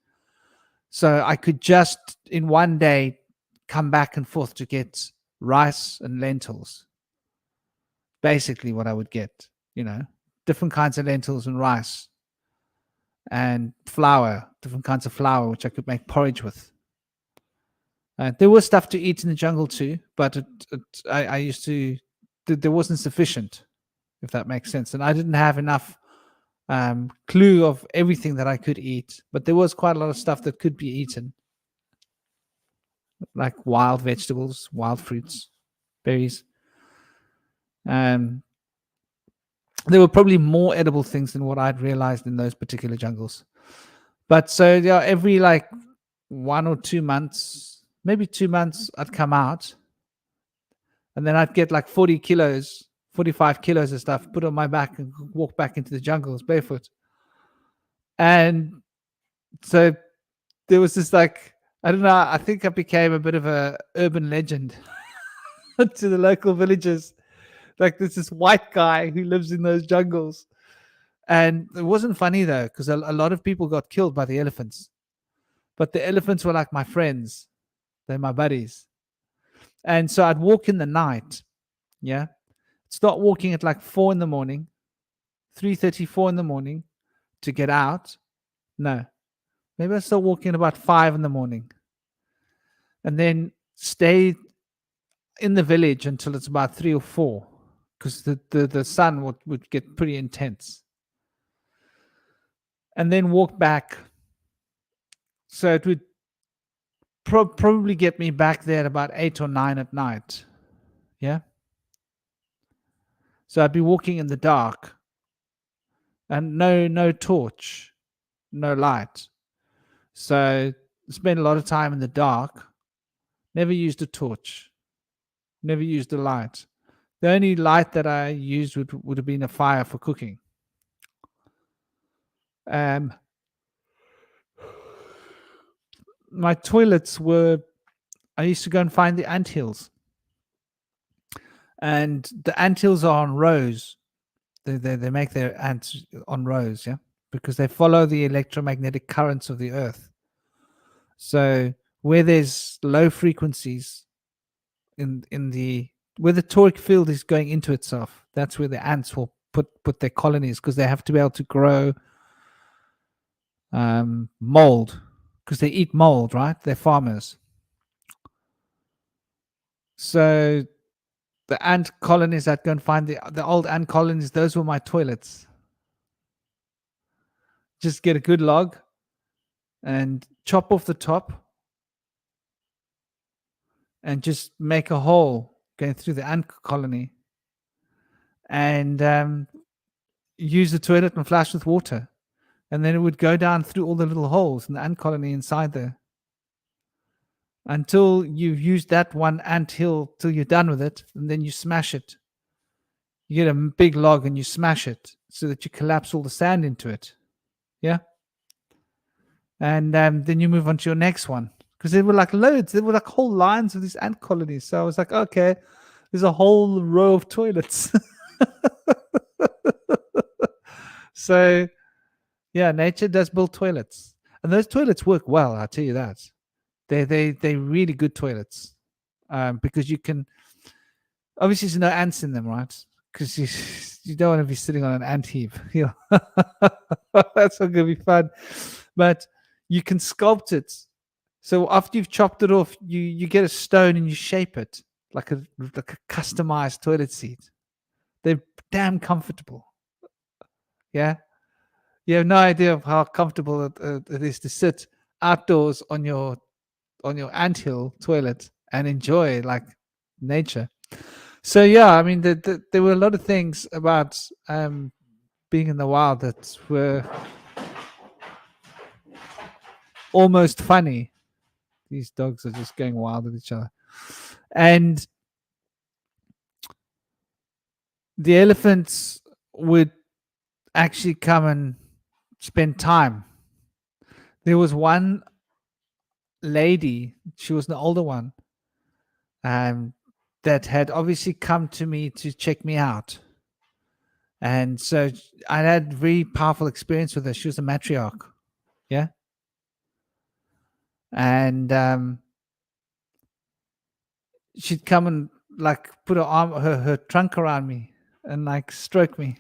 So I could just in one day come back and forth to get rice and lentils. Basically what I would get, different kinds of lentils and rice and flour, different kinds of flour, which I could make porridge with. There was stuff to eat in the jungle too, but I used to, there wasn't sufficient, if that makes sense. And I didn't have enough clue of everything that I could eat, but there was quite a lot of stuff that could be eaten, like wild vegetables, wild fruits, berries. There were probably more edible things than what I'd realized in those particular jungles. But so yeah, every like 1 or 2 months, maybe 2 months, I'd come out, and then I'd get like 40 kilos, 45 kilos of stuff put on my back and walk back into the jungles barefoot. And so there was this like, I don't know, I think I became a bit of a urban legend to the local villagers. Like there's this white guy who lives in those jungles. And it wasn't funny though, because a lot of people got killed by the elephants. But the elephants were like my friends. They're my buddies. And so I'd walk in the night. Yeah. Start walking at like 4 in the morning, 3:30, 4 in the morning to get out. No. Maybe I start walking about 5 in the morning. And then stay in the village until it's about 3 or 4. Because the sun would get pretty intense. And then walk back. So it would probably get me back there at about 8 or 9 at night. Yeah. So I'd be walking in the dark. And no torch. No light. So spend a lot of time in the dark. Never used a torch. Never used a light. The only light that I used would have been a fire for cooking. My toilets were, I used to go and find the anthills. And the anthills are on rows. They make their ants on rows, yeah? Because they follow the electromagnetic currents of the earth. So where there's low frequencies where the toric field is going into itself, that's where the ants will put their colonies, because they have to be able to grow mold, because they eat mold, right? They're farmers. So the ant colonies that go and find the old ant colonies, those were my toilets. Just get a good log and chop off the top and just make a hole going through the ant colony, and use the toilet and flash with water. And then it would go down through all the little holes in the ant colony inside there. until you've used that one anthill till you're done with it, and then you smash it. You get a big log and you smash it so that you collapse all the sand into it. Yeah. And then you move on to your next one, because there were like loads. There were like whole lines of these ant colonies. So I was like, okay, there's a whole row of toilets. So yeah, nature does build toilets, and those toilets work well. I'll tell you that. They're really good toilets, because you can obviously there's no ants in them, right? Because you don't want to be sitting on an ant heap. You know? That's not going to be fun. But you can sculpt it. So after you've chopped it off, you get a stone and you shape it like a customized toilet seat. They're damn comfortable. Yeah. You have no idea of how comfortable it is to sit outdoors on your anthill toilet and enjoy like nature. So yeah, I mean, there were a lot of things about being in the wild that were almost funny. These dogs are just going wild with each other, and the elephants would actually come and spend time. There was one lady, she was an older one, that had obviously come to me to check me out. And so I had very powerful experience with her. She was a matriarch. Yeah. And she'd come and like put her trunk around me and like stroke me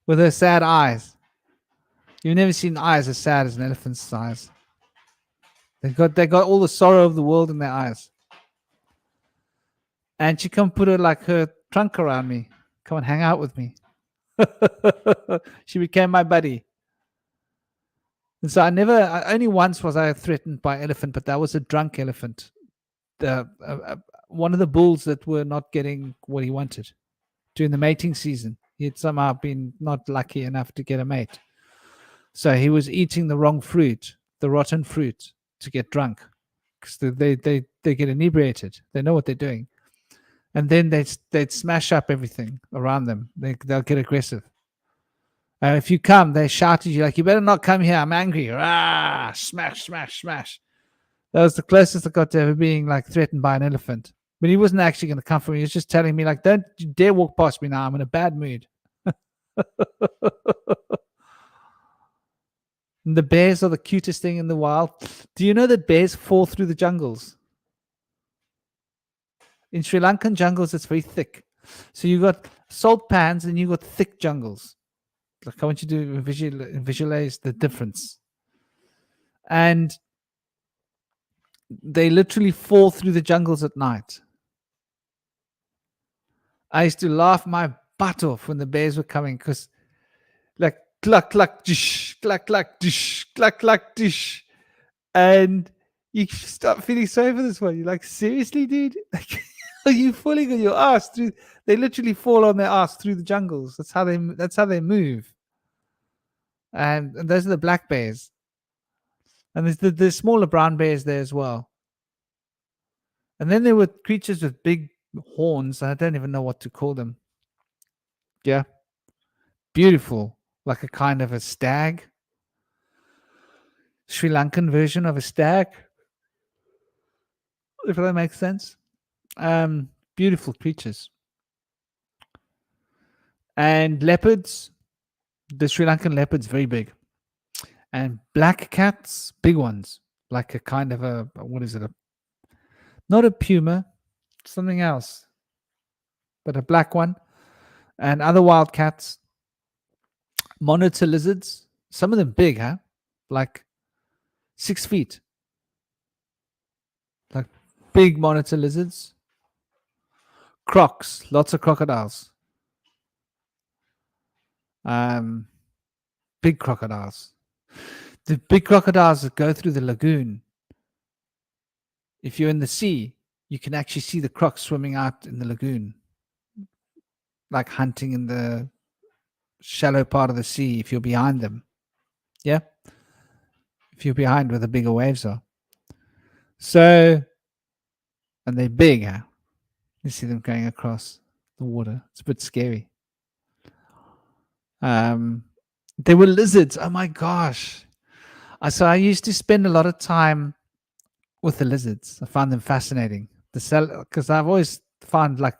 with her sad eyes. You've never seen eyes as sad as an elephant's eyes. They got all the sorrow of the world in their eyes. And she come put her trunk around me, come and hang out with me. She became my buddy. And so only once was I threatened by elephant, but that was a drunk elephant. One of the bulls that were not getting what he wanted during the mating season. He had somehow been not lucky enough to get a mate. So he was eating the wrong fruit, the rotten fruit, to get drunk. Because they get inebriated. They know what they're doing. And then they'd smash up everything around them. They'll get aggressive. If you come, they shout at you like, you better not come here. I'm angry. Ah, smash, smash, smash. That was the closest I got to ever being like threatened by an elephant. But he wasn't actually going to come for me. He was just telling me like, don't you dare walk past me now. I'm in a bad mood. And the bears are the cutest thing in the wild. Do you know that bears fall through the jungles? In Sri Lankan jungles, it's very thick. So you got salt pans and you got thick jungles. Like I want you to visualize the difference. And they literally fall through the jungles at night. I used to laugh my butt off when the bears were coming because like cluck, cluck, dish, cluck, cluck, dish, cluck, cluck, dish. And you start feeling sorry for this one. You're like, seriously, dude? Like, are you falling on your ass through? They literally fall on their ass through the jungles. That's how they move. And those are the black bears. And there's the smaller brown bears there as well. And then there were creatures with big horns. I don't even know what to call them. Yeah. Beautiful. Like a kind of a stag. Sri Lankan version of a stag. If that makes sense. Beautiful creatures. And leopards. The Sri Lankan leopard's very big. And black cats, big ones. Like a kind of a, what is it? Not a puma, something else. But a black one. And other wild cats. Monitor lizards. Some of them big, huh? Like 6 feet. Like big monitor lizards. Crocs. Lots of crocodiles. Big crocodiles. The big crocodiles that go through the lagoon. If you're in the sea, you can actually see the crocs swimming out in the lagoon. Like hunting in the shallow part of the sea if you're behind them. Yeah? if you're behind where the bigger waves are. So, and they're big. Huh? You see them going across the water. It's a bit scary. There were lizards. Oh my gosh. So I used to spend a lot of time with the lizards. I found them fascinating. Because I've always found like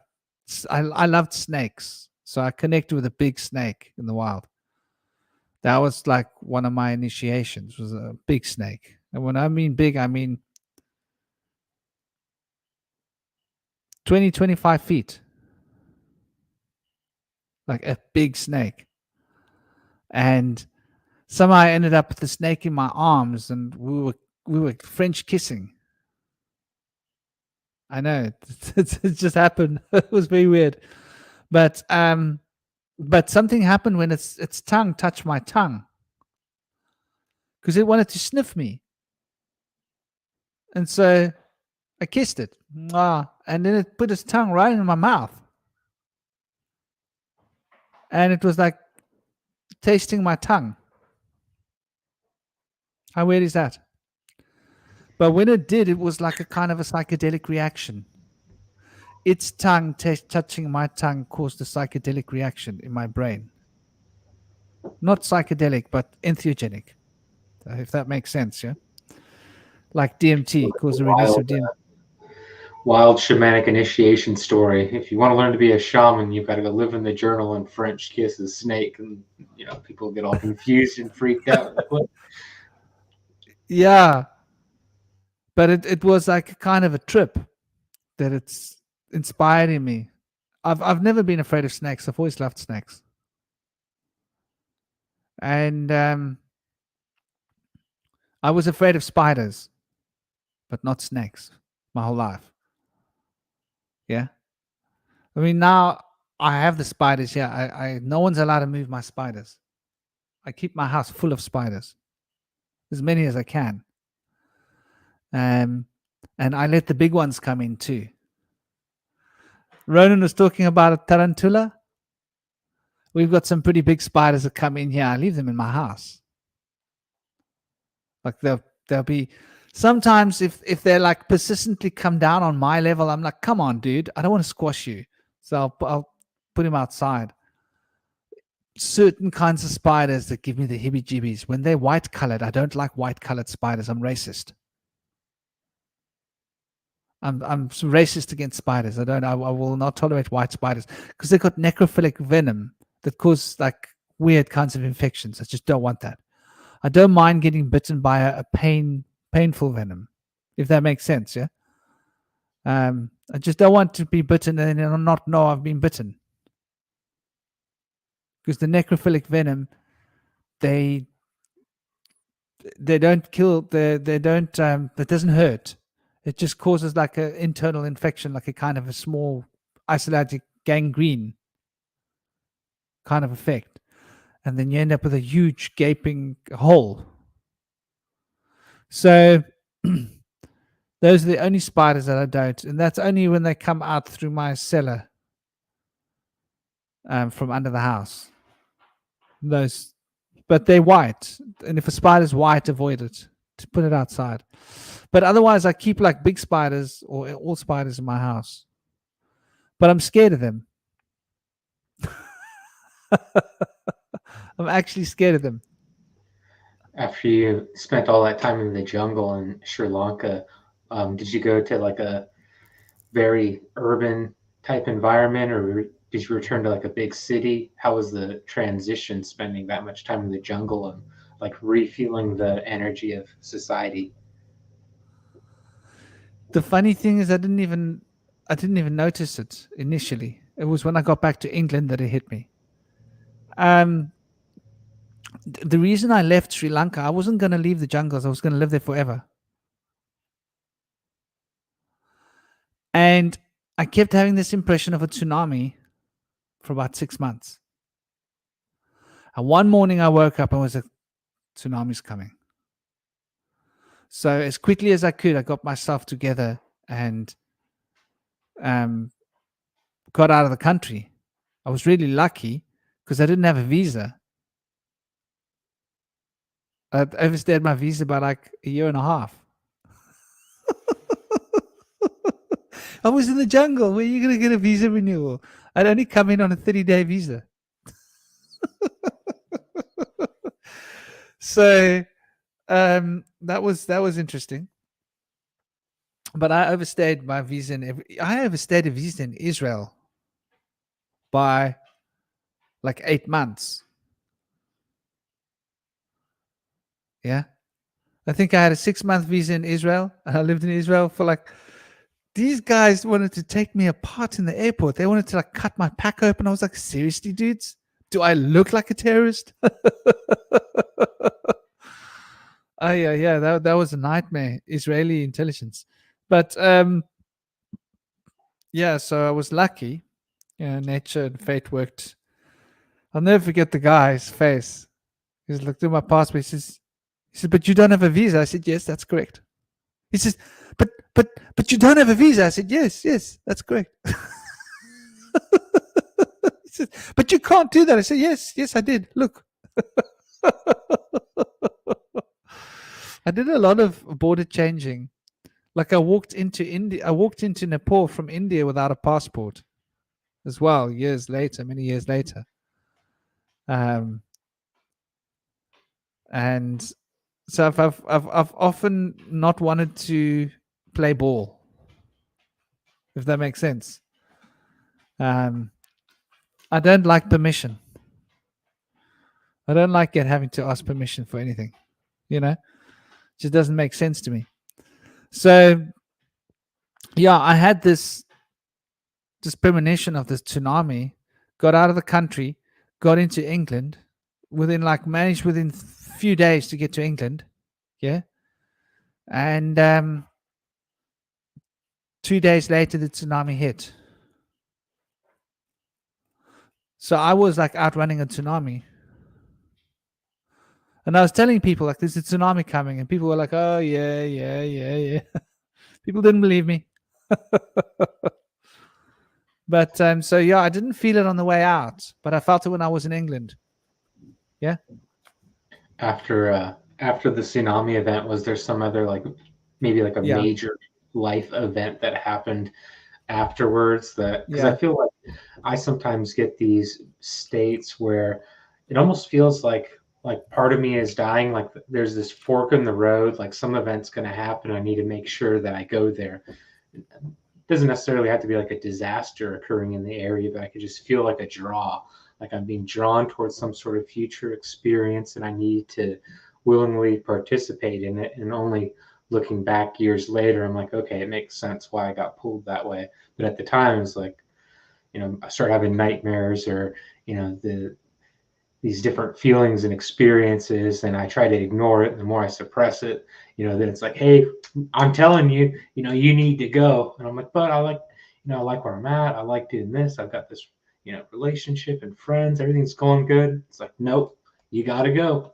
I loved snakes, so I connected with a big snake in the wild. That was like one of my initiations. Was a big snake, and when I mean big, I mean 20, 25 feet, like a big snake. And somehow I ended up with the snake in my arms, and we were French kissing. I know it just happened. It was very weird, but something happened when its tongue touched my tongue because it wanted to sniff me, and so I kissed it, and then it put its tongue right in my mouth, and it was like tasting my tongue. How weird is that? But when it did, it was like a kind of a psychedelic reaction. Its tongue touching my tongue caused a psychedelic reaction in my brain. Not psychedelic, but entheogenic, if that makes sense, yeah? Like DMT caused the release of DMT. Wild shamanic initiation story. If you want to learn to be a shaman, you've got to go live in the journal and French kiss a snake, and people get all confused and freaked out. Like, what? Yeah, but it was like a kind of a trip that it's inspired in me. I've never been afraid of snakes. I've always loved snakes, and I was afraid of spiders, but not snakes my whole life. Yeah, I mean now I have the spiders here. I no one's allowed to move my spiders. I keep my house full of spiders, as many as I can. And I let the big ones come in too. Ronan was talking about a tarantula. We've got some pretty big spiders that come in here. I leave them in my house. Like they'll be sometimes if they're like persistently come down on my level, I'm like, come on, dude, I don't want to squash you. So I'll put him outside. Certain kinds of spiders that give me the heebie-jeebies. When they're white colored, I don't like white colored spiders. I'm racist. I'm racist against spiders. I will not tolerate white spiders because they've got necrophilic venom that cause like weird kinds of infections. I just don't want that. I don't mind getting bitten by a painful venom, if that makes sense. Yeah. I just don't want to be bitten and then not know I've been bitten. Because the necrophilic venom, they don't kill. They don't. It doesn't hurt. It just causes like an internal infection, like a kind of a small isolated gangrene kind of effect. And then you end up with a huge gaping hole. So those are the only spiders that I don't. And that's only when they come out through my cellar from under the house. Those, but they're white. And if a spider's white, avoid it. To put it outside. But otherwise, I keep like big spiders or all spiders in my house. But I'm scared of them. I'm actually scared of them. After you spent all that time in the jungle in Sri Lanka, did you go to like a very urban type environment, or did you return to like a big city? How was the transition spending that much time in the jungle and like refueling the energy of society? The funny thing is I didn't even notice it initially. It was when I got back to England that it hit me. The reason I left Sri Lanka, I wasn't going to leave the jungles. I was going to live there forever. And I kept having this impression of a tsunami for about 6 months. And one morning I woke up and was like, tsunami's coming. So as quickly as I could, I got myself together and got out of the country. I was really lucky because I didn't have a visa. I overstayed my visa by like a year and a half. I was in the jungle. Where are you going to get a visa renewal? I'd only come in on a 30-day visa. So that was interesting. But I overstayed my visa I overstayed a visa in Israel by like 8 months. Yeah. I think I had a 6-month visa in Israel. And I lived in Israel for like, these guys wanted to take me apart in the airport. They wanted to like cut my pack open. I was like, seriously, dudes? Do I look like a terrorist? Oh yeah, that was a nightmare. Israeli intelligence. But yeah, so I was lucky. Nature and fate worked. I'll never forget the guy's face. He's looked at my passport. He says, but you don't have a visa. I said, yes, that's correct. He says, but you don't have a visa. I said, yes, that's correct. He says, but you can't do that. I said, yes, I did. Look. I did a lot of border changing. Like I walked into India. I walked into Nepal from India without a passport as well, many years later. And so I've often not wanted to play ball, if that makes sense. I don't like permission. I don't like having to ask permission for anything. It just doesn't make sense to me. So yeah, I had this premonition of this tsunami, got out of the country, got into England, managed within a few days to get to England. Yeah. And 2 days later, the tsunami hit. So I was like outrunning a tsunami. And I was telling people like there's a tsunami coming, and people were like, oh yeah. People didn't believe me. But so yeah, I didn't feel it on the way out, but I felt it when I was in England. Yeah. After the tsunami event, was there some other maybe a major life event that happened afterwards? Because I feel like I sometimes get these states where it almost feels like part of me is dying. Like there's this fork in the road, like some event's going to happen. I need to make sure that I go there. It doesn't necessarily have to be like a disaster occurring in the area, but I could just feel like a draw, like I'm being drawn towards some sort of future experience, and I need to willingly participate in it. And only looking back years later, I'm like, okay, it makes sense why I got pulled that way. But at the time, it was like, I start having nightmares, or these different feelings and experiences, and I try to ignore it. And the more I suppress it, then it's like, hey, I'm telling you, you need to go. And I'm like, but I like where I'm at. I like doing this. I've got this, relationship and friends. Everything's going good. It's like, nope, you got to go.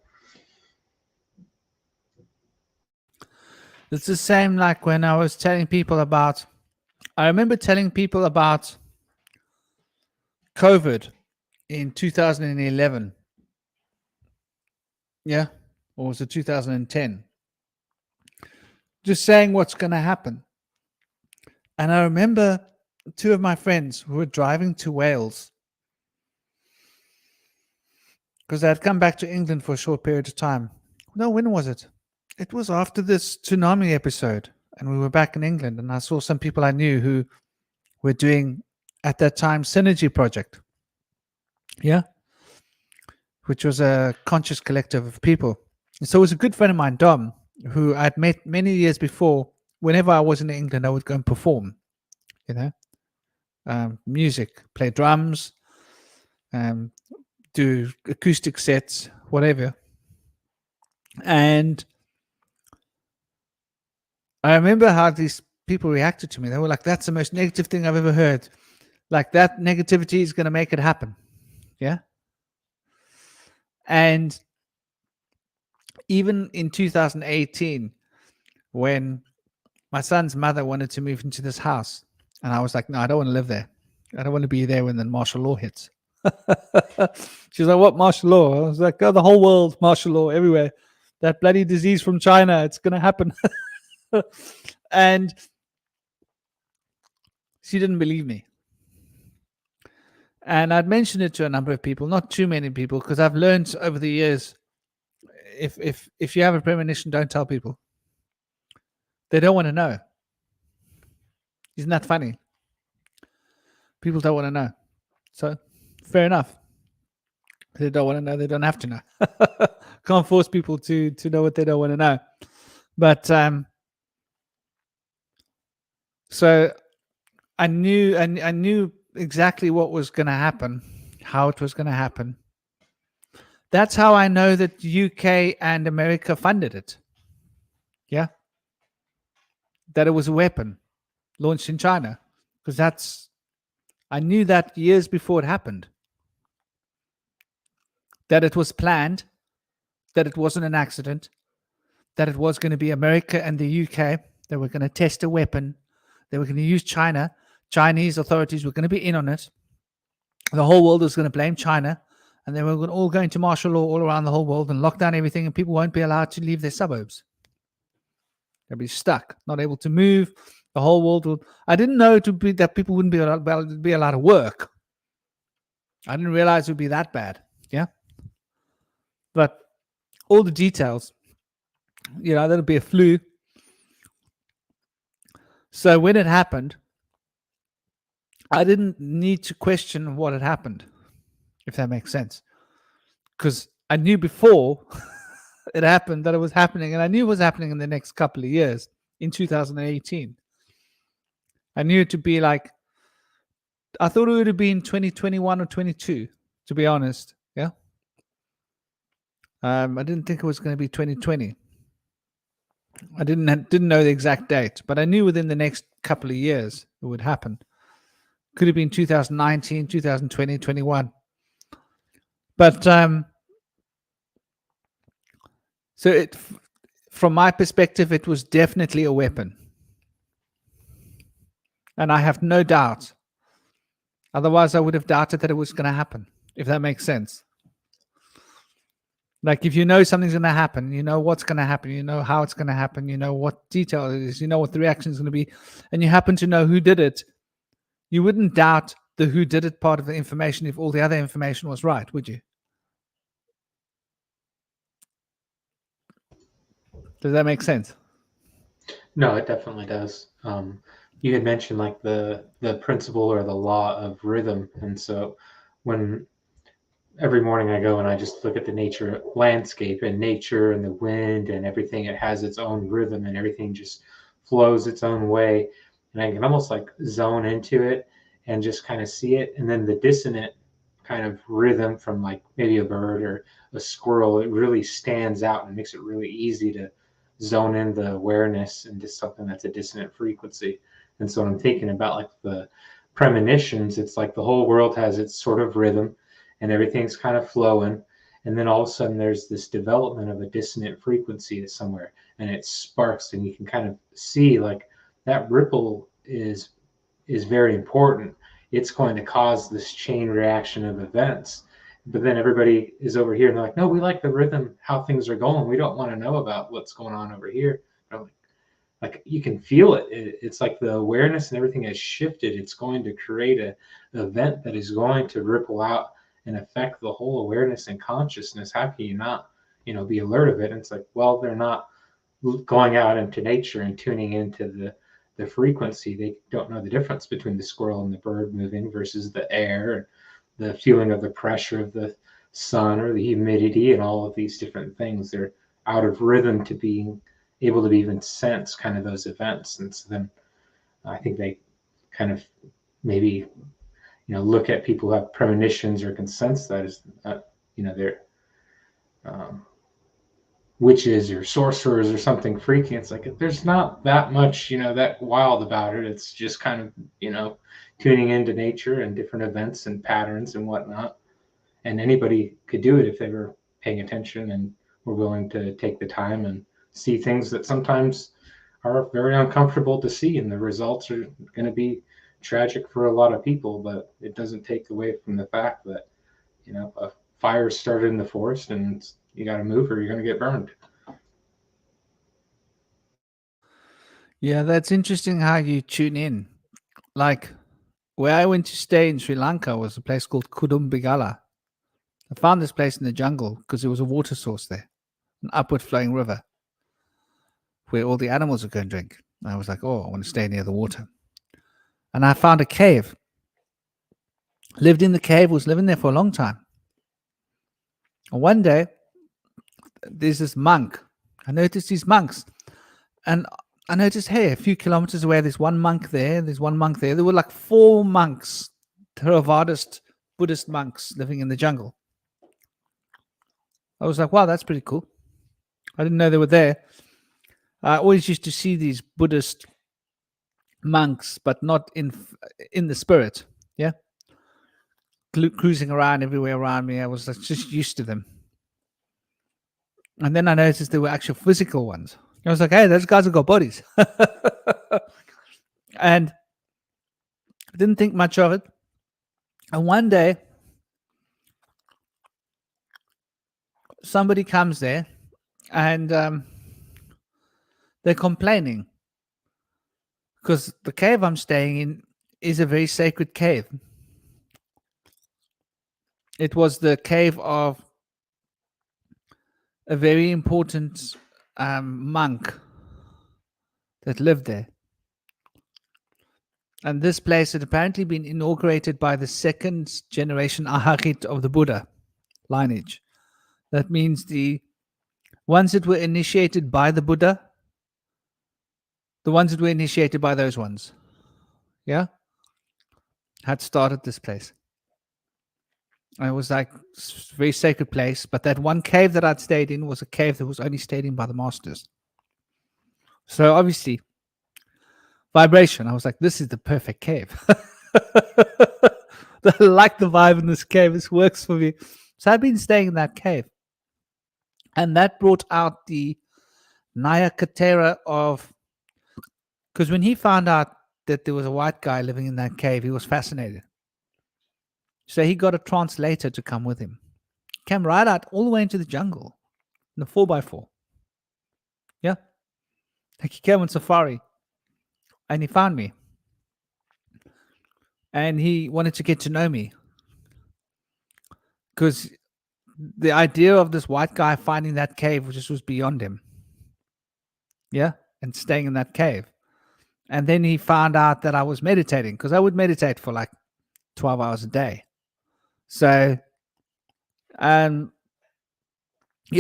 It's the same like when I was telling people about, I remember telling people about COVID in 2011. Yeah. Or was it 2010? Just saying what's going to happen. And I remember 2 of my friends who were driving to Wales because they had come back to England for a short period of time. No, when was it? It was after this tsunami episode, and we were back in England, and I saw some people I knew who were doing, at that time, Synergy Project. Yeah. Which was a conscious collective of people. And so it was a good friend of mine, Dom, who I'd met many years before. Whenever I was in England, I would go and perform, music, play drums, do acoustic sets, whatever. And I remember how these people reacted to me. They were like, that's the most negative thing I've ever heard. Like that negativity is going to make it happen. Yeah. And even in 2018, when my son's mother wanted to move into this house, and I was like, no, I don't want to live there. I don't want to be there when the martial law hits. She was like, what martial law? I was like, oh, the whole world, martial law everywhere. that bloody disease from China. It's going to happen. And she didn't believe me. And I'd mentioned it to a number of people, not too many people, because I've learned over the years, if you have a premonition, don't tell people. They don't want to know. Isn't that funny? People don't want to know. So fair enough. They don't want to know. They don't have to know. Can't force people to know what they don't want to know. But so I knew exactly what was going to happen, how it was going to happen. That's how I know that UK and America funded it. Yeah. That it was a weapon launched in China. Because I knew that years before it happened. That it was planned, that it wasn't an accident, that it was going to be America and the UK. They were going to test a weapon. They were going to use China. Chinese authorities were going to be in on it. The whole world was going to blame China. And they were all going to martial law all around the whole world and lock down everything, and people won't be allowed to leave their suburbs. They'll be stuck, not able to move. The whole world will. I didn't know that people wouldn't be allowed to work. I didn't realize it would be that bad. Yeah. But all the details, there'll be a flu. So when it happened, I didn't need to question what had happened, if that makes sense. Because I knew before it happened that it was happening, and I knew it was happening in the next couple of years, in 2018. I knew it to be like, I thought it would have been 2021 or 22, to be honest. Yeah. I didn't think it was going to be 2020. I didn't know the exact date, but I knew within the next couple of years it would happen. Could have been 2019, 2020, 21. But so from my perspective, it was definitely a weapon. And I have no doubt. Otherwise, I would have doubted that it was going to happen, if that makes sense. Like, if you know something's going to happen, you know what's going to happen, you know how it's going to happen, you know what detail it is, you know what the reaction is going to be, and you happen to know who did it, you wouldn't doubt the who did it part of the information if all the other information was right, would you? Does that make sense? No, it definitely does. You had mentioned like the principle or the law of rhythm, and so when every morning I go and I just look at the nature landscape and nature and the wind and everything, it has its own rhythm and everything just flows its own way, and I can almost like zone into it and just kind of see it, and then the dissonant kind of rhythm from like maybe a bird or a squirrel, it really stands out and makes it really easy to zone in the awareness into something that's a dissonant frequency. And so when I'm thinking about like the premonitions, it's like the whole world has its sort of rhythm and everything's kind of flowing, and then all of a sudden there's this development of a dissonant frequency somewhere, and it sparks, and you can kind of see like that ripple is very important. It's going to cause this chain reaction of events. But then everybody is over here and they're like, no, we like the rhythm, how things are going. We don't want to know about what's going on over here. Like you can feel it. It's like the awareness and everything has shifted. It's going to create an event that is going to ripple out and affect the whole awareness and consciousness. How can you not, be alert of it? And it's like, well, they're not going out into nature and tuning into the frequency. They don't know the difference between the squirrel and the bird moving versus the air, the feeling of the pressure of the sun or the humidity and all of these different things. They're out of rhythm to being able to even sense kind of those events. And so then I think they kind of maybe, look at people who have premonitions or can sense that as, they're witches or sorcerers or something freaky. It's like, there's not that much, that wild about it. It's just kind of, tuning into nature and different events and patterns and whatnot. And anybody could do it if they were paying attention and were willing to take the time and see things that sometimes are very uncomfortable to see. And the results are going to be tragic for a lot of people, but it doesn't take away from the fact that, a fire started in the forest and you got to move or you're going to get burned. Yeah, that's interesting how you tune in. Like where I went to stay in Sri Lanka was a place called Kudumbigala. I found this place in the jungle because there was a water source there, an upward flowing river where all the animals would go and drink. And I was like, oh, I want to stay near the water. And I found a cave. Lived in the cave, was living there for a long time. And one day, there's this monk. I noticed these monks. And I noticed, hey, a few kilometers away, there's one monk there, there's one monk there. There were like 4 monks, Theravadist Buddhist monks living in the jungle. I was like, wow, that's pretty cool. I didn't know they were there. I always used to see these Buddhist monks, but not in the spirit. Yeah, cruising around everywhere around me. I was just used to them. And then I noticed there were actual physical ones. I was like, hey, those guys have got bodies. And I didn't think much of it. And one day, somebody comes there and they're complaining because the cave I'm staying in is a very sacred cave. It was the cave of a very important monk that lived there. And this place had apparently been inaugurated by the 2nd generation Aharit of the Buddha lineage. That means the ones that were initiated by the Buddha, the ones that were initiated by those ones, yeah, had started this place. And it was like a very sacred place. But that one cave that I'd stayed in was a cave that was only stayed in by the masters. So obviously, vibration. I was like, this is the perfect cave. I like the vibe in this cave. This works for me. So I've been staying in that cave. And that brought out the Nyakatera of... Because when he found out that there was a white guy living in that cave, he was fascinated. So he got a translator to come with him. Came right out all the way into the jungle in a 4x4. Yeah. Like he came on safari. And he found me. And he wanted to get to know me. Because the idea of this white guy finding that cave just was beyond him. Yeah. And staying in that cave. And then he found out that I was meditating. Because I would meditate for like 12 hours a day. So, he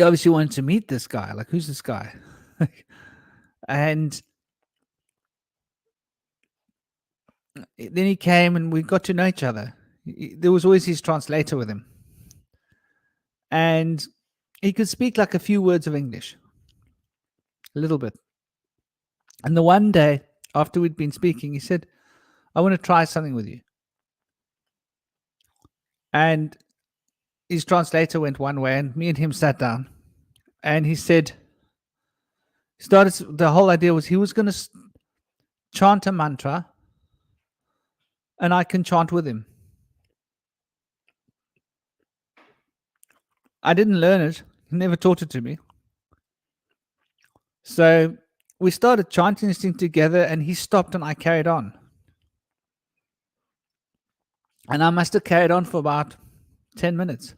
obviously wanted to meet this guy. Like, who's this guy? And then he came and we got to know each other. There was always his translator with him. And he could speak like a few words of English. A little bit. And the one day after we'd been speaking, he said, I want to try something with you. And his translator went one way and me and him sat down. And he said, the whole idea was he was going to chant a mantra and I can chant with him. I didn't learn it. He never taught it to me. So we started chanting this thing together and he stopped and I carried on. And I must have carried on for about 10 minutes.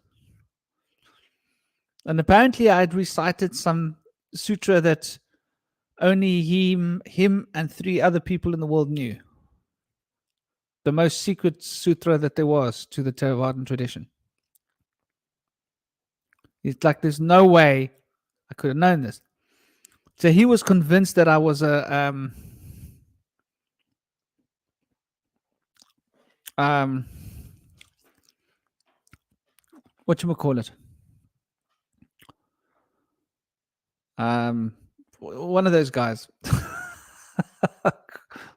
And apparently I had recited some sutra that only him and 3 other people in the world knew. The most secret sutra that there was to the Theravadan tradition. It's like there's no way I could have known this. So he was convinced that I was a whatchamacallit? One of those guys.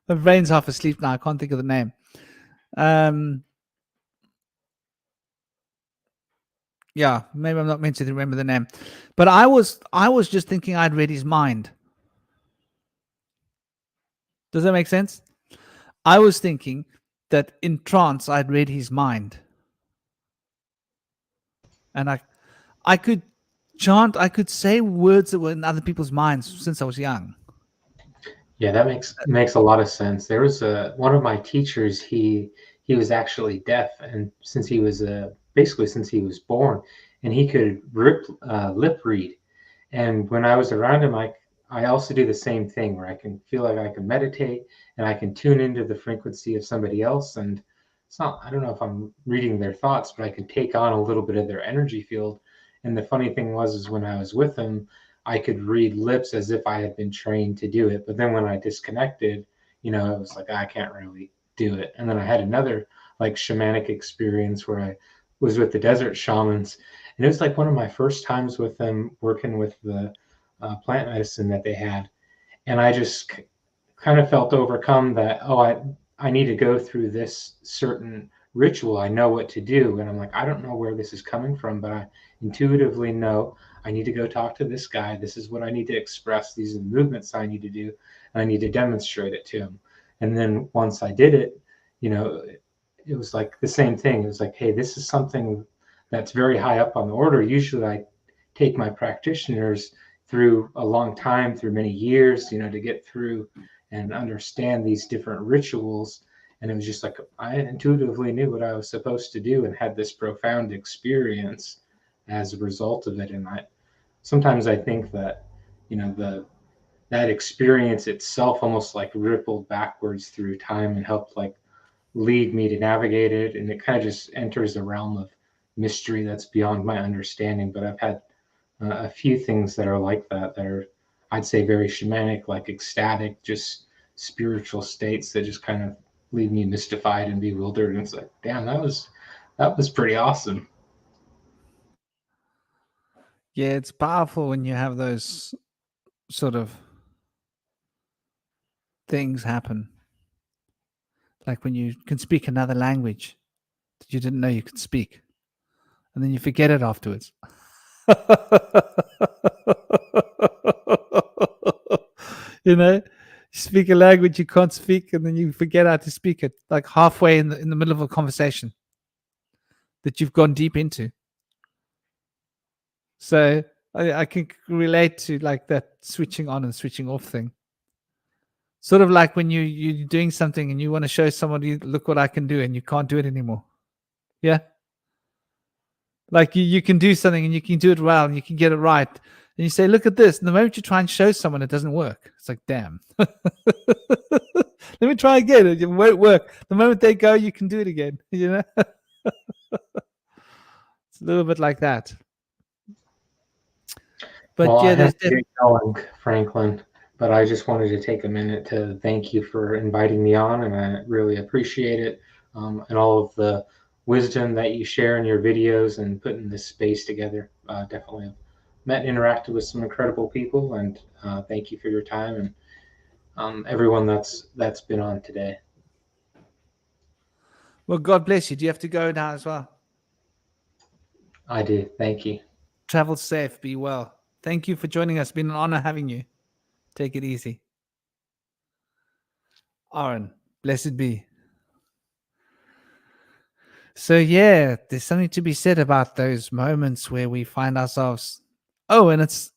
My brain's half asleep now. I can't think of the name. Yeah, maybe I'm not meant to remember the name. But I was just thinking I'd read his mind. Does that make sense? I was thinking that in trance I'd read his mind. And I could chant, I could say words that were in other people's minds since I was young. Yeah, that makes a lot of sense. There was one of my teachers. He was actually deaf, and since he was basically since he was born, and he could lip read. And when I was around him, I also do the same thing where I can feel like I can meditate and I can tune into the frequency of somebody else. And it's not, I don't know if I'm reading their thoughts, but I can take on a little bit of their energy field. And the funny thing is when I was with him, I could read lips as if I had been trained to do it. But then when I disconnected, it was like, I can't really do it. And then I had another like shamanic experience where I was with the desert shamans. And it was like one of my first times with them working with the plant medicine that they had. And I just kind of felt overcome that, oh, I need to go through this certain ritual. I know what to do. And I'm like, I don't know where this is coming from, but I intuitively know I need to go talk to this guy. This is what I need to express. These are the movements I need to do. And I need to demonstrate it to him. And then once I did it, it was like the same thing. It was like, hey, this is something that's very high up on the order. Usually I take my practitioners through a long time, through many years, to get through and understand these different rituals. And it was just like I intuitively knew what I was supposed to do and had this profound experience as a result of it. And sometimes I think that, that experience itself almost like rippled backwards through time and helped like lead me to navigate it. And it kind of just enters a realm of mystery that's beyond my understanding. But I've had a few things that are like that are, I'd say, very shamanic, like ecstatic, just spiritual states that just kind of leave me mystified and bewildered. And it's like, damn, that was pretty awesome. Yeah, it's powerful when you have those sort of things happen. Like when you can speak another language that you didn't know you could speak, and then you forget it afterwards. You speak a language you can't speak, and then you forget how to speak it, like halfway in the middle of a conversation that you've gone deep into. So I can relate to like that switching on and switching off thing. Sort of like when you're doing something and you want to show somebody, look what I can do, and you can't do it anymore. Yeah. Like you can do something and you can do it well and you can get it right. And you say, look at this. And the moment you try and show someone it doesn't work, it's like, damn. Let me try again. It won't work. The moment they go, you can do it again. It's a little bit like that. But Well, yeah, I there's have to get going, Franklin, but I just wanted to take a minute to thank you for inviting me on, and I really appreciate it, and all of the wisdom that you share in your videos and putting this space together. Definitely met and interacted with some incredible people, and thank you for your time and everyone that's been on today. Well, God bless you. Do you have to go now as well? I do. Thank you. Travel safe. Be well. Thank you for joining us. It's been an honor having you. Take it easy. Aaron, blessed be. So yeah, there's something to be said about those moments where we find ourselves. Oh, and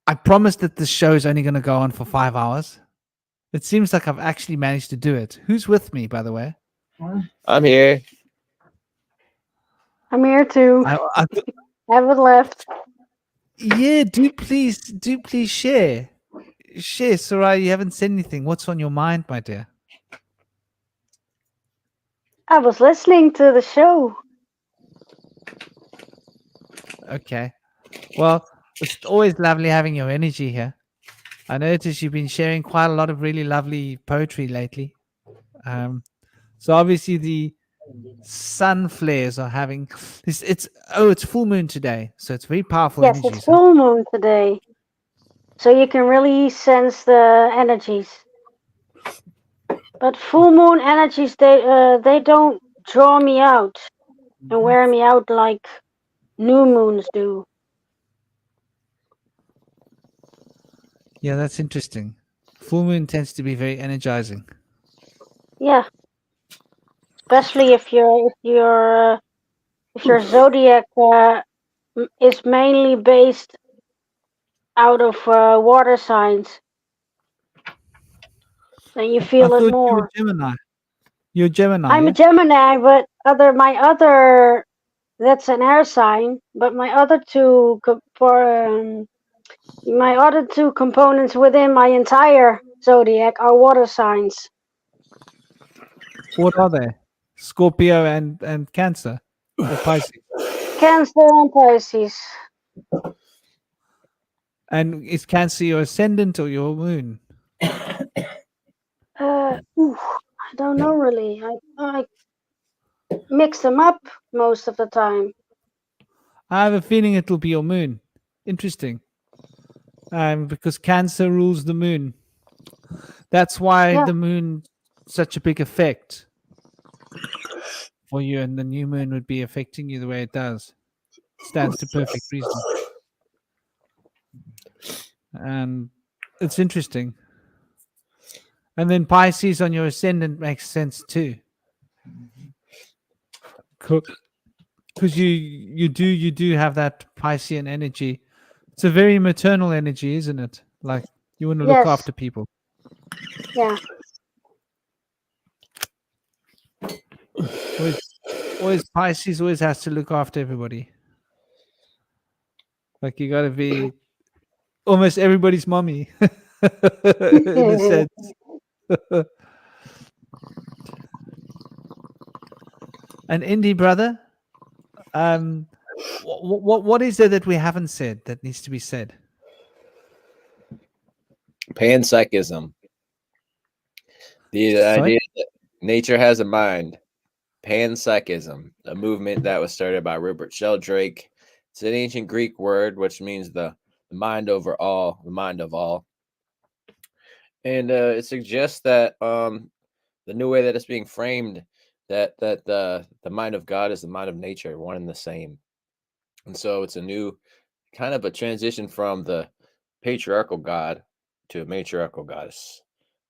I promised that this show is only going to go on for 5 hours. It seems like I've actually managed to do it. Who's with me, by the way? I'm here. I'm here too. I Haven't left. yeah, do please share. Share, Sarai. You haven't said anything. What's on your mind, my dear? I was listening to the show. Okay. Well, it's always lovely having your energy here. I noticed you've been sharing quite a lot of really lovely poetry lately. So obviously the sun flares are having it's full moon today, so it's very powerful Yes, energies. it's full moon today. So you can really sense the energies. But full moon energies, they don't draw me out and wear me out like new moons do. Yeah, that's interesting. Full moon tends to be very energizing. Yeah, especially if your zodiac is mainly based out of water signs. and you I feel it thought you were more. Gemini. You're Gemini, I'm yeah? a Gemini, but my other that's an air sign, but my other components within my entire zodiac are water signs. What are they? Scorpio and Cancer or Pisces. Cancer and Pisces. And is Cancer your ascendant or your moon? I don't know really. I mix them up most of the time. I have a feeling it'll be your moon. Interesting. Because Cancer rules the moon. That's why Yeah. the moon such a big effect for you, and the new moon would be affecting you the way it does. Stands to perfect reason. And it's interesting. And then Pisces on your ascendant makes sense too. Because you do have that Piscean energy. It's a very maternal energy, isn't it? Like you want to look Yes. after people. Yeah. Always Pisces always has to look after everybody. Like you got to be almost everybody's mommy in a sense. An indie brother. What is there that we haven't said that needs to be said? Panpsychism. The Sorry? idea that nature has a mind. Panpsychism, a movement that was started by Rupert Sheldrake. It's an ancient Greek word which means the mind over all, the mind of all. And it suggests that the new way that it's being framed, that the mind of God is the mind of nature, one and the same. And so it's a new kind of a transition from the patriarchal God to a matriarchal goddess.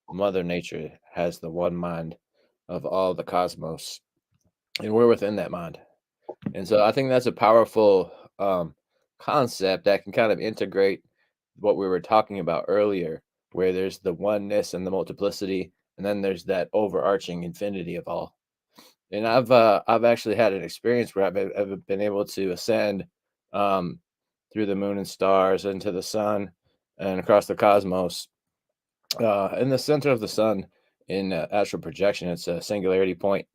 Mother Nature has the one mind of all the cosmos, and we're within that mind. And so I think that's a powerful concept that can kind of integrate what we were talking about earlier, where there's the oneness and the multiplicity, and then there's that overarching infinity of all. And I've actually had an experience where I've been able to ascend through the moon and stars into the sun and across the cosmos. In the center of the sun, in astral projection, it's a singularity point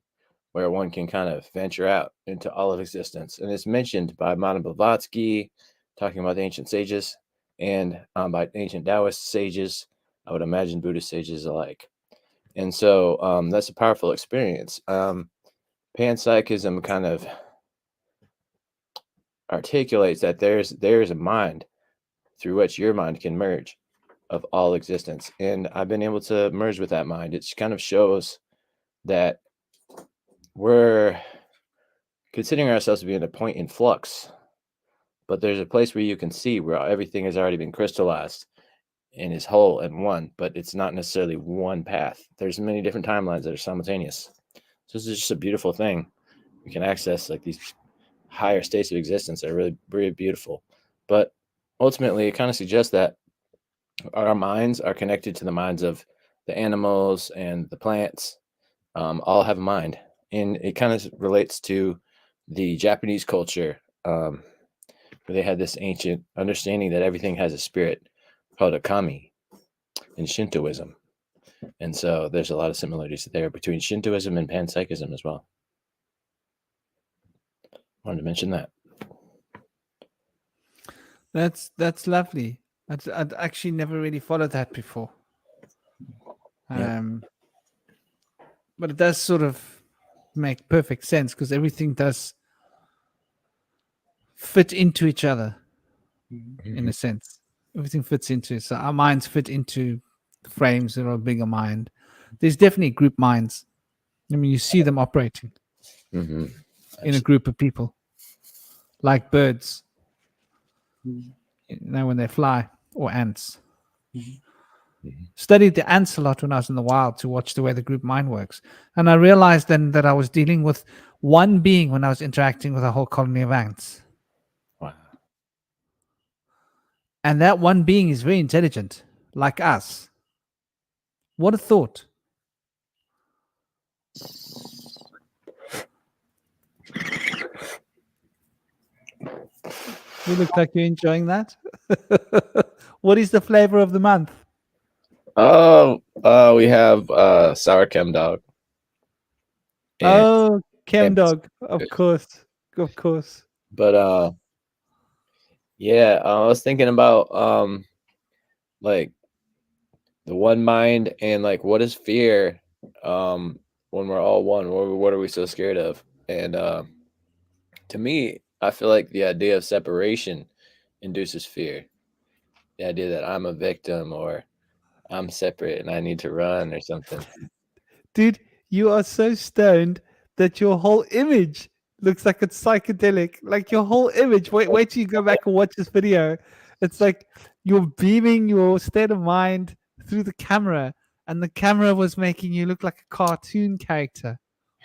where one can kind of venture out into all of existence. And it's mentioned by Madame Blavatsky, talking about the ancient sages, and by ancient Taoist sages, I would imagine Buddhist sages alike. And so that's a powerful experience. Panpsychism kind of articulates that there's a mind through which your mind can merge of all existence. And I've been able to merge with that mind. It kind of shows that we're considering ourselves to be in a point in flux, but there's a place where you can see where everything has already been crystallized and is whole and one, but it's not necessarily one path. There's many different timelines that are simultaneous. So this is just a beautiful thing. We can access like these higher states of existence that are really, really beautiful. But ultimately, it kind of suggests that our minds are connected to the minds of the animals and the plants. All have a mind. And it kind of relates to the Japanese culture, where they had this ancient understanding that everything has a spirit called a kami in Shintoism. And so there's a lot of similarities there between Shintoism and panpsychism as well. Wanted to mention that. That's lovely. I'd actually never really followed that before. But it does sort of make perfect sense because everything does fit into each other in a sense. Everything fits into it. So our minds fit into the frames that are a bigger mind. There's definitely group minds. I mean, you see them operating in a group of people, like birds. You know, when they fly, or ants. Studied the ants a lot when I was in the wild to watch the way the group mind works. And I realized then that I was dealing with one being when I was interacting with a whole colony of ants. Wow. And that one being is very intelligent, like us. What a thought. You look like you're enjoying that. What is the flavor of the month? Oh, we have sour chem dog. And Oh, Chem it's Dog. Of good. course. Of course. But yeah, I was thinking about like the one mind and like what is fear when we're all one? What are we so scared of? And to me, I feel like the idea of separation induces fear. The idea that I'm a victim or I'm separate and I need to run or something. Dude, you are so stoned that your whole image looks like it's psychedelic. Like your whole image. Wait till you go back and watch this video. It's like you're beaming your state of mind through the camera, and the camera was making you look like a cartoon character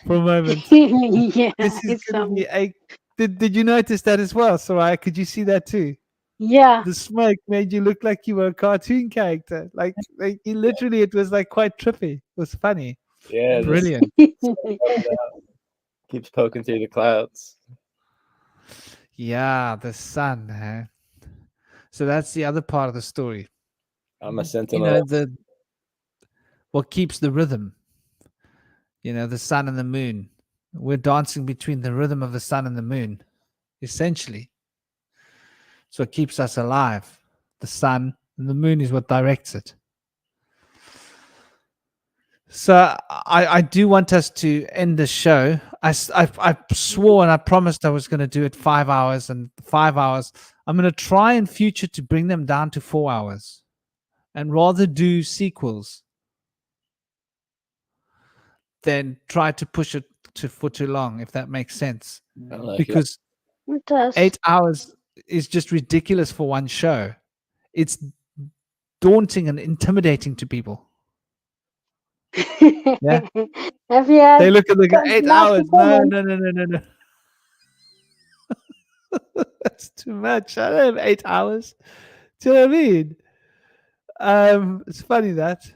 for a moment. Yeah, This is it's gonna be a did you notice that as well, Soraya? Could you see that too? yeah. The smoke made you look like you were a cartoon character. Like you literally, it was like quite trippy. It was funny. Yeah, this Brilliant. keeps poking through the clouds. Yeah, the sun. Huh? So that's the other part of the story. I'm a You sentinel. know, the what keeps the rhythm. You know, the sun and the moon. We're dancing between the rhythm of the sun and the moon, essentially. So it keeps us alive. The sun and the moon is what directs it. So I do want us to end the show. I swore and I promised I was going to do it 5 hours and 5 hours. I'm going to try in future to bring them down to 4 hours and rather do sequels than try to push it for too long, if that makes sense. I like Because It does. 8 hours is just ridiculous for one show. It's daunting and intimidating to people. Yeah. Have you had They look at the guy, some 8 nasty hours. No, comments? no. That's too much. I don't have 8 hours. Do you know what I mean? It's funny that.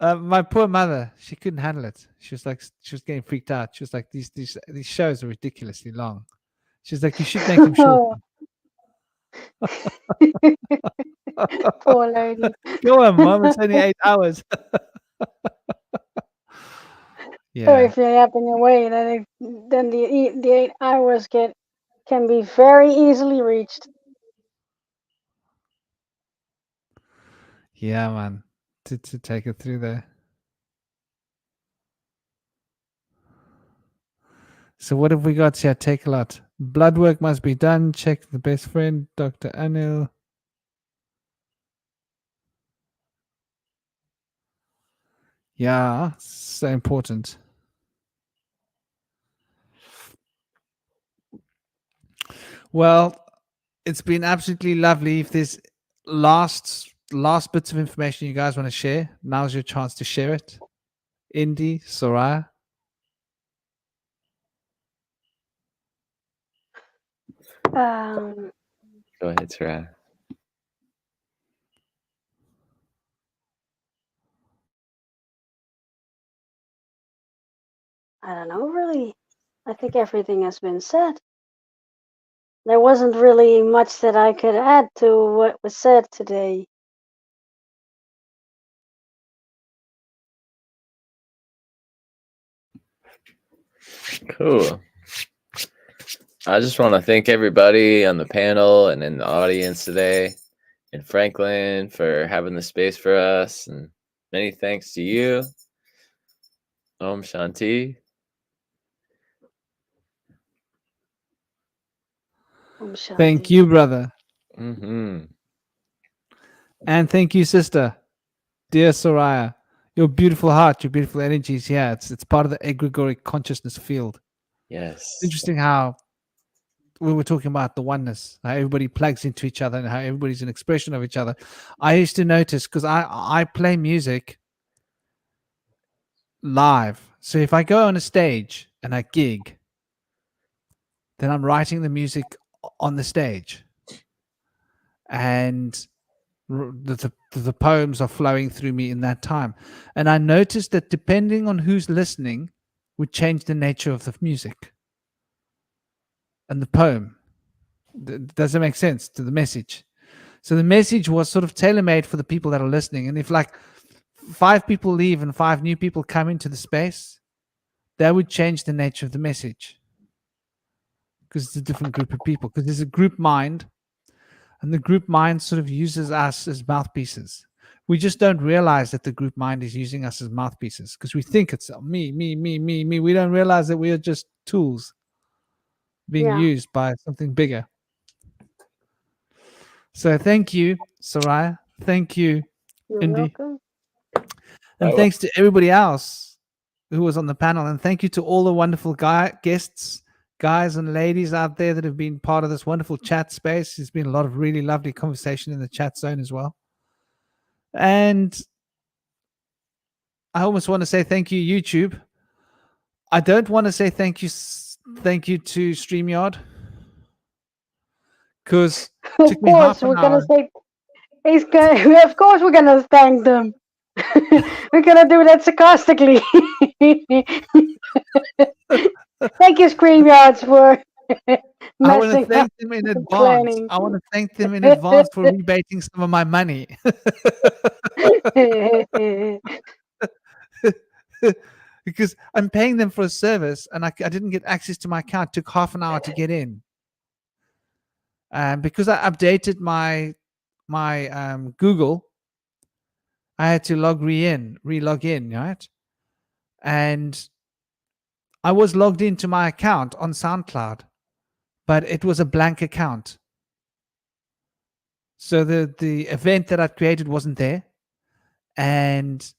My poor mother, she couldn't handle it. She was getting freaked out. She was like, these shows are ridiculously long. She's like, you should make them shorter. Poor lady. Go on, mom. It's only 8 hours. Or Yeah. if you happen away, then the 8 hours can be very easily reached. Yeah, man. To take it through there. So what have we got here? Take a lot. Blood work must be done. Check the best friend, Dr. Anil. Yeah, so important. Well, it's been absolutely lovely. If there's last bits of information you guys want to share, now's your chance to share it. Indy, Soraya. Um, Go ahead, Sarah. I don't know, really. I think everything has been said. There wasn't really much that I could add to what was said today. Cool. I just want to thank everybody on the panel and in the audience today, and Franklin for having the space for us, and many thanks to you. Om Shanti. Thank you, brother. Mm-hmm. And thank you, sister. Dear Soraya. Your beautiful heart, your beautiful energies. Yeah, it's part of the egregoric consciousness field. Yes. Interesting how we were talking about the oneness, how everybody plugs into each other and how everybody's an expression of each other. I used to notice because I play music live. So if I go on a stage and I gig, then I'm writing the music on the stage. And The poems are flowing through me in that time. And I noticed that depending on who's listening would change the nature of the music and the poem. Does it make sense to the message? So the message was sort of tailor-made for the people that are listening. And if like 5 people leave and 5 new people come into the space, that would change the nature of the message, because it's a different group of people, because there's a group mind, and the group mind sort of uses us as mouthpieces. We just don't realize that the group mind is using us as mouthpieces, because we think it's me. We don't realize that we are just tools being used by something bigger. So thank you, Soraya. Thank you, You're Indy. welcome. And thanks to everybody else who was on the panel. And thank you to all the wonderful guests, guys and ladies out there that have been part of this wonderful chat space. There's been a lot of really lovely conversation in the chat zone as well. And I almost want to say thank you, YouTube. I don't want to say thank you to StreamYard, because it took me half an hour. Of course we're gonna thank them. We're gonna do that sarcastically. Thank you, StreamYards, for I want to messing thank up them in the advance. planning. I want to thank them in advance for rebating some of my money. Because I'm paying them for a service, and I didn't get access to my account. It took half an hour to get in. Because I updated my Google, I had to re-log in, right? And I was logged into my account on SoundCloud, but it was a blank account. So the event that I created wasn't there, and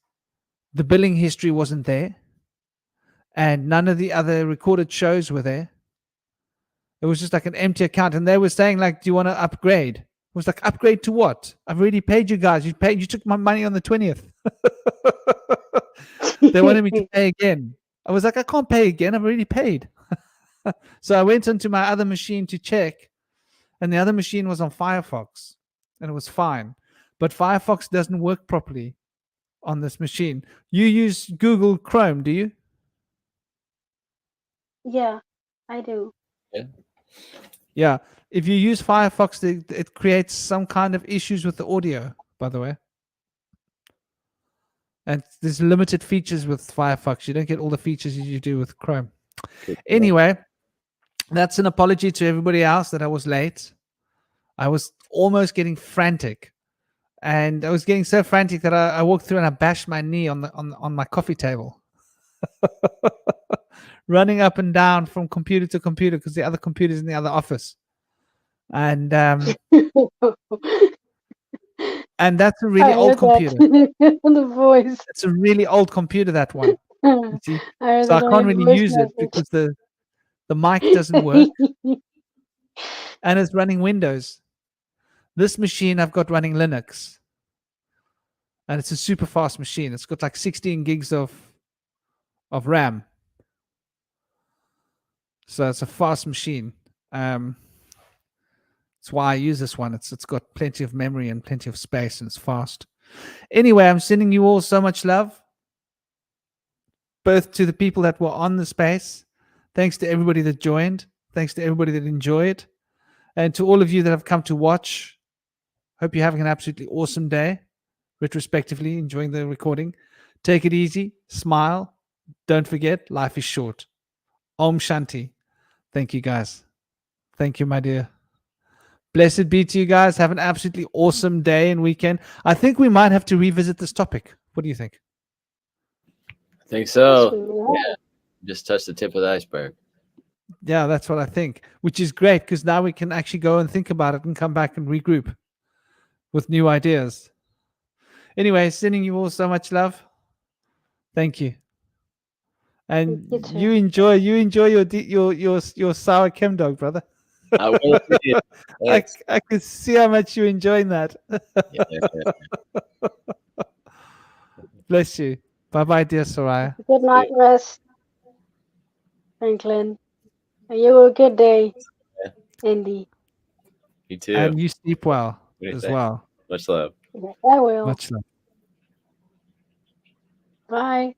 the billing history wasn't there, and none of the other recorded shows were there. It was just like an empty account, and they were saying like, "Do you want to upgrade?" I was like, "Upgrade to what? I've already paid you guys. You took my money on the 20th." They wanted me to pay again. I was like, "I can't pay again. I've already paid." So I went onto my other machine to check, and the other machine was on Firefox, and it was fine. But Firefox doesn't work properly on this machine. You use Google Chrome, do you? Yeah, I do. Yeah. If you use Firefox, it creates some kind of issues with the audio, by the way. And there's limited features with Firefox. You don't get all the features you do with Chrome. Anyway, that's an apology to everybody else that I was late. I was almost getting frantic. And I was getting so frantic that I walked through and I bashed my knee on my coffee table. Running up and down from computer to computer, because the other computer's in the other office. And and that's a really old computer. The voice. It's a really old computer, that one. You see? I So I can't really use it because the mic doesn't work, and it's running Windows. This machine I've got running Linux, and it's a super fast machine. It's got like 16 gigs of RAM. So it's a fast machine. That's why I use this one. It's got plenty of memory and plenty of space, and it's fast. Anyway, I'm sending you all so much love, both to the people that were on the space. Thanks to everybody that joined. Thanks to everybody that enjoyed. And to all of you that have come to watch. Hope you're having an absolutely awesome day, retrospectively, enjoying the recording. Take it easy. Smile. Don't forget, life is short. Om Shanti. Thank you, guys. Thank you, my dear. Blessed be to you guys. Have an absolutely awesome day and weekend. I think we might have to revisit this topic. What do you think? I think so. Yeah. Just touch the tip of the iceberg. Yeah, that's what I think, which is great, because now we can actually go and think about it and come back and regroup with new ideas. Anyway, sending you all so much love. Thank you. And you enjoy your sour chem dog, brother. I will. I can see how much you're enjoying that. Bless you. Bye-bye, dear Soraya. Good night, rest, Franklin. And you have a good day, Indy. You too. And you sleep well as well. Much love. Yes, I will. Much love. Bye.